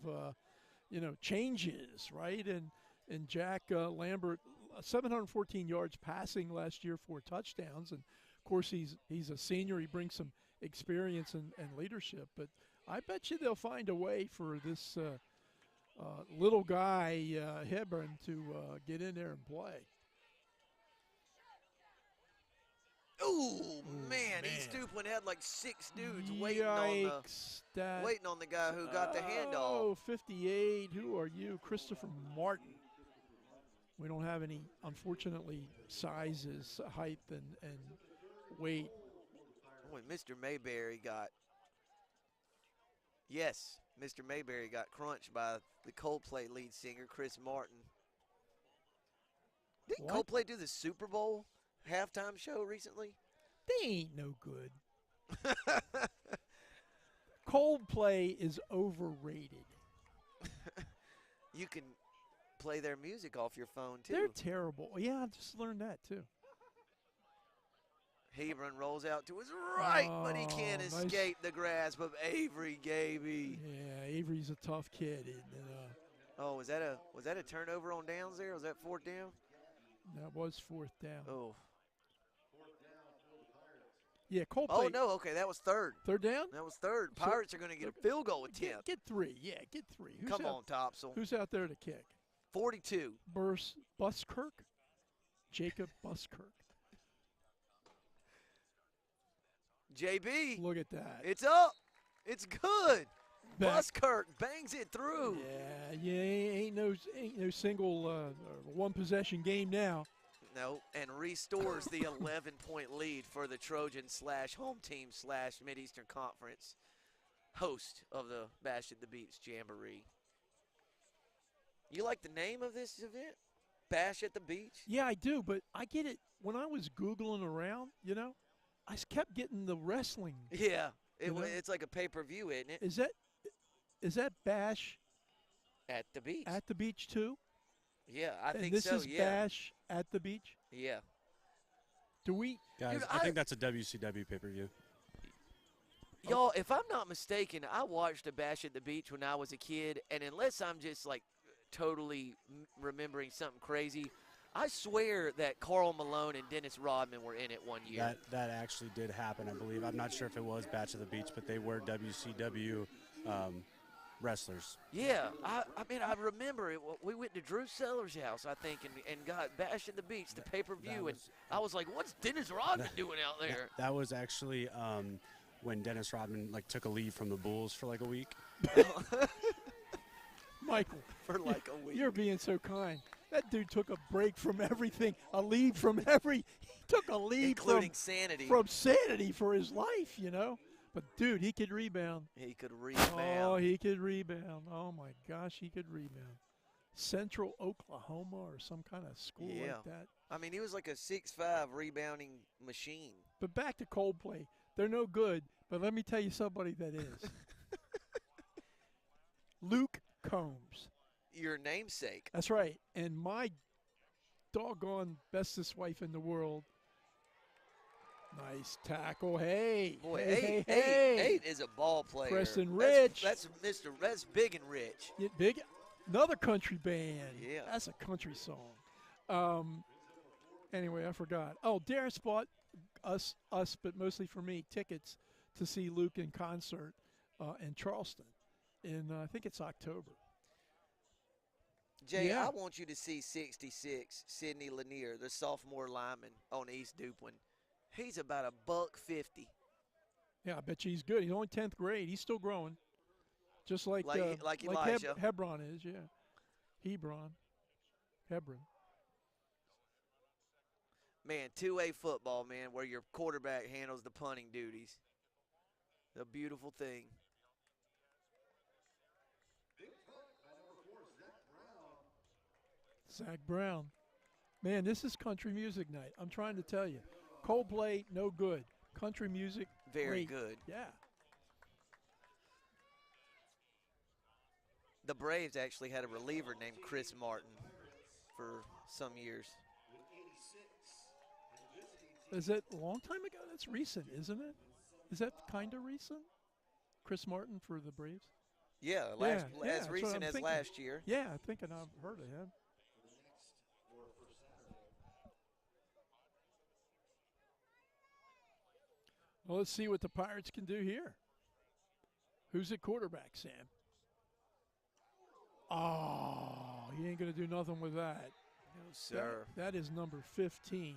changes, right? And Jack Lambert, 714 yards passing last year, 4 touchdowns. And, of course, he's a senior. He brings some experience and leadership. But I bet you they'll find a way for this little guy, Hebron, to get in there and play. Ooh, man, East Duplin had like 6 dudes waiting on the guy who got the handoff. Oh, 58. Who are you? Christopher Martin. We don't have any, unfortunately, sizes, height, and weight. When Mr. Mayberry got Mr. Mayberry got crunched by the Coldplay lead singer, Chris Martin. Didn't Coldplay do the Super Bowl halftime show recently? They ain't no good. Coldplay is overrated. You can play their music off your phone, too. They're terrible. Yeah, I just learned that, too. Hebron rolls out to his right, but he can't escape the grasp of Avery Gaby. Yeah, Avery's a tough kid. Oh, was that a turnover on downs there? Was that 4th down? That was 4th down. Oh. Yeah, Coldplay. Oh, no, okay, that was 3rd. 3rd down? That was 3rd. Pirates are going to get a field goal with 10. Get 3, yeah, get 3. Come on, Topsail. Who's out there to kick? 42. Buskirk? Jacob Buskirk. JB. Look at that. It's up. It's good. Back. Buskirk bangs it through. Yeah, ain't no single one possession game now. No, and restores the 11-point lead for the Trojans / home team / Mideastern Conference host of the Bash at the Beach Jamboree. You like the name of this event? Bash at the Beach? Yeah, I do, but I get it. When I was Googling around, I kept getting the wrestling. Yeah, it's like a pay-per-view, isn't it? Is that Bash at the beach? At the beach too? Yeah, I think this so. is Yeah. Bash at the beach. Yeah. Do we? Guys, Dude, I think that's a WCW pay-per-view. Y'all, if I'm not mistaken, I watched a Bash at the Beach when I was a kid, and unless I'm just like totally remembering something crazy, I swear that Karl Malone and Dennis Rodman were in it one year. That actually did happen, I believe. I'm not sure if it was Bash at the Beach, but they were WCW wrestlers. Yeah, I mean, I remember it. We went to Drew Sellers' house, I think, and got Bash at the Beach, the pay-per-view, and I was like, what's Dennis Rodman doing out there? That was actually when Dennis Rodman took a leave from the Bulls for like a week. Michael, for like a week. You're being so kind. That dude took a break from everything, he took a leave including sanity. From sanity for his life, But, dude, he could rebound. He could rebound. Oh, he could rebound. Oh, my gosh, he could rebound. Central Oklahoma or some kind of school like that. I mean, he was like a 6'5" rebounding machine. But back to Coldplay. They're no good, but let me tell you somebody that is. Luke Combs. Your namesake. That's right. And my doggone bestest wife in the world. Nice tackle. Hey. Boy, hey, eight is a ball player. Preston Rich. That's Big and Rich. Yeah, big. Another country band. Yeah. That's a country song. Anyway, I forgot. Oh, Darren bought us, but mostly for me, tickets to see Luke in concert in Charleston in, I think it's October. Jay, Yeah. I want you to see 66, Sidney Lanier, the sophomore lineman on East Duplin. He's about $150. Yeah, I bet you he's good. He's only 10th grade. He's still growing. Just like Elijah. Hebron is, yeah. Hebron. Man, 2A football, man, where your quarterback handles the punting duties. The beautiful thing. Zach Brown. Man, this is country music night. I'm trying to tell you. Coldplay, no good. Country music, Very great. good. Yeah. The Braves actually had a reliever named Chris Martin for some years. Is that a long time ago? That's recent, isn't it? Is that kind of recent? Chris Martin for the Braves? Yeah, as as recent as last year. Yeah, I'm thinking I've heard of him. Well, let's see what the Pirates can do here. Who's at quarterback, Sam? Oh, he ain't going to do nothing with that. No, sir. That is number 15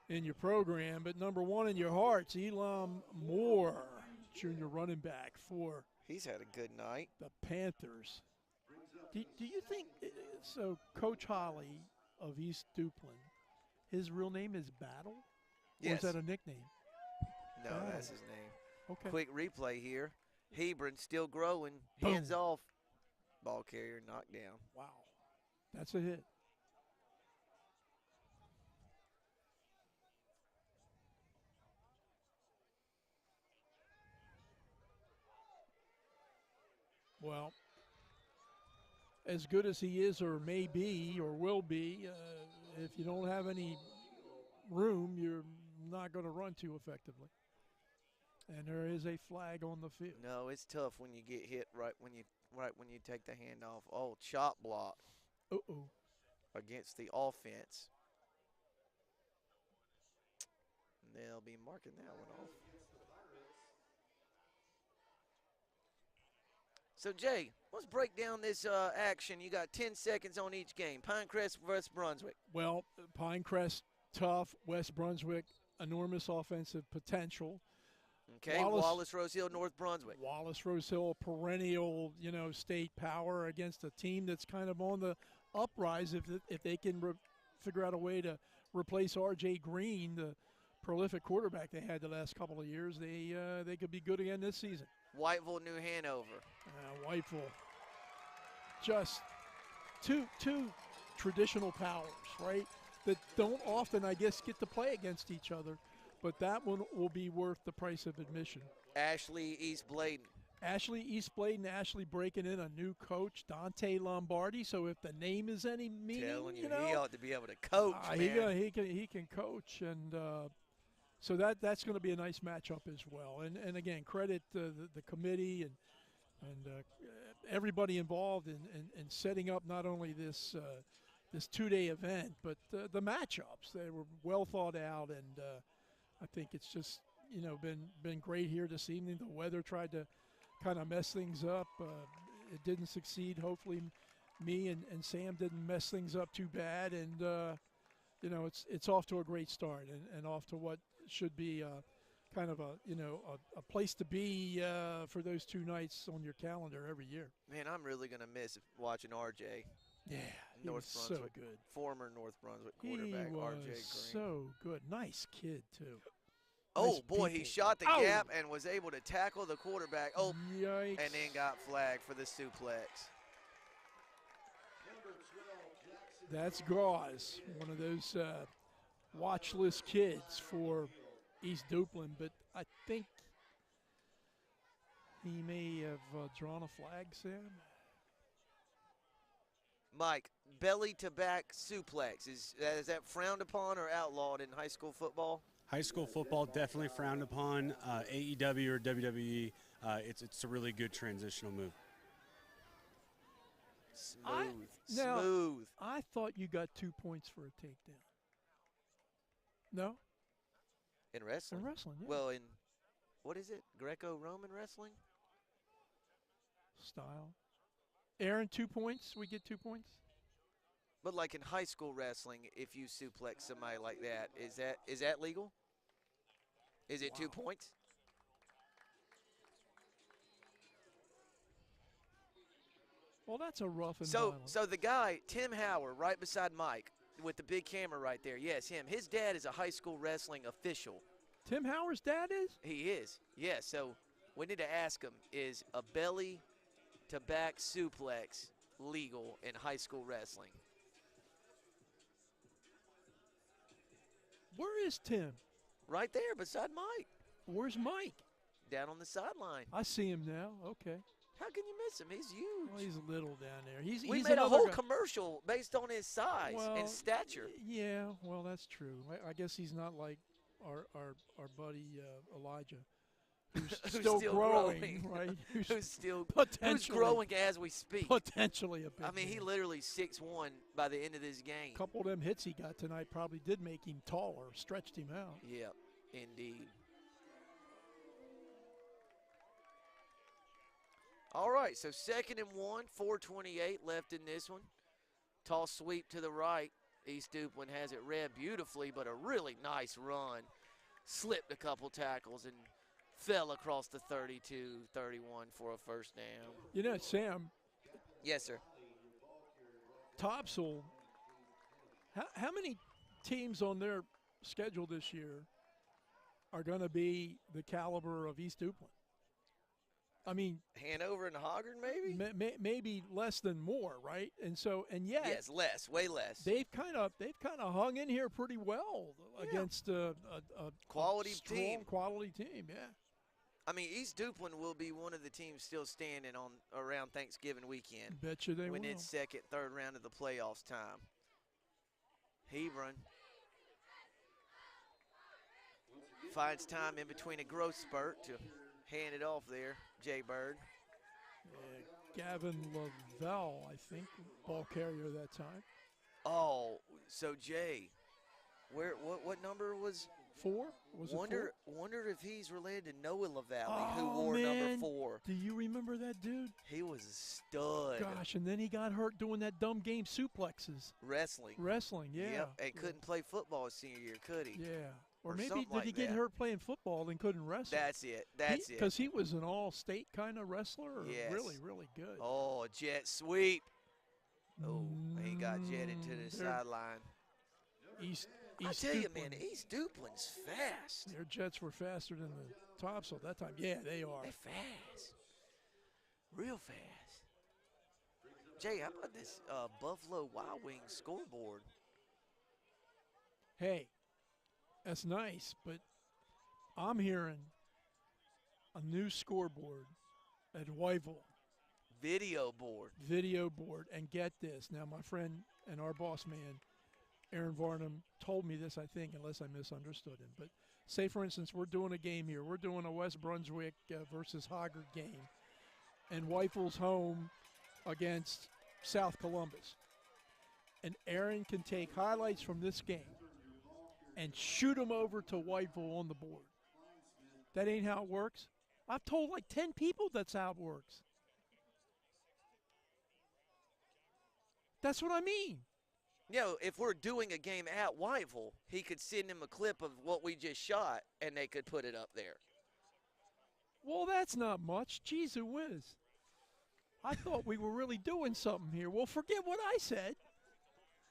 in your program, but number 1 in your hearts, Elam Moore, junior running back for He's had a good night. the Panthers. Do you think, so Coach Holly of East Duplin, his real name is Battle? Yes. Or is that a nickname? No, Battle. that's his name. Okay. Quick replay here. Hebron still growing. Boom. Hands off. Ball carrier knocked down. Wow. That's a hit. Well, as good as he is or may be or will be, if you don't have any room, you're not going to run too effectively. And there is a flag on the field. No, it's tough when you get hit right when you take the handoff. Oh, chop block. Uh-oh. Against the offense. And they'll be marking that one off. So, Jay, let's break down this action. You got 10 seconds on each game. Pinecrest versus Brunswick. Well, Pinecrest, tough. West Brunswick, enormous offensive potential. Okay, Wallace Rose Hill, North Brunswick. Wallace Rose Hill, perennial, state power against a team that's kind of on the uprise. If they can figure out a way to replace R.J. Green, the prolific quarterback they had the last couple of years, they could be good again this season. Whiteville, New Hanover. Whiteville, just two traditional powers, right, that don't often, I guess, get to play against each other. But that one will be worth the price of admission. Ashley East Bladen. Ashley breaking in a new coach, Dante Lombardi. So if the name is any meaning, telling you, he ought to be able to coach, man. He can coach, and so that's going to be a nice matchup as well. And again, credit the committee and everybody involved in setting up not only this 2-day event, but the matchups. They were well thought out, and I think it's just been great here this evening. The weather tried to kind of mess things up. It didn't succeed. Hopefully me and Sam didn't mess things up too bad, and it's off to a great start and off to what should be kind of a place to be for those 2 nights on your calendar every year. Man, I'm really going to miss watching RJ. Yeah, North Brunswick, so good. Former North Brunswick quarterback, he was RJ Green. So good. Nice kid, too. Oh, Nice boy, people. he shot the gap and was able to tackle the quarterback. Oh, yikes. And then got flagged for the suplex. That's Gauze, one of those watch list kids for East Duplin, but I think he may have drawn a flag, Sam. Mike, belly to back suplex, is that frowned upon or outlawed in high school football? High school football definitely frowned upon. AEW or WWE, it's a really good transitional move. Smooth. I thought you got 2 points for a takedown. No? In wrestling? In wrestling, yeah. Well, in, what is it, Greco-Roman wrestling? Style. Aaron, 2 points? We get 2 points? But like in high school wrestling, if you suplex somebody like that, is that legal? Is it 2 points? Well, that's a rough and So violent. the guy, Tim Howard, right beside Mike, with the big camera right there. Yes, him. His dad is a high school wrestling official. Tim Howard's dad is? He is. Yeah, so we need to ask him, is a belly to back suplex legal in high school wrestling? Where is Tim? Right there beside Mike. Where's Mike? Down on the sideline. I see him now. Okay. How can you miss him? He's huge. Well, he's little down there. He's we made a another whole guy. commercial based on his size and stature. Yeah, well, that's true. I guess he's not like our buddy Elijah, who's still growing, right? Who's growing as we speak. Potentially a big I mean, he literally 6'1" by the end of this game. A couple of them hits he got tonight probably did make him taller, stretched him out. Yep, indeed. All right, so 2nd and 1, 4:28 left in this one. Toss sweep to the right. East Duplin has it read beautifully, but a really nice run. Slipped a couple tackles and fell across the 32-31 for a first down. You know, Sam. Yes, sir. Topsail, how many teams on their schedule this year are going to be the caliber of East Duplin? I mean, Hanover and Hoggard, maybe. Maybe less than more, right? And yet, yes, less, way less. They've kind of hung in here pretty well against a quality strong team. Quality team, yeah. I mean, East Duplin will be one of the teams still standing on around Thanksgiving weekend. Bet you they when will. it's second, third round of the playoffs time. Hebron finds time in between a growth spurt to hand it off there, Jay Bird. Yeah, Gavin Lavelle, I think, ball carrier that time. Oh, so Jay, what number was 4? Was it 4? Wonder if he's related to Noah LaValle, who wore number 4. Do you remember that dude? He was a stud. Gosh, and then he got hurt doing that dumb game suplexes. Wrestling, yeah. Yep, and couldn't play football his senior year, could he? Yeah. Or or maybe something did like he get that. hurt playing football and couldn't wrestle? That's it. That's it. Because he was an all-state kind of wrestler. Or Yes. Really, really good. Oh, jet sweep. Oh, he got jetted to the They're- sideline. East I tell you, Duplin. man, East Duplin's fast. Their jets were faster than the Topsail that time. Yeah, they are. They're fast. Real fast. Jay, how about this Buffalo Wild Wings scoreboard? Hey, that's nice, but I'm hearing a new scoreboard at Whiteville. Video board. Video board. And get this. Now, my friend and our boss man, Aaron Varnum, told me this, I think, unless I misunderstood him. But say, for instance, we're doing a game here. We're doing a West Brunswick versus Hoggard game. And Whiteville's home against South Columbus. And Aaron can take highlights from this game and shoot them over to Whiteville on the board. That ain't how it works. I've told like 10 people that's how it works. That's what I mean. You know, if we're doing a game at Whiteville, he could send him a clip of what we just shot, and they could put it up there. Well, that's not much. Jeez, whiz. I thought we were really doing something here. Well, forget what I said.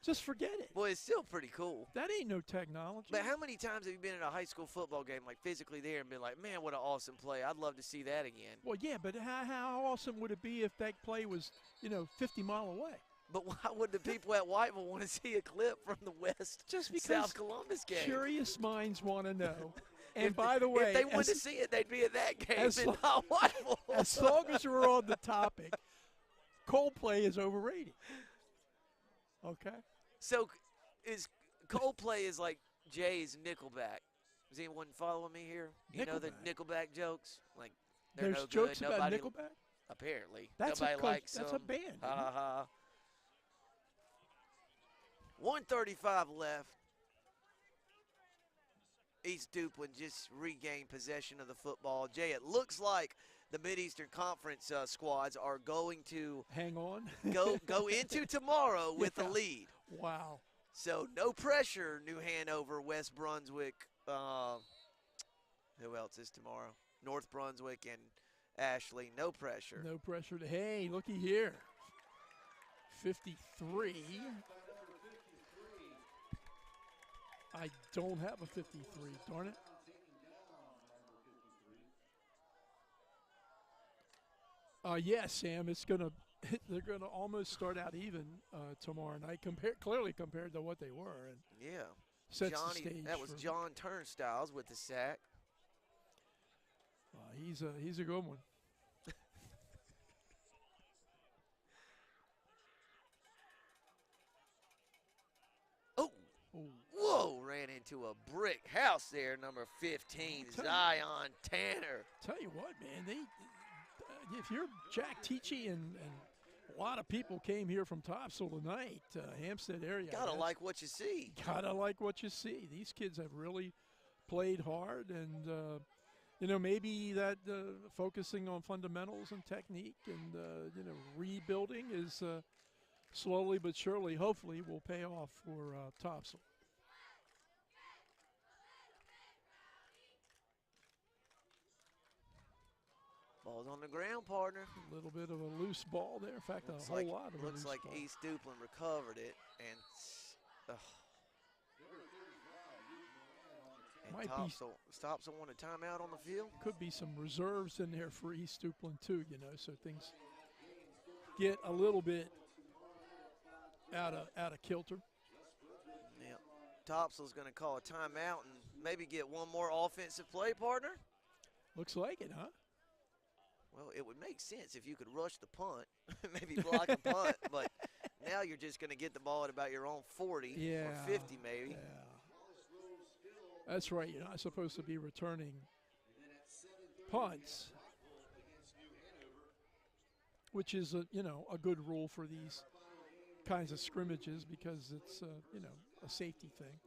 Just forget it. Well, it's still pretty cool. That ain't no technology. But how many times have you been in a high school football game, like physically there, and been like, man, what an awesome play. I'd love to see that again. Well, yeah, but how awesome would it be if that play was, 50 mile away? But why would the people at Whiteville want to see a clip from the West Just because South Columbus game? Curious minds want to know. And by the way, if they wanted to see it, they'd be at that game as and lo- not Whiteville. As long as we're on the topic, Coldplay is overrated. Okay? So Coldplay is like Jay's Nickelback. Is anyone following me here? You know the Nickelback jokes? Like, they're There's no jokes good. about Nobody, Nickelback? Apparently. That's Nobody likes that's them. a band. Ha ha ha. 1:35 left. East Duplin just regained possession of the football. Jay, it looks like the Mideastern Conference squads are going to hang on, go into tomorrow with the lead. Wow. So no pressure, New Hanover, West Brunswick. Who else is tomorrow? North Brunswick and Ashley. No pressure. No pressure to, hey, looky here. 53. I don't have a 53, darn it. Yeah, Sam, they're gonna almost start out even tomorrow night, clearly compared to what they were. And yeah, sets the Johnny. stage That was for, John Turnstiles with the sack. He's a good one. Whoa, ran into a brick house there, number 15, Zion Tanner. Tell you what, man, if you're Jack Teachy and a lot of people came here from Topsail tonight, Hampstead area. Gotta like what you see. Gotta like what you see. These kids have really played hard, and maybe that focusing on fundamentals and technique and rebuilding is slowly but surely, hopefully, will pay off for Topsail. Ball's on the ground, partner. A little bit of a loose ball there. In fact, Looks a whole like, lot of a looks loose like ball. East Duplin recovered it, and Might be- Topsail want a timeout on the field. Could be some reserves in there for East Duplin too, so things get a little bit out of kilter. Yeah, Topsail's going to call a timeout and maybe get one more offensive play, partner. Looks like it, huh? Well, it would make sense if you could rush the punt, maybe block a punt, but now you're just going to get the ball at about your own 40 or 50 maybe. Yeah. That's right. You're not supposed to be returning punts, which is a good rule for these kinds of scrimmages because it's a safety thing.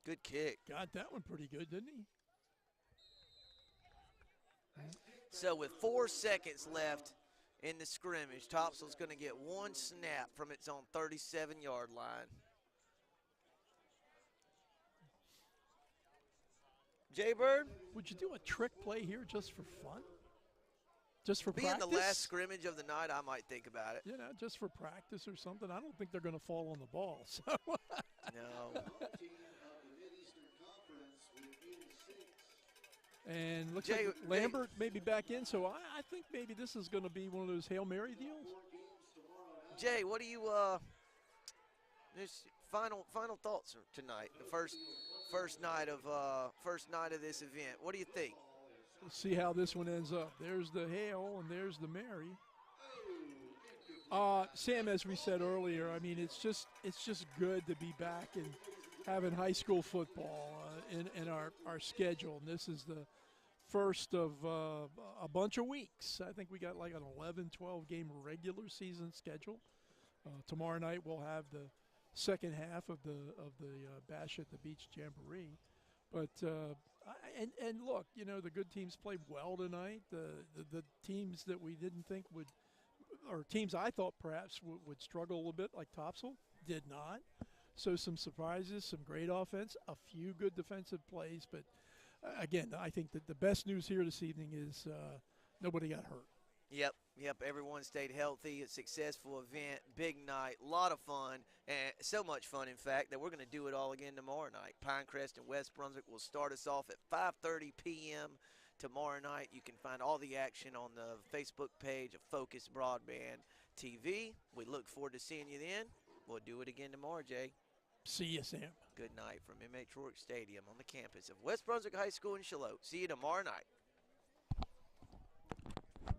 Good kick. Got that one pretty good, didn't he? So with 4 seconds left in the scrimmage, Topsail's going to get one snap from its own 37-yard line. Jay-Bird? Would you do a trick play here just for fun? Just for Being practice? the last scrimmage of the night, I might think about it. You know, just for practice or something. I don't think they're going to fall on the ball. So. No. And looks like Lambert may be back in, so I think maybe this is going to be one of those Hail Mary deals. Jay, what do you just final thoughts tonight? The first night of this event. What do you think? We'll see how this one ends up. There's the Hail and there's the Mary. Sam, as we said earlier, I mean it's just good to be back and having high school football in our schedule. And this is the first of a bunch of weeks. I think we got like an 11, 12 game regular season schedule. Tomorrow night we'll have the second half of the Bash at the Beach Jamboree. But and look, you know, the good teams played well tonight. The teams that we didn't think would, or teams I thought perhaps would struggle a little bit, like Topsail, did not. So some surprises, some great offense, a few good defensive plays. But again, I think that the best news here this evening is nobody got hurt. Yep, everyone stayed healthy. A successful event, big night, a lot of fun, and so much fun, in fact, that we're going to do it all again tomorrow night. Pinecrest and West Brunswick will start us off at 5:30 p.m. tomorrow night. You can find all the action on the Facebook page of Focus Broadband TV. We look forward to seeing you then. We'll do it again tomorrow, Jay. See you, Sam. Good night from M.H. Rourke Stadium on the campus of West Brunswick High School in Shiloh. See you tomorrow night.